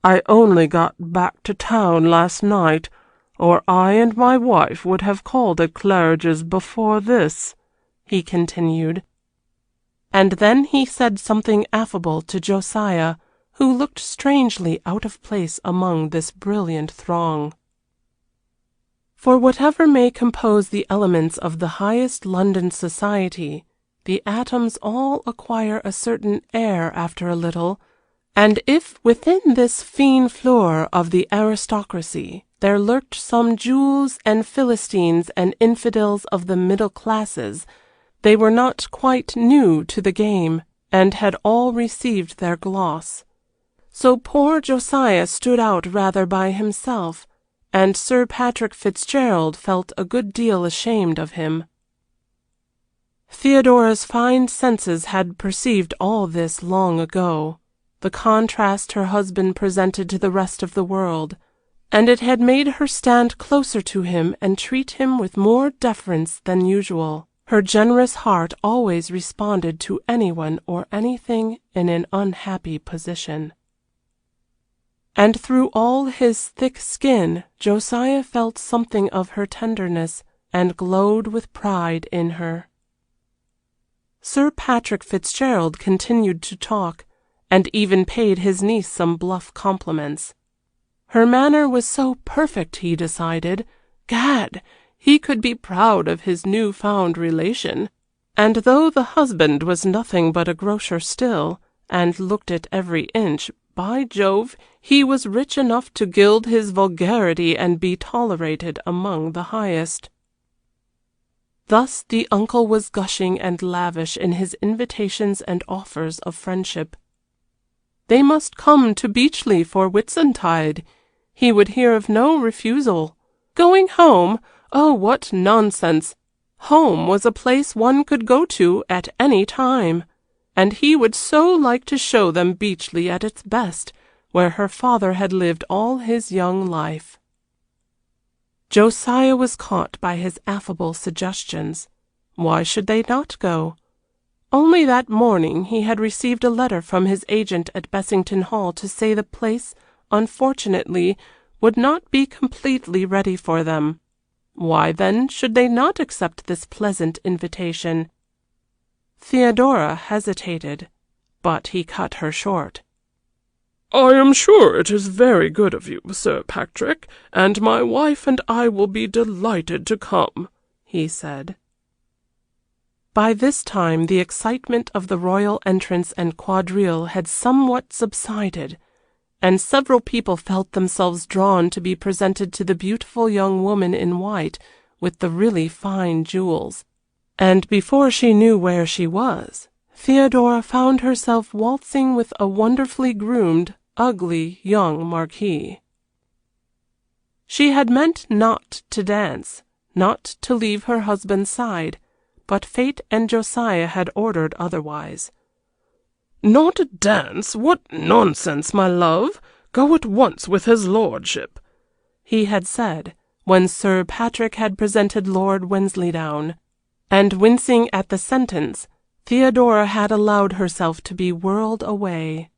[SPEAKER 1] "I only got back to town last night, or I and my wife would have called at Claridge's before this," he continued. And then he said something affable to Josiah, who looked strangely out of place among this brilliant throng. For whatever may compose the elements of the highest London society, the atoms all acquire a certain air after a little, and if within this fine floor of the aristocracy there lurked some Jews and Philistines and infidels of the middle classes, They were not quite new to the game, and had all received their gloss. So poor Josiah stood out rather by himself, and Sir Patrick Fitzgerald felt a good deal ashamed of him. Theodora's fine senses had perceived all this long ago, the contrast her husband presented to the rest of the world, and it had made her stand closer to him and treat him with more deference than usual. Her generous heart always responded to anyone or anything in an unhappy position. And through all his thick skin Josiah felt something of her tenderness, and glowed with pride in her. Sir Patrick Fitzgerald continued to talk, and even paid his niece some bluff compliments. Her manner was so perfect, he decided. Gad, he could be proud of his new-found relation. And though the husband was nothing but a grocer still, and looked at every inch, by Jove, he was rich enough to gild his vulgarity and be tolerated among the highest. Thus the uncle was gushing and lavish in his invitations and offers of friendship. They must come to Beechley for Whitsuntide. He would hear of no refusal. Going home? Oh, what nonsense! Home was a place one could go to at any time, and he would so like to show them Beechley at its best, where her father had lived all his young life. Josiah was caught by his affable suggestions. Why should they not go? Only that morning he had received a letter from his agent at Bessington Hall to say the place, unfortunately, would not be completely ready for them. Why, then, should they not accept this pleasant invitation? Theodora hesitated, but he cut her short.
[SPEAKER 2] I am sure it is very good of you, Sir Patrick, and my wife and I will be delighted to come, he said.
[SPEAKER 1] By this time the excitement of the royal entrance and quadrille had somewhat subsided, and several people felt themselves drawn to be presented to the beautiful young woman in white with the really fine jewels, and before she knew where she was, Theodora found herself waltzing with a wonderfully groomed, ugly young marquis. She had meant not to dance, not to leave her husband's side, but fate and Josiah had ordered otherwise.
[SPEAKER 2] Not dance? What nonsense, my love! Go at once with his lordship,
[SPEAKER 1] he had said, when Sir Patrick had presented Lord Wensleydowne, and wincing at the sentence, Theodora had allowed herself to be whirled away.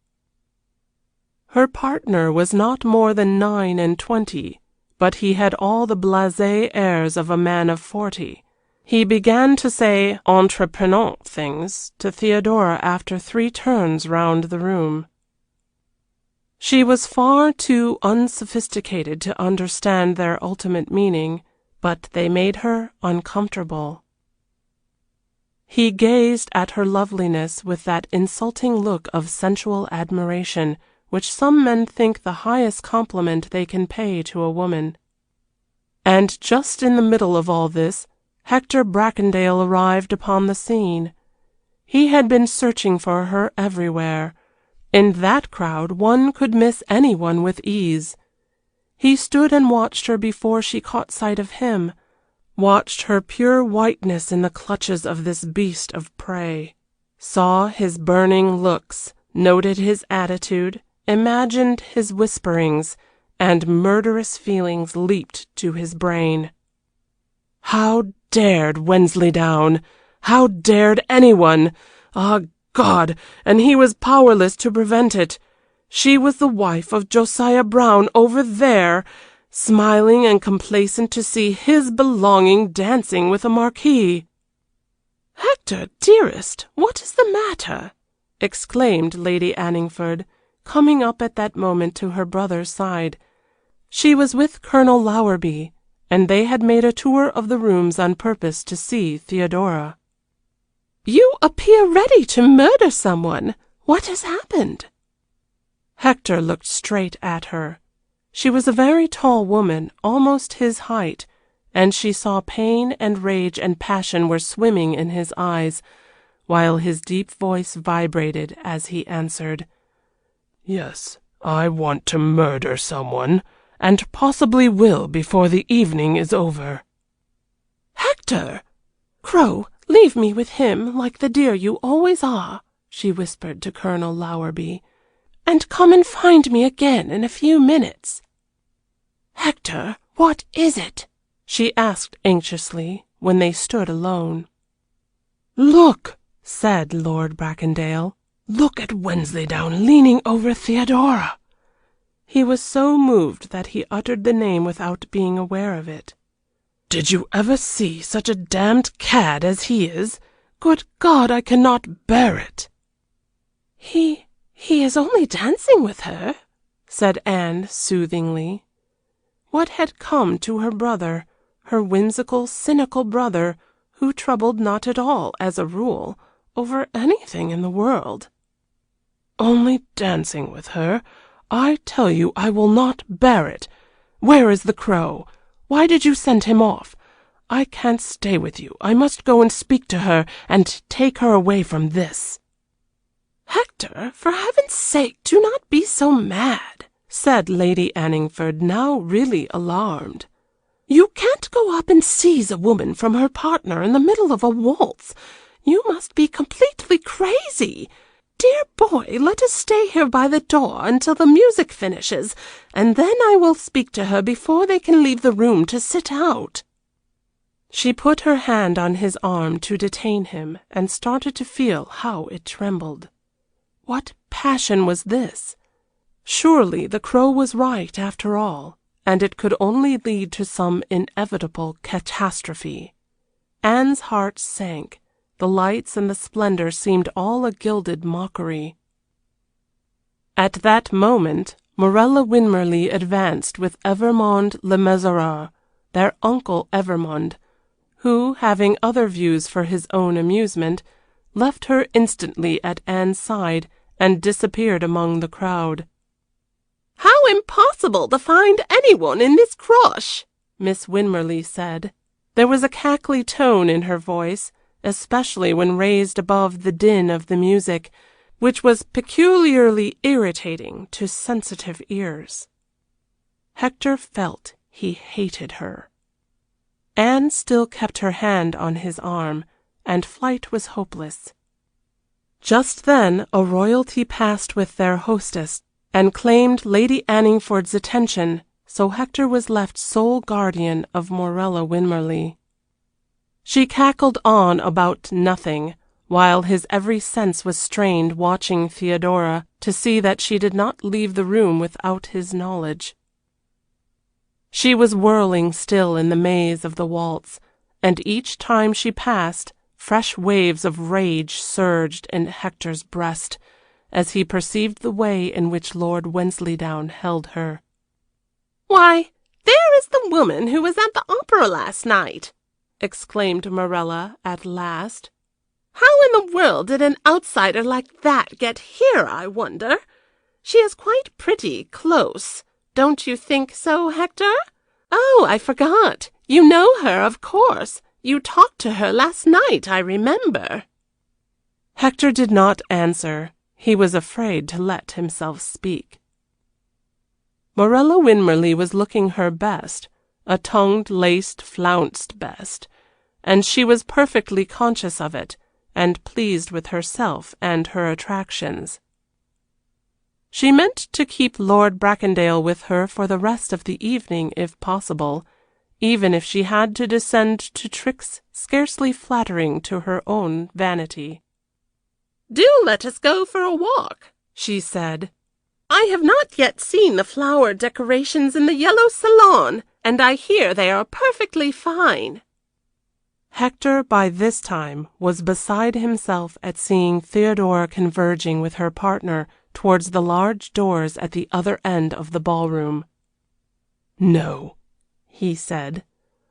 [SPEAKER 1] Her partner was not more than 29, but he had all the blasé airs of a man of 40. He began to say entreprenant things to Theodora after 3 turns round the room. She was far too unsophisticated to understand their ultimate meaning, but they made her uncomfortable. He gazed at her loveliness with that insulting look of sensual admiration which some men think the highest compliment they can pay to a woman. And just in the middle of all this, Hector Bracondale arrived upon the scene. He had been searching for her everywhere. In that crowd one could miss anyone with ease. He stood and watched her before she caught sight of him, watched her pure whiteness in the clutches of this beast of prey, saw his burning looks, noted his attitude, imagined his whisperings, and murderous feelings leaped to his brain. How dared Wensleydowne? How dared anyone? Ah, God! And he was powerless to prevent it. She was the wife of Josiah Brown over there, smiling and complacent to see his belonging dancing with a marquis. "Hector, dearest, what is the matter?" exclaimed Lady Anningford, coming up at that moment to her brother's side. She was with Colonel Lowerby, and they had made a tour of the rooms on purpose to see Theodora. "You appear ready to murder someone. What has happened?" Hector looked straight at her. She was a very tall woman, almost his height, and she saw pain and rage and passion were swimming in his eyes, while his deep voice vibrated as he answered,
[SPEAKER 4] "Yes, I want to murder someone, and possibly will before the evening is over."
[SPEAKER 1] "Hector! Crow, leave me with him, like the dear you always are," she whispered to Colonel Lowerby, "and come and find me again in a few minutes." "Hector, what is it?" she asked anxiously, when they stood alone.
[SPEAKER 4] "Look,"
[SPEAKER 1] said Lord Bracondale.
[SPEAKER 4] "Look at Wensleydowne leaning over Theodora."
[SPEAKER 1] He was so moved that he uttered the name without being aware of it.
[SPEAKER 4] "Did you ever see such a damned cad as he is? Good God, I cannot bear it."
[SPEAKER 1] He is only dancing with her," said Anne soothingly. What had come to her brother, her whimsical, cynical brother, who troubled not at all, as a rule, over anything in the world?
[SPEAKER 4] "Only dancing with her? I tell you I will not bear it. Where is the Crow? Why did you send him off? I can't stay with you. I must go and speak to her, and take her away from this."
[SPEAKER 1] "Hector, for heaven's sake, do not be so mad," said Lady Anningford, now really alarmed. "You can't go up and seize a woman from her partner in the middle of a waltz. You must be completely crazy. Dear boy, let us stay here by the door until the music finishes, and then I will speak to her before they can leave the room to sit out." She put her hand on his arm to detain him, and started to feel how it trembled. What passion was this? Surely the Crow was right after all, and it could only lead to some inevitable catastrophe. Anne's heart sank. The lights and the splendor seemed all a gilded mockery. At that moment Morella Winmarleigh advanced with Evermond le Mesurier, their uncle Evermond, who, having other views for his own amusement, left her instantly at Anne's side and disappeared among the crowd.
[SPEAKER 3] "How impossible to find anyone in this crush,"
[SPEAKER 1] Miss Winmarleigh said. There was a cackly tone in her voice, especially when raised above the din of the music, which was peculiarly irritating to sensitive ears. Hector felt he hated her. Anne still kept her hand on his arm, and flight was hopeless. Just then a royalty passed with their hostess, and claimed Lady Anningford's attention, so Hector was left sole guardian of Morella Winmarleigh. She cackled on about nothing, while his every sense was strained watching Theodora to see that she did not leave the room without his knowledge. She was whirling still in the maze of the waltz, and each time she passed, fresh waves of rage surged in Hector's breast, as he perceived the way in which Lord Wensleydowne held her.
[SPEAKER 3] "Why, there is the woman who was at the opera last night," exclaimed Morella at last. "How in the world did an outsider like that get here, I wonder? She is quite pretty close. Don't you think so, Hector? Oh, I forgot. You know her, of course. You talked to her last night, I remember."
[SPEAKER 1] Hector did not answer. He was afraid to let himself speak. Morella Winmarleigh was looking her best, a tongued, laced, flounced best, and she was perfectly conscious of it, and pleased with herself and her attractions. She meant to keep Lord Bracondale with her for the rest of the evening if possible, even if she had to descend to tricks scarcely flattering to her own vanity.
[SPEAKER 3] "Do let us go for a walk," she said. "I have not yet seen the flower decorations in the yellow salon, and I hear they are perfectly fine."
[SPEAKER 1] Hector by this time was beside himself at seeing Theodora converging with her partner towards the large doors at the other end of the ballroom.
[SPEAKER 4] "No,"
[SPEAKER 1] he said.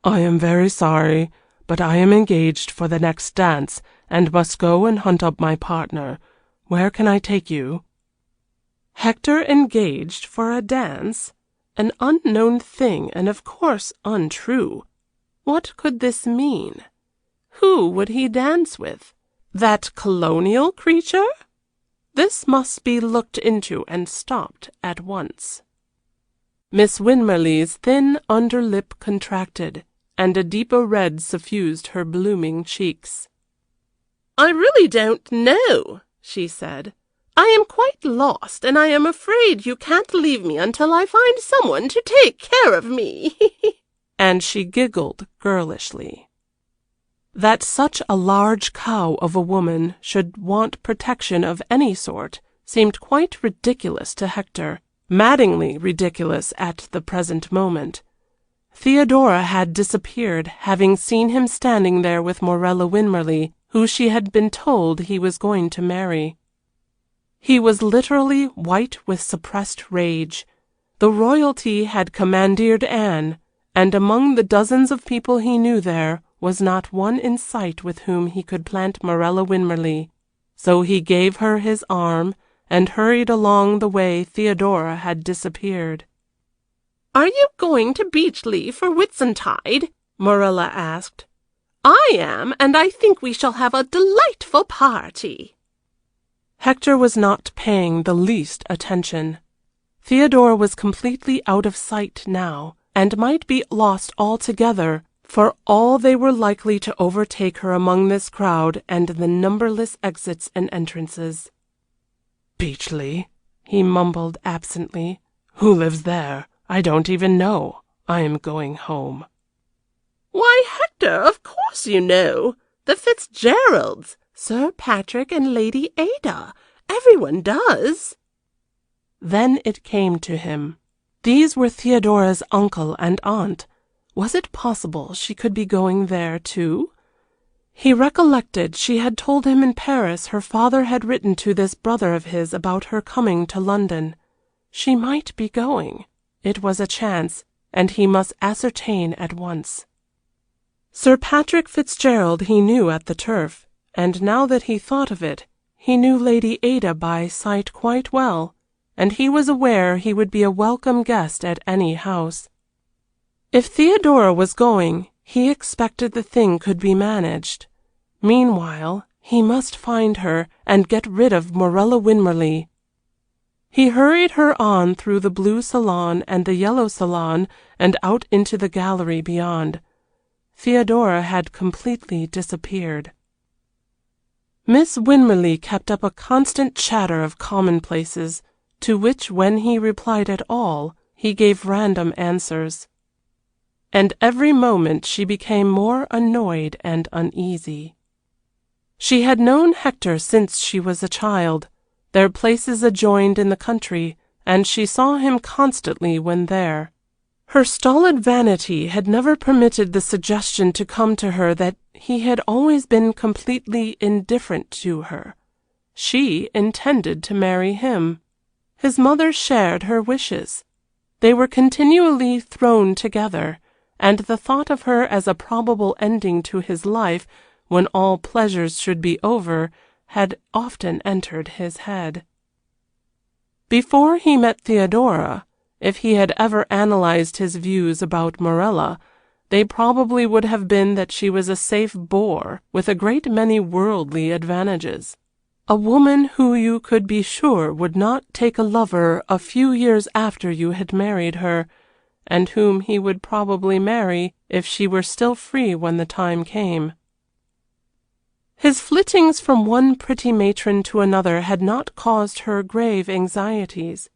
[SPEAKER 4] "I am very sorry, but I am engaged for the next dance, and must go and hunt up my partner. Where can I take you?"
[SPEAKER 1] Hector engaged for a dance? An unknown thing, and of course untrue. What could this mean? Who would he dance with? That colonial creature? This must be looked into and stopped at once. Miss Winmarleigh's thin under lip contracted, and a deeper red suffused her blooming cheeks.
[SPEAKER 3] "I really don't know," she said. "I am quite lost, and I am afraid you can't leave me until I find someone to take care of me."
[SPEAKER 1] And she giggled girlishly. That such a large cow of a woman should want protection of any sort seemed quite ridiculous to Hector, maddeningly ridiculous at the present moment. Theodora had disappeared, having seen him standing there with Morella Winmarleigh, who she had been told he was going to marry. He was literally white with suppressed rage. The royalty had commandeered Anne, and among the dozens of people he knew there was not one in sight with whom he could plant Morella Winmarleigh, so he gave her his arm and hurried along the way Theodora had disappeared.
[SPEAKER 3] "Are you going to Beechley for Whitsuntide?" Morella asked. "I am, and I think we shall have a delightful party."
[SPEAKER 1] Hector was not paying the least attention. Theodora was completely out of sight now, and might be lost altogether, for all they were likely to overtake her among this crowd and the numberless exits and entrances.
[SPEAKER 4] "Beechley," he mumbled absently. "Who lives there? I don't even know. I am going home."
[SPEAKER 3] "Why, Hector, of course you know. The Fitzgeralds, Sir Patrick and Lady Ada. Everyone does."
[SPEAKER 1] Then it came to him. These were Theodora's uncle and aunt. Was it possible she could be going there too? He recollected she had told him in Paris her father had written to this brother of his about her coming to London. She might be going. It was a chance, and he must ascertain at once. Sir Patrick Fitzgerald he knew at the Turf, and now that he thought of it, he knew Lady Ada by sight quite well, and he was aware he would be a welcome guest at any house. If Theodora was going, he expected the thing could be managed. Meanwhile, he must find her and get rid of Morella Winmarleigh. He hurried her on through the blue salon and the yellow salon and out into the gallery beyond. Theodora had completely disappeared. Miss Winmarleigh kept up a constant chatter of commonplaces, to which when he replied at all, he gave random answers. And every moment she became more annoyed and uneasy. She had known Hector since she was a child. Their places adjoined in the country, and she saw him constantly when there. Her stolid vanity had never permitted the suggestion to come to her that he had always been completely indifferent to her. She intended to marry him. His mother shared her wishes. They were continually thrown together, and the thought of her as a probable ending to his life, when all pleasures should be over, had often entered his head. Before he met Theodora, if he had ever analyzed his views about Morella, they probably would have been that she was a safe bore with a great many worldly advantages. A woman who you could be sure would not take a lover a few years after you had married her, and whom he would probably marry if she were still free when the time came. His flittings from one pretty matron to another had not caused her grave anxieties.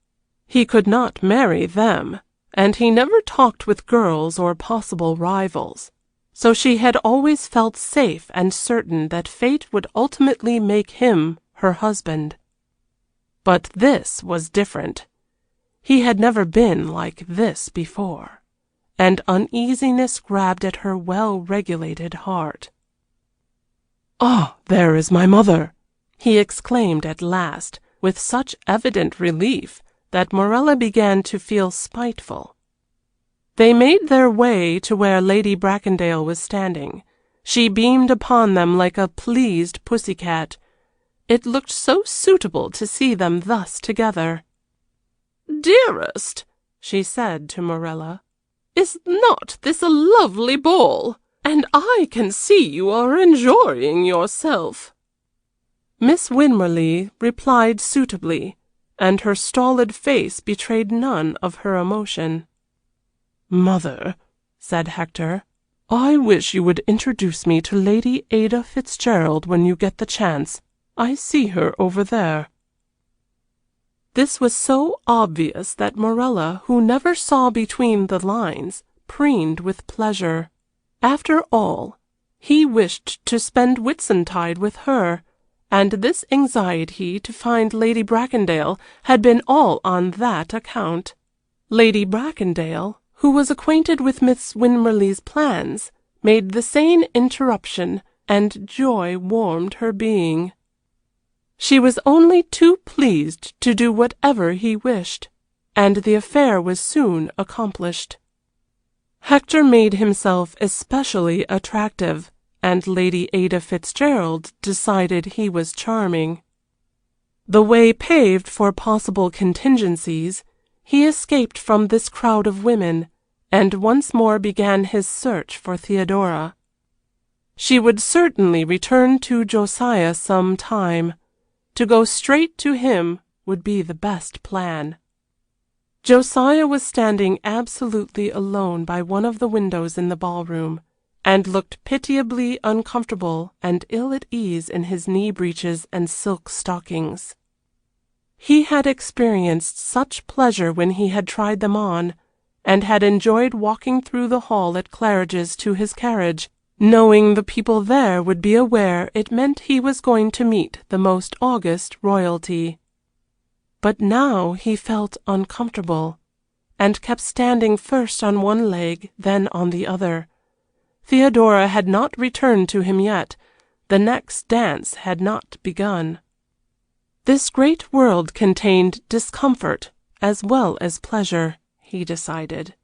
[SPEAKER 1] He could not marry them, and he never talked with girls or possible rivals, so she had always felt safe and certain that fate would ultimately make him her husband. But this was different. He had never been like this before, and uneasiness grabbed at her well-regulated heart.
[SPEAKER 4] "Ah, there is my mother!"
[SPEAKER 1] he exclaimed at last, with such evident relief that Morella began to feel spiteful. They made their way to where Lady Bracondale was standing. She beamed upon them like a pleased pussy-cat. It looked so suitable to see them thus together.
[SPEAKER 3] "Dearest,"
[SPEAKER 1] she said to Morella,
[SPEAKER 3] Is not this a lovely ball? And I can see you are enjoying yourself."
[SPEAKER 1] Miss Winmarleigh replied suitably, and her stolid face betrayed none of her emotion. "Mother," said Hector, "I wish you would introduce me to Lady Ada Fitzgerald when you get the chance. I see her over there." This was so obvious that Morella, who never saw between the lines, preened with pleasure. After all, he wished to spend Whitsuntide with her, and this anxiety to find Lady Bracondale had been all on that account. Lady Bracondale, who was acquainted with Miss Winmarleigh's plans, made the same interruption, and joy warmed her being. She was only too pleased to do whatever he wished, and the affair was soon accomplished. Hector made himself especially attractive, and Lady Ada Fitzgerald decided he was charming. The way paved for possible contingencies, he escaped from this crowd of women, and once more began his search for Theodora. She would certainly return to Josiah some time. To go straight to him would be the best plan. Josiah was standing absolutely alone by one of the windows in the ballroom, and looked pitiably uncomfortable and ill at ease in his knee breeches and silk stockings. He had experienced such pleasure when he had tried them on, and had enjoyed walking through the hall at Claridge's to his carriage, knowing the people there would be aware it meant he was going to meet the most august royalty. But now he felt uncomfortable, and kept standing first on one leg, then on the other. Theodora had not returned to him yet, the next dance had not begun. This great world contained discomfort as well as pleasure, he decided.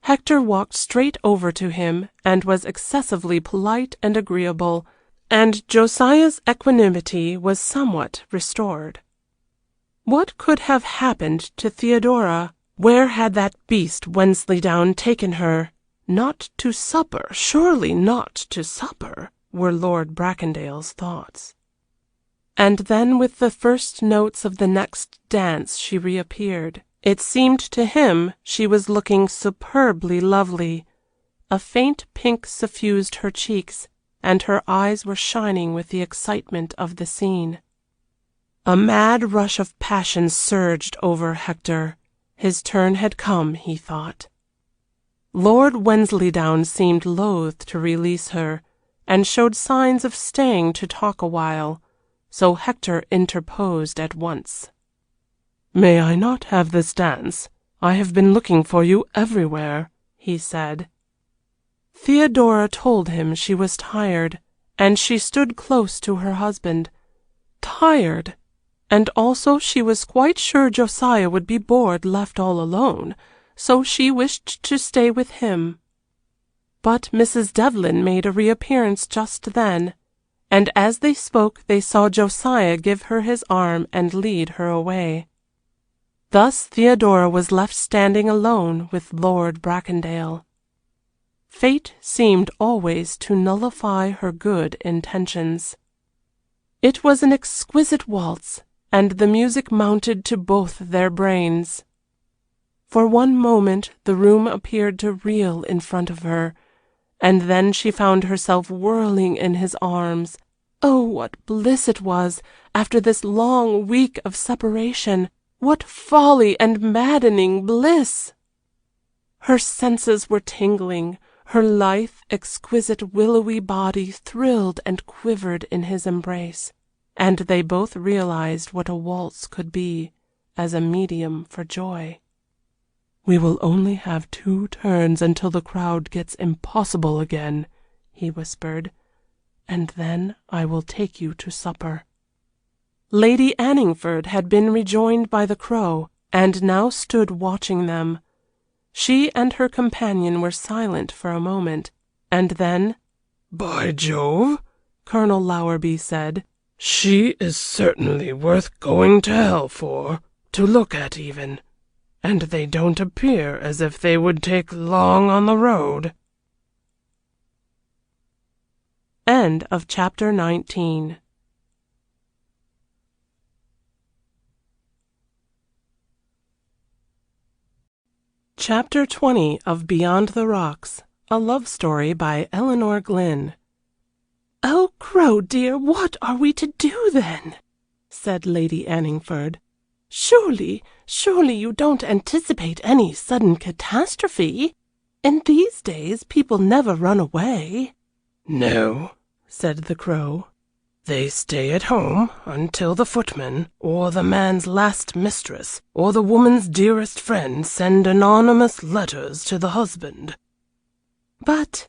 [SPEAKER 1] Hector walked straight over to him, and was excessively polite and agreeable, and Josiah's equanimity was somewhat restored. What could have happened to Theodora? Where had that beast Wensleydowne taken her? Not to supper, surely not to supper, were Lord Bracondale's thoughts. And then with the first notes of the next dance she reappeared. It seemed to him she was looking superbly lovely. A faint pink suffused her cheeks, and her eyes were shining with the excitement of the scene. A mad rush of passion surged over Hector. His turn had come, he thought. Lord Wensleydowne seemed loath to release her, and showed signs of staying to talk a while, so Hector interposed at once. "May I not have this dance? I have been looking for you everywhere," he said. Theodora told him she was tired, and she stood close to her husband. Tired! And also she was quite sure Josiah would be bored left all alone, so she wished to stay with him. But Mrs. Devlin made a reappearance just then, and as they spoke they saw Josiah give her his arm and lead her away. Thus Theodora was left standing alone with Lord Bracondale. Fate seemed always to nullify her good intentions. It was an exquisite waltz, and the music mounted to both their brains. For one moment the room appeared to reel in front of her, and then she found herself whirling in his arms. Oh, what bliss it was, after this long week of separation! What folly and maddening bliss! Her senses were tingling, her lithe, exquisite, willowy body thrilled and quivered in his embrace, and they both realized what a waltz could be, as a medium for joy. "We will only have 2 turns until the crowd gets impossible again," he whispered, "and then I will take you to supper." Lady Anningford had been rejoined by the Crow, and now stood watching them. She and her companion were silent for a moment, and then,
[SPEAKER 4] "By Jove,"
[SPEAKER 1] Colonel Lowerby said,
[SPEAKER 4] "she is certainly worth going to hell for, to look at even. and they don't appear as if they would take long on the road.
[SPEAKER 1] End of chapter 19. Chapter 20 of Beyond the Rocks, a love story by Elinor Glyn. "Oh, Crow, dear, what are we to do then?" said Lady Anningford. Surely you don't anticipate any sudden catastrophe? In these days people never run away."
[SPEAKER 4] "No," said the Crow. "They stay at home until the footman, or the man's last mistress, or the woman's dearest friend send anonymous letters to the husband."
[SPEAKER 1] "But—"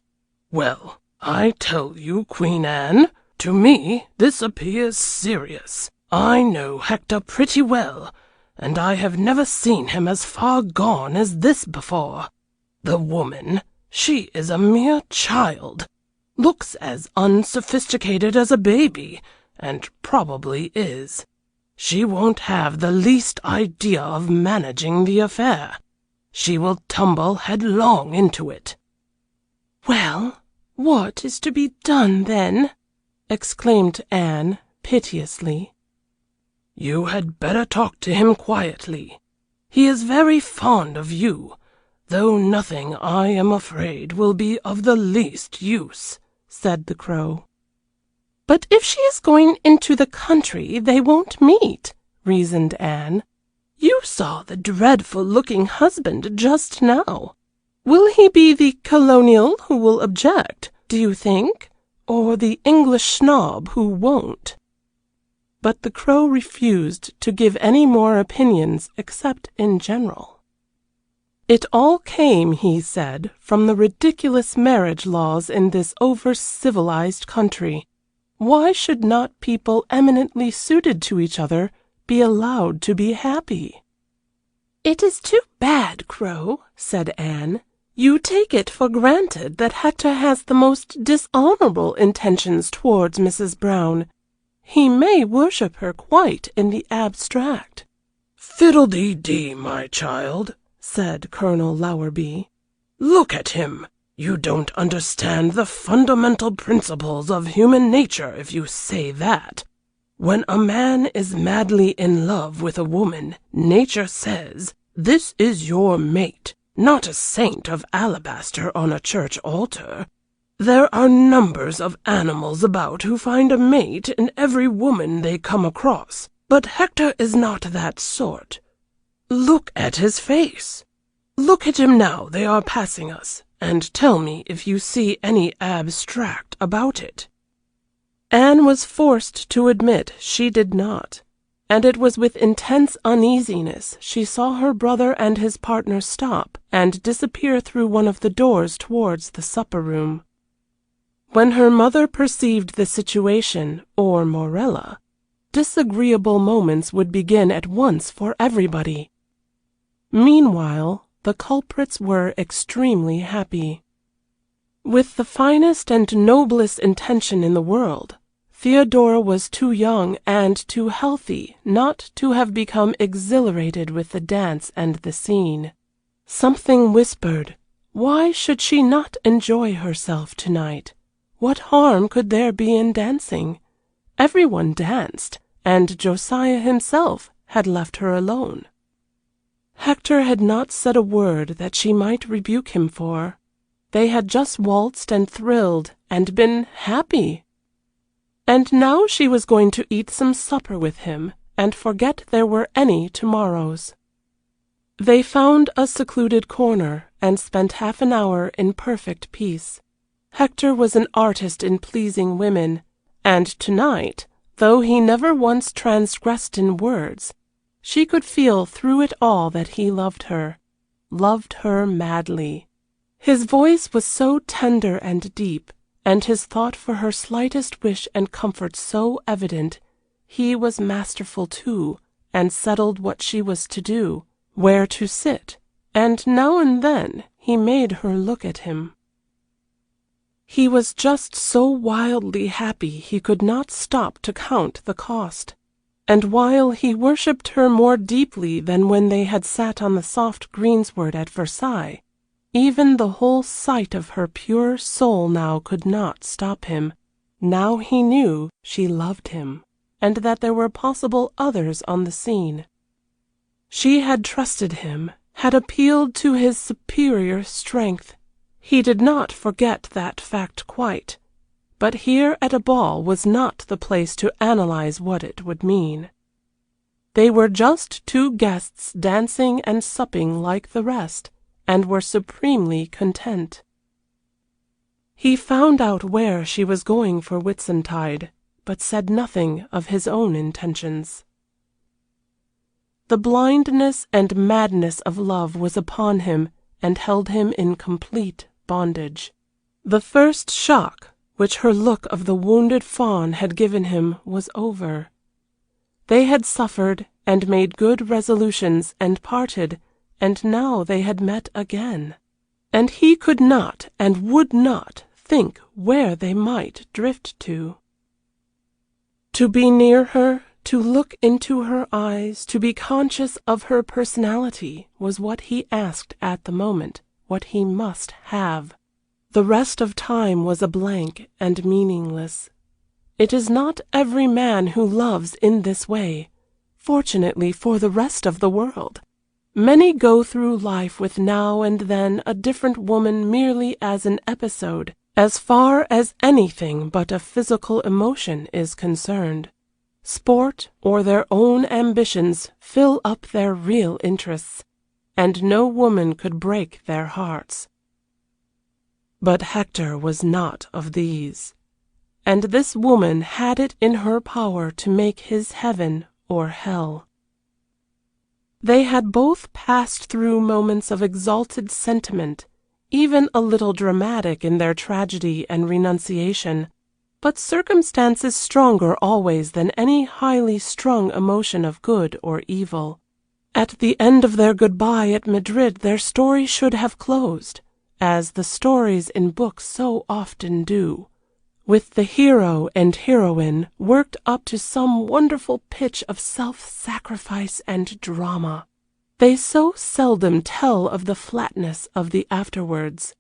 [SPEAKER 4] "Well, I tell you, Queen Anne, to me this appears serious. I know Hector pretty well, and I have never seen him as far gone as this before. The woman, she is a mere child, looks as unsophisticated as a baby, and probably is. She won't have the least idea of managing the affair. She will tumble headlong into it."
[SPEAKER 1] "Well, what is to be done, then?" exclaimed Anne, piteously.
[SPEAKER 4] "You had better talk to him quietly. He is very fond of you, though nothing, I am afraid, will be of the least use," said the Crow.
[SPEAKER 1] "But if she is going into the country, they won't meet," reasoned Anne. "You saw the dreadful-looking husband just now. Will he be the colonial who will object, do you think, or the English snob who won't?" But the Crow refused to give any more opinions except in general. It all came, he said, from the ridiculous marriage laws in this over-civilized country. Why should not people eminently suited to each other be allowed to be happy? "It is too bad, Crow," said Anne. "You take it for granted that Hector has the most dishonorable intentions towards Mrs. Brown. He may worship her quite in the abstract."
[SPEAKER 4] "Fiddle-dee-dee, my child," said Colonel Lowerby. "Look at him. You don't understand the fundamental principles of human nature if you say that. When a man is madly in love with a woman, nature says, 'This is your mate,' not a saint of alabaster on a church altar. There are numbers of animals about who find a mate in every woman they come across, but Hector is not that sort. Look at his face. Look at him now they are passing us, and tell me if you see any abstract about it."
[SPEAKER 1] Anne was forced to admit she did not, and it was with intense uneasiness she saw her brother and his partner stop and disappear through one of the doors towards the supper-room. When her mother perceived the situation, or Morella, disagreeable moments would begin at once for everybody. Meanwhile, the culprits were extremely happy. With the finest and noblest intention in the world, Theodora was too young and too healthy not to have become exhilarated with the dance and the scene. Something whispered, why should she not enjoy herself tonight? What harm could there be in dancing? Everyone danced, and Josiah himself had left her alone. Hector had not said a word that she might rebuke him for. They had just waltzed and thrilled and been happy. And now she was going to eat some supper with him and forget there were any tomorrows. They found a secluded corner and spent half an hour in perfect peace. Hector was an artist in pleasing women, and tonight, though he never once transgressed in words, she could feel through it all that he loved her madly. His voice was so tender and deep, and his thought for her slightest wish and comfort so evident. He was masterful too, and settled what she was to do, where to sit, and now and then he made her look at him. He was just so wildly happy he could not stop to count the cost. and while he worshipped her more deeply than when they had sat on the soft greensward at Versailles, even the whole sight of her pure soul now could not stop him. Now he knew she loved him, and that there were possible others on the scene. She had trusted him, had appealed to his superior strength. He did not forget that fact quite, but here at a ball was not the place to analyze what it would mean. They were just two guests dancing and supping like the rest, and were supremely content. He found out where she was going for Whitsuntide, but said nothing of his own intentions. The blindness and madness of love was upon him and held him in complete bondage. The first shock which her look of the wounded fawn had given him was over. They had suffered and made good resolutions and parted, and now they had met again. And he could not and would not think where they might drift to. To be near her, to look into her eyes, to be conscious of her personality was what he asked at the moment, what he must have. The rest of time was a blank and meaningless. It is not every man who loves in this way, fortunately for the rest of the world. Many go through life with now and then a different woman merely as an episode, as far as anything but a physical emotion is concerned. Sport or their own ambitions fill up their real interests, and no woman could break their hearts. But Hector was not of these, and this woman had it in her power to make his heaven or hell. They had both passed through moments of exalted sentiment, even a little dramatic in their tragedy and renunciation, but circumstance is stronger always than any highly strung emotion of good or evil. At the end of their goodbye at Madrid their story should have closed, as the stories in books so often do, with the hero and heroine worked up to some wonderful pitch of self-sacrifice and drama. They so seldom tell of the flatness of the afterwards,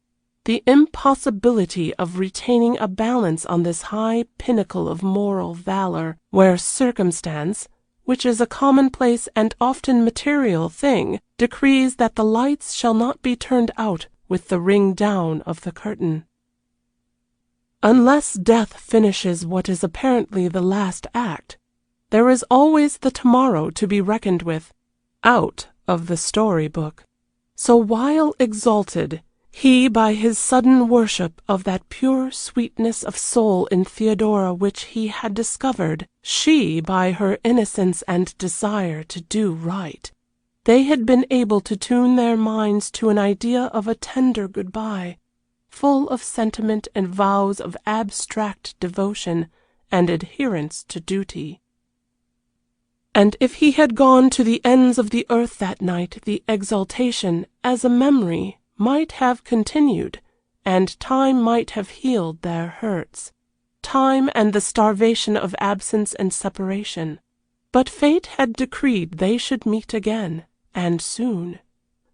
[SPEAKER 1] the impossibility of retaining a balance on this high pinnacle of moral valor, where circumstance, which is a commonplace and often material thing, decrees that the lights shall not be turned out with the ring down of the curtain. Unless death finishes what is apparently the last act, there is always the tomorrow to be reckoned with, out of the story-book. So while exalted, he by his sudden worship of that pure sweetness of soul in Theodora which he had discovered, she by her innocence and desire to do right, they had been able to tune their minds to an idea of a tender goodbye, full of sentiment and vows of abstract devotion and adherence to duty. And if he had gone to the ends of the earth that night, the exaltation, as a memory, might have continued, and time might have healed their hurts, time and the starvation of absence and separation. But fate had decreed they should meet again, and soon,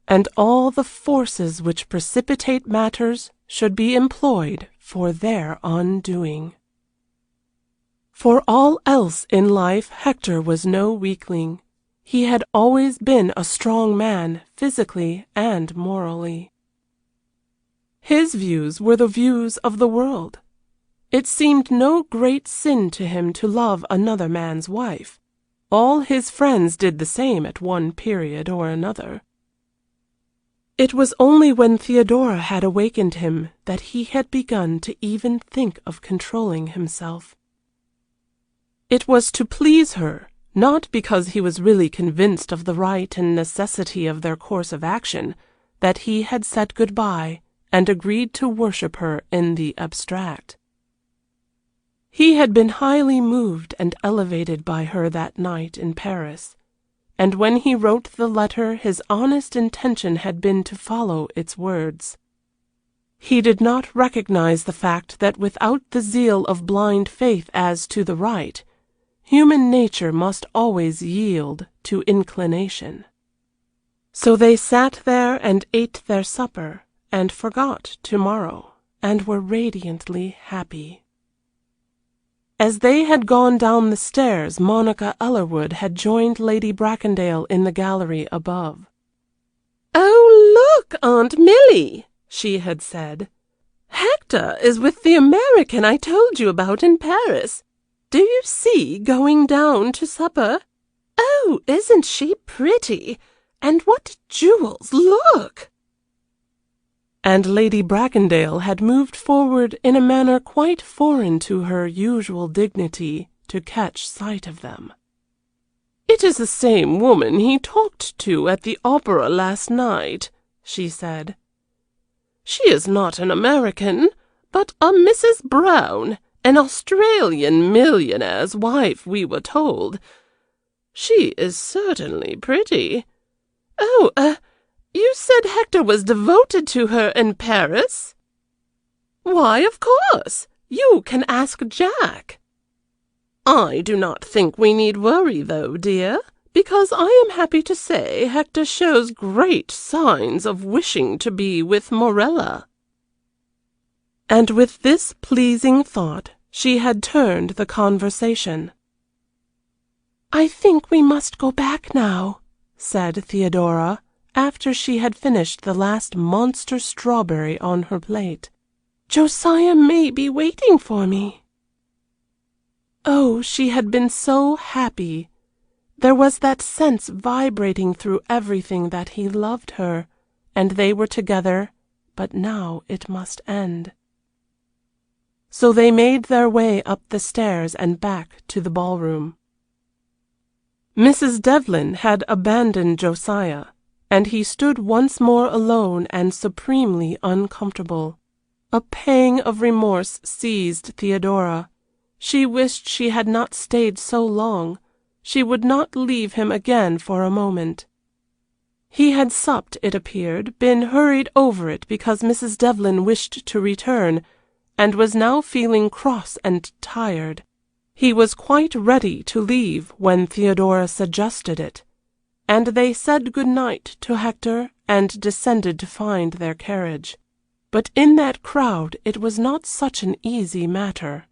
[SPEAKER 1] and all the forces which precipitate matters should be employed for their undoing. For all else in life Hector was no weakling. He had always been a strong man, physically and morally. His views were the views of the world. It seemed no great sin to him to love another man's wife. All his friends did the same at one period or another. It was only when Theodora had awakened him that he had begun to even think of controlling himself. It was to please her, not because he was really convinced of the right and necessity of their course of action, that he had said good-bye and agreed to worship her in the abstract. He had been highly moved and elevated by her that night in Paris, and when he wrote the letter his honest intention had been to follow its words. He did not recognize the fact that without the zeal of blind faith as to the right, Human nature must always yield to inclination. So they sat there and ate their supper, and forgot tomorrow, and were radiantly happy. As they had gone down the stairs, Monica Ellerwood had joined Lady Bracondale in the gallery above.
[SPEAKER 3] "Oh, look, Aunt Milly," she had said. "Hector is with the American I told you about in Paris. Do you see going down to supper? Oh, isn't she pretty? And what jewels! Look!"
[SPEAKER 1] And Lady Bracondale had moved forward in a manner quite foreign to her usual dignity to catch sight of them.
[SPEAKER 3] "It is the same woman he talked to at the opera last night," she said. "She is not an American, but a Mrs. Brown, an Australian millionaire's wife, we were told. She is certainly pretty. Oh, you said Hector was devoted to her in Paris?" "Why, of course. You can ask Jack." "I do not think we need worry, though, dear, because I am happy to say Hector shows great signs of wishing to be with Morella."
[SPEAKER 1] And with this pleasing thought she had turned the conversation.
[SPEAKER 3] "I think we must go back now," said Theodora, after she had finished the last monster strawberry on her plate. "Josiah may be waiting for me."
[SPEAKER 1] Oh, she had been so happy. There was that sense vibrating through everything that he loved her, and they were together, but now it must end. So they made their way up the stairs and back to the ballroom. Mrs. Devlin had abandoned Josiah, and he stood once more alone and supremely uncomfortable. A pang of remorse seized Theodora. She wished she had not stayed so long. She would not leave him again for a moment. He had supped, it appeared, been hurried over it because Mrs. Devlin wished to return, and was now feeling cross and tired. He was quite ready to leave when Theodora suggested it, and they said good night to Hector and descended to find their carriage. But in that crowd it was not such an easy matter.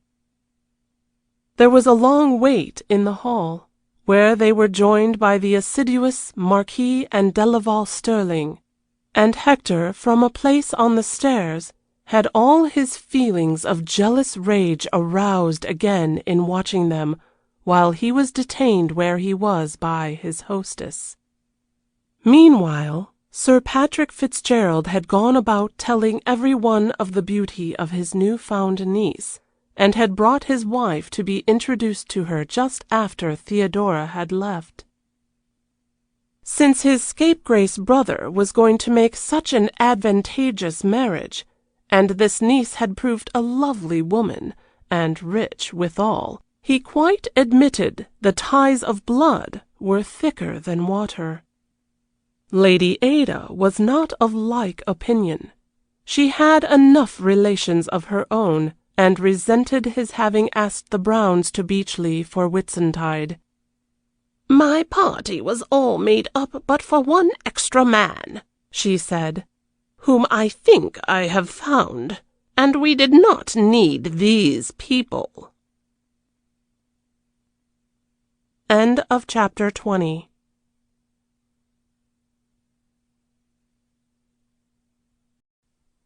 [SPEAKER 1] There was a long wait in the hall, where they were joined by the assiduous Marquis and Delaval Stirling, and Hector, from a place on the stairs, had all his feelings of jealous rage aroused again in watching them, while he was detained where he was by his hostess. Meanwhile, Sir Patrick Fitzgerald had gone about telling every one of the beauty of his new-found niece, and had brought his wife to be introduced to her just after Theodora had left. Since his scapegrace brother was going to make such an advantageous marriage, and this niece had proved a lovely woman, and rich withal, he quite admitted the ties of blood were thicker than water. Lady Ada was not of like opinion. She had enough relations of her own, and resented his having asked the Browns to Beechley for Whitsuntide.
[SPEAKER 3] "My party was all made up but for one extra man," she said, "whom I think I have found, and we did not need these people."
[SPEAKER 1] End of chapter 20.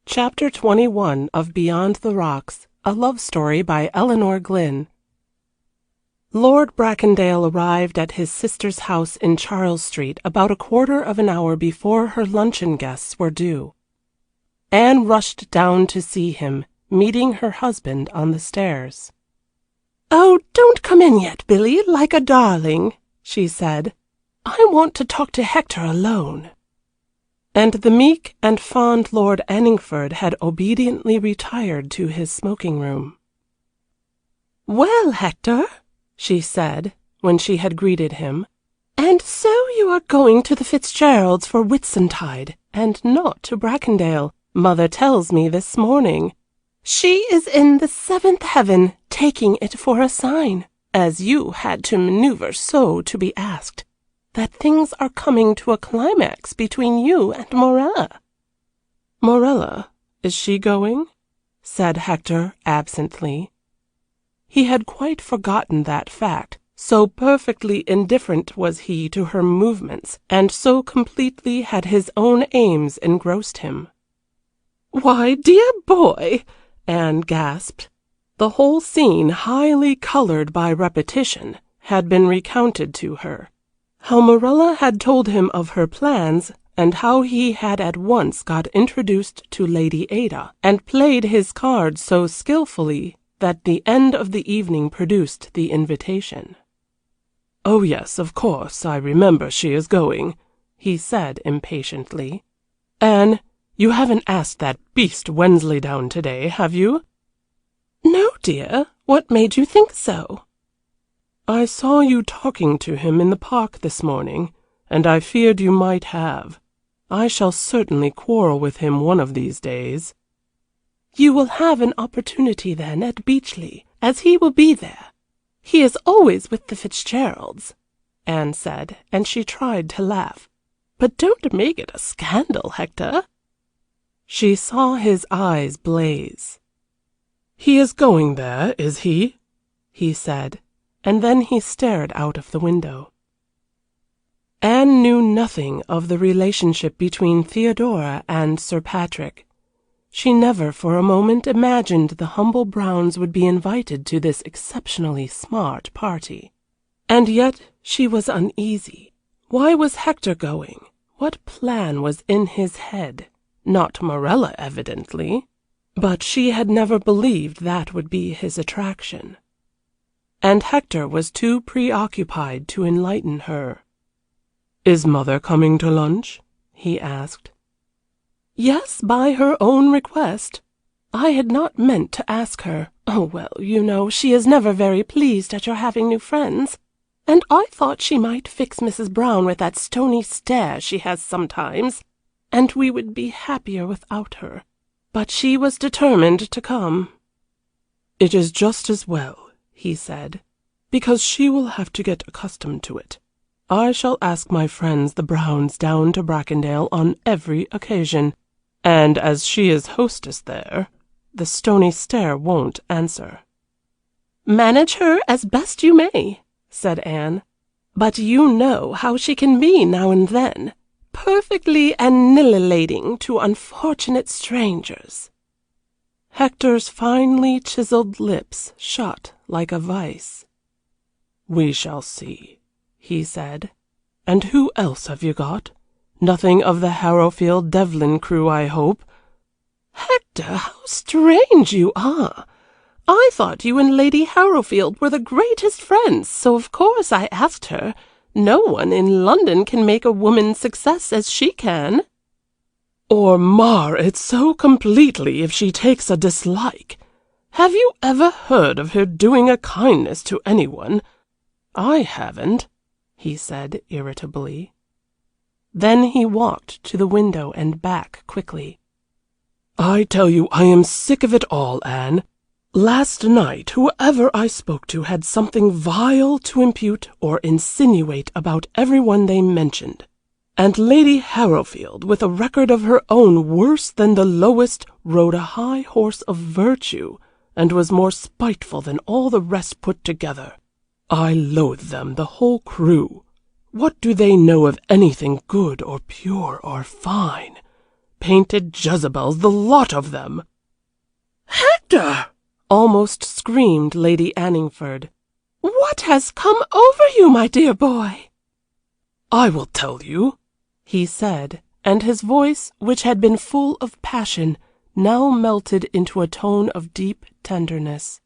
[SPEAKER 1] Chapter 21 of Beyond the Rocks, a love story by Elinor Glyn. Lord Bracondale arrived at his sister's house in Charles Street about a quarter of an hour before her luncheon guests were due. Anne rushed down to see him, meeting her husband on the stairs.
[SPEAKER 3] "Oh, don't come in yet, Billy, like a darling," she said. "I want to talk to Hector alone."
[SPEAKER 1] And the meek and fond Lord Anningford had obediently retired to his smoking-room.
[SPEAKER 3] "Well, Hector," she said, when she had greeted him, "and so you are going to the Fitzgeralds for Whitsuntide, and not to Bracondale, Mother tells me this morning. She is in the seventh heaven, taking it for a sign. as you had to maneuver so to be asked, that things are coming to a climax between you and Morella."
[SPEAKER 1] "Morella, is she going?" said Hector absently. He had quite forgotten that fact, so perfectly indifferent was he to her movements, and so completely had his own aims engrossed him.
[SPEAKER 3] "Why, dear boy,"
[SPEAKER 1] Anne gasped. The whole scene, highly colored by repetition, had been recounted to her. How Morella had told him of her plans, and how he had at once got introduced to Lady Ada, and played his cards so skilfully that the end of the evening produced the invitation. "Oh, yes, of course, I remember she is going," he said impatiently. "Anne, you haven't asked that beast Wensleydowne today, have you?"
[SPEAKER 3] "No, dear. What made you think so?"
[SPEAKER 1] "I saw you talking to him in the park this morning, and I feared you might have. I shall certainly quarrel with him one of these days."
[SPEAKER 3] "You will have an opportunity then at Beechley, as he will be there. He is always with the Fitzgeralds," Anne said, and she tried to laugh. "But don't make it a scandal, Hector."
[SPEAKER 1] She saw his eyes blaze. "He is going there, is he?" he said, and then he stared out of the window. Anne knew nothing of the relationship between Theodora and Sir Patrick. She never for a moment imagined the humble Browns would be invited to this exceptionally smart party. And yet she was uneasy. Why was Hector going? What plan was in his head? Not Morella, evidently. But she had never believed that would be his attraction. And Hector was too preoccupied to enlighten her. "Is mother coming to lunch?" he asked.
[SPEAKER 3] "Yes, by her own request. I had not meant to ask her. Oh, well, you know, she is never very pleased at your having new friends, and I thought she might fix Mrs. Brown with that stony stare she has sometimes, and we would be happier without her. But she was determined to come."
[SPEAKER 1] "It is just as well," he said, "because she will have to get accustomed to it. I shall ask my friends the Browns down to Bracondale on every occasion, and as she is hostess there, the stony stare won't answer."
[SPEAKER 3] "Manage her as best you may," said Anne, "but you know how she can be now and then, perfectly annihilating to unfortunate strangers."
[SPEAKER 1] Hector's finely chiseled lips shut like a vice. "We shall see," he said. "And who else have you got? Nothing of the Harrowfield Devlin crew, I hope?"
[SPEAKER 3] "Hector, how strange you are! I thought you and Lady Harrowfield were the greatest friends, so of course I asked her. No one in London can make a woman's success as she can."
[SPEAKER 1] "Or mar it so completely if she takes a dislike. Have you ever heard of her doing a kindness to anyone? I haven't," he said irritably. Then he walked to the window and back quickly. "I tell you I am sick of it all, Anne. Last night whoever I spoke to had something vile to impute or insinuate about everyone they mentioned. And Lady Harrowfield, with a record of her own worse than the lowest, rode a high horse of virtue, and was more spiteful than all the rest put together. I loathe them, the whole crew. What do they know of anything good or pure or fine? Painted Jezebels, the lot of them."
[SPEAKER 3] "Hector!"
[SPEAKER 1] almost screamed Lady Anningford.
[SPEAKER 3] "What has come over you, my dear boy?"
[SPEAKER 1] "I will tell you," he said, and his voice, which had been full of passion, now melted into a tone of deep tenderness.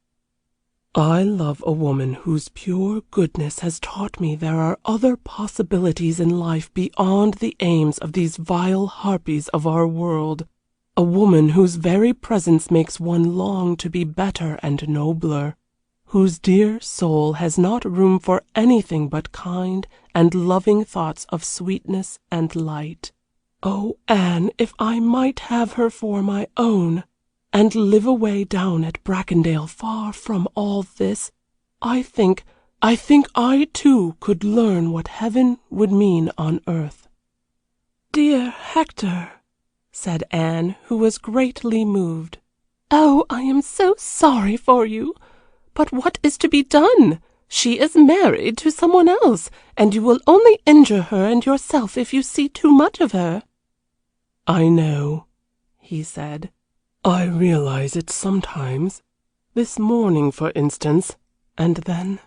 [SPEAKER 1] "I love a woman whose pure goodness has taught me there are other possibilities in life beyond the aims of these vile harpies of our world. A woman whose very presence makes one long to be better and nobler, whose dear soul has not room for anything but kind and loving thoughts of sweetness and light. Oh, Anne, if I might have her for my own, and live away down at Bracondale far from all this,
[SPEAKER 4] I think I too could learn what heaven would mean on earth."
[SPEAKER 1] "Dear Hector," said Anne, who was greatly moved.
[SPEAKER 3] "Oh, I am so sorry for you. But what is to be done? She is married to someone else, and you will only injure her and yourself if you see too much of her."
[SPEAKER 4] "I know," he said. "I realize it sometimes. This morning, for instance, and then.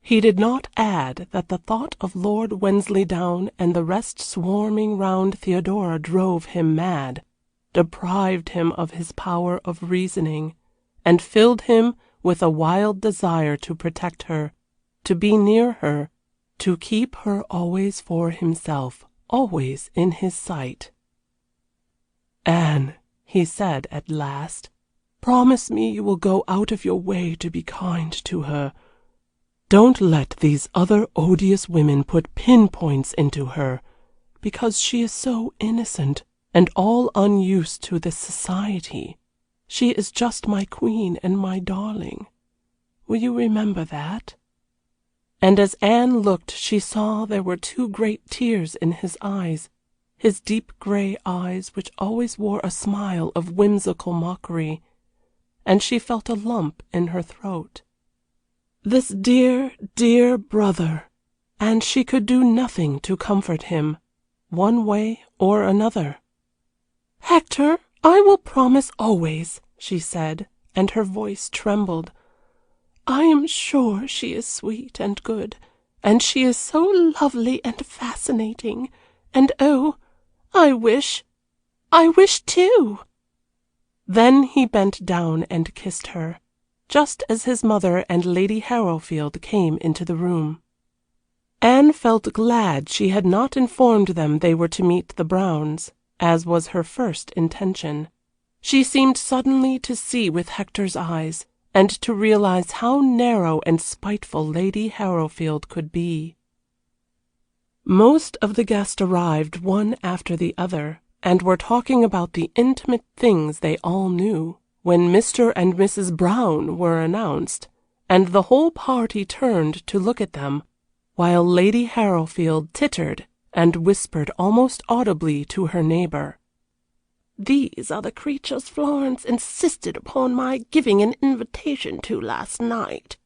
[SPEAKER 4] He did not add that the thought of Lord Wensleydown and the rest swarming round Theodora drove him mad, deprived him of his power of reasoning, and filled him with a wild desire to protect her, to be near her, to keep her always for himself, always in his sight. "Anne," he said at last, "promise me you will go out of your way to be kind to her. Don't let these other odious women put pinpoints into her, because she is so innocent and all unused to this society. She is just my queen and my darling. Will you remember that?" And as Anne looked she saw there were 2 great tears in his eyes, his deep gray eyes which always wore a smile of whimsical mockery, and she felt a lump in her throat. This dear, dear brother, and she could do nothing to comfort him, one way or another.
[SPEAKER 3] "Hector, I will promise always," she said, and her voice trembled. "I am sure she is sweet and good, and she is so lovely and fascinating, and oh, I wish too."
[SPEAKER 1] Then he bent down and kissed her, just as his mother and Lady Harrowfield came into the room. Anne felt glad she had not informed them they were to meet the Browns, as was her first intention. She seemed suddenly to see with Hector's eyes, and to realize how narrow and spiteful Lady Harrowfield could be. Most of the guests arrived one after the other, and were talking about the intimate things they all knew, when Mr. and Mrs. Brown were announced, and the whole party turned to look at them, while Lady Harrowfield tittered and whispered almost audibly to her neighbor.
[SPEAKER 3] "These are the creatures Florence insisted upon my giving an invitation to last night.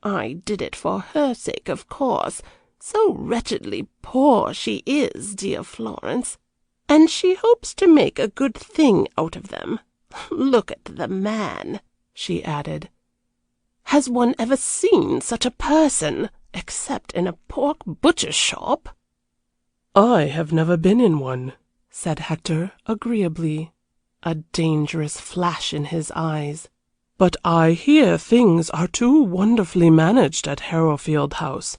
[SPEAKER 3] I did it for her sake, of course, so wretchedly poor she is, dear Florence, and she hopes to make a good thing out of them. Look at the man," she added. "Has one ever seen such a person, except in a pork butcher's shop?"
[SPEAKER 4] "I have never been in one," said Hector agreeably, a dangerous flash in his eyes. "But I hear things are too wonderfully managed at Harrowfield House,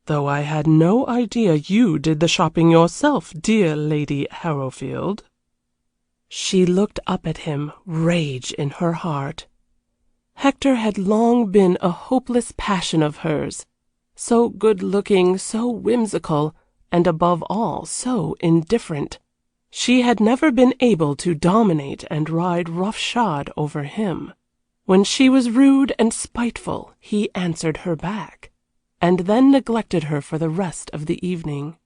[SPEAKER 4] though I had no idea you did the shopping yourself, dear Lady Harrowfield." She looked up at him, rage in her heart. Hector had long been a hopeless passion of hers, so good-looking, so whimsical, and above all so indifferent. She had never been able to dominate and ride roughshod over him. When she was rude and spiteful he answered her back, and then neglected her for the rest of the evening.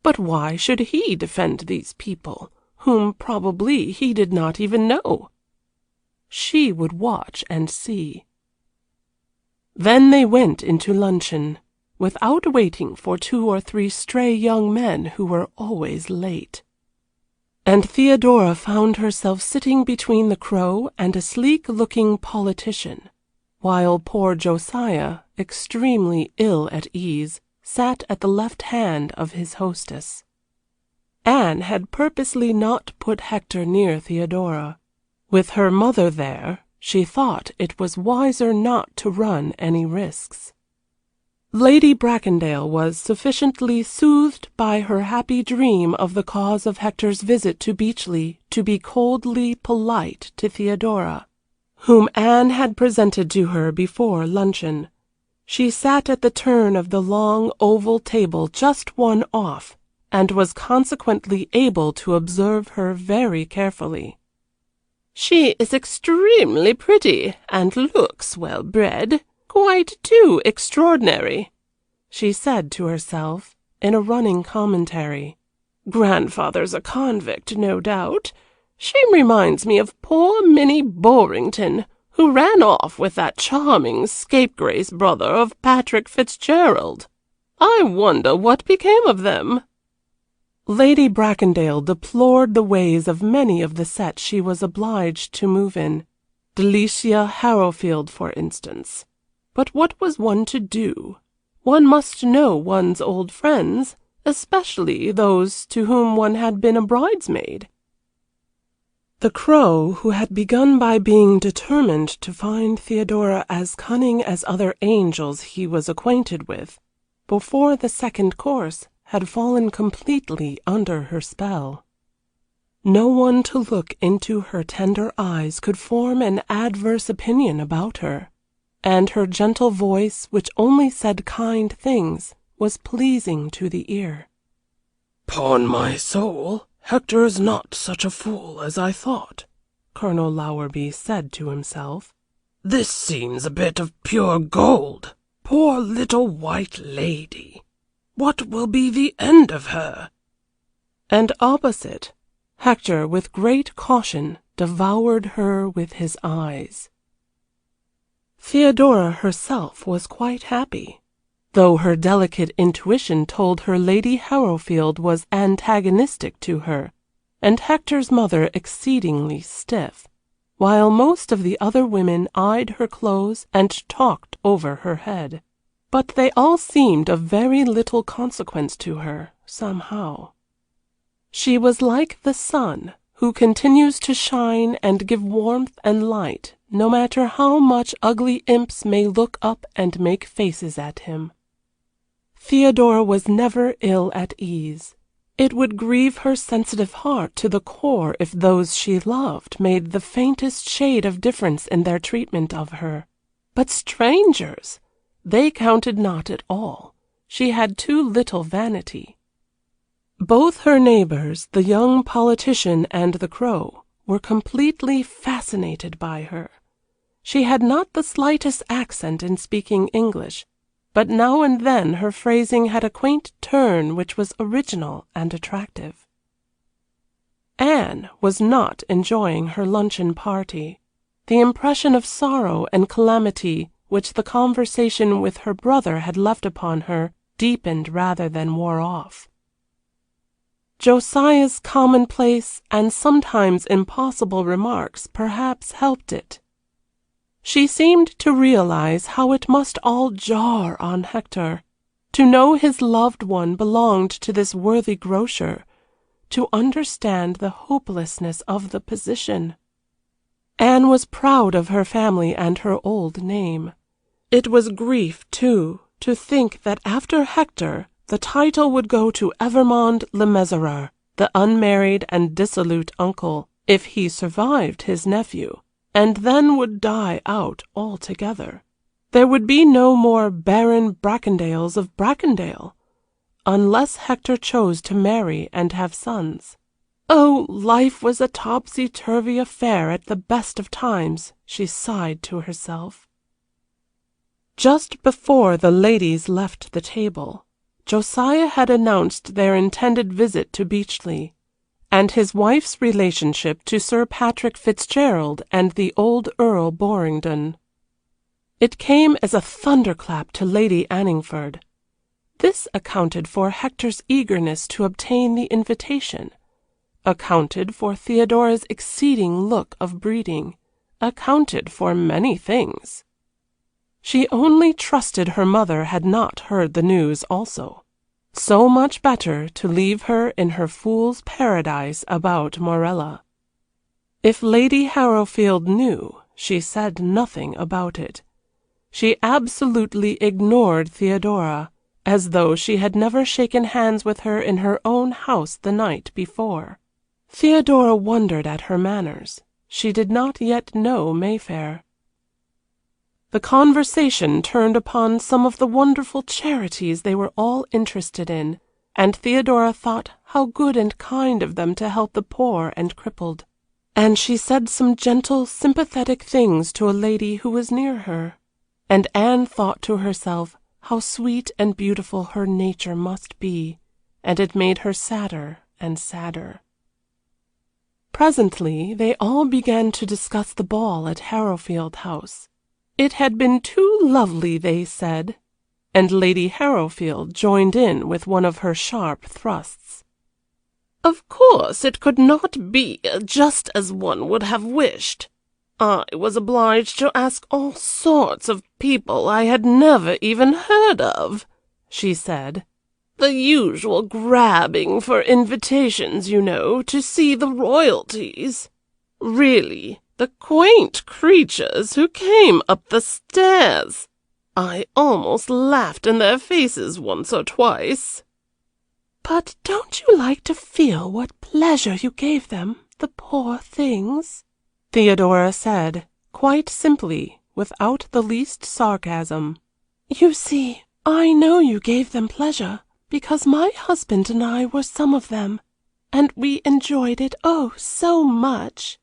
[SPEAKER 4] But why should he defend these people, whom probably he did not even know? She would watch and see. Then they went into luncheon, without waiting for 2 or 3 stray young men who were always late. And Theodora found herself sitting between the Crow and a sleek-looking politician, while poor Josiah, extremely ill at ease, sat at the left hand of his hostess. Anne had purposely not put Hector near Theodora. With her mother there, she thought it was wiser not to run any risks. Lady Bracondale was sufficiently soothed by her happy dream of the cause of Hector's visit to Beechley to be coldly polite to Theodora, whom Anne had presented to her before luncheon. She sat at the turn of the long oval table just one off, and was consequently able to observe her very carefully.
[SPEAKER 3] She is extremely pretty, and looks well bred, quite too extraordinary," she said to herself, in a running commentary. "Grandfather's a convict, no doubt. She reminds me of poor Minnie Borrington, who ran off with that charming scapegrace brother of Patrick Fitzgerald. I wonder what became of them."
[SPEAKER 1] Lady Bracondale deplored the ways of many of the set she was obliged to move in. Delicia Harrowfield, for instance. But what was one to do? One must know one's old friends, especially those to whom one had been a bridesmaid. The Crow, who had begun by being determined to find Theodora as cunning as other angels he was acquainted with, before the second course had fallen completely under her spell. No one to look into her tender eyes could form an adverse opinion about her, and her gentle voice, which only said kind things, was pleasing to the ear.
[SPEAKER 4] "'Pon my soul, Hector is not such a fool as I thought," Colonel Lowerby said to himself. "This seems a bit of pure gold. Poor little white lady. What will be the end of her?"
[SPEAKER 1] And opposite, Hector with great caution devoured her with his eyes. Theodora herself was quite happy, though her delicate intuition told her Lady Harrowfield was antagonistic to her, and Hector's mother exceedingly stiff, while most of the other women eyed her clothes and talked over her head. But they all seemed of very little consequence to her, somehow. She was like the sun, who continues to shine and give warmth and light, no matter how much ugly imps may look up and make faces at him. Theodora was never ill at ease. It would grieve her sensitive heart to the core if those she loved made the faintest shade of difference in their treatment of her. But strangers! They counted not at all. She had too little vanity. Both her neighbors, the young politician and the Crow, were completely fascinated by her. She had not the slightest accent in speaking English, but now and then her phrasing had a quaint turn which was original and attractive. Anne was not enjoying her luncheon party. The impression of sorrow and calamity which the conversation with her brother had left upon her deepened rather than wore off. Josiah's commonplace and sometimes impossible remarks perhaps helped it. She seemed to realize how it must all jar on Hector, to know his loved one belonged to this worthy grocer, to understand the hopelessness of the position. Anne was proud of her family and her old name. It was grief, too, to think that after Hector the title would go to Evermond le Mesurier, the unmarried and dissolute uncle, if he survived his nephew, and then would die out altogether. There would be no more Baron Bracondales of Bracondale, unless Hector chose to marry and have sons. Oh, life was a topsy-turvy affair at the best of times, she sighed to herself. Just before the ladies left the table, Josiah had announced their intended visit to Beechley, and his wife's relationship to Sir Patrick Fitzgerald and the old Earl Borringdon. It came as a thunderclap to Lady Anningford. This accounted for Hector's eagerness to obtain the invitation, accounted for Theodora's exceeding look of breeding, accounted for many things. She only trusted her mother had not heard the news also. So much better to leave her in her fool's paradise about Morella. If Lady Harrowfield knew, she said nothing about it. She absolutely ignored Theodora, as though she had never shaken hands with her in her own house the night before. Theodora wondered at her manners. She did not yet know Mayfair. The conversation turned upon some of the wonderful charities they were all interested in, and Theodora thought how good and kind of them to help the poor and crippled. and she said some gentle, sympathetic things to a lady who was near her, and Anne thought to herself how sweet and beautiful her nature must be, and it made her sadder and sadder. Presently they all began to discuss the ball at Harrowfield House. It had been too lovely, they said, and Lady Harrowfield joined in with one of her sharp thrusts.
[SPEAKER 3] Of course it could not be just as one would have wished. I was obliged to ask all sorts of people I had never even heard of, she said. The usual grabbing for invitations, you know, to see the royalties. Really, the quaint creatures who came up the stairs. I almost laughed in their faces once or twice.
[SPEAKER 1] But don't you like to feel what pleasure you gave them, the poor things? Theodora said, quite simply, without the least sarcasm. You see, I know you gave them pleasure, because my husband and I were some of them, and we enjoyed it, oh, so much.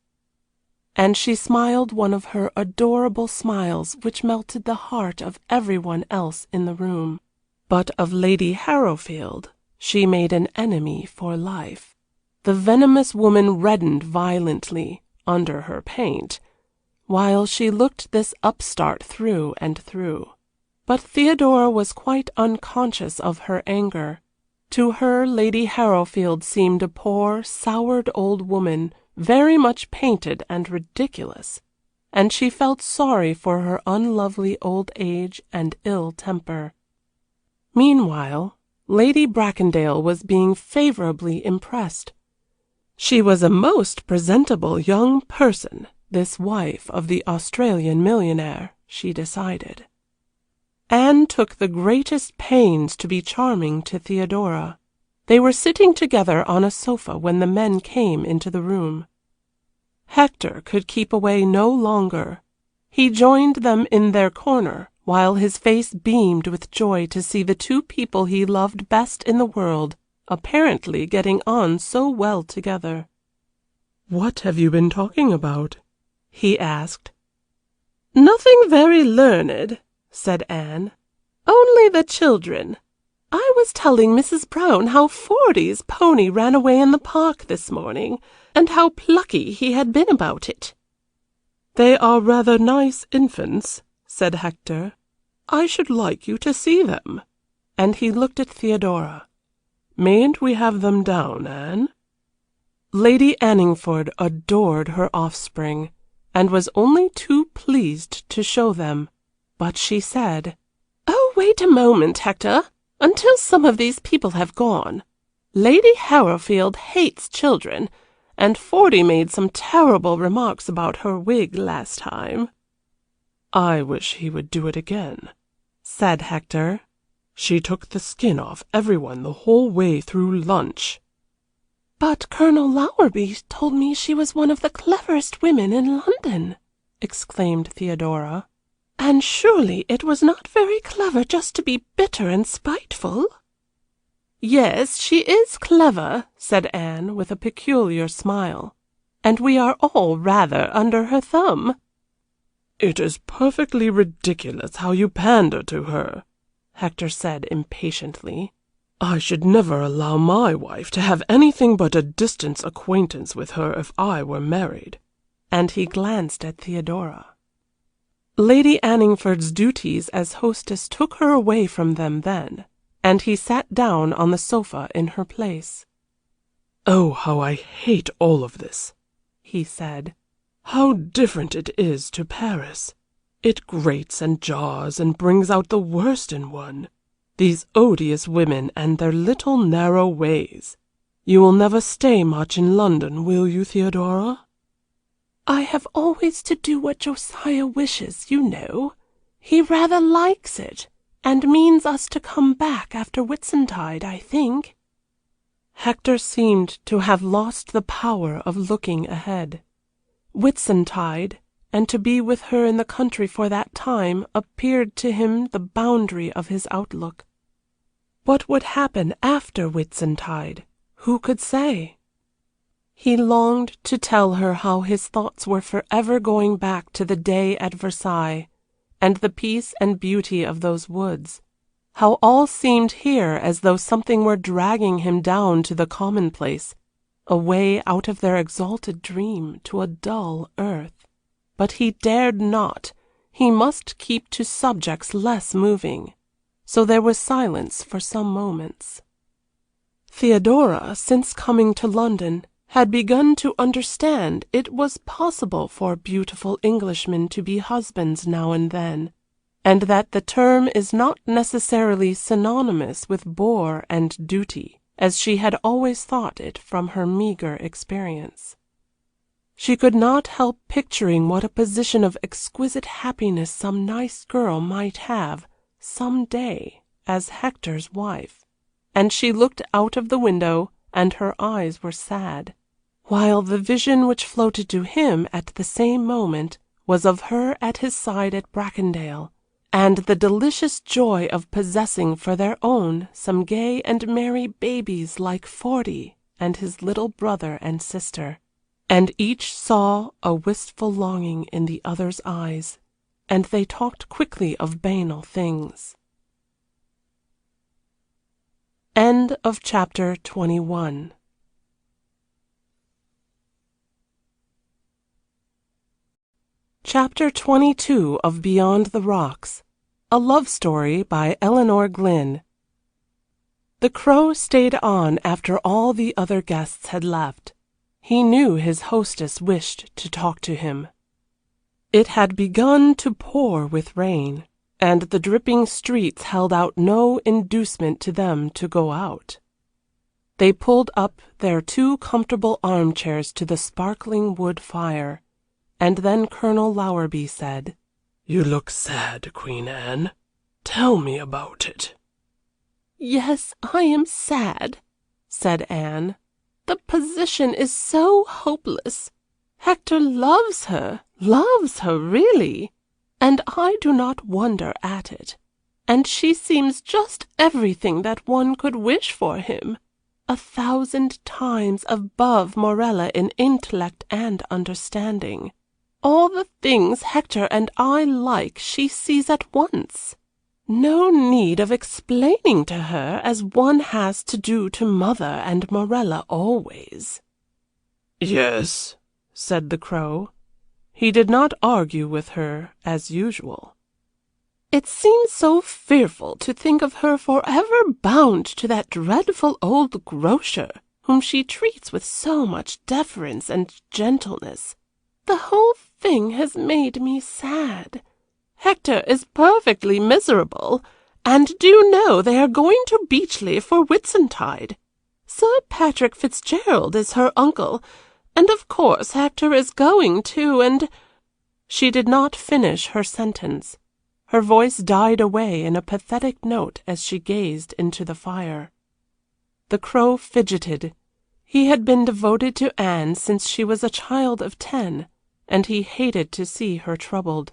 [SPEAKER 1] And she smiled one of her adorable smiles which melted the heart of everyone else in the room. But of Lady Harrowfield she made an enemy for life. The venomous woman reddened violently under her paint, while she looked this upstart through and through. But Theodora was quite unconscious of her anger. To her Lady Harrowfield seemed a poor, soured old woman, very much painted and ridiculous, and she felt sorry for her unlovely old age and ill temper. Meanwhile, Lady Bracondale was being favorably impressed. She was a most presentable young person, this wife of the Australian millionaire, she decided. Anne took the greatest pains to be charming to Theodora. They were sitting together on a sofa when the men came into the room. Hector could keep away no longer. He joined them in their corner, while his face beamed with joy to see the two people he loved best in the world apparently getting on so well together.
[SPEAKER 2] "What have you been talking about?"
[SPEAKER 1] he asked.
[SPEAKER 3] Nothing very learned, said Anne. Only the children. I was telling Mrs. Brown how Fordy's pony ran away in the park this morning, and how plucky he had been about it.
[SPEAKER 2] "They are rather nice infants," said Hector. "I should like you to see them." And he looked at Theodora. "Mayn't we have them down, Anne?" Lady Anningford adored her offspring, and was only too pleased to show them. But she said,
[SPEAKER 3] "Oh, wait a moment, Hector, until some of these people have gone. Lady Harrowfield hates children, and Fordy made some terrible remarks about her wig last time."
[SPEAKER 2] "I wish he would do it again," said Hector. "She took the skin off everyone the whole way through lunch."
[SPEAKER 1] "But Colonel Lowerby told me she was one of the cleverest women in London," exclaimed Theodora.
[SPEAKER 3] "And surely it was not very clever just to be bitter and spiteful."
[SPEAKER 1] "Yes, she is clever," said Anne, with a peculiar smile, "and we are all rather under her thumb."
[SPEAKER 2] "It is perfectly ridiculous how you pander to her," Hector said impatiently. "I should never allow my wife to have anything but a distant acquaintance with her if I were married."
[SPEAKER 1] And he glanced at Theodora. Lady Anningford's duties as hostess took her away from them then, and he sat down on the sofa in her place.
[SPEAKER 2] "Oh, how I hate all of this," he said. "How different it is to Paris. It grates and jars and brings out the worst in one. These odious women and their little narrow ways. You will never stay much in London, will you, Theodora?"
[SPEAKER 1] "I have always to do what Josiah wishes, you know. He rather likes it, and means us to come back after Whitsuntide, I think." Hector seemed to have lost the power of looking ahead. Whitsuntide, and to be with her in the country for that time, appeared to him the boundary of his outlook. What would happen after Whitsuntide? Who could say? He longed to tell her how his thoughts were forever going back to the day at Versailles, and the peace and beauty of those woods, how all seemed here as though something were dragging him down to the commonplace, away out of their exalted dream to a dull earth. But he dared not. He must keep to subjects less moving. So there was silence for some moments. Theodora, since coming to London, had begun to understand it was possible for beautiful Englishmen to be husbands now and then, and that the term is not necessarily synonymous with bore and duty, as she had always thought it from her meagre experience. She could not help picturing what a position of exquisite happiness some nice girl might have some day as Hector's wife, and she looked out of the window, and her eyes were sad, while the vision which floated to him at the same moment was of her at his side at Bracondale, and the delicious joy of possessing for their own some gay and merry babies like Forty and his little brother and sister. And each saw a wistful longing in the other's eyes, and they talked quickly of banal things. End of chapter 21. Chapter 22 of Beyond the Rocks, a love story by Elinor Glyn. The Crow stayed on after all the other guests had left. He knew his hostess wished to talk to him. It had begun to pour with rain, and the dripping streets held out no inducement to them to go out. They pulled up their 2 comfortable armchairs to the sparkling wood fire, and then Colonel Lowerby said,
[SPEAKER 4] "You look sad, Queen Anne. Tell me about it."
[SPEAKER 3] "Yes, I am sad," said Anne. "The position is so hopeless. Hector loves her really, and I do not wonder at it. And she seems just everything that one could wish for him, 1,000 times above Morella in intellect and understanding. All the things Hector and I like she sees at once. No need of explaining to her as one has to do to mother and Morella always."
[SPEAKER 4] "Yes,"
[SPEAKER 1] said the Crow. He did not argue with her as usual.
[SPEAKER 3] "It seems so fearful to think of her forever bound to that dreadful old grocer, whom she treats with so much deference and gentleness. The whole thing has made me sad. Hector is perfectly miserable, and do you know they are going to Beechley for Whitsuntide. Sir Patrick Fitzgerald is her uncle, and of course Hector is going too, and—"
[SPEAKER 1] She did not finish her sentence. Her voice died away in a pathetic note as she gazed into the fire. The Crow fidgeted. He had been devoted to Anne since she was a child of 10, and he hated to see her troubled.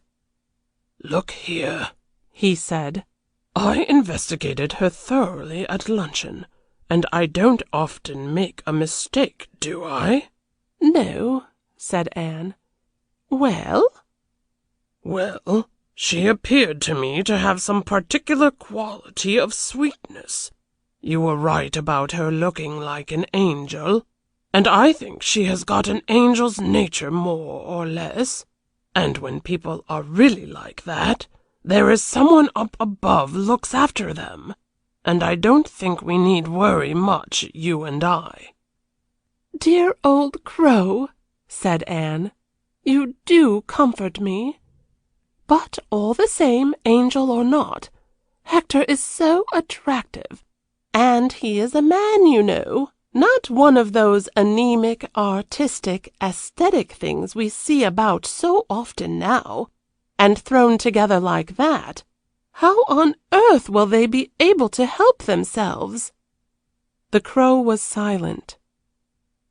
[SPEAKER 4] "Look here,"
[SPEAKER 1] he said.
[SPEAKER 4] "I investigated her thoroughly at luncheon, and I don't often make a mistake, do I?"
[SPEAKER 3] "No," said Anne. "Well?"
[SPEAKER 4] "Well, she appeared to me to have some particular quality of sweetness. You were right about her looking like an angel, and I think she has got an angel's nature more or less. And when people are really like that, there is someone up above looks after them, and I don't think we need worry much, you and I."
[SPEAKER 3] "Dear old Crow," said Anne, "you do comfort me. But all the same, angel or not, Hector is so attractive, and he is a man, you know. Not one of those anemic, artistic, aesthetic things we see about so often now, and thrown together like that. How on earth will they be able to help themselves?"
[SPEAKER 1] The Crow was silent.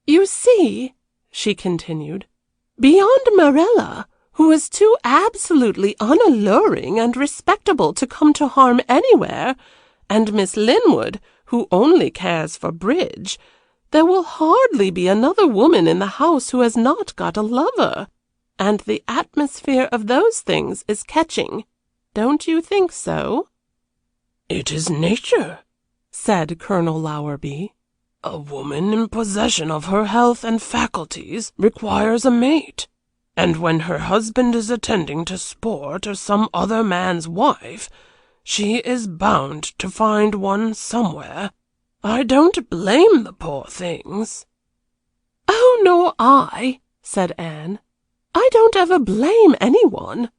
[SPEAKER 3] "You see," she continued, "beyond Morella, who is too absolutely unalluring and respectable to come to harm anywhere, and Miss Linwood, who only cares for bridge, There will hardly be another woman in the house who has not got a lover, and the atmosphere of those things is catching. Don't you think so?"
[SPEAKER 4] "It is nature,"
[SPEAKER 1] said Colonel Lowerby.
[SPEAKER 4] "A woman in possession of her health and faculties requires a mate, and when her husband is attending to sport or some other man's wife, she is bound to find one somewhere. I don't blame the poor things."
[SPEAKER 3] "Oh, nor I," said Anne. "I don't ever blame anyone.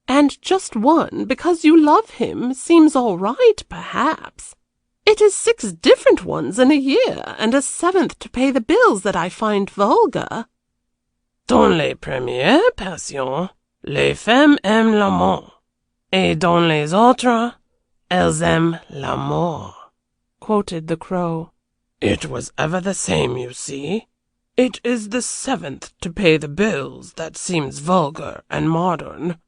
[SPEAKER 3] And just one, because you love him, seems all right, perhaps. It is 6 different ones in a year, and a 7th to pay the bills that I find vulgar."
[SPEAKER 4] Dans les premières passions, les femmes aiment l'amant, et dans les autres, elles aiment la mort, quoted the Crow. "It was ever the same, you see. It is the 7th to pay the bills that seems vulgar and modern."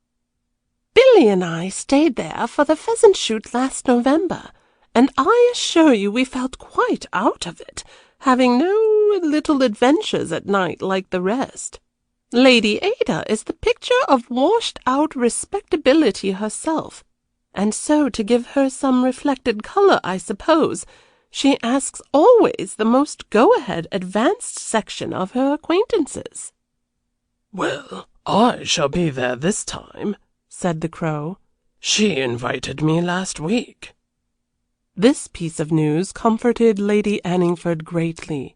[SPEAKER 3] "Billy and I stayed there for the pheasant shoot last November, and I assure you we felt quite out of it, having no little adventures at night like the rest. Lady Ada is the picture of washed-out respectability herself, and so to give her some reflected color, I suppose, she asks always the most go-ahead advanced section of her acquaintances."
[SPEAKER 4] "Well, I shall be there this time," said the Crow. "She invited me last week."
[SPEAKER 1] This piece of news comforted Lady Anningford greatly.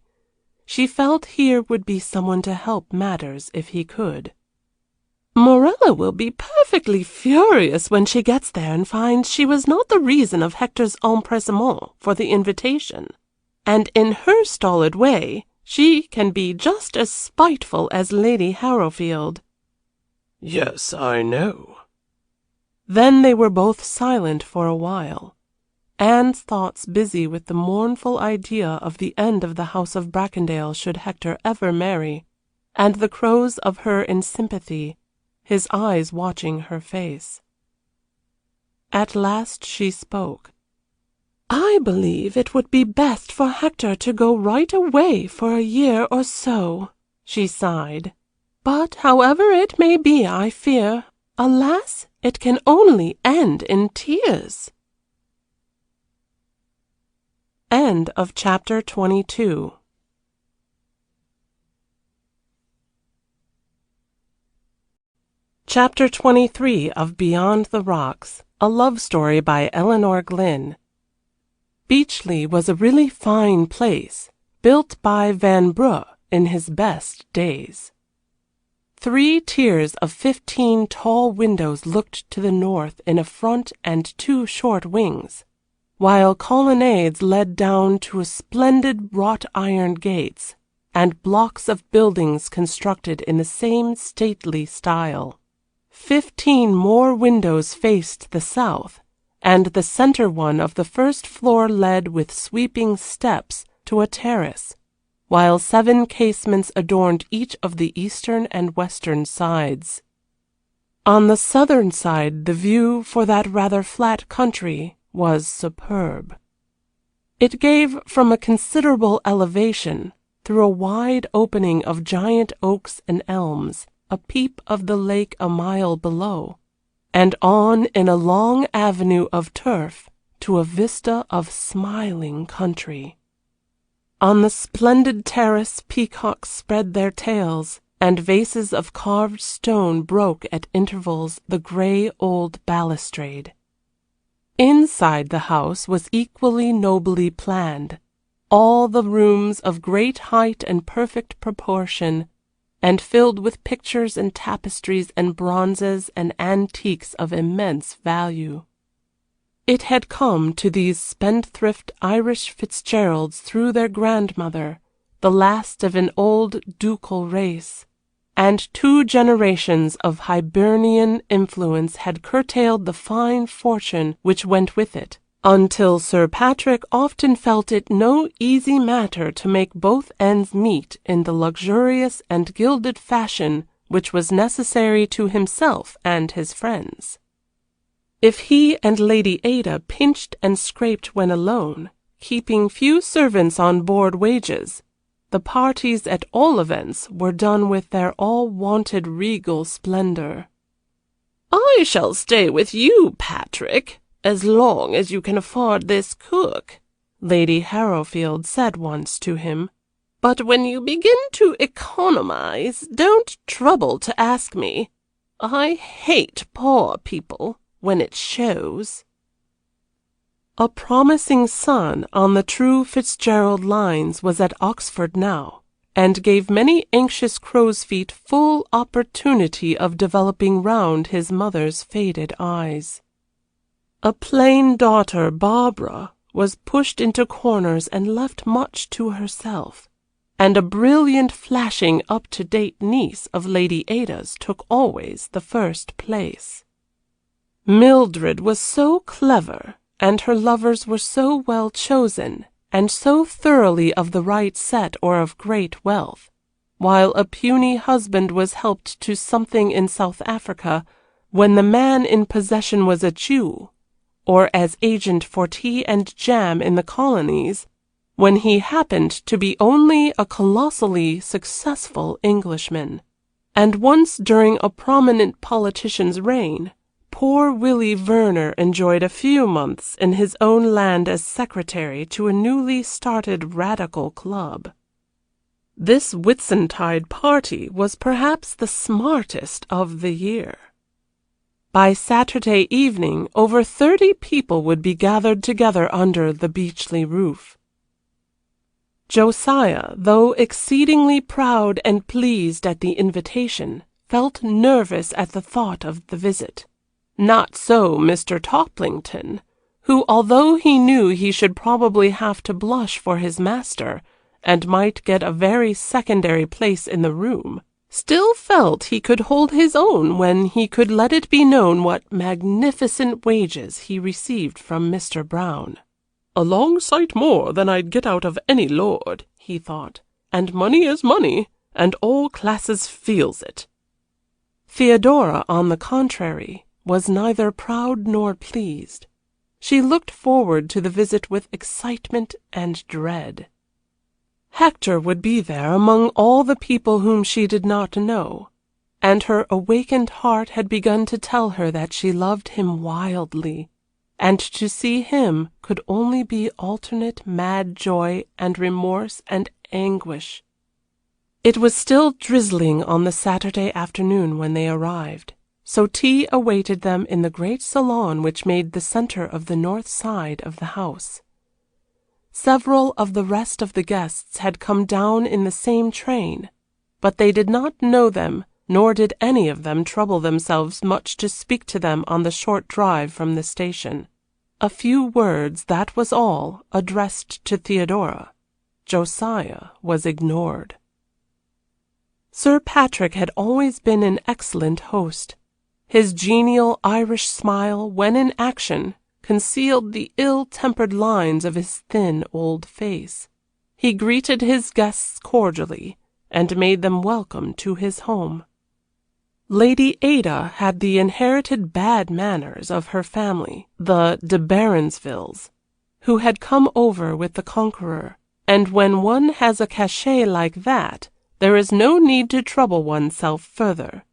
[SPEAKER 1] She felt here would be someone to help matters if he could.
[SPEAKER 3] "Morella will be perfectly furious when she gets there and finds she was not the reason of Hector's empressement for the invitation. And in her stolid way, she can be just as spiteful as Lady Harrowfield."
[SPEAKER 4] "Yes, I know."
[SPEAKER 1] Then they were both silent for a while, Anne's thoughts busy with the mournful idea of the end of the house of Bracondale should Hector ever marry, and the Crow's of her in sympathy, his eyes watching her face. At last she spoke.
[SPEAKER 3] "I believe it would be best for Hector to go right away for a year or so," she sighed. "But however it may be, I fear, alas, it can only end in tears."
[SPEAKER 1] End of chapter 22. Chapter 23 of Beyond the Rocks, a love story by Elinor Glyn. Beechley was a really fine place, built by Vanbrugh in his best days. 3 tiers of 15 tall windows looked to the north in a front and 2 short wings, while colonnades led down to splendid wrought-iron gates, and blocks of buildings constructed in the same stately style. 15 more windows faced the south, and the center one of the first floor led with sweeping steps to a terrace, while 7 casements adorned each of the eastern and western sides. On the southern side the view for that rather flat country was superb. It gave from a considerable elevation, through a wide opening of giant oaks and elms, a peep of the lake a mile below, and on in a long avenue of turf to a vista of smiling country. On the splendid terrace peacocks spread their tails, and vases of carved stone broke at intervals the grey old balustrade. Inside the house was equally nobly planned, all the rooms of great height and perfect proportion, and filled with pictures and tapestries and bronzes and antiques of immense value. It had come to these spendthrift Irish Fitzgeralds through their grandmother, the last of an old ducal race, and 2 generations of Hibernian influence had curtailed the fine fortune which went with it, until Sir Patrick often felt it no easy matter to make both ends meet in the luxurious and gilded fashion which was necessary to himself and his friends. If he and Lady Ada pinched and scraped when alone, keeping few servants on board wages, the parties at all events were done with their all-wonted regal splendor.
[SPEAKER 3] "I shall stay with you, Patrick, as long as you can afford this cook,"
[SPEAKER 1] Lady Harrowfield said once to him.
[SPEAKER 3] "But when you begin to economize, don't trouble to ask me. I hate poor people when it shows."
[SPEAKER 1] A promising son on the true Fitzgerald lines was at Oxford now, and gave many anxious crow's feet full opportunity of developing round his mother's faded eyes. A plain daughter, Barbara, was pushed into corners and left much to herself, and a brilliant, flashing, up-to-date niece of Lady Ada's took always the first place. Mildred was so clever, and her lovers were so well chosen, and so thoroughly of the right set or of great wealth, while a puny husband was helped to something in South Africa when the man in possession was a Jew, or as agent for tea and jam in the colonies, when he happened to be only a colossally successful Englishman, and once during a prominent politician's reign, poor Willie Verner enjoyed a few months in his own land as secretary to a newly started radical club. This Whitsuntide party was perhaps the smartest of the year. By Saturday evening over 30 people would be gathered together under the Beechley roof. Josiah, though exceedingly proud and pleased at the invitation, felt nervous at the thought of the visit. Not so Mr. Toplington, who, although he knew he should probably have to blush for his master, and might get a very secondary place in the room, still felt he could hold his own when he could let it be known what magnificent wages he received from Mr. Brown.
[SPEAKER 2] "A long sight more than I'd get out of any lord," he thought, "and money is money, and all classes feels it."
[SPEAKER 1] Theodora, on the contrary, was neither proud nor pleased. She looked forward to the visit with excitement and dread. Hector would be there among all the people whom she did not know, and her awakened heart had begun to tell her that she loved him wildly, and to see him could only be alternate mad joy and remorse and anguish. It was still drizzling on the Saturday afternoon when they arrived, so tea awaited them in the great salon which made the centre of the north side of the house. Several of the rest of the guests had come down in the same train, but they did not know them, nor did any of them trouble themselves much to speak to them on the short drive from the station. A few words, that was all, addressed to Theodora. Josiah was ignored. Sir Patrick had always been an excellent host. His genial Irish smile, when in action, concealed the ill-tempered lines of his thin old face. He greeted his guests cordially, and made them welcome to his home. Lady Ada had the inherited bad manners of her family, the de Baronsvilles, who had come over with the Conqueror, and when one has a cachet like that, there is no need to trouble oneself further.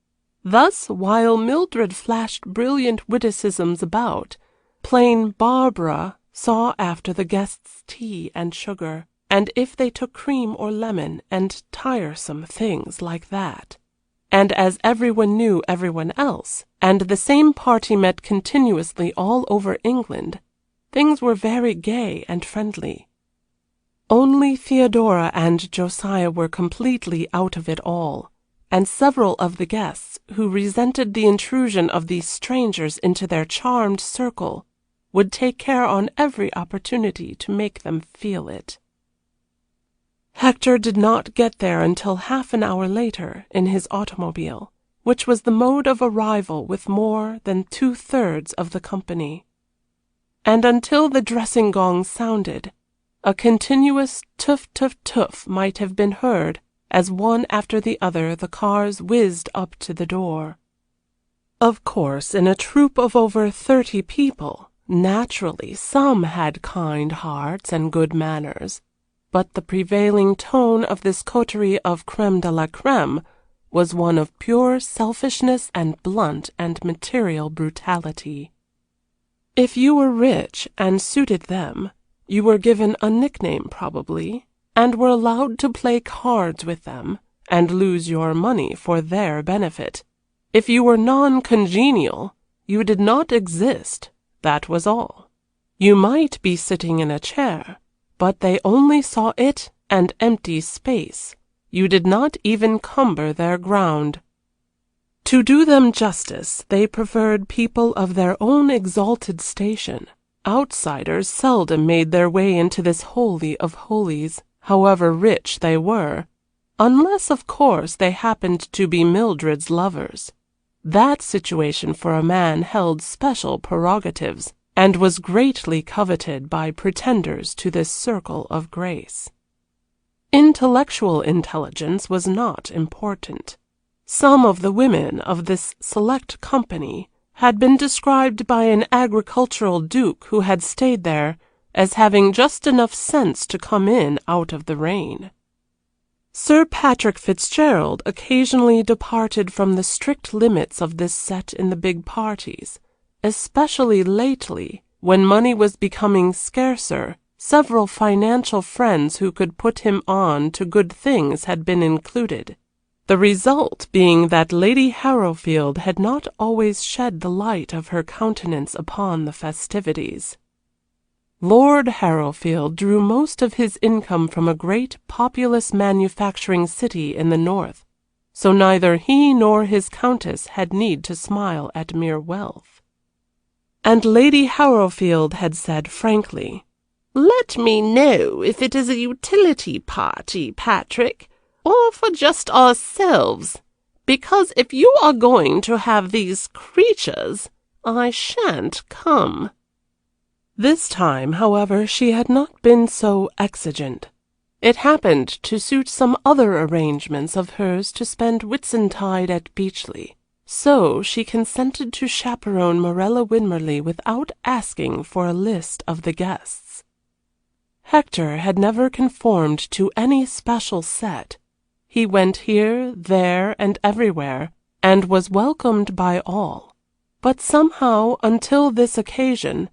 [SPEAKER 1] Thus, while Mildred flashed brilliant witticisms about, plain Barbara saw after the guests' tea and sugar, and if they took cream or lemon, and tiresome things like that. And as everyone knew everyone else, and the same party met continuously all over England, things were very gay and friendly. Only Theodora and Josiah were completely out of it all, and several of the guests, who resented the intrusion of these strangers into their charmed circle, would take care on every opportunity to make them feel it. Hector did not get there until half an hour later in his automobile, which was the mode of arrival with more than 2/3 of the company. And until the dressing gong sounded, a continuous tuff-tuff-tuff might have been heard as one after the other the cars whizzed up to the door. Of course, in a troop of over 30 people, naturally some had kind hearts and good manners, but the prevailing tone of this coterie of crème de la crème was one of pure selfishness and blunt and material brutality. If you were rich and suited them, you were given a nickname probably, and were allowed to play cards with them, and lose your money for their benefit. If you were non-congenial, you did not exist, that was all. You might be sitting in a chair, but they only saw it and empty space. You did not even cumber their ground. To do them justice, they preferred people of their own exalted station. Outsiders seldom made their way into this holy of holies, however rich they were, unless, of course, they happened to be Mildred's lovers. That situation for a man held special prerogatives, and was greatly coveted by pretenders to this circle of grace. Intellectual intelligence was not important. Some of the women of this select company had been described by an agricultural duke who had stayed there as having just enough sense to come in out of the rain. Sir Patrick Fitzgerald occasionally departed from the strict limits of this set in the big parties, especially lately, when money was becoming scarcer. Several financial friends who could put him on to good things had been included, the result being that Lady Harrowfield had not always shed the light of her countenance upon the festivities. Lord Harrowfield drew most of his income from a great populous manufacturing city in the north, so neither he nor his countess had need to smile at mere wealth. And Lady Harrowfield had said frankly, "Let me know if it is a utility party, Patrick, or for just ourselves, because if you are going to have these creatures, I shan't come." This time, however, she had not been so exigent. It happened to suit some other arrangements of hers to spend Whitsuntide at Beechley, so she consented to chaperone Morella Winmarleigh without asking for a list of the guests. Hector had never conformed to any special set. He went here, there, and everywhere, and was welcomed by all. But somehow, until this occasion,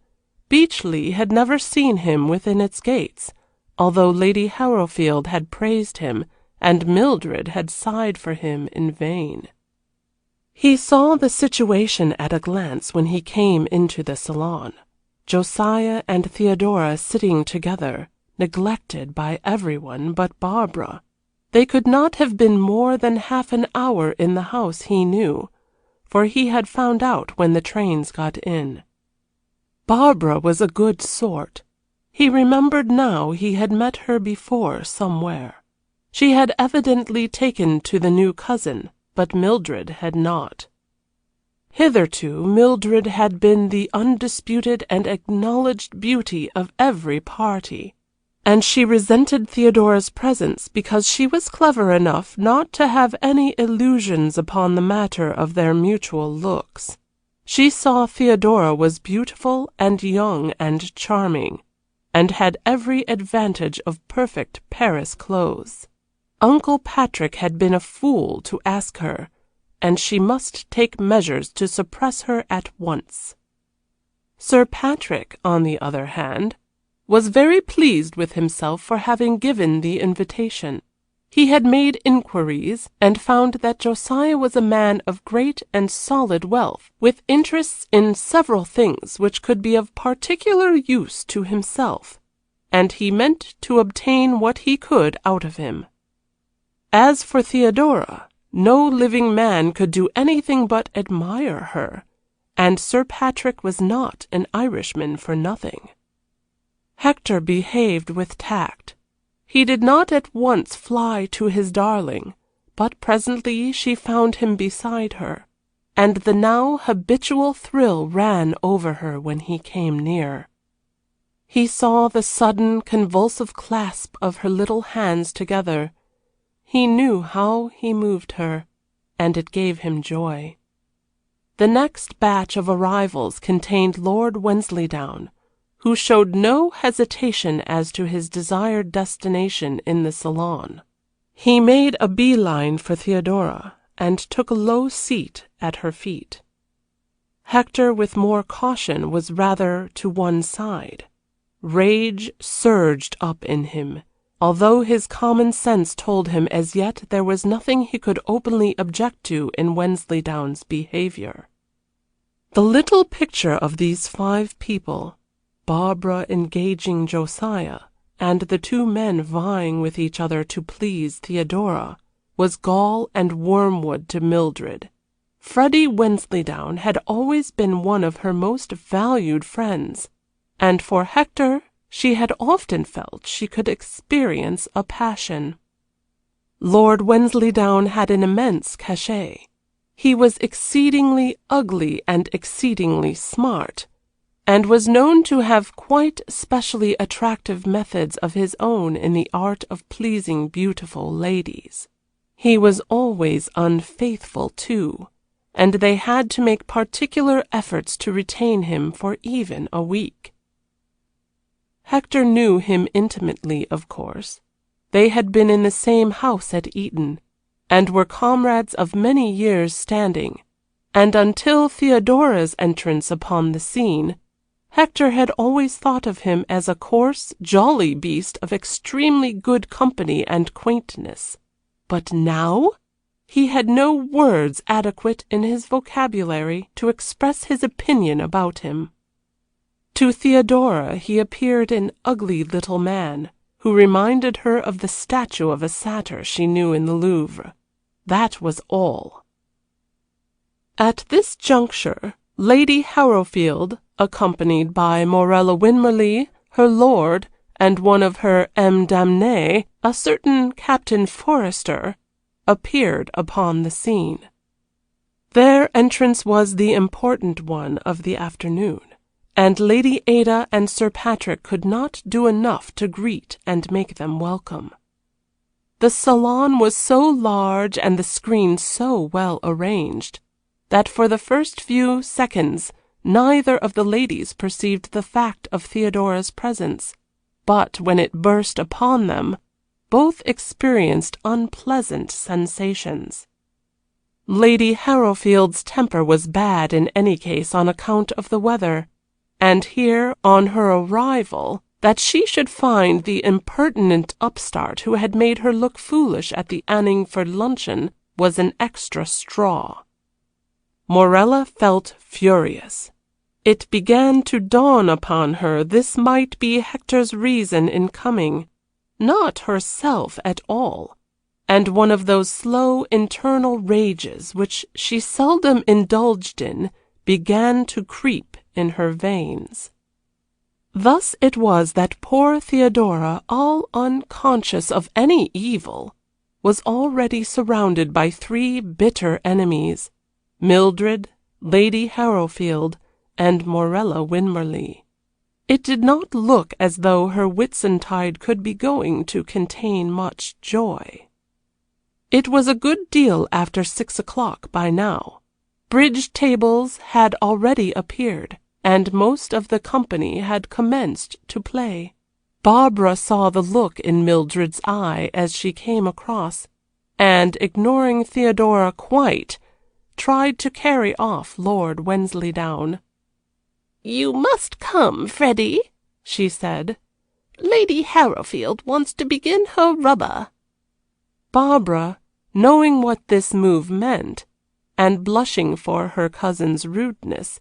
[SPEAKER 1] Beechley had never seen him within its gates, although Lady Harrowfield had praised him, and Mildred had sighed for him in vain. He saw the situation at a glance when he came into the salon. Josiah and Theodora sitting together, neglected by everyone but Barbara. They could not have been more than half an hour in the house, he knew, for he had found out when the trains got in. Barbara was a good sort. He remembered now he had met her before somewhere. She had evidently taken to the new cousin, but Mildred had not. Hitherto Mildred had been the undisputed and acknowledged beauty of every party, and she resented Theodora's presence because she was clever enough not to have any illusions upon the matter of their mutual looks. She saw Theodora was beautiful and young and charming, and had every advantage of perfect Paris clothes. Uncle Patrick had been a fool to ask her, and she must take measures to suppress her at once. Sir Patrick, on the other hand, was very pleased with himself for having given the invitation. He had made inquiries, and found that Josiah was a man of great and solid wealth, with interests in several things which could be of particular use to himself, and he meant to obtain what he could out of him. As for Theodora, no living man could do anything but admire her, and Sir Patrick was not an Irishman for nothing. Hector behaved with tact. He did not at once fly to his darling, but presently she found him beside her, and the now habitual thrill ran over her when he came near. He saw the sudden, convulsive clasp of her little hands together. He knew how he moved her, and it gave him joy. The next batch of arrivals contained Lord Wensleydowne, who showed no hesitation as to his desired destination in the salon. He made a bee-line for Theodora, and took a low seat at her feet. Hector, with more caution, was rather to one side. Rage surged up in him, although his common sense told him as yet there was nothing he could openly object to in Wensleydowne's behavior. The little picture of these 5 people, Barbara engaging Josiah, and the 2 men vying with each other to please Theodora, was gall and wormwood to Mildred. Freddie Wensleydowne had always been one of her most valued friends, and for Hector she had often felt she could experience a passion. Lord Wensleydowne had an immense cachet. He was exceedingly ugly and exceedingly smart, and was known to have quite specially attractive methods of his own in the art of pleasing beautiful ladies. He was always unfaithful, too, and they had to make particular efforts to retain him for even a week. Hector knew him intimately, of course. They had been in the same house at Eton, and were comrades of many years' standing, and until Theodora's entrance upon the scene, Hector had always thought of him as a coarse, jolly beast of extremely good company and quaintness. But now he had no words adequate in his vocabulary to express his opinion about him. To Theodora he appeared an ugly little man, who reminded her of the statue of a satyr she knew in the Louvre. That was all. At this juncture, Lady Harrowfield, accompanied by Morella Winmarleigh, her lord, and one of her âmes damnées, a certain Captain Forrester, appeared upon the scene. Their entrance was the important one of the afternoon, and Lady Ada and Sir Patrick could not do enough to greet and make them welcome. The salon was so large and the screen so well arranged that for the first few seconds neither of the ladies perceived the fact of Theodora's presence, but when it burst upon them, both experienced unpleasant sensations. Lady Harrowfield's temper was bad in any case on account of the weather, and here, on her arrival, that she should find the impertinent upstart who had made her look foolish at the Anningford luncheon was an extra straw. Morella felt furious. It began to dawn upon her this might be Hector's reason in coming, not herself at all, and one of those slow internal rages which she seldom indulged in began to creep in her veins. Thus it was that poor Theodora, all unconscious of any evil, was already surrounded by 3 bitter enemies, Mildred, Lady Harrowfield, and Morella Winmarleigh. It did not look as though her Whitsuntide could be going to contain much joy. It was a good deal after 6 o'clock by now. Bridge tables had already appeared, and most of the company had commenced to play. Barbara saw the look in Mildred's eye as she came across, and, ignoring Theodora quite, tried to carry off Lord Wensleydowne.
[SPEAKER 3] "You must come, Freddie," she said. "Lady Harrowfield wants to begin her rubber."
[SPEAKER 1] Barbara, knowing what this move meant, and blushing for her cousin's rudeness,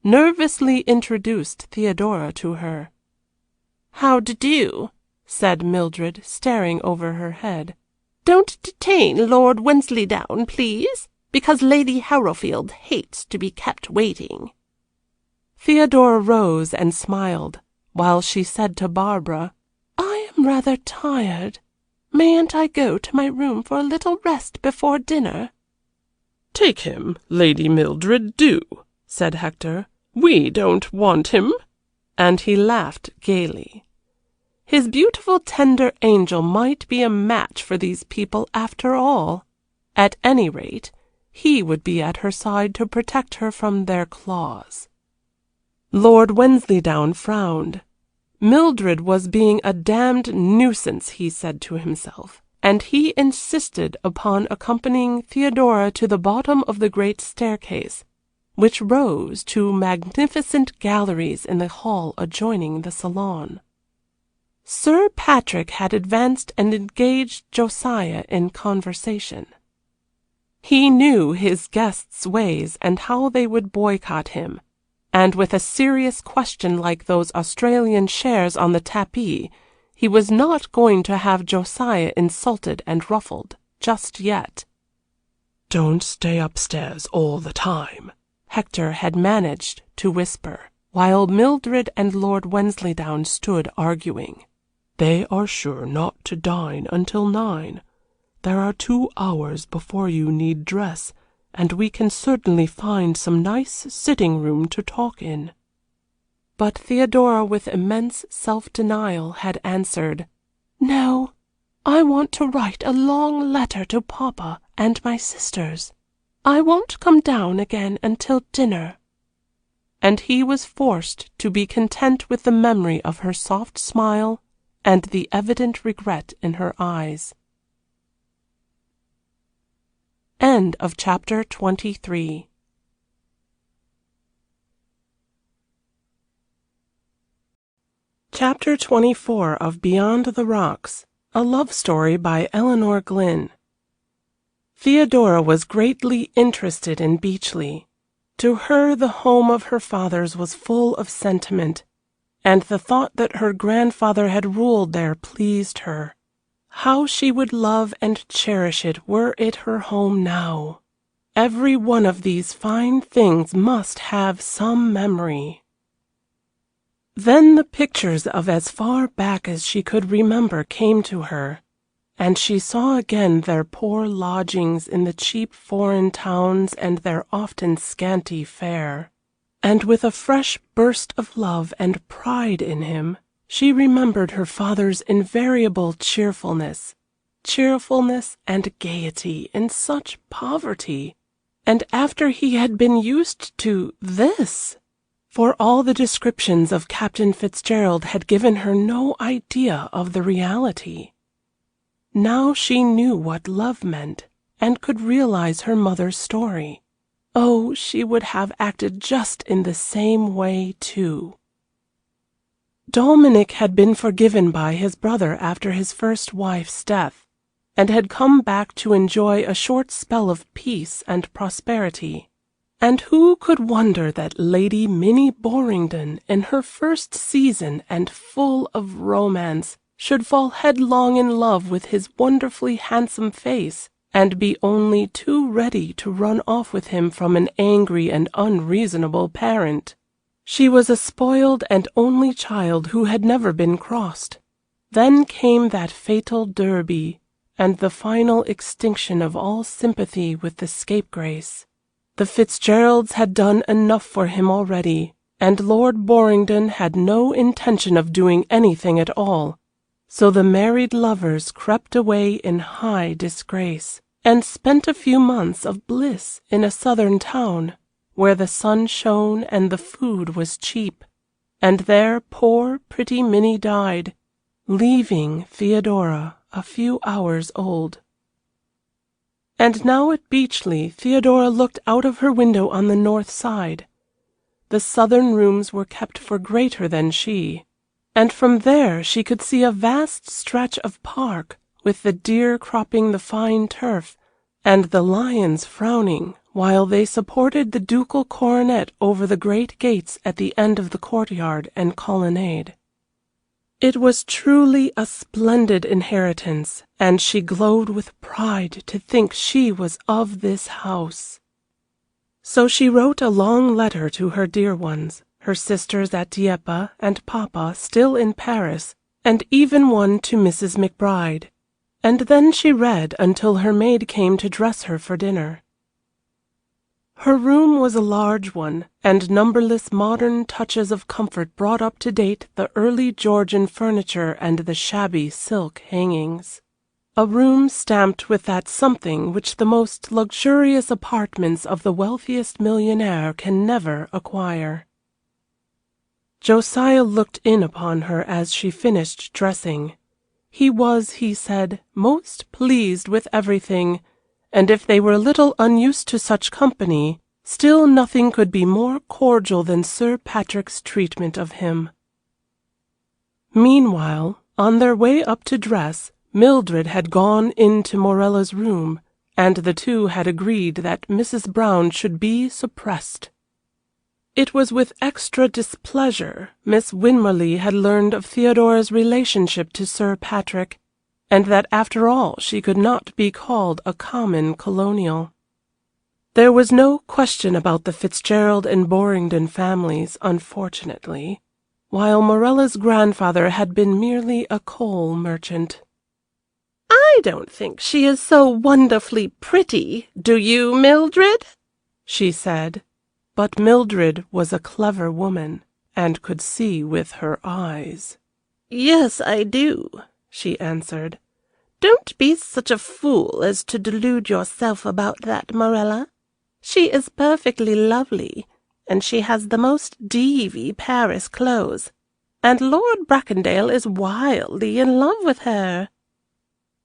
[SPEAKER 1] nervously introduced Theodora to her.
[SPEAKER 3] "How d'you?"
[SPEAKER 1] said Mildred, staring over her head.
[SPEAKER 3] "Don't detain Lord Wensleydowne, please, because Lady Harrowfield hates to be kept waiting."
[SPEAKER 1] Theodora rose and smiled, while she said to Barbara,
[SPEAKER 3] "I am rather tired. Mayn't I go to my room for a little rest before dinner?"
[SPEAKER 2] "Take him, Lady Mildred, do," said Hector. "We don't want him."
[SPEAKER 1] And he laughed gaily. His beautiful tender angel might be a match for these people after all. At any rate, he would be at her side to protect her from their claws. Lord Wensleydowne frowned, Mildred was being a damned nuisance, he said to himself, and he insisted upon accompanying Theodora to the bottom of the great staircase, which rose to magnificent galleries in the hall adjoining the salon. Sir Patrick had advanced and engaged Josiah in conversation. He knew his guests' ways and how they would boycott him, and with a serious question like those Australian shares on the tapis, he was not going to have Josiah insulted and ruffled just yet.
[SPEAKER 4] "Don't stay upstairs all the time,"
[SPEAKER 1] Hector had managed to whisper, while Mildred and Lord Wensleydowne stood arguing.
[SPEAKER 4] "They are sure not to dine until 9. There are 2 hours before you need dress, and we can certainly find some nice sitting room to talk in."
[SPEAKER 1] But Theodora, with immense self-denial, had answered, "No, I want to write a long letter to Papa and my sisters. I won't come down again until dinner." And he was forced to be content with the memory of her soft smile and the evident regret in her eyes. End of chapter 23. Chapter 24 of Beyond the Rocks, a love story by Elinor Glyn. Theodora was greatly interested in Beechley. To her the home of her fathers was full of sentiment, and the thought that her grandfather had ruled there pleased her. How she would love and cherish it were it her home now. Every one of these fine things must have some memory. Then the pictures of as far back as she could remember came to her, and she saw again their poor lodgings in the cheap foreign towns and their often scanty fare. And with a fresh burst of love and pride in him, she remembered her father's invariable cheerfulness and gaiety in such poverty, and after he had been used to this. For all the descriptions of Captain Fitzgerald had given her no idea of the reality. Now she knew what love meant, and could realize her mother's story. Oh, she would have acted just in the same way, too. Dominic had been forgiven by his brother after his first wife's death, and had come back to enjoy a short spell of peace and prosperity. And who could wonder that Lady Minnie Borringdon, in her first season and full of romance, should fall headlong in love with his wonderfully handsome face, and be only too ready to run off with him from an angry and unreasonable parent. She was a spoiled and only child who had never been crossed. Then came that fatal Derby, and the final extinction of all sympathy with the scapegrace. The Fitzgeralds had done enough for him already, and Lord Borringdon had no intention of doing anything at all, so the married lovers crept away in high disgrace, and spent a few months of bliss in a southern town, where the sun shone and the food was cheap, and there poor pretty Minnie died, leaving Theodora a few hours old. And now at Beechley Theodora looked out of her window on the north side. The southern rooms were kept for greater than she, and from there she could see a vast stretch of park, with the deer cropping the fine turf, and the lions frowning, while they supported the ducal coronet over the great gates at the end of the courtyard and colonnade. It was truly a splendid inheritance, and she glowed with pride to think she was of this house. So she wrote a long letter to her dear ones, her sisters at Dieppe and Papa still in Paris, and even one to Mrs. McBride, and then she read until her maid came to dress her for dinner. Her room was a large one, and numberless modern touches of comfort brought up to date the early Georgian furniture and the shabby silk hangings. A room stamped with that something which the most luxurious apartments of the wealthiest millionaire can never acquire. Josiah looked in upon her as she finished dressing. He was, he said, most pleased with everything, and if they were a little unused to such company, still nothing could be more cordial than Sir Patrick's treatment of him. Meanwhile, on their way up to dress, Mildred had gone into Morella's room, and the two had agreed that Mrs. Brown should be suppressed. It was with extra displeasure Miss Winmarleigh had learned of Theodora's relationship to Sir Patrick, and that after all she could not be called a common colonial. There was no question about the Fitzgerald and Borringdon families, unfortunately, while Morella's grandfather had been merely a coal merchant.
[SPEAKER 3] "I don't think she is so wonderfully pretty, do you, Mildred?"
[SPEAKER 1] she said. But Mildred was a clever woman, and could see with her eyes.
[SPEAKER 3] "Yes, I do," she answered. "Don't be such a fool as to delude yourself about that, Morella. She is perfectly lovely, and she has the most divi Paris clothes, and Lord Bracondale is wildly in love with her."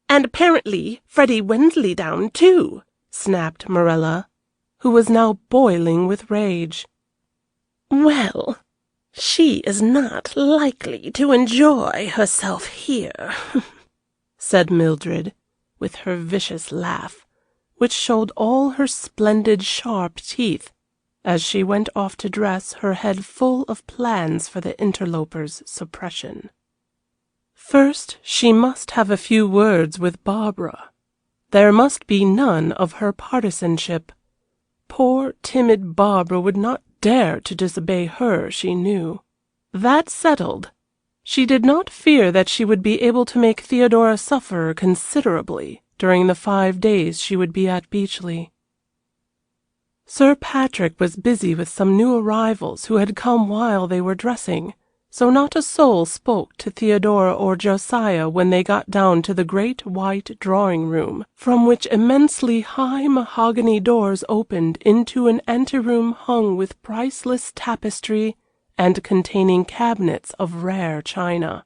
[SPEAKER 3] "And apparently Freddie Wensleydowne, too," snapped Morella, who was now boiling with rage. "Well, she is not likely to enjoy herself here," said Mildred, with her vicious laugh, which showed all her splendid sharp teeth, as she went off to dress, her head full of plans for the interlopers' suppression. First she must have a few words with Barbara. There must be none of her partisanship. Poor, timid Barbara would not dare to disobey her, she knew. That settled, she did not fear that she would be able to make Theodora suffer considerably during the 5 days she would be at Beechley. Sir Patrick was busy with some new arrivals who had come while they were dressing, so not a soul spoke to Theodora or Josiah when they got down to the great white drawing-room, from which immensely high mahogany doors opened into an anteroom hung with priceless tapestry and containing cabinets of rare china.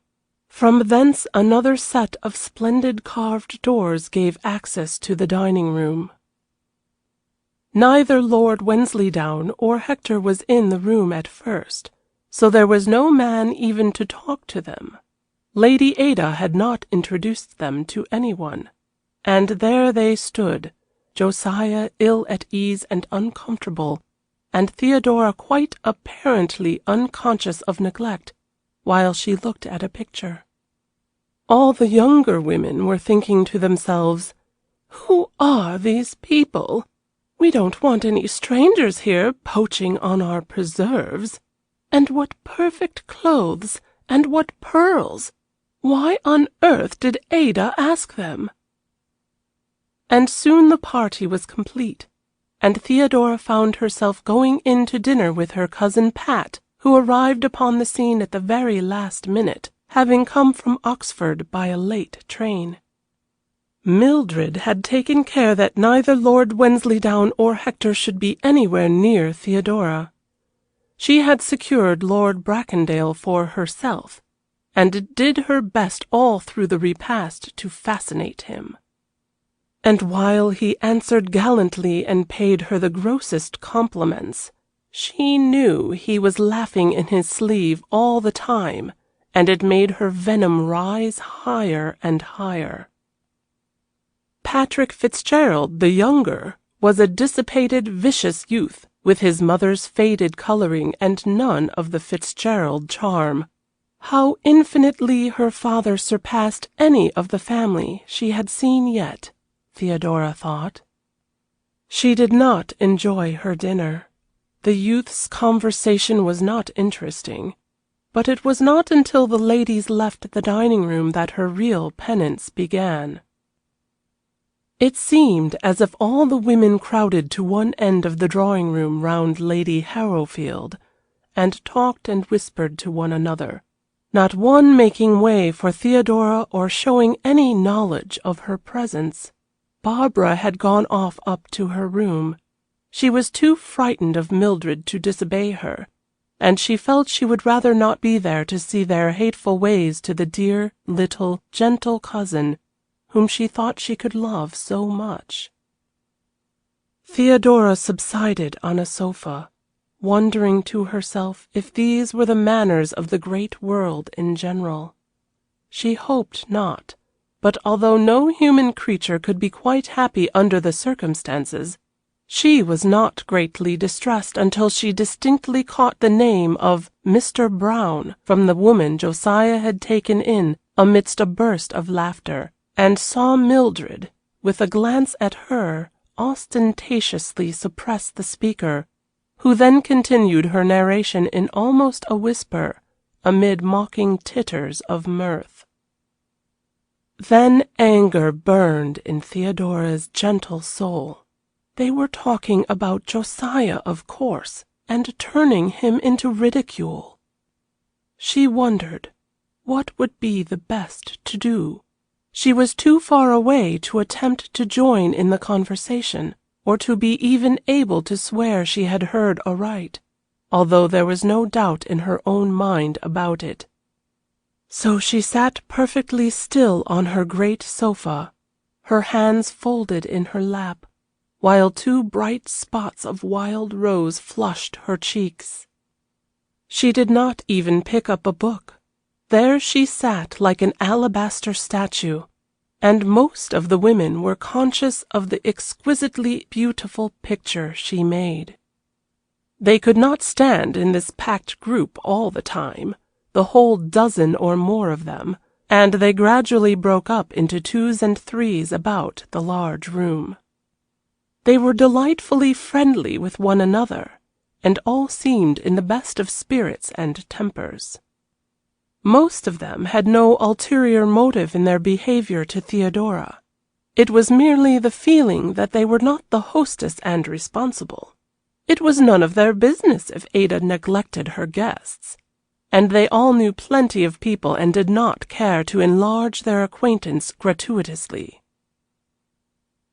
[SPEAKER 3] From thence another set of splendid carved doors gave access to the dining-room. Neither Lord Wensleydowne or Hector was in the room at first, so there was no man even to talk to them. Lady Ada had not introduced them to anyone, and there they stood, Josiah ill at ease and uncomfortable, and Theodora quite apparently unconscious of neglect, while she looked at a picture. All the younger women were thinking to themselves, "Who are these people? We don't want any strangers here poaching on our preserves. And what perfect clothes, and what pearls! Why on earth did Ada ask them?" And soon the party was complete, and Theodora found herself going in to dinner with her cousin Pat, who arrived upon the scene at the very last minute, having come from Oxford by a late train. Mildred had taken care that neither Lord Wensleydowne or Hector should be anywhere near Theodora. She had secured Lord Bracondale for herself, and did her best all through the repast to fascinate him. And while he answered gallantly and paid her the grossest compliments, she knew he was laughing in his sleeve all the time, and it made her venom rise higher and higher. Patrick Fitzgerald, the younger, was a dissipated, vicious youth, with his mother's faded coloring and none of the Fitzgerald charm. How infinitely her father surpassed any of the family she had seen yet, Theodora thought. She did not enjoy her dinner. The youth's conversation was not interesting, but it was not until the ladies left the dining-room that her real penance began. It seemed as if all the women crowded to one end of the drawing-room round Lady Harrowfield, and talked and whispered to one another, not one making way for Theodora or showing any knowledge of her presence. Barbara had gone off up to her room. She was too frightened of Mildred to disobey her,
[SPEAKER 1] and she felt she would rather not be there to see their hateful ways to the dear, little, gentle cousin whom she thought she could love so much. Theodora subsided on a sofa, wondering to herself if these were the manners of the great world in general. She hoped not, but although no human creature could be quite happy under the circumstances, she was not greatly distressed until she distinctly caught the name of Mr. Brown from the woman Josiah had taken in amidst a burst of laughter, and saw Mildred, with a glance at her, ostentatiously suppress the speaker, who then continued her narration in almost a whisper, amid mocking titters of mirth. Then anger burned in Theodora's gentle soul. They were talking about Josiah, of course, and turning him into ridicule. She wondered what would be the best to do. She was too far away to attempt to join in the conversation, or to be even able to swear she had heard aright, although there was no doubt in her own mind about it. So she sat perfectly still on her great sofa, her hands folded in her lap, while two bright spots of wild rose flushed her cheeks. She did not even pick up a book. There she sat like an alabaster statue, and most of the women were conscious of the exquisitely beautiful picture she made. They could not stand in this packed group all the time, the whole dozen or more of them, and they gradually broke up into twos and threes about the large room. They were delightfully friendly with one another, and all seemed in the best of spirits and tempers. Most of them had no ulterior motive in their behavior to Theodora. It was merely the feeling that they were not the hostess and responsible. It was none of their business if Ada neglected her guests, and they all knew plenty of people and did not care to enlarge their acquaintance gratuitously.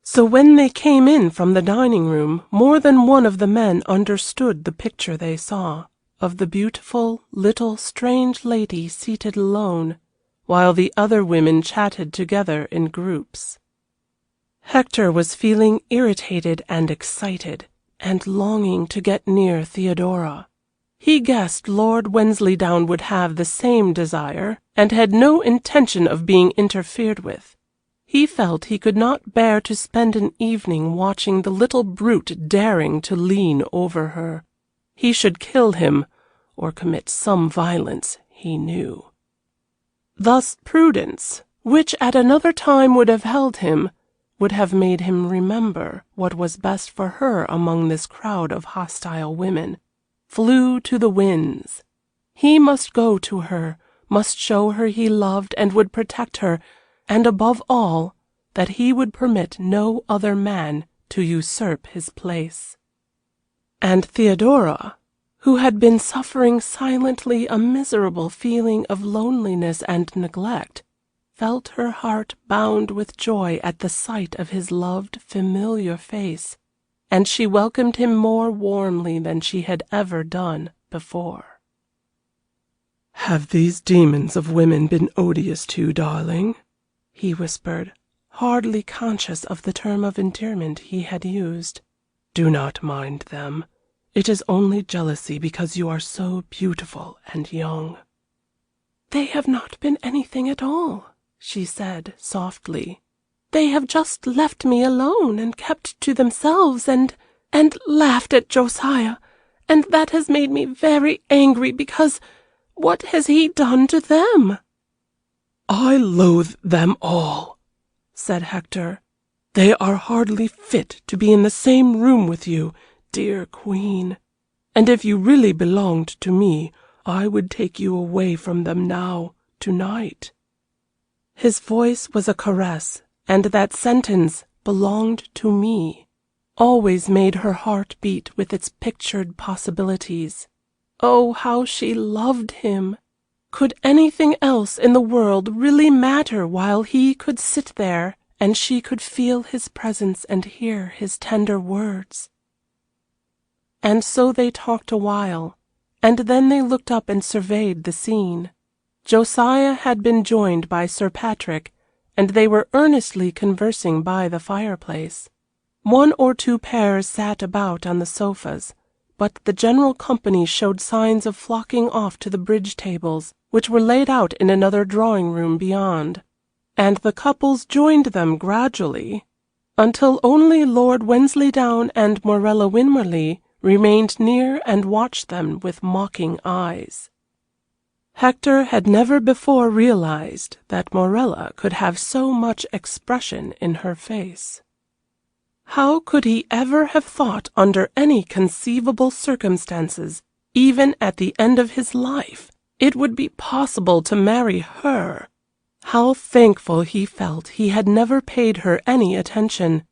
[SPEAKER 1] So when they came in from the dining room, more than one of the men understood the picture they saw, of the beautiful, little, strange lady seated alone, while the other women chatted together in groups. Hector was feeling irritated and excited, and longing to get near Theodora. He guessed Lord Wensleydown would have the same desire, and had no intention of being interfered with. He felt he could not bear to spend an evening watching the little brute daring to lean over her. He should kill him, or commit some violence, he knew. Thus Prudence, which at another time would have held him, would have made him remember what was best for her among this crowd of hostile women, flew to the winds. He must go to her, must show her he loved and would protect her, and above all, that he would permit no other man to usurp his place. And Theodora, who had been suffering silently a miserable feeling of loneliness and neglect, felt her heart bound with joy at the sight of his loved, familiar face, and she welcomed him more warmly than she had ever done before.
[SPEAKER 2] "Have these demons of women been odious to you, darling?"
[SPEAKER 1] he whispered, hardly conscious of the term of endearment he had used.
[SPEAKER 2] "Do not mind them. It is only jealousy because you are so beautiful and young."
[SPEAKER 1] "They have not been anything at all," she said, softly. "They have just left me alone and kept to themselves and laughed at Josiah, and that has made me very angry because what has he done to them?"
[SPEAKER 2] "I loathe them all,"
[SPEAKER 1] said Hector.
[SPEAKER 2] "They are hardly fit to be in the same room with you, dear Queen, and if you really belonged to me, I would take you away from them now, tonight."
[SPEAKER 1] His voice was a caress, and that sentence, "belonged to me," always made her heart beat with its pictured possibilities. Oh, how she loved him! Could anything else in the world really matter while he could sit there and she could feel his presence and hear his tender words? And so they talked a while, and then they looked up and surveyed the scene. Josiah had been joined by Sir Patrick, and they were earnestly conversing by the fireplace. One or two pairs sat about on the sofas, but the general company showed signs of flocking off to the bridge tables, which were laid out in another drawing-room beyond, and the couples joined them gradually, until only Lord Wensleydowne and Morella Winmarleigh remained near and watched them with mocking eyes. Hector had never before realized that Morella could have so much expression in her face. How could he ever have thought under any conceivable circumstances, even at the end of his life, it would be possible to marry her? How thankful he felt he had never paid her any attention,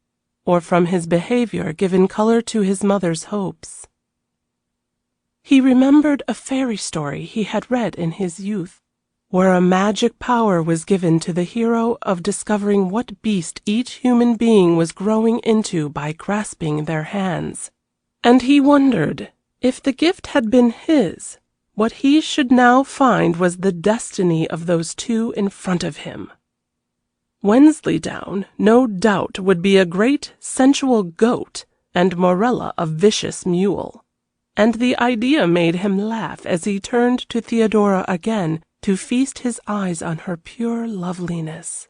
[SPEAKER 1] or from his behavior given color to his mother's hopes. He remembered a fairy story he had read in his youth, where a magic power was given to the hero of discovering what beast each human being was growing into by grasping their hands. And he wondered, if the gift had been his, what he should now find was the destiny of those two in front of him. Wensleydowne, no doubt, would be a great sensual goat, and Morella a vicious mule. And the idea made him laugh as he turned to Theodora again to feast his eyes on her pure loveliness.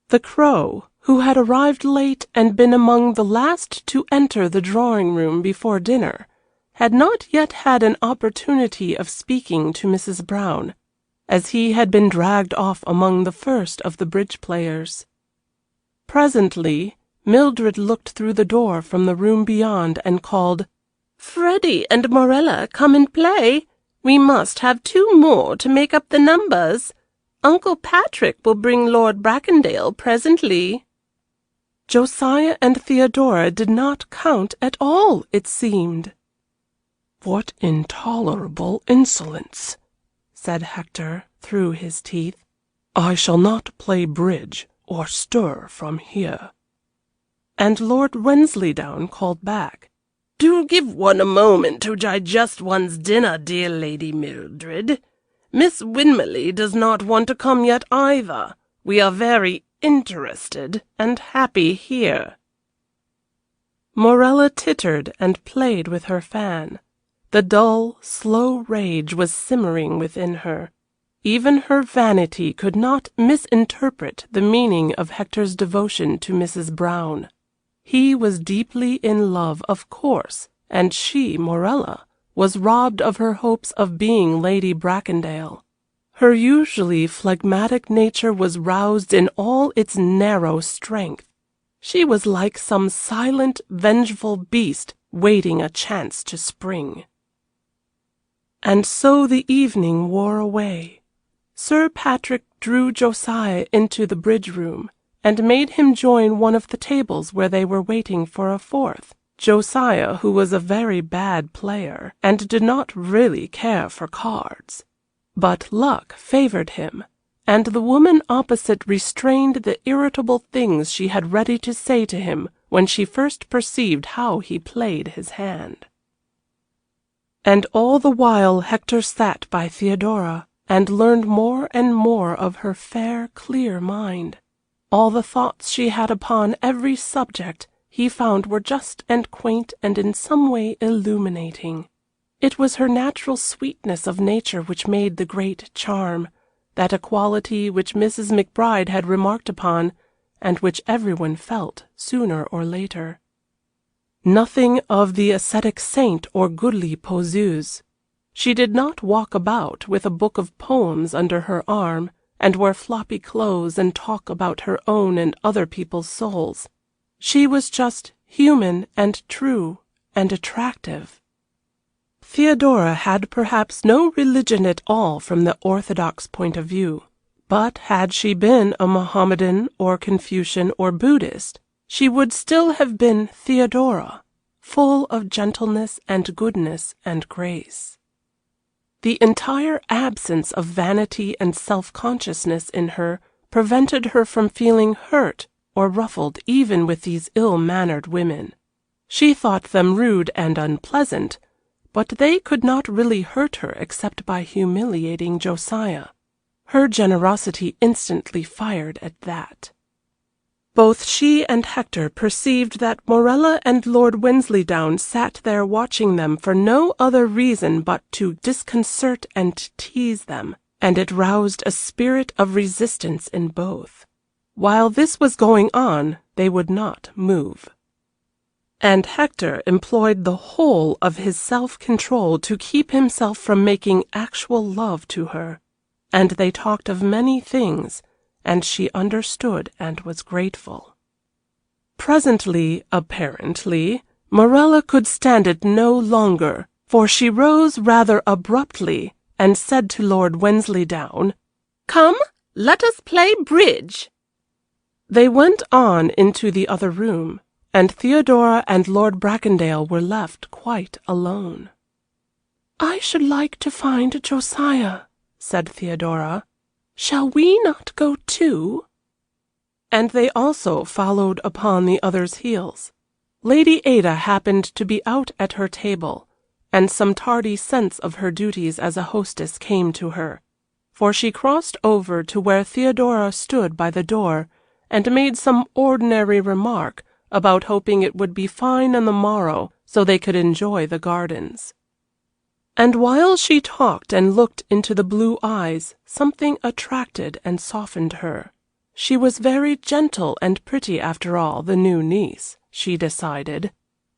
[SPEAKER 1] The Crow, who had arrived late and been among the last to enter the drawing-room before dinner, had not yet had an opportunity of speaking to Mrs. Brown, as he had been dragged off among the first of the bridge players. Presently Mildred looked through the door from the room beyond and called, "Freddie and Morella, come and play. We must have two more to make up the numbers. Uncle Patrick will bring Lord Bracondale presently." Josiah and Theodora did not count at all, it seemed.
[SPEAKER 4] "What intolerable insolence!" said Hector through his teeth. "I shall not play bridge or stir from here."
[SPEAKER 1] And Lord Wensleydowne called back,
[SPEAKER 3] "Do give one a moment to digest one's dinner, dear Lady Mildred. Miss Winmarleigh does not want to come yet either. We are very interested and happy here."
[SPEAKER 1] Morella tittered and played with her fan. The dull, slow rage was simmering within her. Even her vanity could not misinterpret the meaning of Hector's devotion to Mrs. Brown. He was deeply in love, of course, and she, Morella, was robbed of her hopes of being Lady Bracondale. Her usually phlegmatic nature was roused in all its narrow strength. She was like some silent, vengeful beast waiting a chance to spring. And so the evening wore away. Sir Patrick drew Josiah into the bridge room, and made him join one of the tables where they were waiting for a fourth. Josiah, who was a very bad player, and did not really care for cards. But luck favored him, and the woman opposite restrained the irritable things she had ready to say to him when she first perceived how he played his hand. And all the while Hector sat by Theodora, and learned more and more of her fair, clear mind. All the thoughts she had upon every subject he found were just and quaint and in some way illuminating. It was her natural sweetness of nature which made the great charm, that equality which Mrs. McBride had remarked upon, and which everyone felt sooner or later. Nothing of the ascetic saint or goodly poseuse. She did not walk about with a book of poems under her arm, and wear floppy clothes and talk about her own and other people's souls. She was just human and true and attractive. Theodora had perhaps no religion at all from the orthodox point of view, but had she been a Mohammedan or Confucian or Buddhist, she would still have been Theodora, full of gentleness and goodness and grace. The entire absence of vanity and self-consciousness in her prevented her from feeling hurt or ruffled even with these ill-mannered women. She thought them rude and unpleasant, but they could not really hurt her except by humiliating Josiah. Her generosity instantly fired at that. Both she and Hector perceived that Morella and Lord Wensleydowne sat there watching them for no other reason but to disconcert and tease them, and it roused a spirit of resistance in both. While this was going on, they would not move. And Hector employed the whole of his self-control to keep himself from making actual love to her, and they talked of many things, and she understood and was grateful. Presently, apparently, Morella could stand it no longer, for she rose rather abruptly and said to Lord Wensleydowne,
[SPEAKER 3] "Come, let us play bridge."
[SPEAKER 1] They went on into the other room, and Theodora and Lord Bracondale were left quite alone. "I should like to find Josiah," said Theodora. "Shall we not go too?" And they also followed upon the others' heels. Lady Ada happened to be out at her table, and some tardy sense of her duties as a hostess came to her, for she crossed over to where Theodora stood by the door and made some ordinary remark about hoping it would be fine on the morrow so they could enjoy the gardens. And while she talked and looked into the blue eyes, something attracted and softened her. She was very gentle and pretty after all, the new niece, she decided,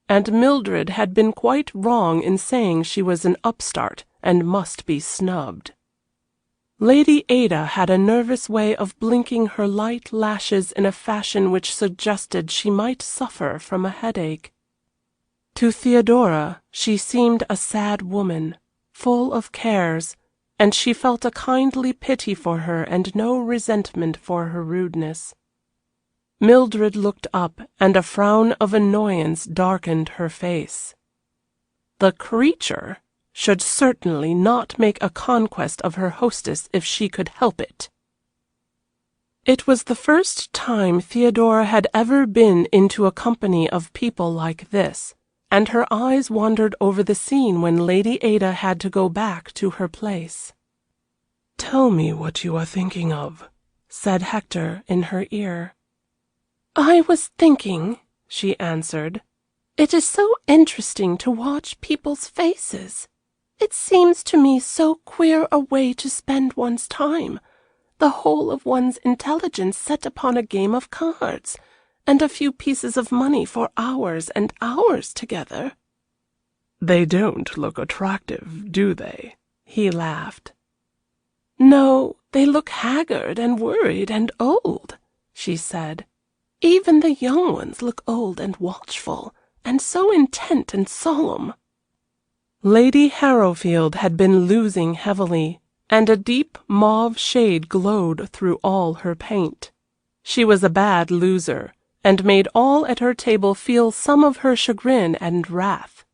[SPEAKER 1] and Mildred had been quite wrong in saying she was an upstart and must be snubbed. Lady Ada had a nervous way of blinking her light lashes in a fashion which suggested she might suffer from a headache. To Theodora she seemed a sad woman, full of cares, and she felt a kindly pity for her and no resentment for her rudeness. Mildred looked up, and a frown of annoyance darkened her face. The creature should certainly not make a conquest of her hostess if she could help it. It was the first time Theodora had ever been into a company of people like this, and her eyes wandered over the scene when Lady Ada had to go back to her place. "Tell me what you are thinking of," said Hector in her ear. "I was thinking," she answered, "it is so interesting to watch people's faces. It seems to me so queer a way to spend one's time, the whole of one's intelligence set upon a game of cards, and a few pieces of money for hours and hours together." "They don't look attractive, do they?" he laughed. "No, they look haggard and worried and old," she said. "Even the young ones look old and watchful, and so intent and solemn." Lady Harrowfield had been losing heavily, and a deep mauve shade glowed through all her paint. She was a bad loser, and made all at her table feel some of her chagrin and wrath.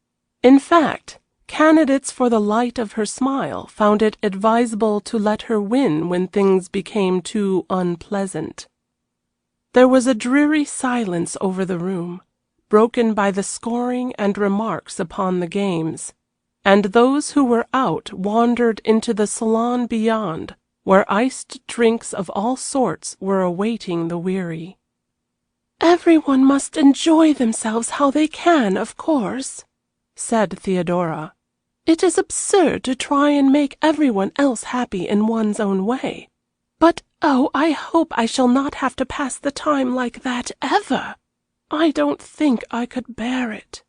[SPEAKER 1] In fact, candidates for the light of her smile found it advisable to let her win when things became too unpleasant. There was a dreary silence over the room, broken by the scoring and remarks upon the games, and those who were out wandered into the salon beyond, where iced drinks of all sorts were awaiting the weary. "Everyone must enjoy themselves how they can, of course," said Theodora. "It is absurd to try and make everyone else happy in one's own way. But, oh, I hope I shall not have to pass the time like that ever. I don't think I could bear it."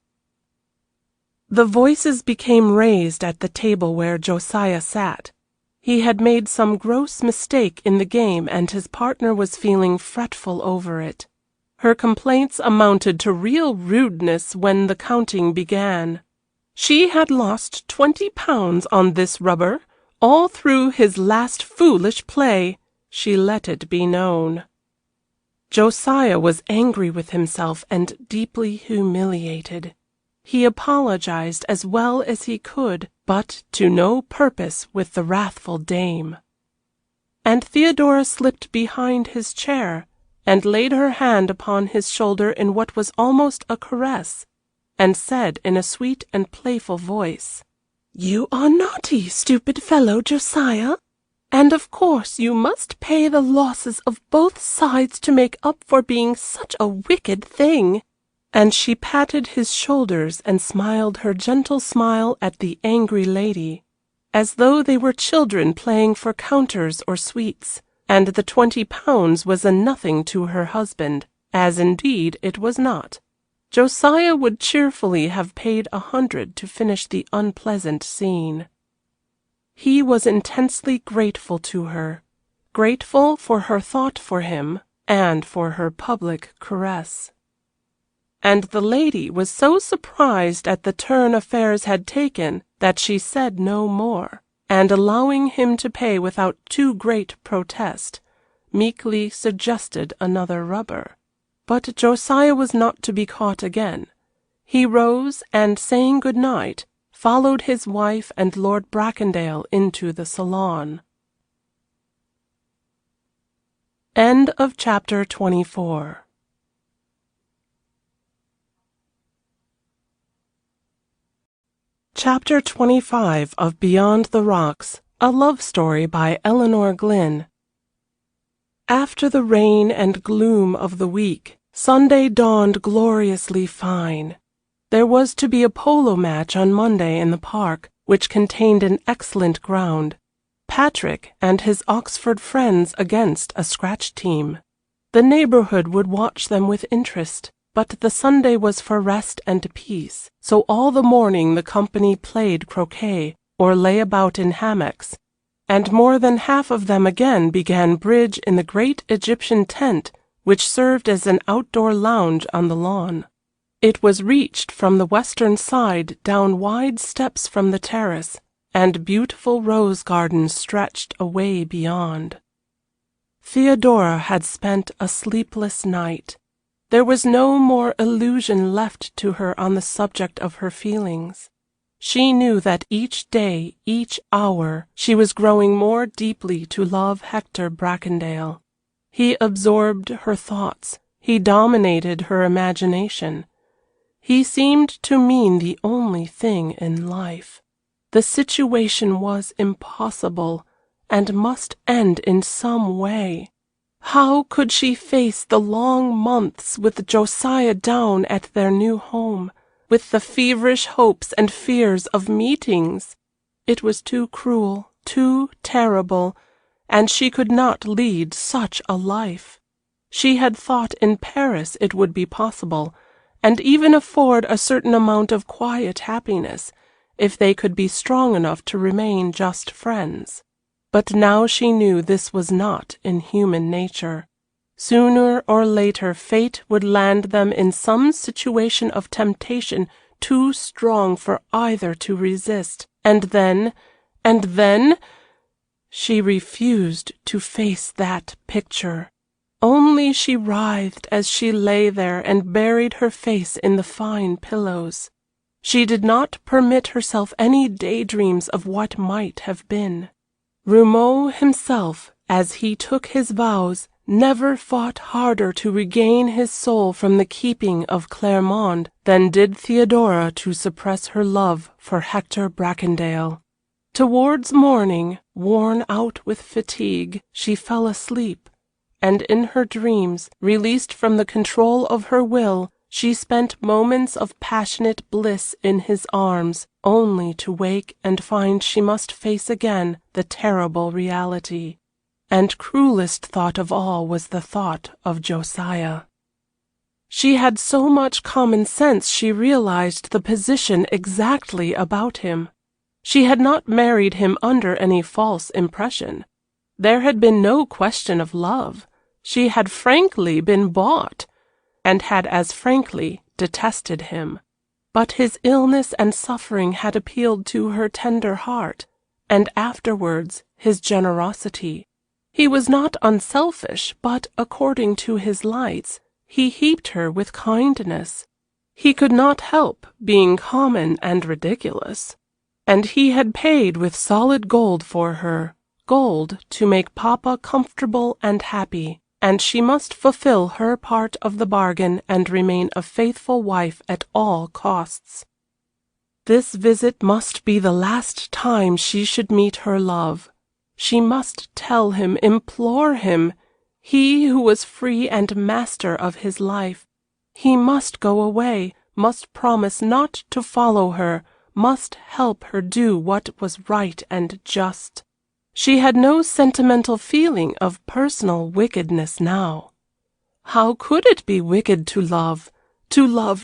[SPEAKER 1] The voices became raised at the table where Josiah sat. He had made some gross mistake in the game, and his partner was feeling fretful over it. Her complaints amounted to real rudeness when the counting began. She had lost £20 on this rubber, all through his last foolish play. She let it be known. Josiah was angry with himself and deeply humiliated. He apologized as well as he could, but to no purpose with the wrathful dame. And Theodora slipped behind his chair, and laid her hand upon his shoulder in what was almost a caress, and said in a sweet and playful voice, "You are naughty, stupid fellow, Josiah, and of course you must pay the losses of both sides to make up for being such a wicked thing." And she patted his shoulders and smiled her gentle smile at the angry lady, as though they were children playing for counters or sweets, and the £20 was a nothing to her husband, as indeed it was not. Josiah would cheerfully have paid 100 to finish the unpleasant scene. He was intensely grateful to her, grateful for her thought for him, and for her public caress. And the lady was so surprised at the turn affairs had taken that she said no more, and allowing him to pay without too great protest, meekly suggested another rubber. But Josiah was not to be caught again. He rose, and saying good night, followed his wife and Lord Bracondale into the salon. End of chapter 24. Chapter 25 of Beyond the Rocks, a love story by Elinor Glyn. After the rain and gloom of the week, Sunday dawned gloriously fine. There was to be a polo match on Monday in the park, which contained an excellent ground. Patrick and his Oxford friends against a scratch team. The neighborhood would watch them with interest. But the Sunday was for rest and peace, so all the morning the company played croquet or lay about in hammocks, and more than half of them again began bridge in the great Egyptian tent which served as an outdoor lounge on the lawn. It was reached from the western side down wide steps from the terrace, and beautiful rose gardens stretched away beyond. Theodora had spent a sleepless night. There was no more illusion left to her on the subject of her feelings. She knew that each day, each hour, she was growing more deeply to love Hector Bracondale. He absorbed her thoughts, he dominated her imagination. He seemed to mean the only thing in life. The situation was impossible, and must end in some way. How could she face the long months with Josiah down at their new home, with the feverish hopes and fears of meetings? It was too cruel, too terrible, and she could not lead such a life. She had thought in Paris it would be possible, and even afford a certain amount of quiet happiness, if they could be strong enough to remain just friends. But now she knew this was not in human nature. Sooner or later fate would land them in some situation of temptation too strong for either to resist, and then she refused to face that picture. Only she writhed as she lay there and buried her face in the fine pillows. She did not permit herself any daydreams of what might have been. Roumeau himself, as he took his vows, never fought harder to regain his soul from the keeping of Clermont than did Theodora to suppress her love for Hector Bracondale. Towards morning, worn out with fatigue, she fell asleep, and in her dreams, released from the control of her will, she spent moments of passionate bliss in his arms, only to wake and find she must face again the terrible reality. And cruelest thought of all was the thought of Josiah. She had so much common sense she realized the position exactly about him. She had not married him under any false impression. There had been no question of love. She had frankly been bought, and had as frankly detested him. But his illness and suffering had appealed to her tender heart, and afterwards his generosity. He was not unselfish, but, according to his lights, he heaped her with kindness. He could not help being common and ridiculous, and he had paid with solid gold for her, gold to make Papa comfortable and happy. and she must fulfill her part of the bargain and remain a faithful wife at all costs. This visit must be the last time she should meet her love. She must tell him, implore him, he who was free and master of his life. He must go away, must promise not to follow her, must help her do what was right and just. She had no sentimental feeling of personal wickedness now. How could it be wicked to love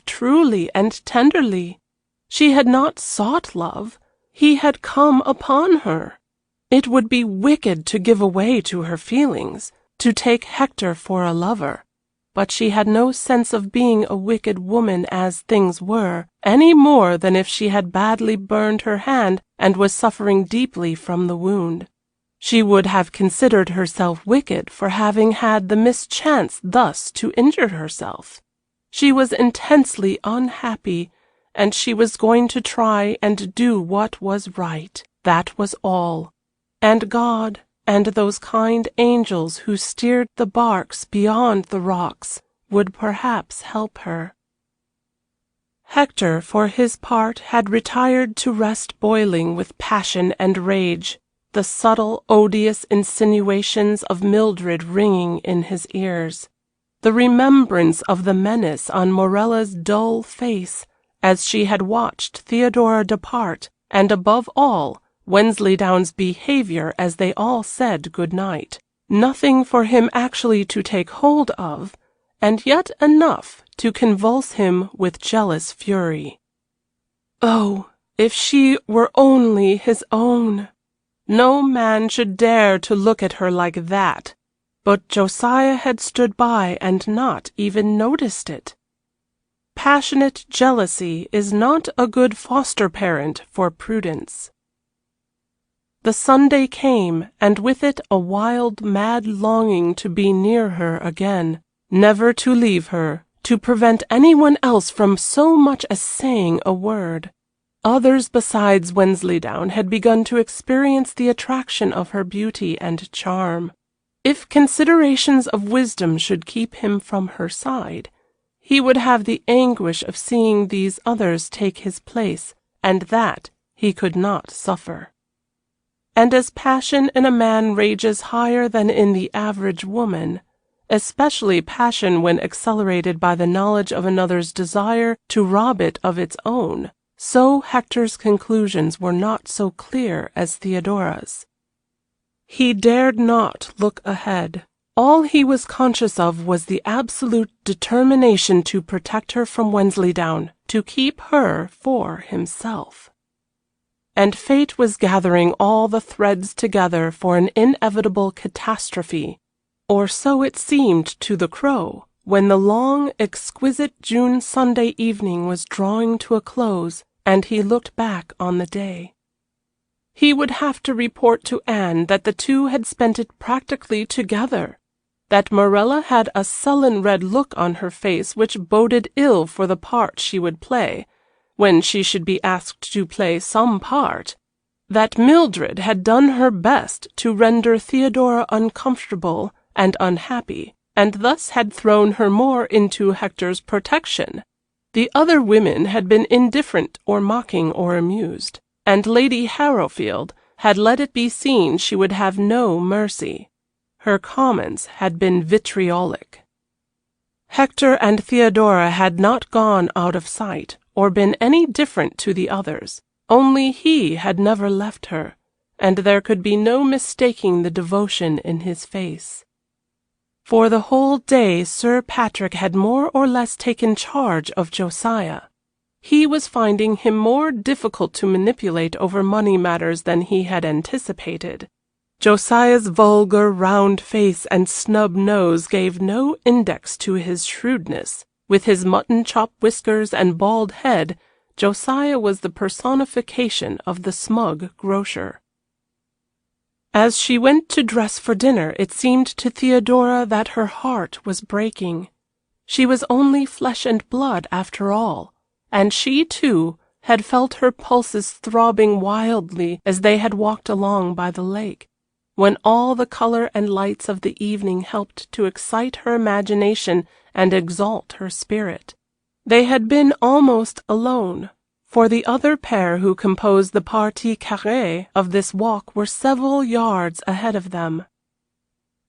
[SPEAKER 1] truly and tenderly? She had not sought love. He had come upon her. It would be wicked to give way to her feelings, to take Hector for a lover. But she had no sense of being a wicked woman as things were, any more than if she had badly burned her hand and was suffering deeply from the wound. She would have considered herself wicked for having had the mischance thus to injure herself. She was intensely unhappy, and she was going to try and do what was right. That was all. And God, and those kind angels who steered the barks beyond the rocks, would perhaps help her. Hector, for his part, had retired to rest boiling with passion and rage, the subtle, odious insinuations of Mildred ringing in his ears. The remembrance of the menace on Morella's dull face, as she had watched Theodora depart, and above all, Wensleydowne's behavior as they all said good night. Nothing for him actually to take hold of, and yet enough to convulse him with jealous fury. Oh, if she were only his own! No man should dare to look at her like that, but Josiah had stood by and not even noticed it. Passionate jealousy is not a good foster parent for Prudence. The Sunday came, and with it a wild, mad longing to be near her again, never to leave her, to prevent anyone else from so much as saying a word. Others besides Wensleydowne had begun to experience the attraction of her beauty and charm. If considerations of wisdom should keep him from her side, he would have the anguish of seeing these others take his place, and that he could not suffer. And as passion in a man rages higher than in the average woman, especially passion when accelerated by the knowledge of another's desire to rob it of its own, so Hector's conclusions were not so clear as Theodora's. He dared not look ahead. All he was conscious of was the absolute determination to protect her from Wensleydowne, to keep her for himself. And fate was gathering all the threads together for an inevitable catastrophe, or so it seemed to the Crow, when the long, exquisite June Sunday evening was drawing to a close, and he looked back on the day. He would have to report to Anne that the two had spent it practically together, that Morella had a sullen red look on her face which boded ill for the part she would play, when she should be asked to play some part, that Mildred had done her best to render Theodora uncomfortable and unhappy, and thus had thrown her more into Hector's protection. The other women had been indifferent or mocking or amused, and Lady Harrowfield had let it be seen she would have no mercy. Her comments had been vitriolic. Hector and Theodora had not gone out of sight, or been any different to the others, only he had never left her, and there could be no mistaking the devotion in his face. For the whole day Sir Patrick had more or less taken charge of Josiah. He was finding him more difficult to manipulate over money matters than he had anticipated. Josiah's vulgar round face and snub nose gave no index to his shrewdness. With his mutton-chop whiskers and bald head, Josiah was the personification of the smug grocer. As she went to dress for dinner, it seemed to Theodora that her heart was breaking. She was only flesh and blood after all, and she, too, had felt her pulses throbbing wildly as they had walked along by the lake. when all the color and lights of the evening helped to excite her imagination and exalt her spirit. They had been almost alone, for the other pair who composed the partie carrée of this walk were several yards ahead of them.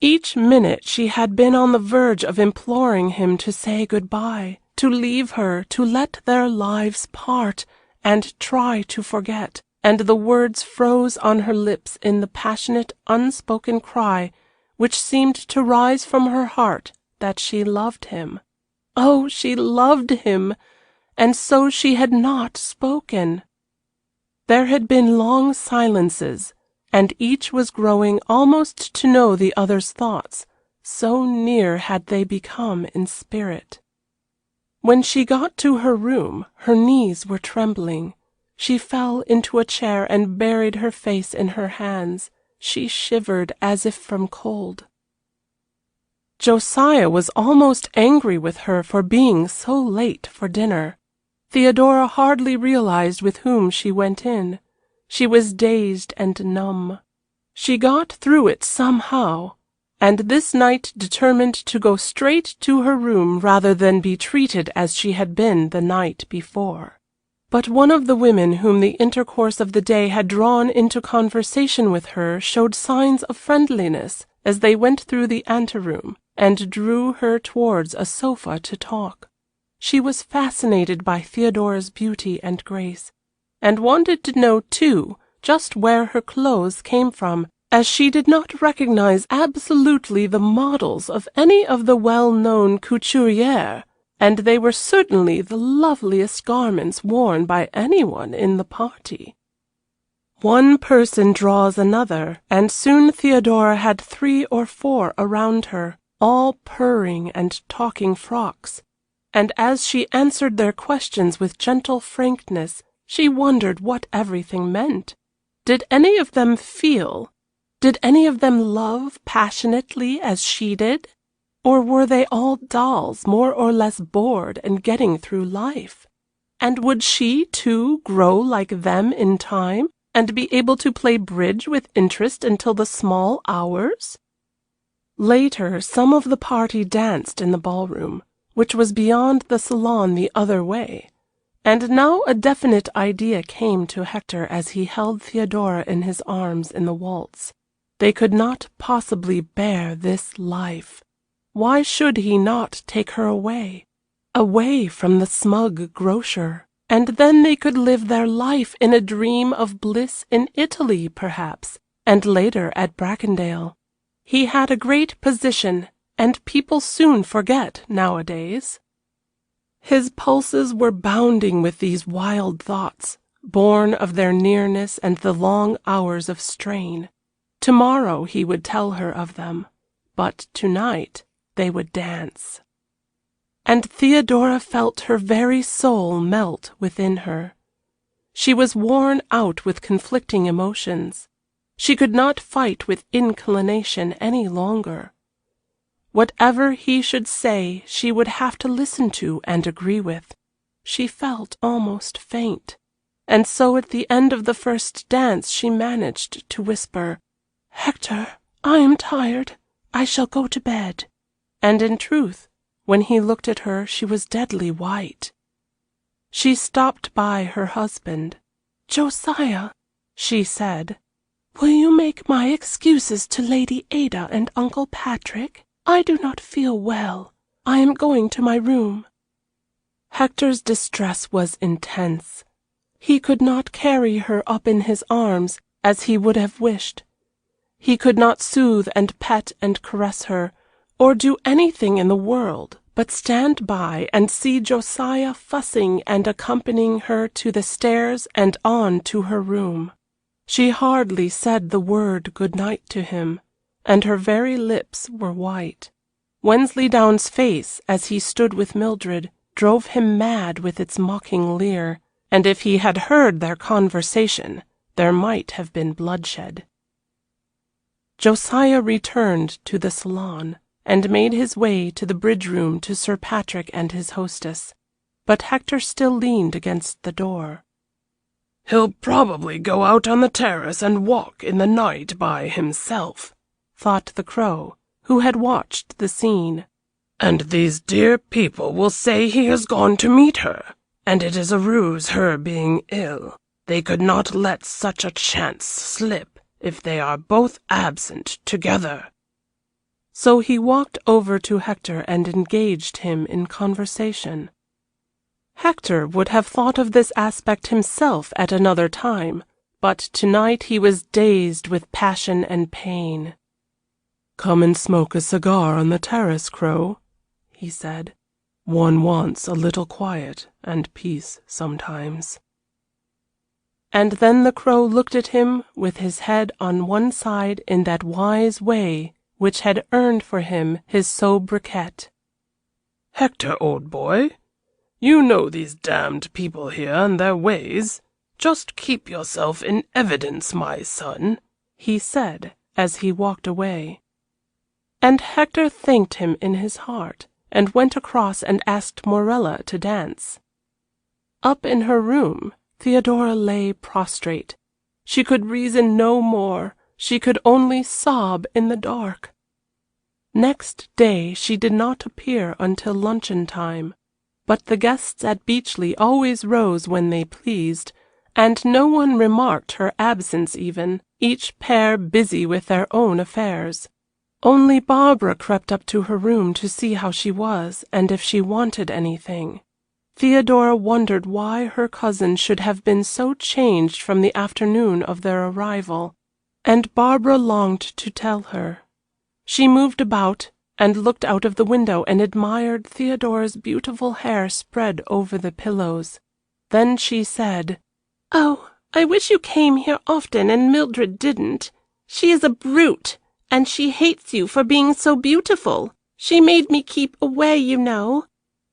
[SPEAKER 1] Each minute she had been on the verge of imploring him to say good-bye, to leave her, to let their lives part, and try to forget, and the words froze on her lips in the passionate, unspoken cry which seemed to rise from her heart that she loved him. Oh, she loved him! And so she had not spoken. There had been long silences, and each was growing almost to know the other's thoughts, so near had they become in spirit. When she got to her room, her knees were trembling. She fell into a chair and buried her face in her hands. She shivered as if from cold. Josiah was almost angry with her for being so late for dinner. Theodora hardly realized with whom she went in. She was dazed and numb. She got through it somehow, and this night determined to go straight to her room rather than be treated as she had been the night before. But one of the women whom the intercourse of the day had drawn into conversation with her showed signs of friendliness as they went through the anteroom and drew her towards a sofa to talk. She was fascinated by Theodora's beauty and grace, and wanted to know, too, just where her clothes came from, as she did not recognize absolutely the models of any of the well-known couturières, and they were certainly the loveliest garments worn by anyone in the party. One person draws another, and soon Theodora had 3 or 4 around her, all purring and talking frocks. And as she answered their questions with gentle frankness, she wondered what everything meant. Did any of them feel? Did any of them love passionately as she did? Or were they all dolls, more or less bored and getting through life? And would she, too, grow like them in time, and be able to play bridge with interest until the small hours? Later, some of the party danced in the ballroom, which was beyond the salon the other way, and now a definite idea came to Hector as he held Theodora in his arms in the waltz. They could not possibly bear this life. Why should he not take her away? Away from the smug grocer, and then they could live their life in a dream of bliss in Italy, perhaps, and later at Bracondale. He had a great position, and people soon forget nowadays. His pulses were bounding with these wild thoughts, born of their nearness and the long hours of strain. Tomorrow he would tell her of them, but tonight they would dance. And Theodora felt her very soul melt within her. She was worn out with conflicting emotions. She could not fight with inclination any longer. Whatever he should say, she would have to listen to and agree with. She felt almost faint, and so at the end of the first dance she managed to whisper, "Hector, I am tired. I shall go to bed." And in truth, when he looked at her, she was deadly white. She stopped by her husband. "Josiah," she said, "will you make my excuses to Lady Ada and Uncle Patrick? I do not feel well. I am going to my room." Hector's distress was intense. He could not carry her up in his arms as he would have wished. He could not soothe and pet and caress her, or do anything in the world but stand by and see Josiah fussing and accompanying her to the stairs and on to her room. She hardly said the word good night to him, and her very lips were white. Wensleydowne's face, as he stood with Mildred, drove him mad with its mocking leer, and if he had heard their conversation, there might have been bloodshed. Josiah returned to the salon, and made his way to the bridge room to Sir Patrick and his hostess, but Hector still leaned against the door.
[SPEAKER 4] He'll probably go out on the terrace and walk in the night by himself, thought the Crow, who had watched the scene. And these dear people will say he has gone to meet her, and it is a ruse, her being ill. They could not let such a chance slip if they are both absent together.
[SPEAKER 1] So he walked over to Hector and engaged him in conversation. Hector would have thought of this aspect himself at another time, but tonight he was dazed with passion and pain.
[SPEAKER 2] "Come and smoke a cigar on the terrace, Crow," he said. "One wants a little quiet and peace sometimes."
[SPEAKER 1] And then the Crow looked at him with his head on one side in that wise way which had earned for him his sobriquet.
[SPEAKER 4] "Hector, old boy, you know these damned people here and their ways. Just keep yourself in evidence, my son,"
[SPEAKER 1] he said as he walked away. And Hector thanked him in his heart, and went across and asked Morella to dance. Up in her room, Theodora lay prostrate. She could reason no more, she could only sob in the dark. Next day she did not appear until luncheon time, but the guests at Beechley always rose when they pleased, and no one remarked her absence even, each pair busy with their own affairs. Only Barbara crept up to her room to see how she was, and if she wanted anything. Theodora wondered why her cousin should have been so changed from the afternoon of their arrival, and Barbara longed to tell her. She moved about, and looked out of the window and admired Theodora's beautiful hair spread over the pillows. Then she said, "Oh, I wish you came here often and Mildred didn't. She is a brute, and she hates you for being so beautiful. She made me keep away, you know.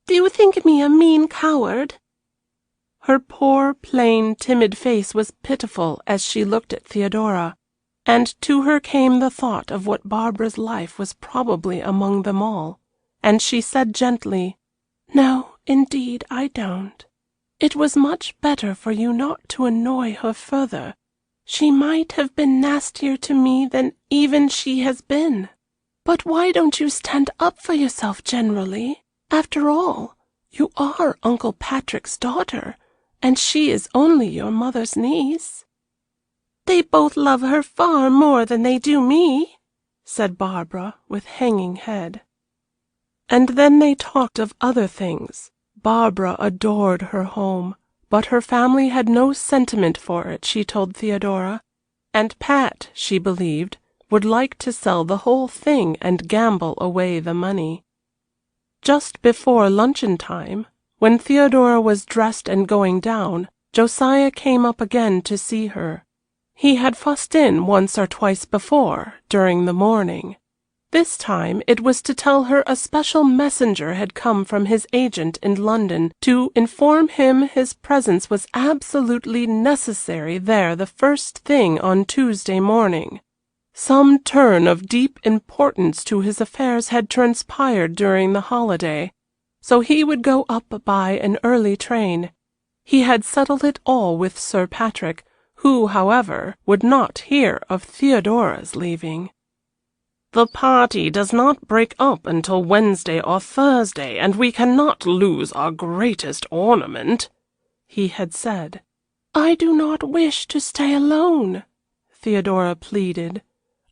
[SPEAKER 1] Do you think me a mean coward?" Her poor, plain, timid face was pitiful as she looked at Theodora, and to her came the thought of what Barbara's life was probably among them all, and she said gently, "No, indeed, I don't. It was much better for you not to annoy her further. She might have been nastier to me than even she has been. But why don't you stand up for yourself generally? After all, you are Uncle Patrick's daughter, and she is only your mother's niece." "They both love her far more than they do me," said Barbara, with hanging head. And then they talked of other things. Barbara adored her home, but her family had no sentiment for it, she told Theodora, and Pat, she believed, would like to sell the whole thing and gamble away the money. Just before luncheon time, when Theodora was dressed and going down, Josiah came up again to see her. He had fussed in once or twice before, during the morning. This time it was to tell her a special messenger had come from his agent in London to inform him his presence was absolutely necessary there the first thing on Tuesday morning. Some turn of deep importance to his affairs had transpired during the holiday, so he would go up by an early train. He had settled it all with Sir Patrick, who, however, would not hear of Theodora's leaving. "The party does not break up until Wednesday or Thursday, and we cannot lose our greatest ornament," he had said. "I do not wish to stay alone," Theodora pleaded.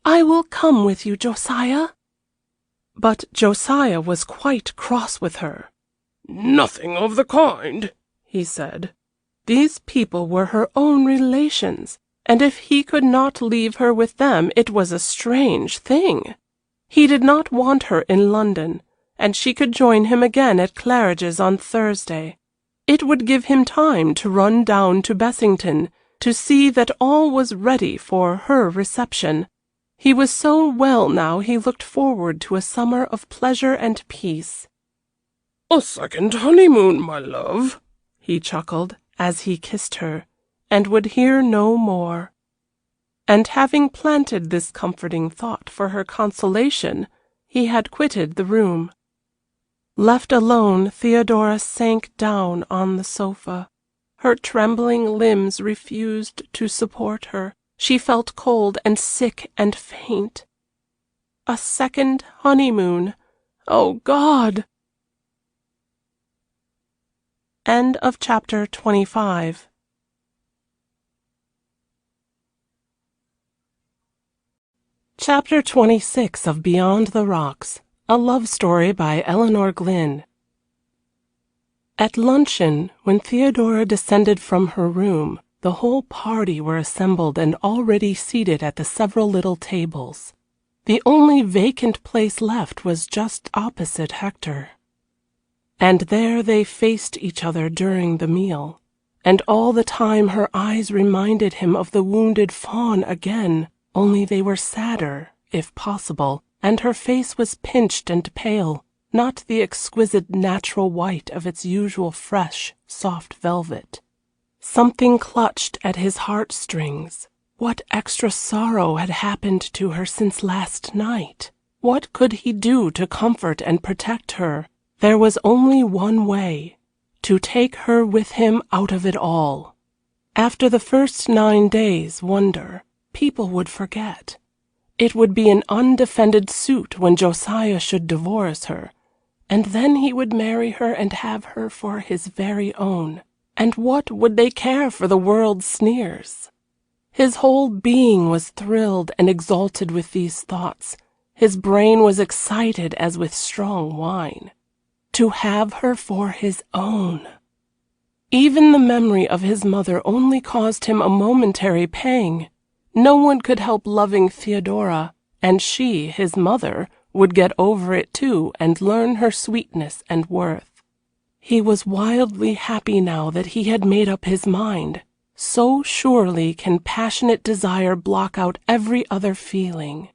[SPEAKER 1] "I will come with you, Josiah." But Josiah was quite cross with her.
[SPEAKER 4] "Nothing of the kind,"
[SPEAKER 1] he said. These people were her own relations, and if he could not leave her with them it was a strange thing. He did not want her in London, and she could join him again at Claridge's on Thursday. It would give him time to run down to Bessington, to see that all was ready for her reception. He was so well now he looked forward to a summer of pleasure and peace.
[SPEAKER 4] "A second honeymoon, my love,"
[SPEAKER 1] he chuckled, as he kissed her, and would hear no more. And having planted this comforting thought for her consolation, he had quitted the room. Left alone, Theodora sank down on the sofa. Her trembling limbs refused to support her. She felt cold and sick and faint. A second honeymoon! Oh, God! End of chapter 25. Chapter 26 of Beyond the Rocks, a love story by Elinor Glyn. At luncheon, when Theodora descended from her room, the whole party were assembled and already seated at the several little tables. The only vacant place left was just opposite Hector. And there they faced each other during the meal, and all the time her eyes reminded him of the wounded fawn again, only they were sadder, if possible, and her face was pinched and pale, not the exquisite natural white of its usual fresh, soft velvet. Something clutched at his heartstrings. What extra sorrow had happened to her since last night? What could he do to comfort and protect her? There was only one way, to take her with him out of it all. After the first 9 days' wonder, people would forget. It would be an undefended suit when Josiah should divorce her, and then he would marry her and have her for his very own. And what would they care for the world's sneers? His whole being was thrilled and exalted with these thoughts. His brain was excited as with strong wine. To have her for his own. Even the memory of his mother only caused him a momentary pang. No one could help loving Theodora, and she, his mother, would get over it too and learn her sweetness and worth. He was wildly happy now that he had made up his mind. So surely can passionate desire block out every other feeling.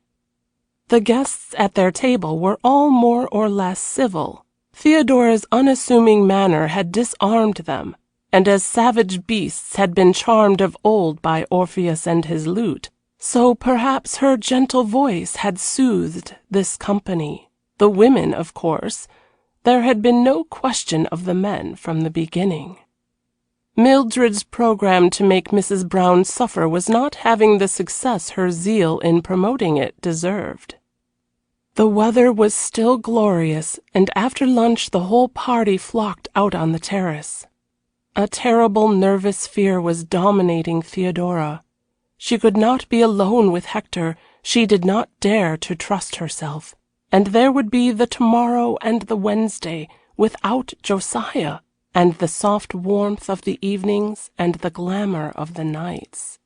[SPEAKER 1] The guests at their table were all more or less civil. Theodora's unassuming manner had disarmed them, and as savage beasts had been charmed of old by Orpheus and his lute, so perhaps her gentle voice had soothed this company. The women, of course. There had been no question of the men from the beginning. Mildred's program to make Mrs. Brown suffer was not having the success her zeal in promoting it deserved. The weather was still glorious, and after lunch the whole party flocked out on the terrace. A terrible nervous fear was dominating Theodora. She could not be alone with Hector, she did not dare to trust herself, and there would be the tomorrow and the Wednesday without Josiah, and the soft warmth of the evenings and the glamour of the nights.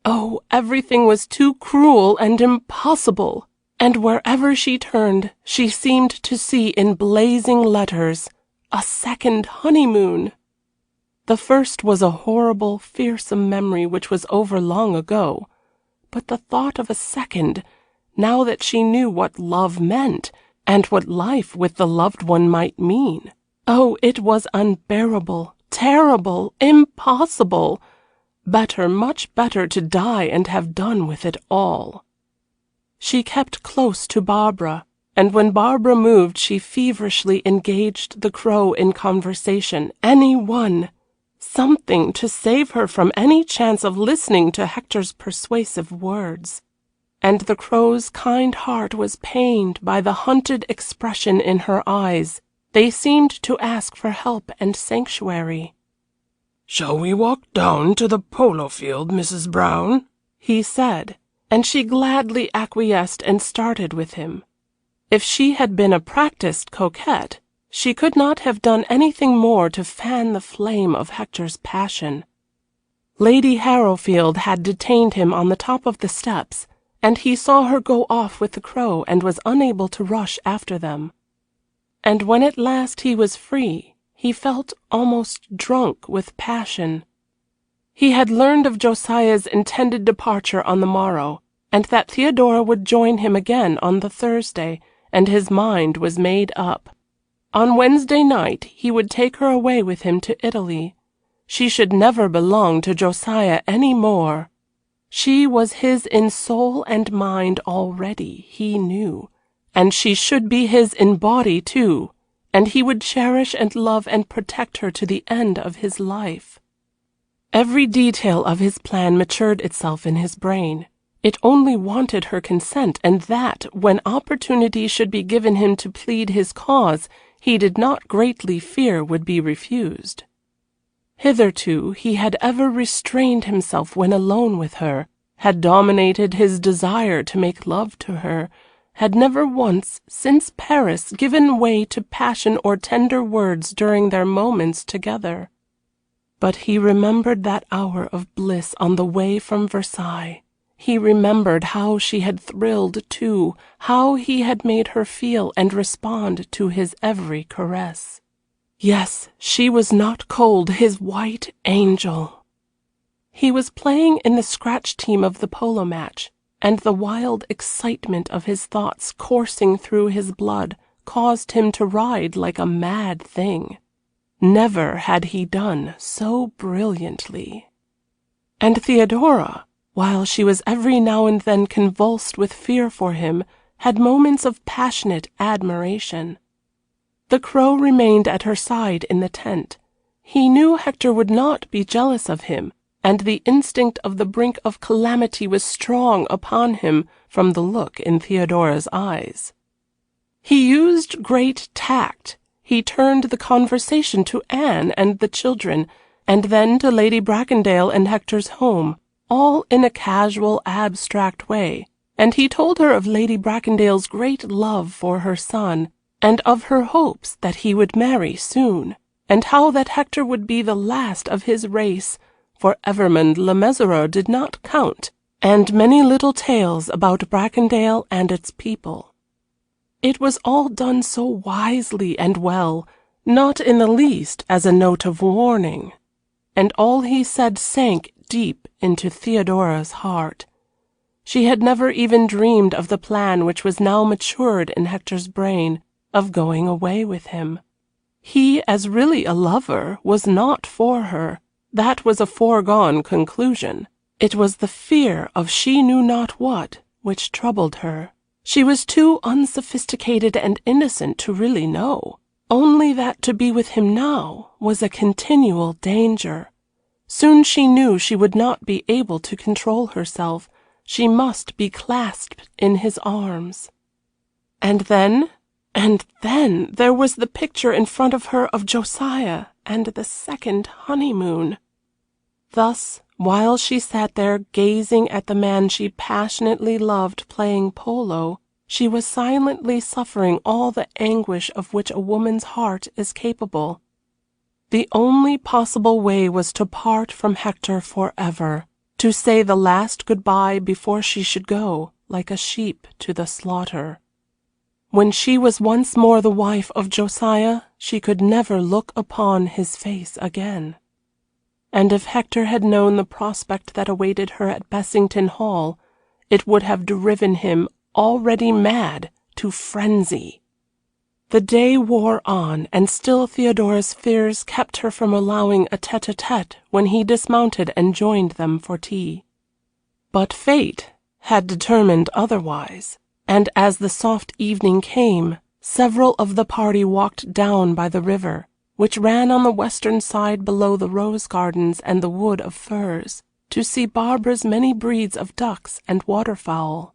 [SPEAKER 1] Oh, everything was too cruel and impossible, and wherever she turned she seemed to see in blazing letters, "A second honeymoon." The first was a horrible, fearsome memory which was over long ago, but the thought of a second, now that she knew what love meant, and what life with the loved one might mean. Oh, it was unbearable, terrible, impossible. Better, much better to die and have done with it all. She kept close to Barbara, and when Barbara moved she feverishly engaged the Crow in conversation, any one. Something to save her from any chance of listening to Hector's persuasive words. And the Crow's kind heart was pained by the hunted expression in her eyes. They seemed to ask for help and sanctuary.
[SPEAKER 4] "Shall we walk down to the polo field, Mrs. Brown?"
[SPEAKER 1] he said, and she gladly acquiesced and started with him. If she had been a practiced coquette, she could not have done anything more to fan the flame of Hector's passion. Lady Harrowfield had detained him on the top of the steps, and he saw her go off with the Crow and was unable to rush after them. And when at last he was free, he felt almost drunk with passion. He had learned of Josiah's intended departure on the morrow, and that Theodora would join him again on the Thursday, and his mind was made up. On Wednesday night he would take her away with him to Italy. She should never belong to Josiah any more. She was his in soul and mind already, he knew, and she should be his in body too, and he would cherish and love and protect her to the end of his life. Every detail of his plan matured itself in his brain. It only wanted her consent, and that, when opportunity should be given him to plead his cause, he did not greatly fear would be refused. Hitherto he had ever restrained himself when alone with her, had dominated his desire to make love to her, had never once, since Paris, given way to passion or tender words during their moments together. But he remembered that hour of bliss on the way from Versailles. He remembered how she had thrilled, too, how he had made her feel and respond to his every caress. Yes, she was not cold, his white angel. He was playing in the scratch team of the polo match, and the wild excitement of his thoughts coursing through his blood caused him to ride like a mad thing. Never had he done so brilliantly. And Theodora, while she was every now and then convulsed with fear for him, had moments of passionate admiration. The Crow remained at her side in the tent. He knew Hector would not be jealous of him, and the instinct of the brink of calamity was strong upon him from the look in Theodora's eyes. He used great tact. He turned the conversation to Anne and the children, and then to Lady Bracondale and Hector's home, all in a casual, abstract way, and he told her of Lady Bracondale's great love for her son, and of her hopes that he would marry soon, and how that Hector would be the last of his race, for Evermond le Mesurier did not count, and many little tales about Bracondale and its people. It was all done so wisely and well, not in the least as a note of warning, and all he said sank deep into Theodora's heart. She had never even dreamed of the plan which was now matured in Hector's brain, of going away with him. He, as really a lover, was not for her. That was a foregone conclusion. It was the fear of she knew not what which troubled her. She was too unsophisticated and innocent to really know, only that to be with him now was a continual danger. Soon she knew she would not be able to control herself. She must be clasped in his arms. And then there was the picture in front of her of Josiah and the second honeymoon. Thus, while she sat there gazing at the man she passionately loved playing polo, she was silently suffering all the anguish of which a woman's heart is capable. The only possible way was to part from Hector forever, to say the last goodbye before she should go, like a sheep to the slaughter. When she was once more the wife of Josiah, she could never look upon his face again. And if Hector had known the prospect that awaited her at Bessington Hall, it would have driven him, already mad, to frenzy. The day wore on, and still Theodora's fears kept her from allowing a tête-à-tête when he dismounted and joined them for tea. But fate had determined otherwise, and as the soft evening came, several of the party walked down by the river, which ran on the western side below the rose gardens and the wood of firs, to see Barbara's many breeds of ducks and waterfowl.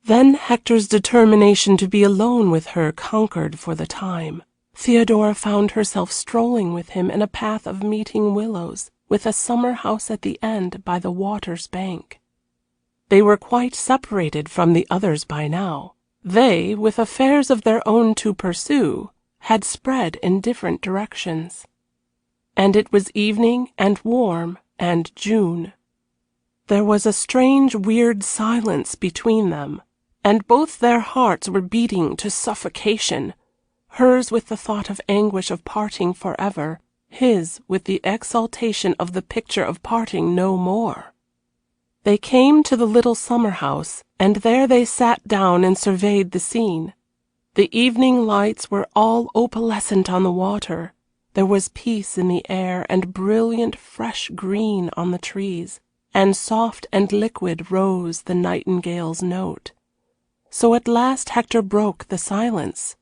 [SPEAKER 1] Then Hector's determination to be alone with her conquered for the time. Theodora found herself strolling with him in a path of meeting willows, with a summer house at the end by the water's bank. They were quite separated from the others by now. They, with affairs of their own to pursue, had spread in different directions. And it was evening and warm and June. There was a strange, weird silence between them, and both their hearts were beating to suffocation, hers with the thought of anguish of parting forever, his with the exaltation of the picture of parting no more. They came to the little summer house, and there they sat down and surveyed the scene. The evening lights were all opalescent on the water. There was peace in the air, and brilliant fresh green on the trees, and soft and liquid rose the nightingale's note. So at last Hector broke the silence.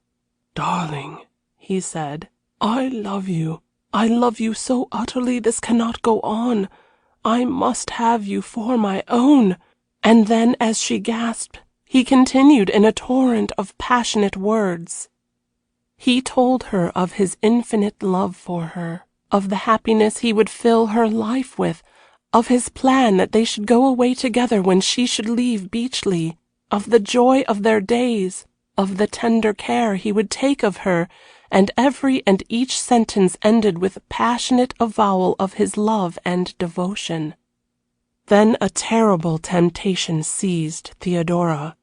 [SPEAKER 1] "Darling," he said, "I love you,
[SPEAKER 4] I love you so utterly this cannot go on. I must have you for my own." And then, as she gasped, he continued in a torrent of passionate words. He told her of his infinite love for her, of the happiness he would fill her life with, of his plan that they should go away together when she should leave Beechley, of the joy of their days, of the tender care he would take of her, and every and each sentence ended with passionate avowal of his love and devotion. Then a terrible temptation seized Theodora.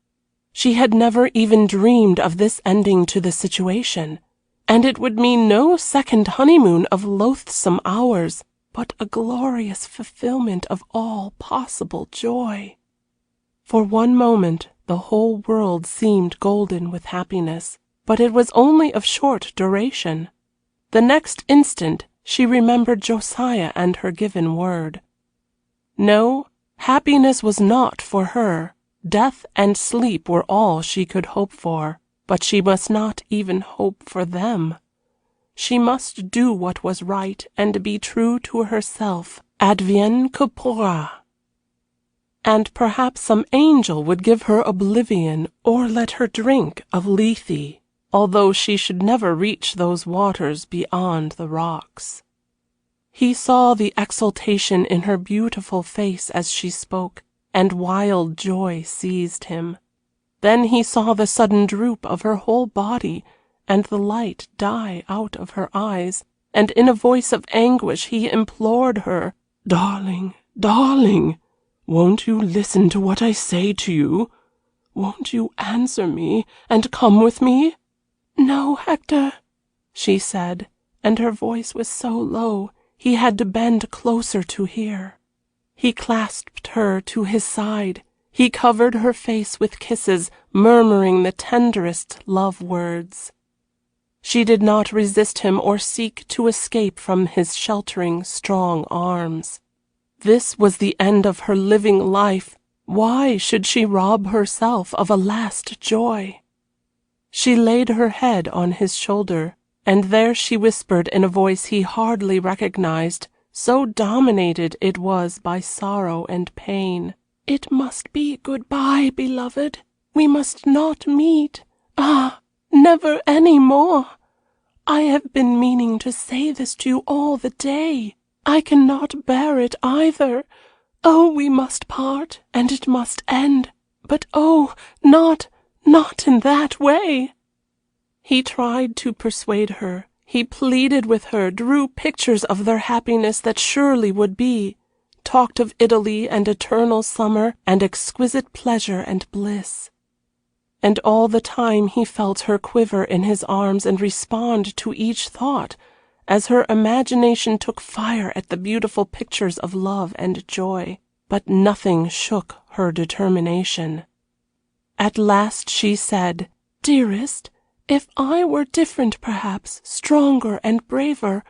[SPEAKER 4] She had never even dreamed of this ending to the situation, and it would mean no second honeymoon of loathsome hours, but a glorious fulfillment of all possible joy. For one moment the whole world seemed golden with happiness, but it was only of short duration. The next instant she remembered Josiah and her given word. No, happiness was not for her. Death and sleep were all she could hope for, but she must not even hope for them. She must do what was right and be true to herself, advienne que pourra. And perhaps some angel would give her oblivion or let her drink of Lethe, although she should never reach those waters beyond the rocks. He saw the exultation in her beautiful face as she spoke, and wild joy seized him. Then he saw the sudden droop of her whole body, and the light die out of her eyes, and in a voice of anguish he implored her, "Darling, darling, won't you listen to what I say to you? Won't you answer me, and come with me?" "No, Hector," she said, and her voice was so low he had to bend closer to hear. He clasped her to his side. He covered her face with kisses, murmuring the tenderest love words. She did not resist him or seek to escape from his sheltering, strong arms. This was the end of her living life. Why should she rob herself of a last joy? She laid her head on his shoulder, and there she whispered in a voice he hardly recognized, so dominated it was by sorrow and pain. "It must be good-bye, beloved. We must not meet. Ah, never any more. I have been meaning to say this to you all the day. I cannot bear it either. Oh, we must part, and it must end. But oh, not in that way." He tried to persuade her. He pleaded with her, drew pictures of their happiness that surely would be, talked of Italy and eternal summer and exquisite pleasure and bliss. And all the time he felt her quiver in his arms and respond to each thought, as her imagination took fire at the beautiful pictures of love and joy, but nothing shook her determination. At last she said, "Dearest, if I were different perhaps, stronger and braver,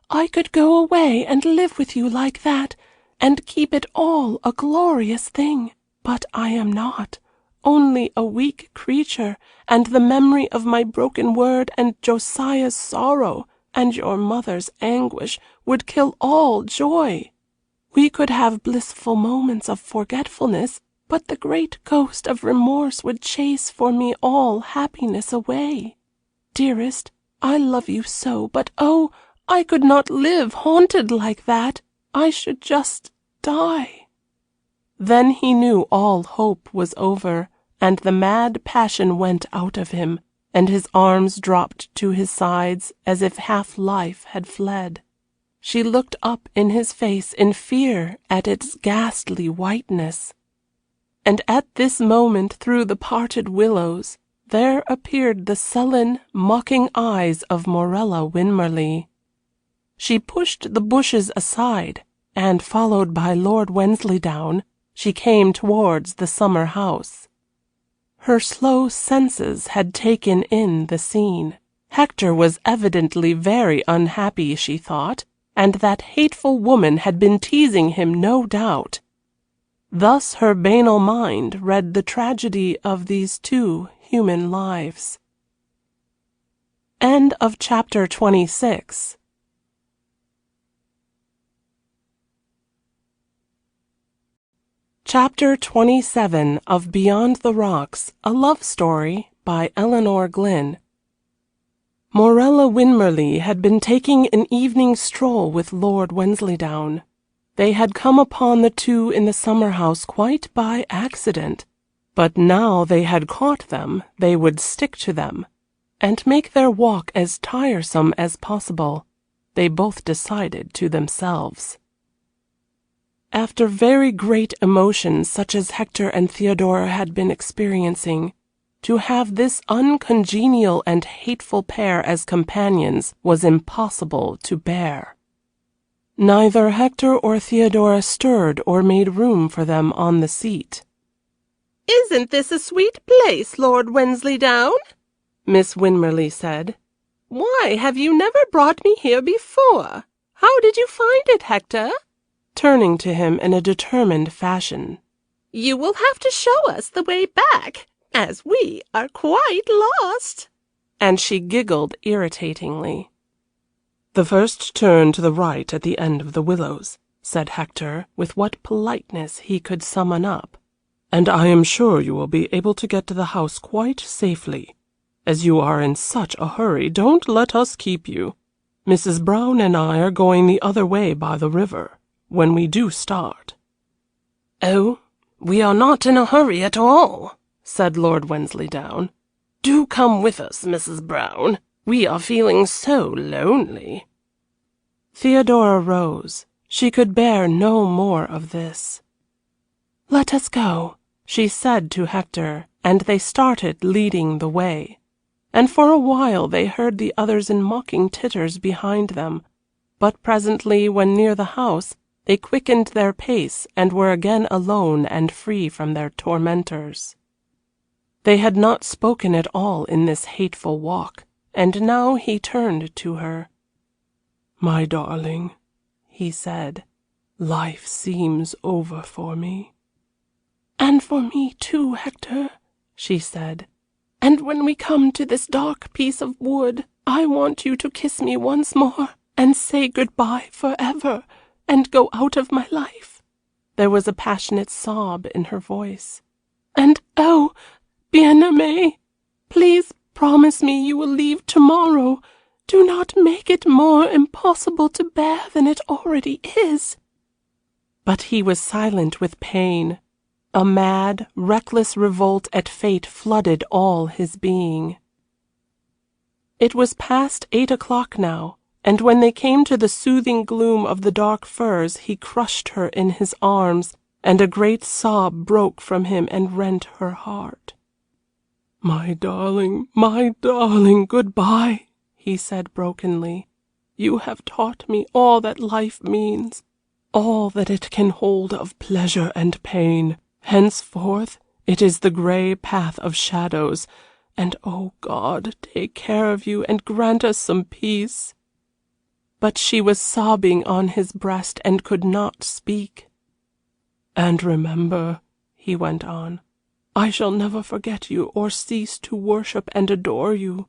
[SPEAKER 4] I could go away and live with you like that, and keep it all a glorious thing. But I am not, only a weak creature, and the memory of my broken word and Josiah's sorrow and your mother's anguish would kill all joy. We could have blissful moments of forgetfulness, but the great ghost of remorse would chase for me all happiness away. Dearest, I love you so, but oh, I could not live haunted like that. I should just die." Then he knew all hope was over, and the mad passion went out of him, and his arms dropped to his sides as if half life had fled. She looked up in his face in fear at its ghastly whiteness. And at this moment through the parted willows there appeared the sullen, mocking eyes of Morella Winmarleigh. She pushed the bushes aside, and, followed by Lord Wensleydowne, she came towards the summer house. Her slow senses had taken in the scene. Hector was evidently very unhappy, she thought, and that hateful woman had been teasing him, no doubt. Thus her banal mind read the tragedy of these two human lives. End of chapter 26.
[SPEAKER 1] Chapter 27 of Beyond the Rocks, a Love Story by Elinor Glyn. Morella Winmarleigh had been taking an evening stroll with Lord Wensleydowne. They had come upon the two in the summer house quite by accident, but now they had caught them, they would stick to them, and make their walk as tiresome as possible, they both decided to themselves. After very great emotions such as Hector and Theodora had been experiencing, to have this uncongenial and hateful pair as companions was impossible to bear. Neither Hector or Theodora stirred or made room for them on the seat.
[SPEAKER 3] "Isn't this a sweet place, Lord Wensleydowne?"
[SPEAKER 1] Miss Winmarleigh said.
[SPEAKER 3] "Why have you never brought me here before? How did you find it, Hector?"
[SPEAKER 1] Turning to him in a determined fashion.
[SPEAKER 3] "You will have to show us the way back, as we are quite lost."
[SPEAKER 1] And she giggled irritatingly. "The first turn to the right at the end of the willows," said Hector, with what politeness he could summon up. "And I am sure you will be able to get to the house quite safely. As you are in such a hurry, don't let us keep you. Mrs. Brown and I are going the other way by the river, when we do start."
[SPEAKER 4] "Oh, we are not in a hurry at all," said Lord Wensleydowne. "Do come with us, Mrs. Brown. We are feeling so lonely."
[SPEAKER 1] Theodora rose. She could bear no more of this. "Let us go," she said to Hector, and they started leading the way. And for a while they heard the others in mocking titters behind them, but presently, when near the house, they quickened their pace and were again alone and free from their tormentors. They had not spoken at all in this hateful walk, and now he turned to her. "My darling," he said, "life seems over for me."
[SPEAKER 3] "And for me too, Hector," she said. "And when we come to this dark piece of wood, I want you to kiss me once more and say good-bye forever and go out of my life."
[SPEAKER 1] There was a passionate sob in her voice.
[SPEAKER 3] "And oh, bien-aimé, please promise me you will leave tomorrow. Do not make it more impossible to bear than it already is."
[SPEAKER 1] But he was silent with pain. A mad, reckless revolt at fate flooded all his being. It was past 8 o'clock now, and when they came to the soothing gloom of the dark firs he crushed her in his arms, and a great sob broke from him and rent her heart.
[SPEAKER 2] My darling, good-bye," he said brokenly. "You have taught me all that life means, all that it can hold of pleasure and pain. Henceforth it is the gray path of shadows, and oh God, take care of you and grant us some peace."
[SPEAKER 1] But she was sobbing on his breast and could not speak.
[SPEAKER 2] "And remember," he went on, "I shall never forget you or cease to worship and adore you.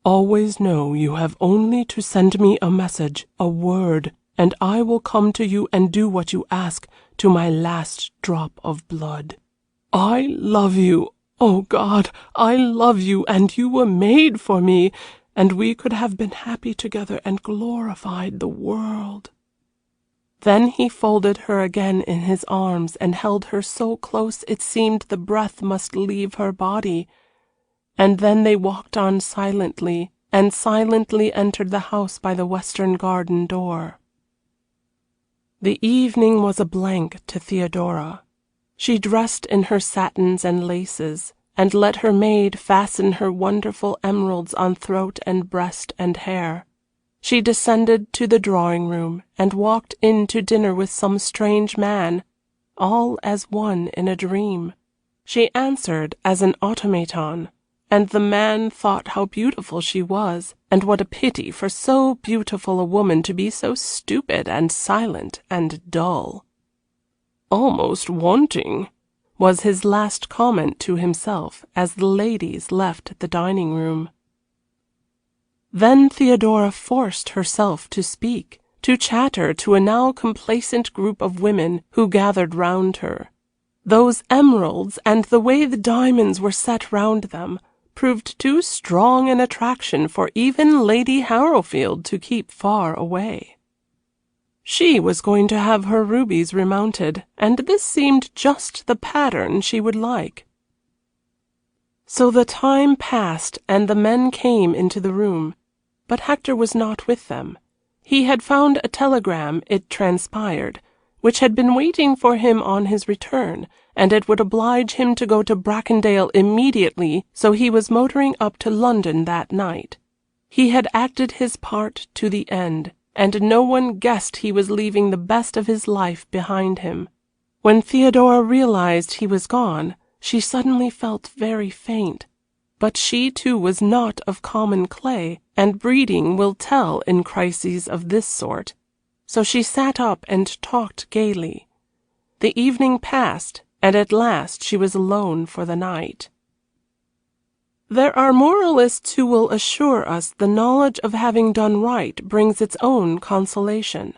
[SPEAKER 2] Always know you have only to send me a message, a word, and I will come to you and do what you ask to my last drop of blood. I love you, oh God, I love you, and you were made for me, and we could have been happy together and glorified the world."
[SPEAKER 1] Then he folded her again in his arms and held her so close it seemed the breath must leave her body, and then they walked on silently, and silently entered the house by the western garden door. The evening was a blank to Theodora. She dressed in her satins and laces, and let her maid fasten her wonderful emeralds on throat and breast and hair. She descended to the drawing-room, and walked in to dinner with some strange man, all as one in a dream. She answered as an automaton, and the man thought how beautiful she was, and what a pity for so beautiful a woman to be so stupid and silent and dull.
[SPEAKER 2] "Almost wanting,"
[SPEAKER 1] was his last comment to himself as the ladies left the dining-room. Then Theodora forced herself to speak, to chatter to a now complacent group of women who gathered round her. Those emeralds and the way the diamonds were set round them proved too strong an attraction for even Lady Harrowfield to keep far away. She was going to have her rubies remounted, and this seemed just the pattern she would like. So the time passed, and the men came into the room, but Hector was not with them. He had found a telegram, it transpired, which had been waiting for him on his return, and it would oblige him to go to Bracondale immediately, so he was motoring up to London that night. He had acted his part to the end, and no one guessed he was leaving the best of his life behind him. When Theodora realized he was gone, she suddenly felt very faint. But she too was not of common clay, and breeding will tell in crises of this sort. So she sat up and talked gaily. The evening passed, and at last she was alone for the night. There are moralists who will assure us the knowledge of having done right brings its own consolation.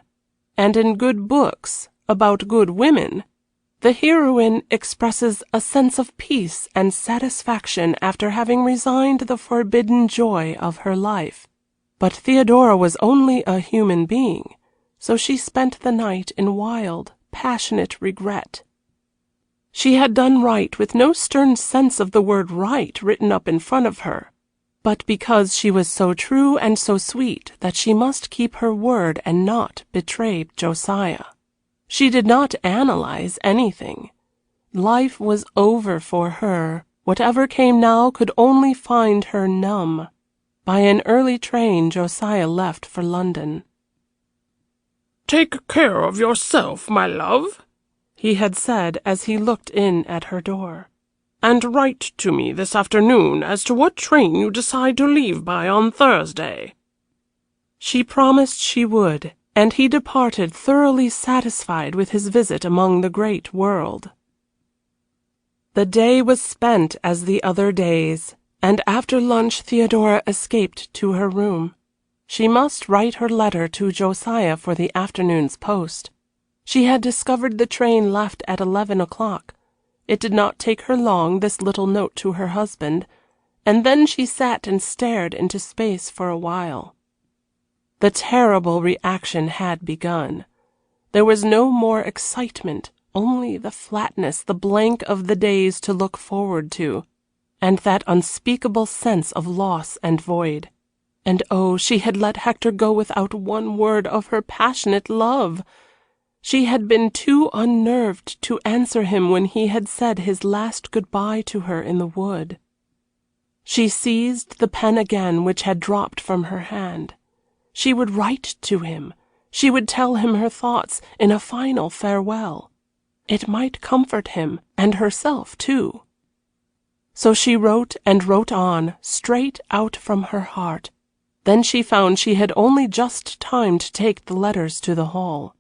[SPEAKER 1] And in good books, about good women, the heroine expresses a sense of peace and satisfaction after having resigned the forbidden joy of her life. But Theodora was only a human being, so she spent the night in wild, passionate regret. She had done right with no stern sense of the word right written up in front of her, but because she was so true and so sweet that she must keep her word and not betray Josiah. She did not analyze anything. Life was over for her. Whatever came now could only find her numb. By an early train Josiah left for London.
[SPEAKER 2] "Take care of yourself, my love,"
[SPEAKER 1] he had said as he looked in at her door.
[SPEAKER 2] "And write to me this afternoon as to what train you decide to leave by on Thursday."
[SPEAKER 1] She promised she would, and he departed thoroughly satisfied with his visit among the great world. The day was spent as the other days, and after lunch Theodora escaped to her room. She must write her letter to Josiah for the afternoon's post. She had discovered the train left at 11 o'clock. It did not take her long, this little note to her husband, and then she sat and stared into space for a while. The terrible reaction had begun. There was no more excitement, only the flatness, the blank of the days to look forward to, and that unspeakable sense of loss and void. And oh, she had let Hector go without one word of her passionate love. She had been too unnerved to answer him when he had said his last good-bye to her in the wood. She seized the pen again which had dropped from her hand. She would write to him. She would tell him her thoughts in a final farewell. It might comfort him, and herself too. So she wrote and wrote on, straight out from her heart. Then she found she had only just time to take the letters to the hall.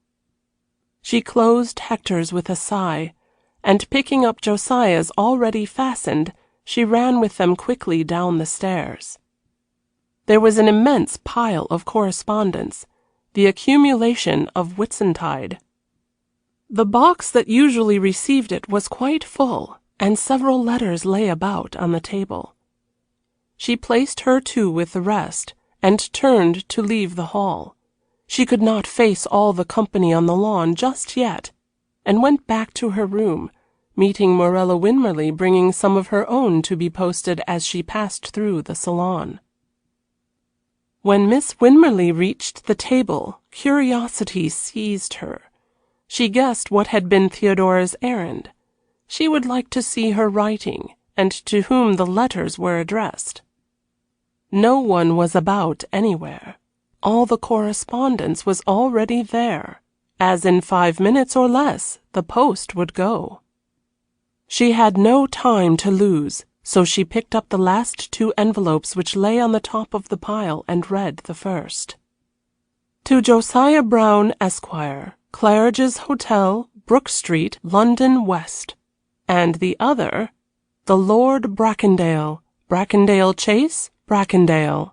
[SPEAKER 1] She closed Hector's with a sigh, and picking up Josiah's already fastened, she ran with them quickly down the stairs. There was an immense pile of correspondence, the accumulation of Whitsuntide. The box that usually received it was quite full, and several letters lay about on the table. She placed her two with the rest, and turned to leave the hall. She could not face all the company on the lawn just yet, and went back to her room, meeting Morella Winmarleigh bringing some of her own to be posted as she passed through the salon. When Miss Winmarleigh reached the table, curiosity seized her. She guessed what had been Theodora's errand. She would like to see her writing, and to whom the letters were addressed. No one was about anywhere. All the correspondence was already there, as in 5 minutes or less the post would go. She had no time to lose, so she picked up the last 2 envelopes which lay on the top of the pile and read the first. To Josiah Brown, Esquire, Claridge's Hotel, Brook Street, London, West. And the other, the Lord Bracondale, Bracondale Chase, Bracondale.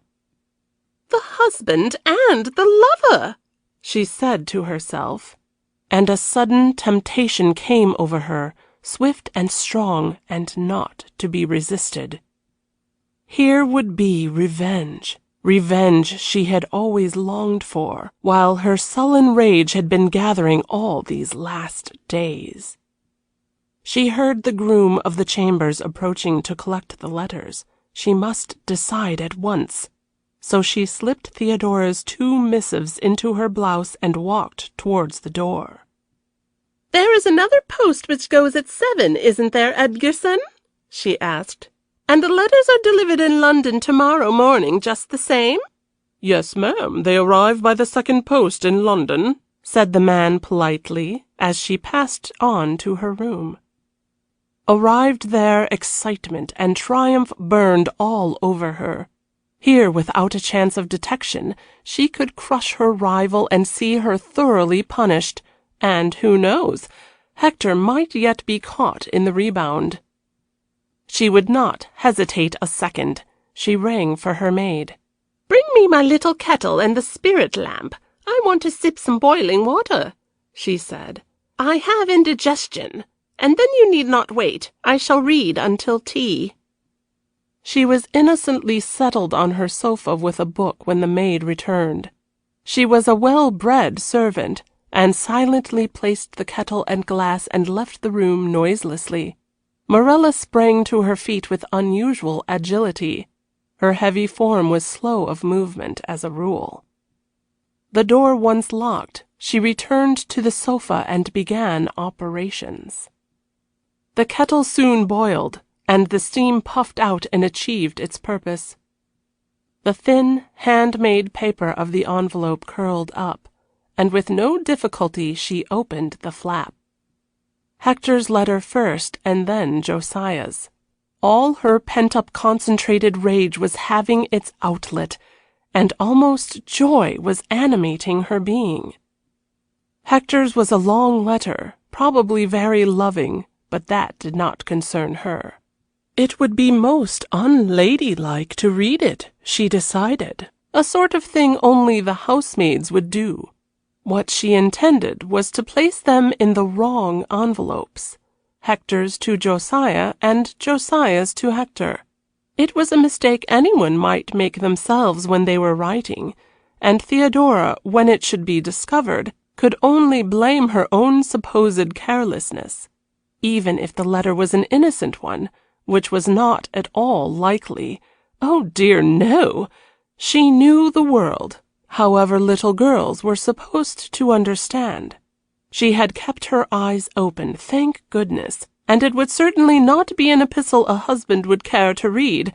[SPEAKER 3] The husband and the lover,
[SPEAKER 1] she said to herself, and a sudden temptation came over her, swift and strong and not to be resisted. Here would be revenge. Revenge she had always longed for, while her sullen rage had been gathering all these last days. She heard the groom of the chambers approaching to collect the letters. She must decide at once. So she slipped Theodora's 2 missives into her blouse and walked towards the door.
[SPEAKER 3] "There is another post which goes at 7, isn't there, Edgarson?" she asked. "And the letters are delivered in London tomorrow morning just the same?"
[SPEAKER 2] "Yes, ma'am, they arrive by the 2nd post in London,"
[SPEAKER 1] said the man politely, as she passed on to her room. Arrived there, excitement and triumph burned all over her. Here, without a chance of detection, she could crush her rival and see her thoroughly punished, and, who knows, Hector might yet be caught in the rebound. She would not hesitate a second. She rang for her maid.
[SPEAKER 3] "Bring me my little kettle and the spirit lamp. I want to sip some boiling water," she said. "I have indigestion, and then you need not wait. I shall read until tea."
[SPEAKER 1] She was innocently settled on her sofa with a book when the maid returned. She was a well-bred servant, and silently placed the kettle and glass and left the room noiselessly. Morella sprang to her feet with unusual agility. Her heavy form was slow of movement as a rule. The door once locked, she returned to the sofa and began operations. The kettle soon boiled, and the steam puffed out and achieved its purpose. The thin, hand-made paper of the envelope curled up, and with no difficulty she opened the flap. Hector's letter first, and then Josiah's. All her pent-up concentrated rage was having its outlet, and almost joy was animating her being. Hector's was a long letter, probably very loving, but that did not concern her. It would be most unladylike to read it, she decided, a sort of thing only the housemaids would do. What she intended was to place them in the wrong envelopes, Hector's to Josiah and Josiah's to Hector. It was a mistake anyone might make themselves when they were writing, and Theodora, when it should be discovered, could only blame her own supposed carelessness. Even if the letter was an innocent one, which was not at all likely. Oh dear, no! She knew the world, however little girls were supposed to understand. She had kept her eyes open, thank goodness, and it would certainly not be an epistle a husband would care to read,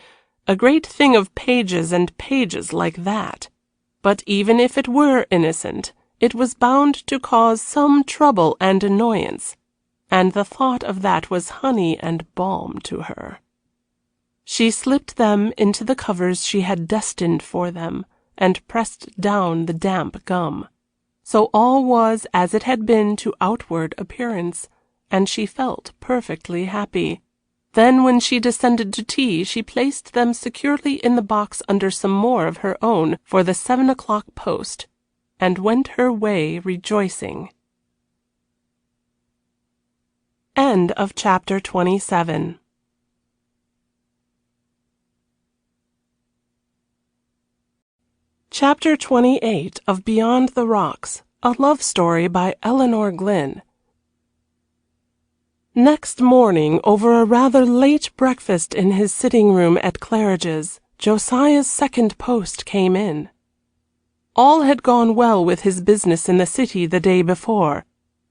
[SPEAKER 1] a great thing of pages and pages like that. But even if it were innocent, it was bound to cause some trouble and annoyance, and the thought of that was honey and balm to her. She slipped them into the covers she had destined for them, and pressed down the damp gum. So all was as it had been to outward appearance, and she felt perfectly happy. Then when she descended to tea she placed them securely in the box under some more of her own for the 7 o'clock post, and went her way rejoicing. End of chapter 27. Chapter 28 of Beyond the Rocks, a love story by Elinor Glyn. Next morning, over a rather late breakfast in his sitting room at Claridge's, Josiah's 2nd post came in. All had gone well with his business in the city the day before,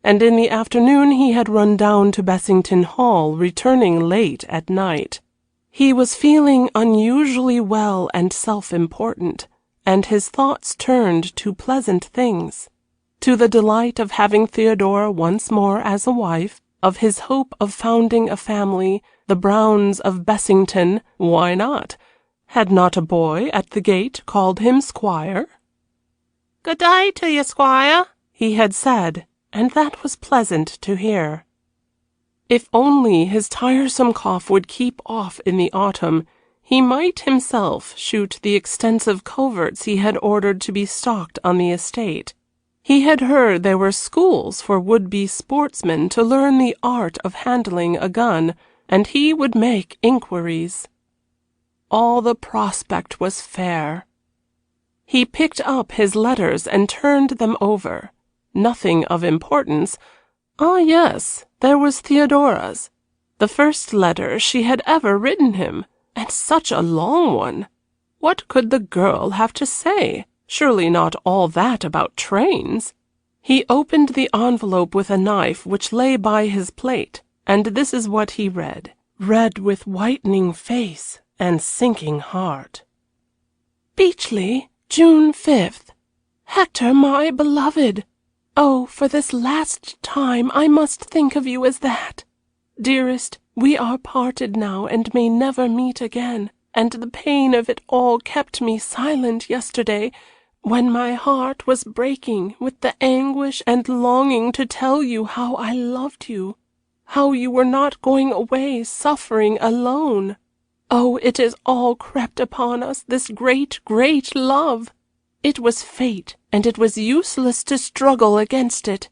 [SPEAKER 1] and in the afternoon he had run down to Bessington Hall, returning late at night. He was feeling unusually well and self-important, and his thoughts turned to pleasant things, to the delight of having Theodora once more as a wife, of his hope of founding a family, the Browns of Bessington, why not? Had not a boy at the gate called him Squire?
[SPEAKER 3] "Good day to you, Squire,"
[SPEAKER 1] he had said, and that was pleasant to hear. If only his tiresome cough would keep off in the autumn, he might himself shoot the extensive coverts he had ordered to be stocked on the estate. He had heard there were schools for would-be sportsmen to learn the art of handling a gun, and he would make inquiries. All the prospect was fair. He picked up his letters and turned them over. Nothing of importance. Ah, yes, there was Theodora's. The first letter she had ever written him, and such a long one. What could the girl have to say? Surely not all that about trains. He opened the envelope with a knife which lay by his plate, and this is what he read with whitening face and sinking heart. Beechley, June 5th. Hector, my beloved. Oh, for this last time I must think of you as that. Dearest, we are parted now and may never meet again, and the pain of it all kept me silent yesterday, when my heart was breaking with the anguish and longing to tell you how I loved you, how you were not going away suffering alone. Oh, it is all crept upon us, this great, great love. It was fate, and it was useless to struggle against it.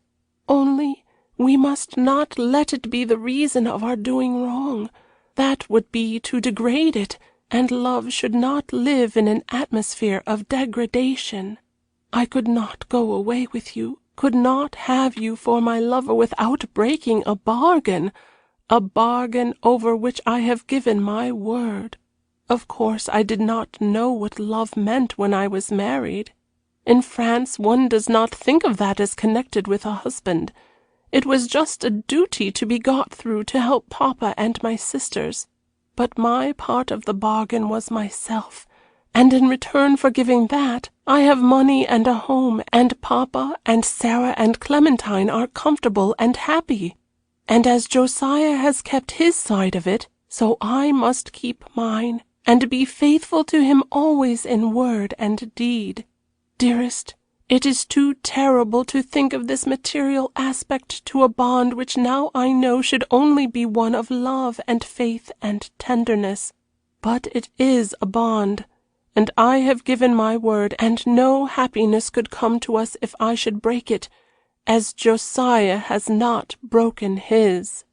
[SPEAKER 1] Only we must not let it be the reason of our doing wrong. That would be to degrade it, and love should not live in an atmosphere of degradation. I could not go away with you, could not have you for my lover without breaking a bargain over which I have given my word. Of course I did not know what love meant when I was married. In France one does not think of that as connected with a husband. It was just a duty to be got through to help Papa and my sisters. But my part of the bargain was myself, and in return for giving that, I have money and a home, and Papa and Sarah and Clementine are comfortable and happy. And as Josiah has kept his side of it, so I must keep mine, and be faithful to him always in word and deed. Dearest, it is too terrible to think of this material aspect to a bond which now I know should only be one of love and faith and tenderness. But it is a bond, and I have given my word, and no happiness could come to us if I should break it, as Josiah has not broken his.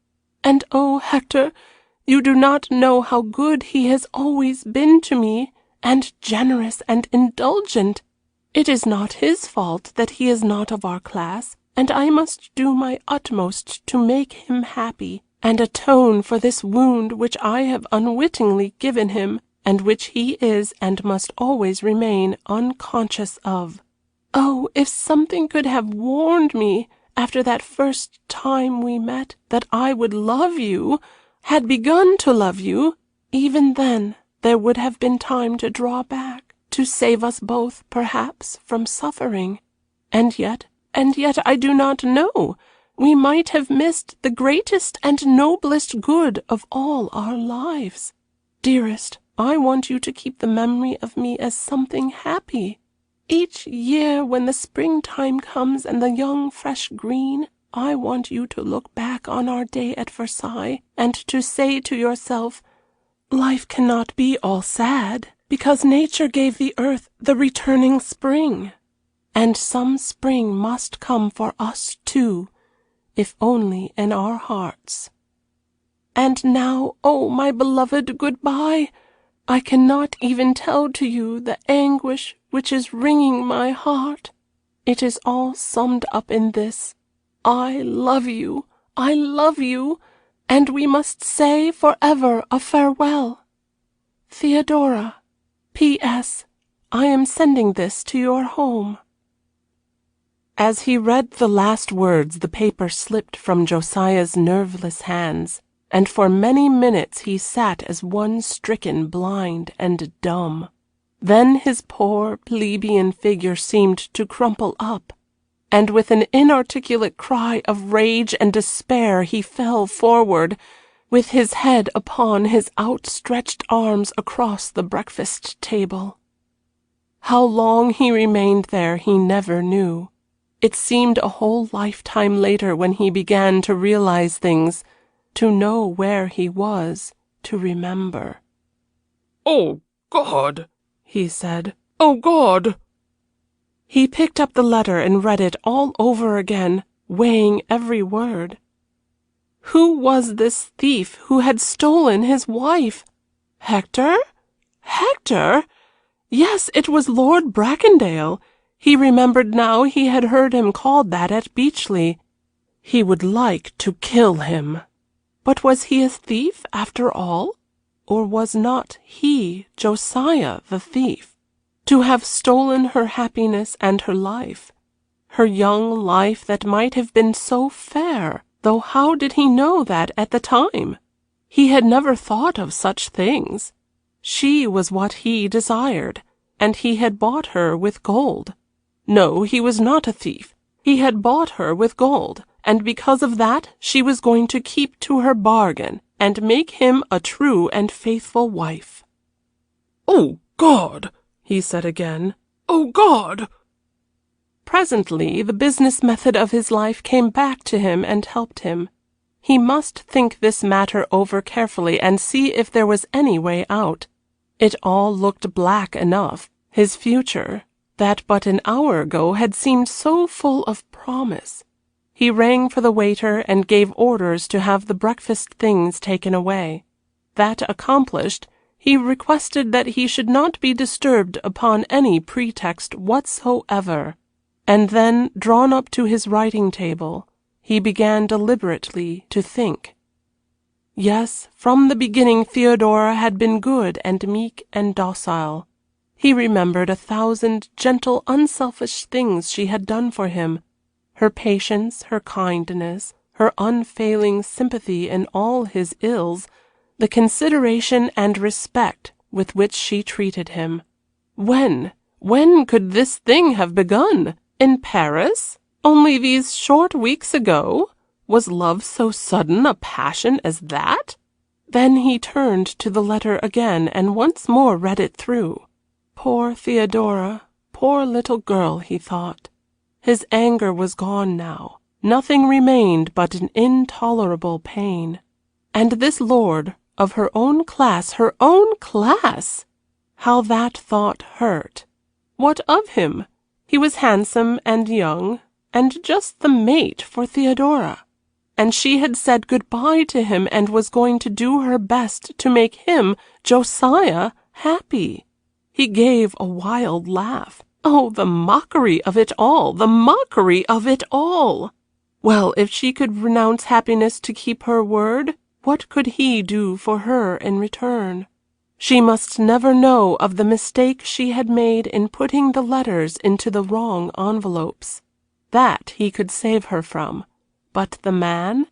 [SPEAKER 1] And oh, Hector, you do not know how good he has always been to me, and generous and indulgent. It is not his fault that he is not of our class, and I must do my utmost to make him happy, and atone for this wound which I have unwittingly given him, and which he is and must always remain unconscious of. Oh, if something could have warned me, after that first time we met, that I would love you, had begun to love you, even then there would have been time to draw back, to save us both, perhaps, from suffering. And yet I do not know. We might have missed the greatest and noblest good of all our lives. Dearest, I want you to keep the memory of me as something happy. Each year when the springtime comes and the young fresh green, I want you to look back on our day at Versailles and to say to yourself, life cannot be all sad, because nature gave the earth the returning spring, and some spring must come for us too, if only in our hearts. And now, oh, my beloved, good-bye. I cannot even tell to you the anguish which is wringing my heart. It is all summed up in this: I love you, and we must say forever a farewell. Theodora. P.S. I am sending this to your home. As he read the last words, the paper slipped from Josiah's nerveless hands, and for many minutes he sat as one stricken blind and dumb. Then his poor plebeian figure seemed to crumple up, and with an inarticulate cry of rage and despair he fell forward, with his head upon his outstretched arms across the breakfast table. How long he remained there he never knew. It seemed a whole lifetime later when he began to realize things, to know where he was, to remember.
[SPEAKER 2] "Oh, God!"
[SPEAKER 1] he said.
[SPEAKER 2] "Oh, God!"
[SPEAKER 1] He picked up the letter and read it all over again, weighing every word. Who was this thief who had stolen his wife? Hector? Hector? Yes, it was Lord Bracondale. He remembered now he had heard him called that at Beechley. He would like to kill him. But was he a thief after all? Or was not he, Josiah, the thief, to have stolen her happiness and her life? Her young life that might have been so fair, though how did he know that at the time? He had never thought of such things. She was what he desired, and he had bought her with gold. No, he was not a thief. He had bought her with gold, and because of that she was going to keep to her bargain and make him a true and faithful wife.
[SPEAKER 2] "Oh, God!" he said again. "Oh, God!"
[SPEAKER 1] Presently the business method of his life came back to him and helped him. He must think this matter over carefully and see if there was any way out. It all looked black enough, his future, that but an hour ago had seemed so full of promise. He rang for the waiter and gave orders to have the breakfast things taken away. That accomplished, he requested that he should not be disturbed upon any pretext whatsoever, and then, drawn up to his writing table, he began deliberately to think. Yes, from the beginning Theodora had been good and meek and docile. He remembered 1,000 gentle, unselfish things she had done for him, her patience, her kindness, her unfailing sympathy in all his ills, the consideration and respect with which she treated him. When could this thing have begun? In Paris? Only these short weeks ago? Was love so sudden a passion as that? Then he turned to the letter again and once more read it through. Poor Theodora, poor little girl, he thought. His anger was gone now. Nothing remained but an intolerable pain. And this lord, of her own class, her own class! How that thought hurt. What of him? He was handsome and young, and just the mate for Theodora. And she had said good-bye to him and was going to do her best to make him, Josiah, happy. He gave a wild laugh. Oh, the mockery of it all, the mockery of it all! Well, if she could renounce happiness to keep her word, what could he do for her in return? She must never know of the mistake she had made in putting the letters into the wrong envelopes. That he could save her from. But the man?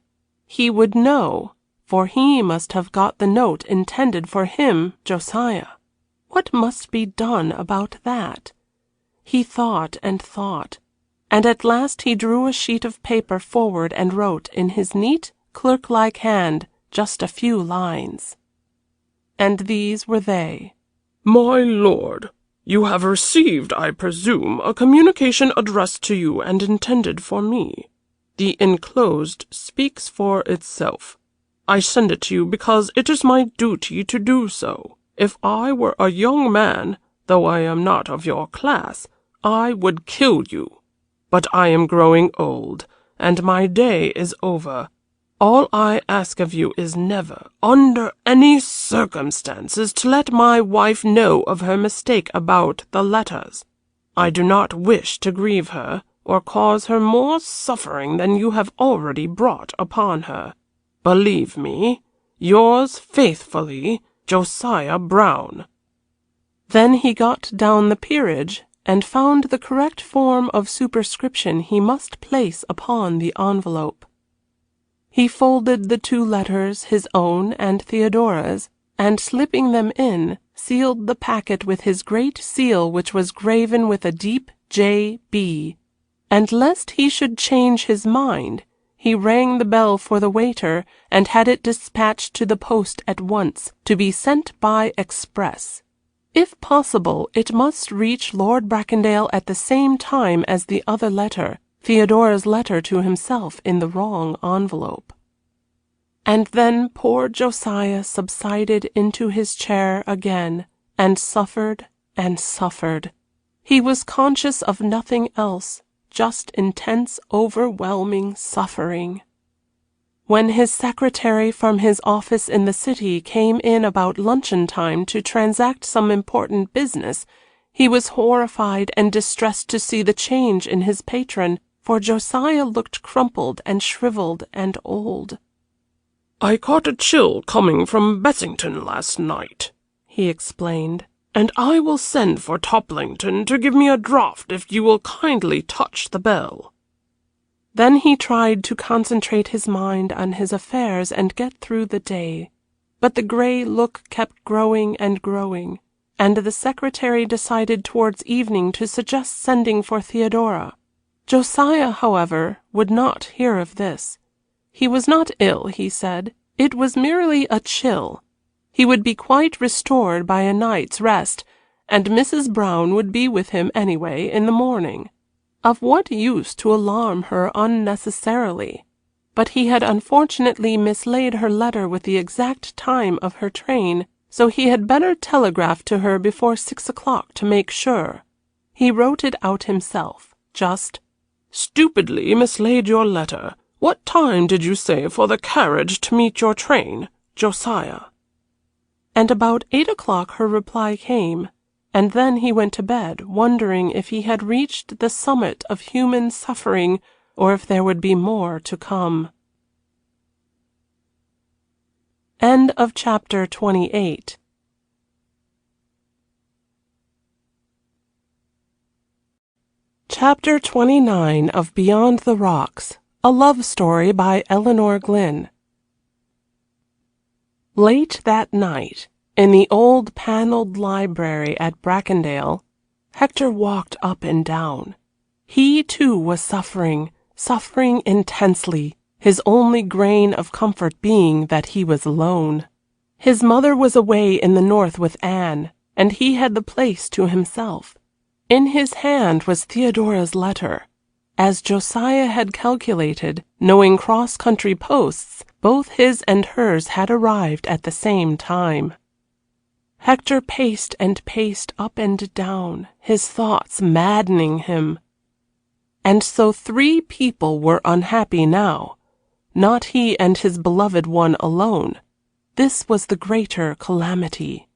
[SPEAKER 1] He would know, for he must have got the note intended for him, Josiah. What must be done about that? He thought, and at last he drew a sheet of paper forward and wrote in his neat, clerk-like hand just a few lines. And these were they.
[SPEAKER 2] My lord, you have received, I presume, a communication addressed to you and intended for me. The enclosed speaks for itself. I send it to you because it is my duty to do so. If I were a young man, though I am not of your class, I would kill you. But I am growing old, and my day is over. All I ask of you is never, under any circumstances, to let my wife know of her mistake about the letters. I do not wish to grieve her, or cause her more suffering than you have already brought upon her. Believe me, yours faithfully, Josiah Brown.
[SPEAKER 1] Then he got down the peerage, and found the correct form of superscription he must place upon the envelope. He folded the 2 letters, his own and Theodora's, and slipping them in, sealed the packet with his great seal which was graven with a deep J.B., and lest he should change his mind, he rang the bell for the waiter and had it dispatched to the post at once, to be sent by express. If possible, it must reach Lord Bracondale at the same time as the other letter, Theodora's letter to himself in the wrong envelope. And then poor Josiah subsided into his chair again, and suffered and suffered. He was conscious of nothing else, just intense, overwhelming suffering. When his secretary from his office in the city came in about luncheon time to transact some important business, he was horrified and distressed to see the change in his patron, for Josiah looked crumpled and shriveled and old.
[SPEAKER 4] "I caught a chill coming from Bessington last night," he explained, "and I will send for Toplington to give me a draught if you will kindly touch the bell."
[SPEAKER 1] Then he tried to concentrate his mind on his affairs and get through the day, but the gray look kept growing and growing, and the secretary decided towards evening to suggest sending for Theodora. Josiah, however, would not hear of this. He was not ill, he said. It was merely a chill. He would be quite restored by a night's rest, and Mrs. Brown would be with him anyway in the morning. Of what use to alarm her unnecessarily? But he had unfortunately mislaid her letter with the exact time of her train, so he had better telegraph to her before 6 o'clock to make sure. He wrote it out himself, just,
[SPEAKER 4] "Stupidly mislaid your letter. What time did you say for the carriage to meet your train, Josiah?"
[SPEAKER 1] And about 8 o'clock her reply came, and then he went to bed, wondering if he had reached the summit of human suffering, or if there would be more to come. End of chapter 28. Chapter 29 of Beyond the Rocks, a love story by Elinor Glyn. Late that night, in the old panelled library at Bracondale, Hector walked up and down. He, too, was suffering intensely, his only grain of comfort being that he was alone. His mother was away in the north with Anne, and he had the place to himself. In his hand was Theodora's letter. As Josiah had calculated, knowing cross-country posts, both his and hers had arrived at the same time. Hector paced and paced up and down, his thoughts maddening him. And so 3 people were unhappy now, not he and his beloved one alone. This was the greater calamity.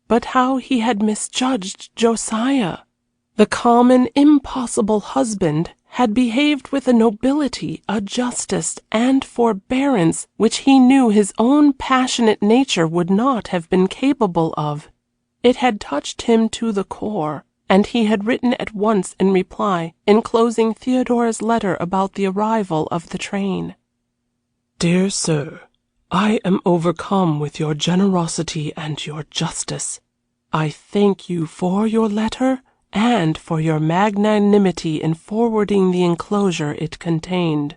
[SPEAKER 1] But how he had misjudged Josiah! The common, impossible husband had behaved with a nobility, a justice, and forbearance which he knew his own passionate nature would not have been capable of. It had touched him to the core, and he had written at once in reply, enclosing Theodora's letter about the arrival of the train.
[SPEAKER 4] "Dear Sir, I am overcome with your generosity and your justice. I thank you for your letter and for your magnanimity in forwarding the enclosure it contained.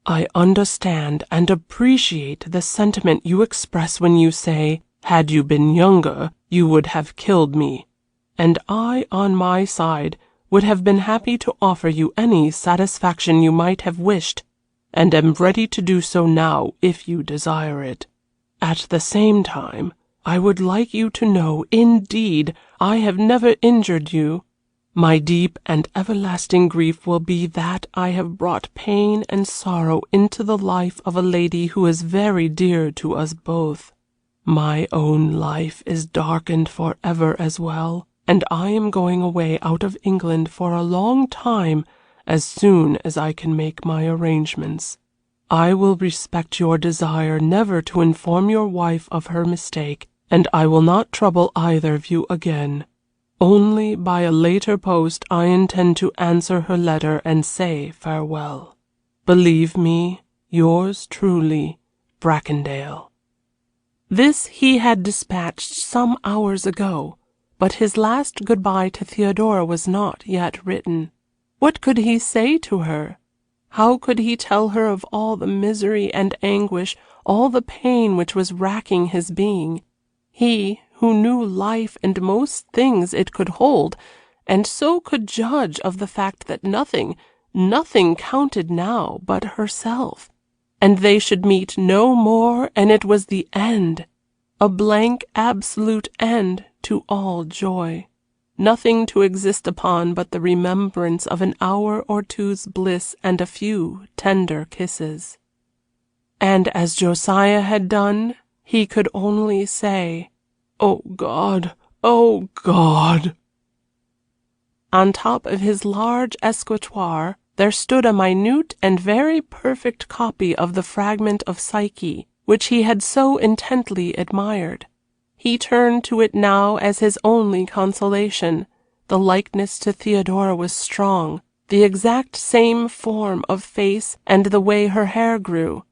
[SPEAKER 4] I understand and appreciate the sentiment you express when you say, had you been younger, you would have killed me, and I, on my side, would have been happy to offer you any satisfaction you might have wished, and am ready to do so now if you desire it. At the same time, I would like you to know, indeed, I have never injured you. My deep and everlasting grief will be that I have brought pain and sorrow into the life of a lady who is very dear to us both. My own life is darkened forever as well, and I am going away out of England for a long time as soon as I can make my arrangements. I will respect your desire never to inform your wife of her mistake, and I will not trouble either of you again. Only by a later post I intend to answer her letter and say farewell. Believe me, yours truly, Bracondale." This he had dispatched some hours ago, but his last goodbye to Theodora was not yet written. What could he say to her? How could he tell her of all the misery and anguish, all the pain which was racking his being? He, who knew life and most things it could hold, and so could judge of the fact that nothing counted now but herself. And they should meet no more, and it was the end, a blank, absolute end to all joy.
[SPEAKER 1] nothing to exist upon but the remembrance of an hour or two's bliss and a few tender kisses. And as Josiah had done, he could only say, "Oh God, oh God." On top of his large escritoire there stood a minute and very perfect copy of the fragment of Psyche, which he had so intently admired. He turned to it now as his only consolation. The likeness to Theodora was strong, the exact same form of face and the way her hair grew,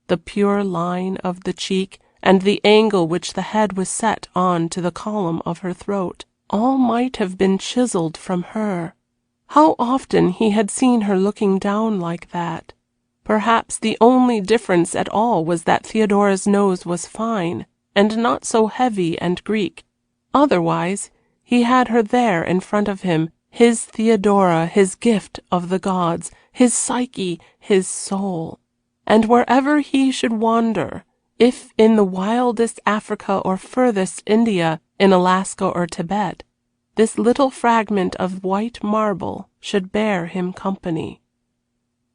[SPEAKER 1] the pure line of the cheek, and the angle which the head was set on to the column of her throat, all might have been chiseled from her. How often he had seen her looking down like that. Perhaps the only difference at all was that Theodora's nose was fine, and not so heavy and Greek. Otherwise, he had her there in front of him, his Theodora, his gift of the gods, his Psyche, his soul. And wherever he should wander, if in the wildest Africa or furthest India, in Alaska or Tibet, this little fragment of white marble should bear him company.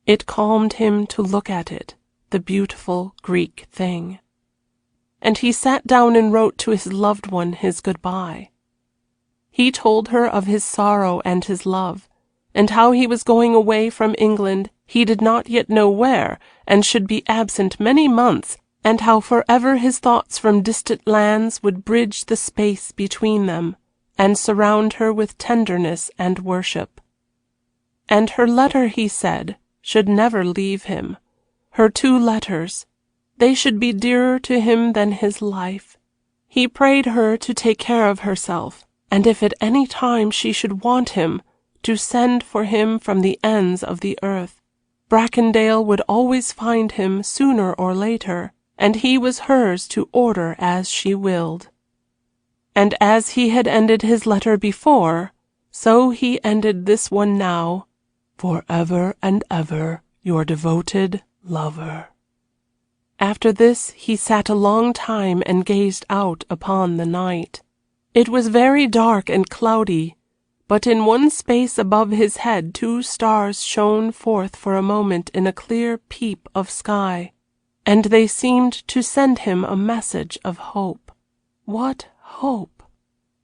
[SPEAKER 1] It calmed him to look at it, the beautiful Greek thing. And he sat down and wrote to his loved one his goodbye. He told her of his sorrow and his love, and how he was going away from England, he did not yet know where, and should be absent many months, and how forever his thoughts from distant lands would bridge the space between them, and surround her with tenderness and worship. And her letter, he said, should never leave him. Her 2 letters, they should be dearer to him than his life. He prayed her to take care of herself, and if at any time she should want him, to send for him from the ends of the earth. Bracondale would always find him sooner or later, and he was hers to order as she willed. And as he had ended his letter before, so he ended this one now, "For ever and ever, your devoted lover." After this he sat a long time and gazed out upon the night. It was very dark and cloudy, but in one space above his head 2 stars shone forth for a moment in a clear peep of sky, and they seemed to send him a message of hope. What hope?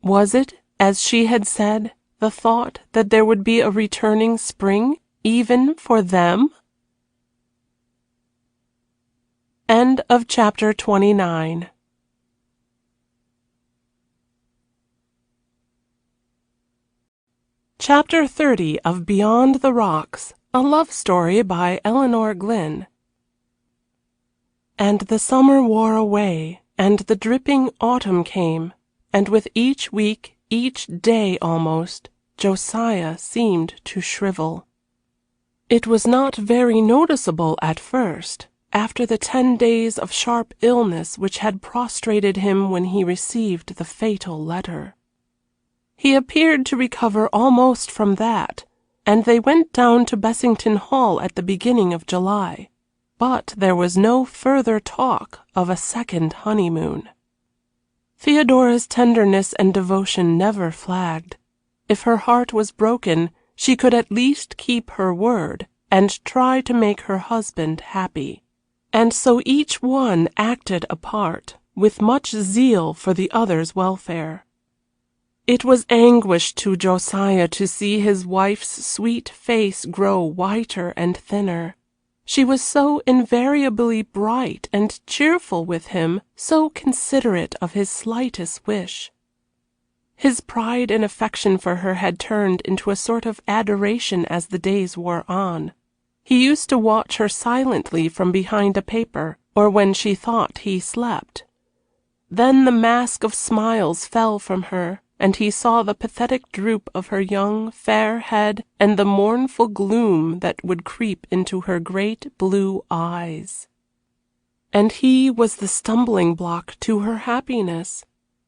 [SPEAKER 1] Was it, as she had said, the thought that there would be a returning spring, even for them? End of chapter 29. Chapter 30 of Beyond the Rocks, a love story by Elinor Glyn. And the summer wore away, and the dripping autumn came, and with each week, each day almost, Josiah seemed to shrivel. It was not very noticeable at first, after the 10 days of sharp illness which had prostrated him when he received the fatal letter. He appeared to recover almost from that, and they went down to Bessington Hall at the beginning of July. But there was no further talk of a second honeymoon. Theodora's tenderness and devotion never flagged. If her heart was broken, she could at least keep her word, and try to make her husband happy. And so each one acted a part, with much zeal for the other's welfare. It was anguish to Josiah to see his wife's sweet face grow whiter and thinner. She was so invariably bright and cheerful with him, so considerate of his slightest wish. His pride and affection for her had turned into a sort of adoration as the days wore on. He used to watch her silently from behind a paper, or when she thought he slept. Then the mask of smiles fell from her, and he saw the pathetic droop of her young, fair head and the mournful gloom that would creep into her great blue eyes. And he was the stumbling block to her happiness.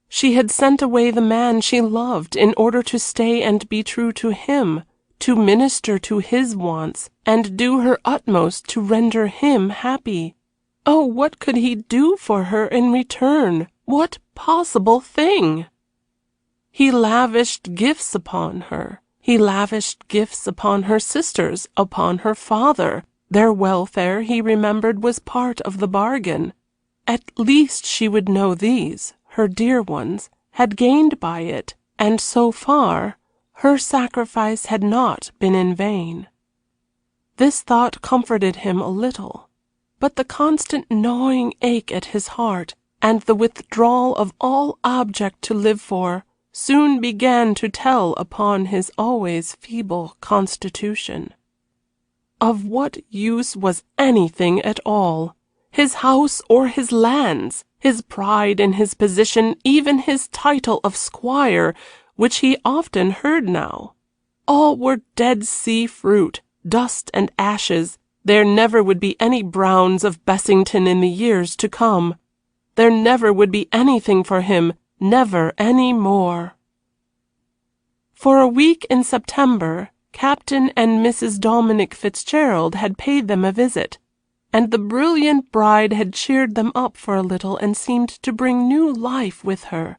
[SPEAKER 1] She had sent away the man she loved in order to stay and be true to him, to minister to his wants, and do her utmost to render him happy. Oh, what could he do for her in return? What possible thing? He lavished gifts upon her. He lavished gifts upon her sisters, upon her father. Their welfare, he remembered, was part of the bargain. At least she would know these, her dear ones, had gained by it, and so far her sacrifice had not been in vain. This thought comforted him a little, but the constant gnawing ache at his heart, and the withdrawal of all object to live for, soon began to tell upon his always feeble constitution. Of what use was anything at all? His house or his lands, his pride in his position, even his title of squire, which he often heard now. All were Dead Sea fruit, dust and ashes. There never would be any Browns of Bessington in the years to come. There never would be anything for him, never any more. For a week in September, Captain and Mrs. Dominic Fitzgerald had paid them a visit, and the brilliant bride had cheered them up for a little and seemed to bring new life with her.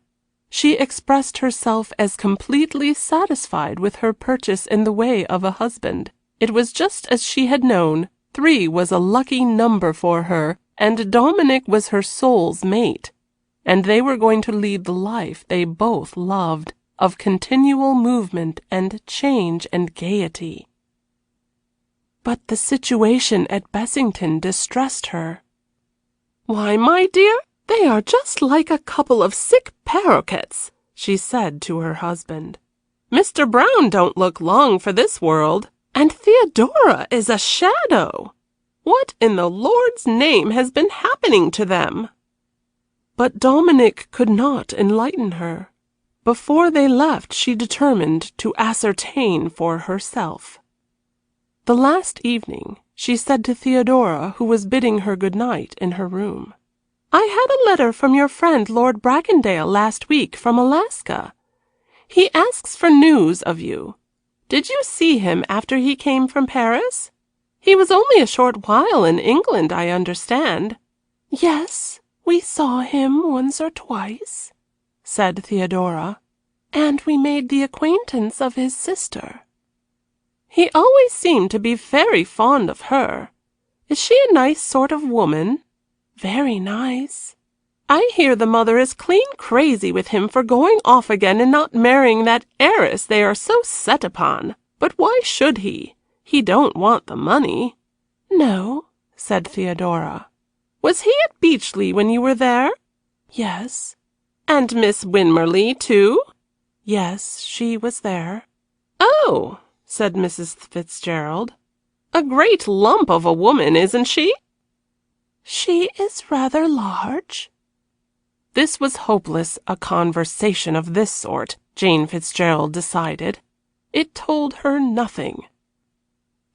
[SPEAKER 1] She expressed herself as completely satisfied with her purchase in the way of a husband. It was just as she had known. 3 was a lucky number for her, and Dominic was her soul's mate, and they were going to lead the life they both loved, of continual movement and change and gaiety. But the situation at Bessington distressed her. "Why, my dear, they are just like a couple of sick paroquets," she said to her husband. "Mr. Brown don't look long for this world, and Theodora is a shadow. What in the Lord's name has been happening to them?" But Dominic could not enlighten her. Before they left she determined to ascertain for herself. The last evening she said to Theodora, who was bidding her good night in her room, "I had a letter from your friend Lord Bracondale last week from Alaska. He asks for news of you. Did you see him after he came from Paris? He was only a short while in England, I understand." "Yes, we saw him once or twice," said Theodora, "and we made the acquaintance of his sister." "He always seemed to be very fond of her. Is she a nice sort of woman?" "Very nice." "I hear the mother is clean crazy with him for going off again and not marrying that heiress they are so set upon. But why should he? He don't want the money." "No," said Theodora. "Was he at Beechley when you were there?" "Yes." "And Miss Winmarleigh, too?" "Yes, she was there." "Oh," said Mrs. Fitzgerald. "A great lump of a woman, isn't she?" "She is rather large." This was hopeless, a conversation of this sort, Jane Fitzgerald decided. It told her nothing.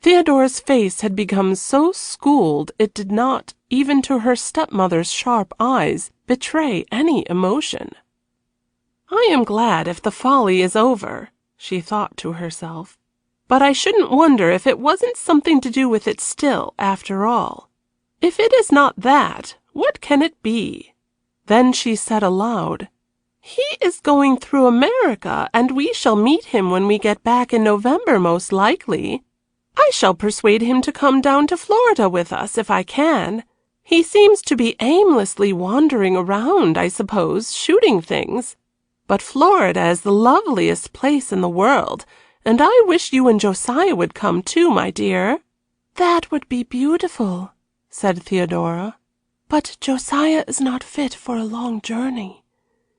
[SPEAKER 1] Theodora's face had become so schooled it did not, even to her stepmother's sharp eyes, betray any emotion. "I am glad if the folly is over," she thought to herself. "But I shouldn't wonder if it wasn't something to do with it still, after all. If it is not that, what can it be?" Then she said aloud, "He is going through America, and we shall meet him when we get back in November, most likely. I shall persuade him to come down to Florida with us, if I can. He seems to be aimlessly wandering around, I suppose, shooting things. But Florida is the loveliest place in the world, and I wish you and Josiah would come too, my dear." "That would be beautiful," said Theodora. "But Josiah is not fit for a long journey.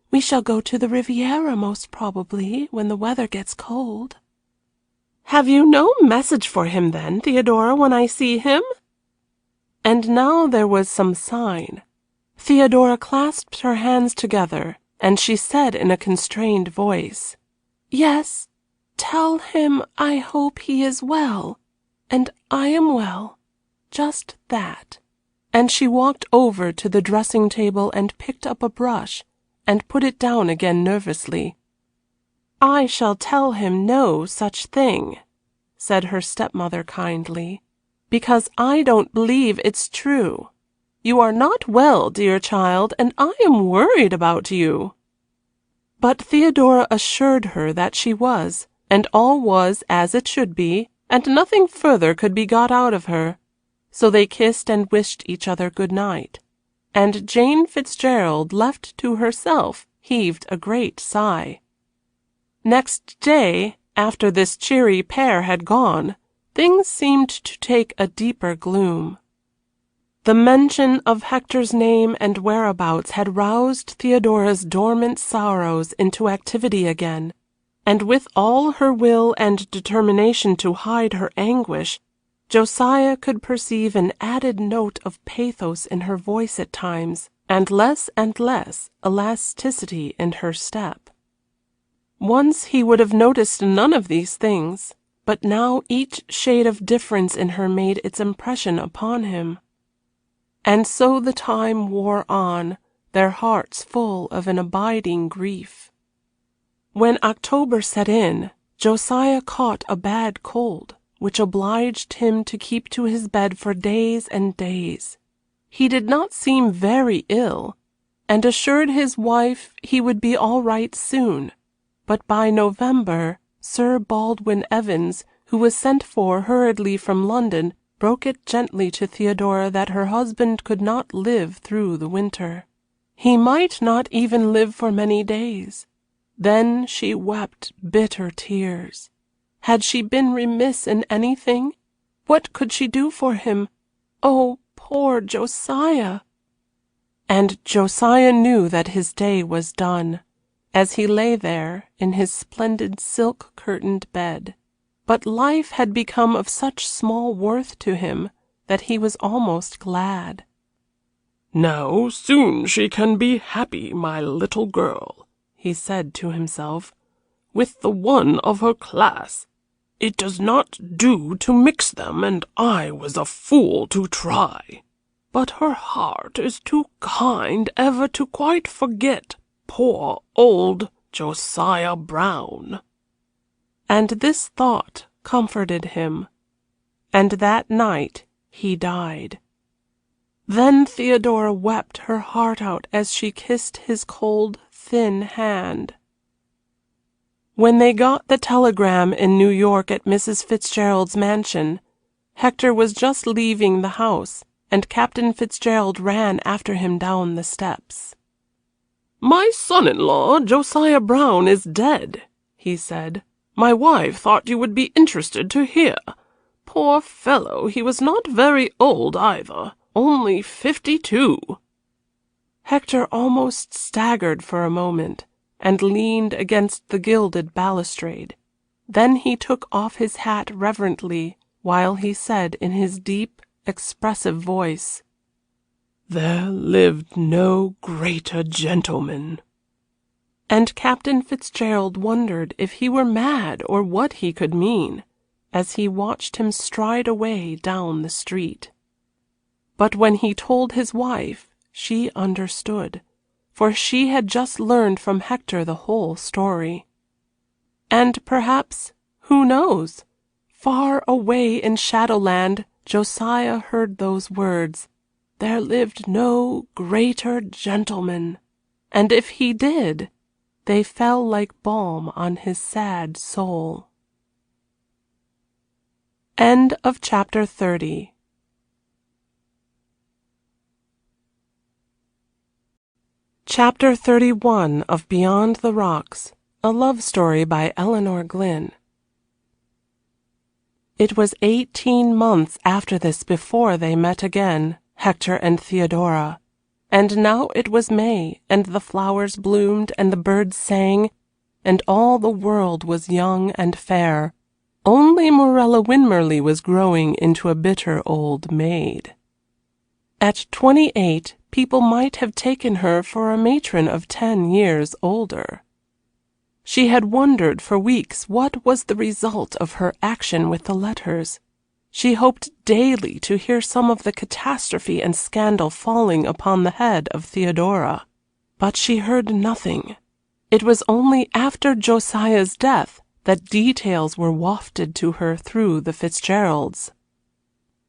[SPEAKER 1] We shall go to the Riviera most probably when the weather gets cold." "Have you no message for him then, Theodora, when I see him?" And now there was some sign. Theodora clasped her hands together, and she said in a constrained voice, "Yes, tell him I hope he is well, and I am well, just that." And she walked over to the dressing table and picked up a brush, and put it down again nervously. "I shall tell him no such thing," said her stepmother kindly, "because I don't believe it's true. You are not well, dear child, and I am worried about you." But Theodora assured her that she was, and all was as it should be, and nothing further could be got out of her. So they kissed and wished each other good night, and Jane Fitzgerald, left to herself, heaved a great sigh. Next day, after this cheery pair had gone, things seemed to take a deeper gloom. The mention of Hector's name and whereabouts had roused Theodora's dormant sorrows into activity again, and with all her will and determination to hide her anguish, Josiah could perceive an added note of pathos in her voice at times, and less elasticity in her step. Once he would have noticed none of these things, but now each shade of difference in her made its impression upon him. And so the time wore on, their hearts full of an abiding grief. When October set in, Josiah caught a bad cold, which obliged him to keep to his bed for days and days. He did not seem very ill, and assured his wife he would be all right soon, but by November, Sir Baldwin Evans, who was sent for hurriedly from London, broke it gently to Theodora that her husband could not live through the winter. He might not even live for many days. Then she wept bitter tears. Had she been remiss in anything? What could she do for him? Oh, poor Josiah! And Josiah knew that his day was done, as he lay there in his splendid silk-curtained bed. But life had become of such small worth to him that he was almost glad.
[SPEAKER 4] "Now soon she can be happy, my little girl," he said to himself, "with the one of her class. It does not do to mix them, and I was a fool to try. But her heart is too kind ever to quite forget poor old Josiah Brown."
[SPEAKER 1] And this thought comforted him. And that night he died. Then Theodora wept her heart out as she kissed his cold, thin hand. When they got the telegram in New York at Mrs. Fitzgerald's mansion, Hector was just leaving the house, and Captain Fitzgerald ran after him down the steps.
[SPEAKER 4] "My son-in-law, Josiah Brown, is dead," he said. "My wife thought you would be interested to hear. Poor fellow, he was not very old either, only 52.
[SPEAKER 1] Hector almost staggered for a moment, and leaned against the gilded balustrade. Then he took off his hat reverently, while he said in his deep, expressive voice,
[SPEAKER 4] "There lived no greater gentleman."
[SPEAKER 1] And Captain Fitzgerald wondered if he were mad or what he could mean, as he watched him stride away down the street. But when he told his wife, she understood, for she had just learned from Hector the whole story. And perhaps, who knows, far away in Shadowland, Josiah heard those words, "There lived no greater gentleman," and if he did, they fell like balm on his sad soul. End of chapter 30. Chapter 31 of Beyond the Rocks, a love story by Elinor Glyn. It was 18 months after this before they met again, Hector and Theodora. And now it was May, and the flowers bloomed, and the birds sang, and all the world was young and fair. Only Morella Winmarleigh was growing into a bitter old maid. At 28, people might have taken her for a matron of 10 years older. She had wondered for weeks what was the result of her action with the letters. She hoped daily to hear some of the catastrophe and scandal falling upon the head of Theodora. But she heard nothing. It was only after Josiah's death that details were wafted to her through the Fitzgeralds.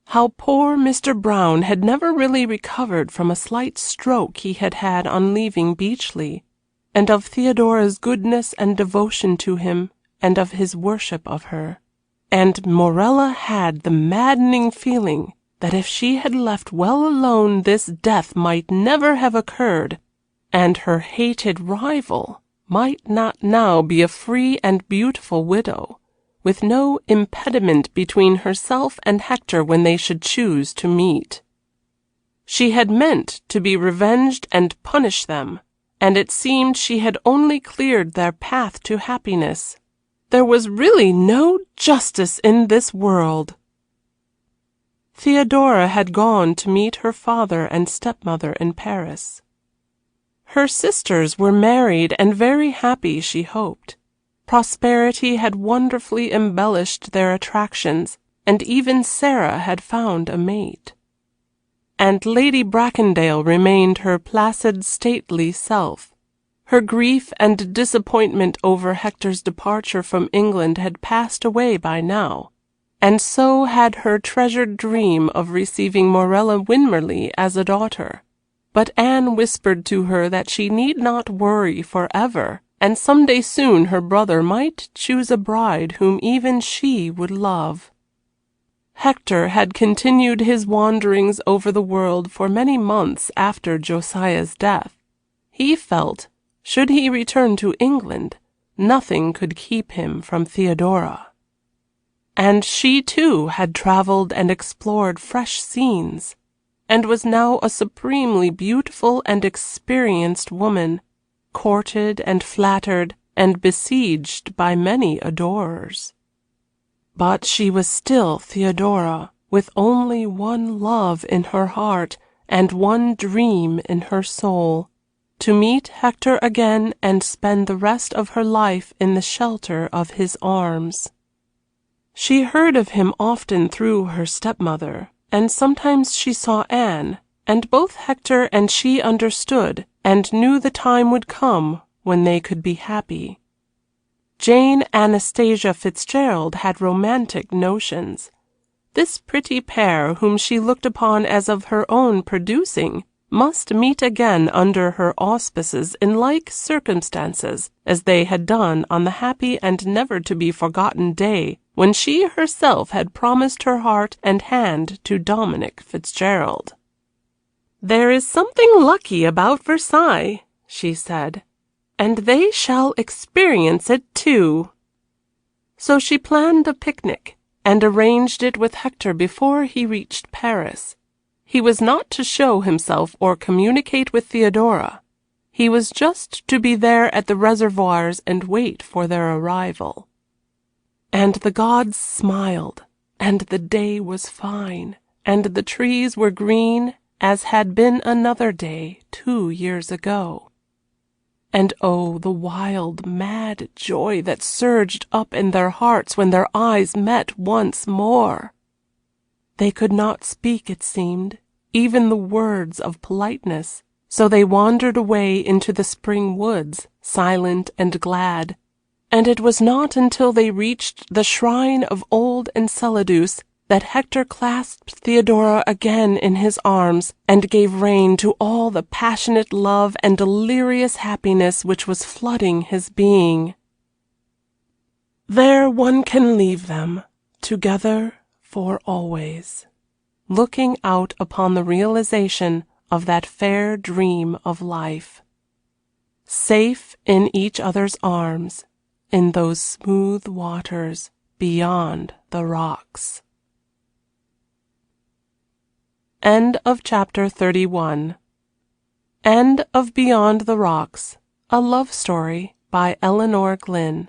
[SPEAKER 1] How poor Mr. Brown had never really recovered from a slight stroke he had had on leaving Beechley, and of Theodora's goodness and devotion to him, and of his worship of her. And Morella had the maddening feeling that if she had left well alone this death might never have occurred, and her hated rival might not now be a free and beautiful widow, with no impediment between herself and Hector when they should choose to meet. She had meant to be revenged and punish them, and it seemed she had only cleared their path to happiness. There was really no justice in this world. Theodora had gone to meet her father and stepmother in Paris. Her sisters were married and very happy, she hoped. Prosperity had wonderfully embellished their attractions, and even Sarah had found a mate. And Lady Bracondale remained her placid, stately self. Her grief and disappointment over Hector's departure from England had passed away by now, and so had her treasured dream of receiving Morella Winmarleigh as a daughter. But Anne whispered to her that she need not worry forever, and some day soon her brother might choose a bride whom even she would love. Hector had continued his wanderings over the world for many months after Josiah's death. He felt, should he return to England, nothing could keep him from Theodora. And she, too, had travelled and explored fresh scenes, and was now a supremely beautiful and experienced woman, courted and flattered and besieged by many adorers. But she was still Theodora, with only one love in her heart and one dream in her soul, to meet Hector again and spend the rest of her life in the shelter of his arms. She heard of him often through her stepmother, and sometimes she saw Anne, and both Hector and she understood and knew the time would come when they could be happy. Jane Anastasia Fitzgerald had romantic notions. This pretty pair, whom she looked upon as of her own producing, must meet again under her auspices in like circumstances as they had done on the happy and never-to-be-forgotten day when she herself had promised her heart and hand to Dominic Fitzgerald. "There is something lucky about Versailles," she said, "and they shall experience it too." So she planned a picnic, and arranged it with Hector before he reached Paris. He was not to show himself or communicate with Theodora. He was just to be there at the reservoirs and wait for their arrival. And the gods smiled, and the day was fine, and the trees were green as had been another day 2 years ago. And oh, the wild, mad joy that surged up in their hearts when their eyes met once more. They could not speak, it seemed, even the words of politeness, so they wandered away into the spring woods, silent and glad, and it was not until they reached the shrine of old Enceladus that Hector clasped Theodora again in his arms and gave rein to all the passionate love and delirious happiness which was flooding his being. There one can leave them, together for always, looking out upon the realization of that fair dream of life, safe in each other's arms, in those smooth waters beyond the rocks. End of chapter 31. End of Beyond the Rocks, a love story by Elinor Glyn.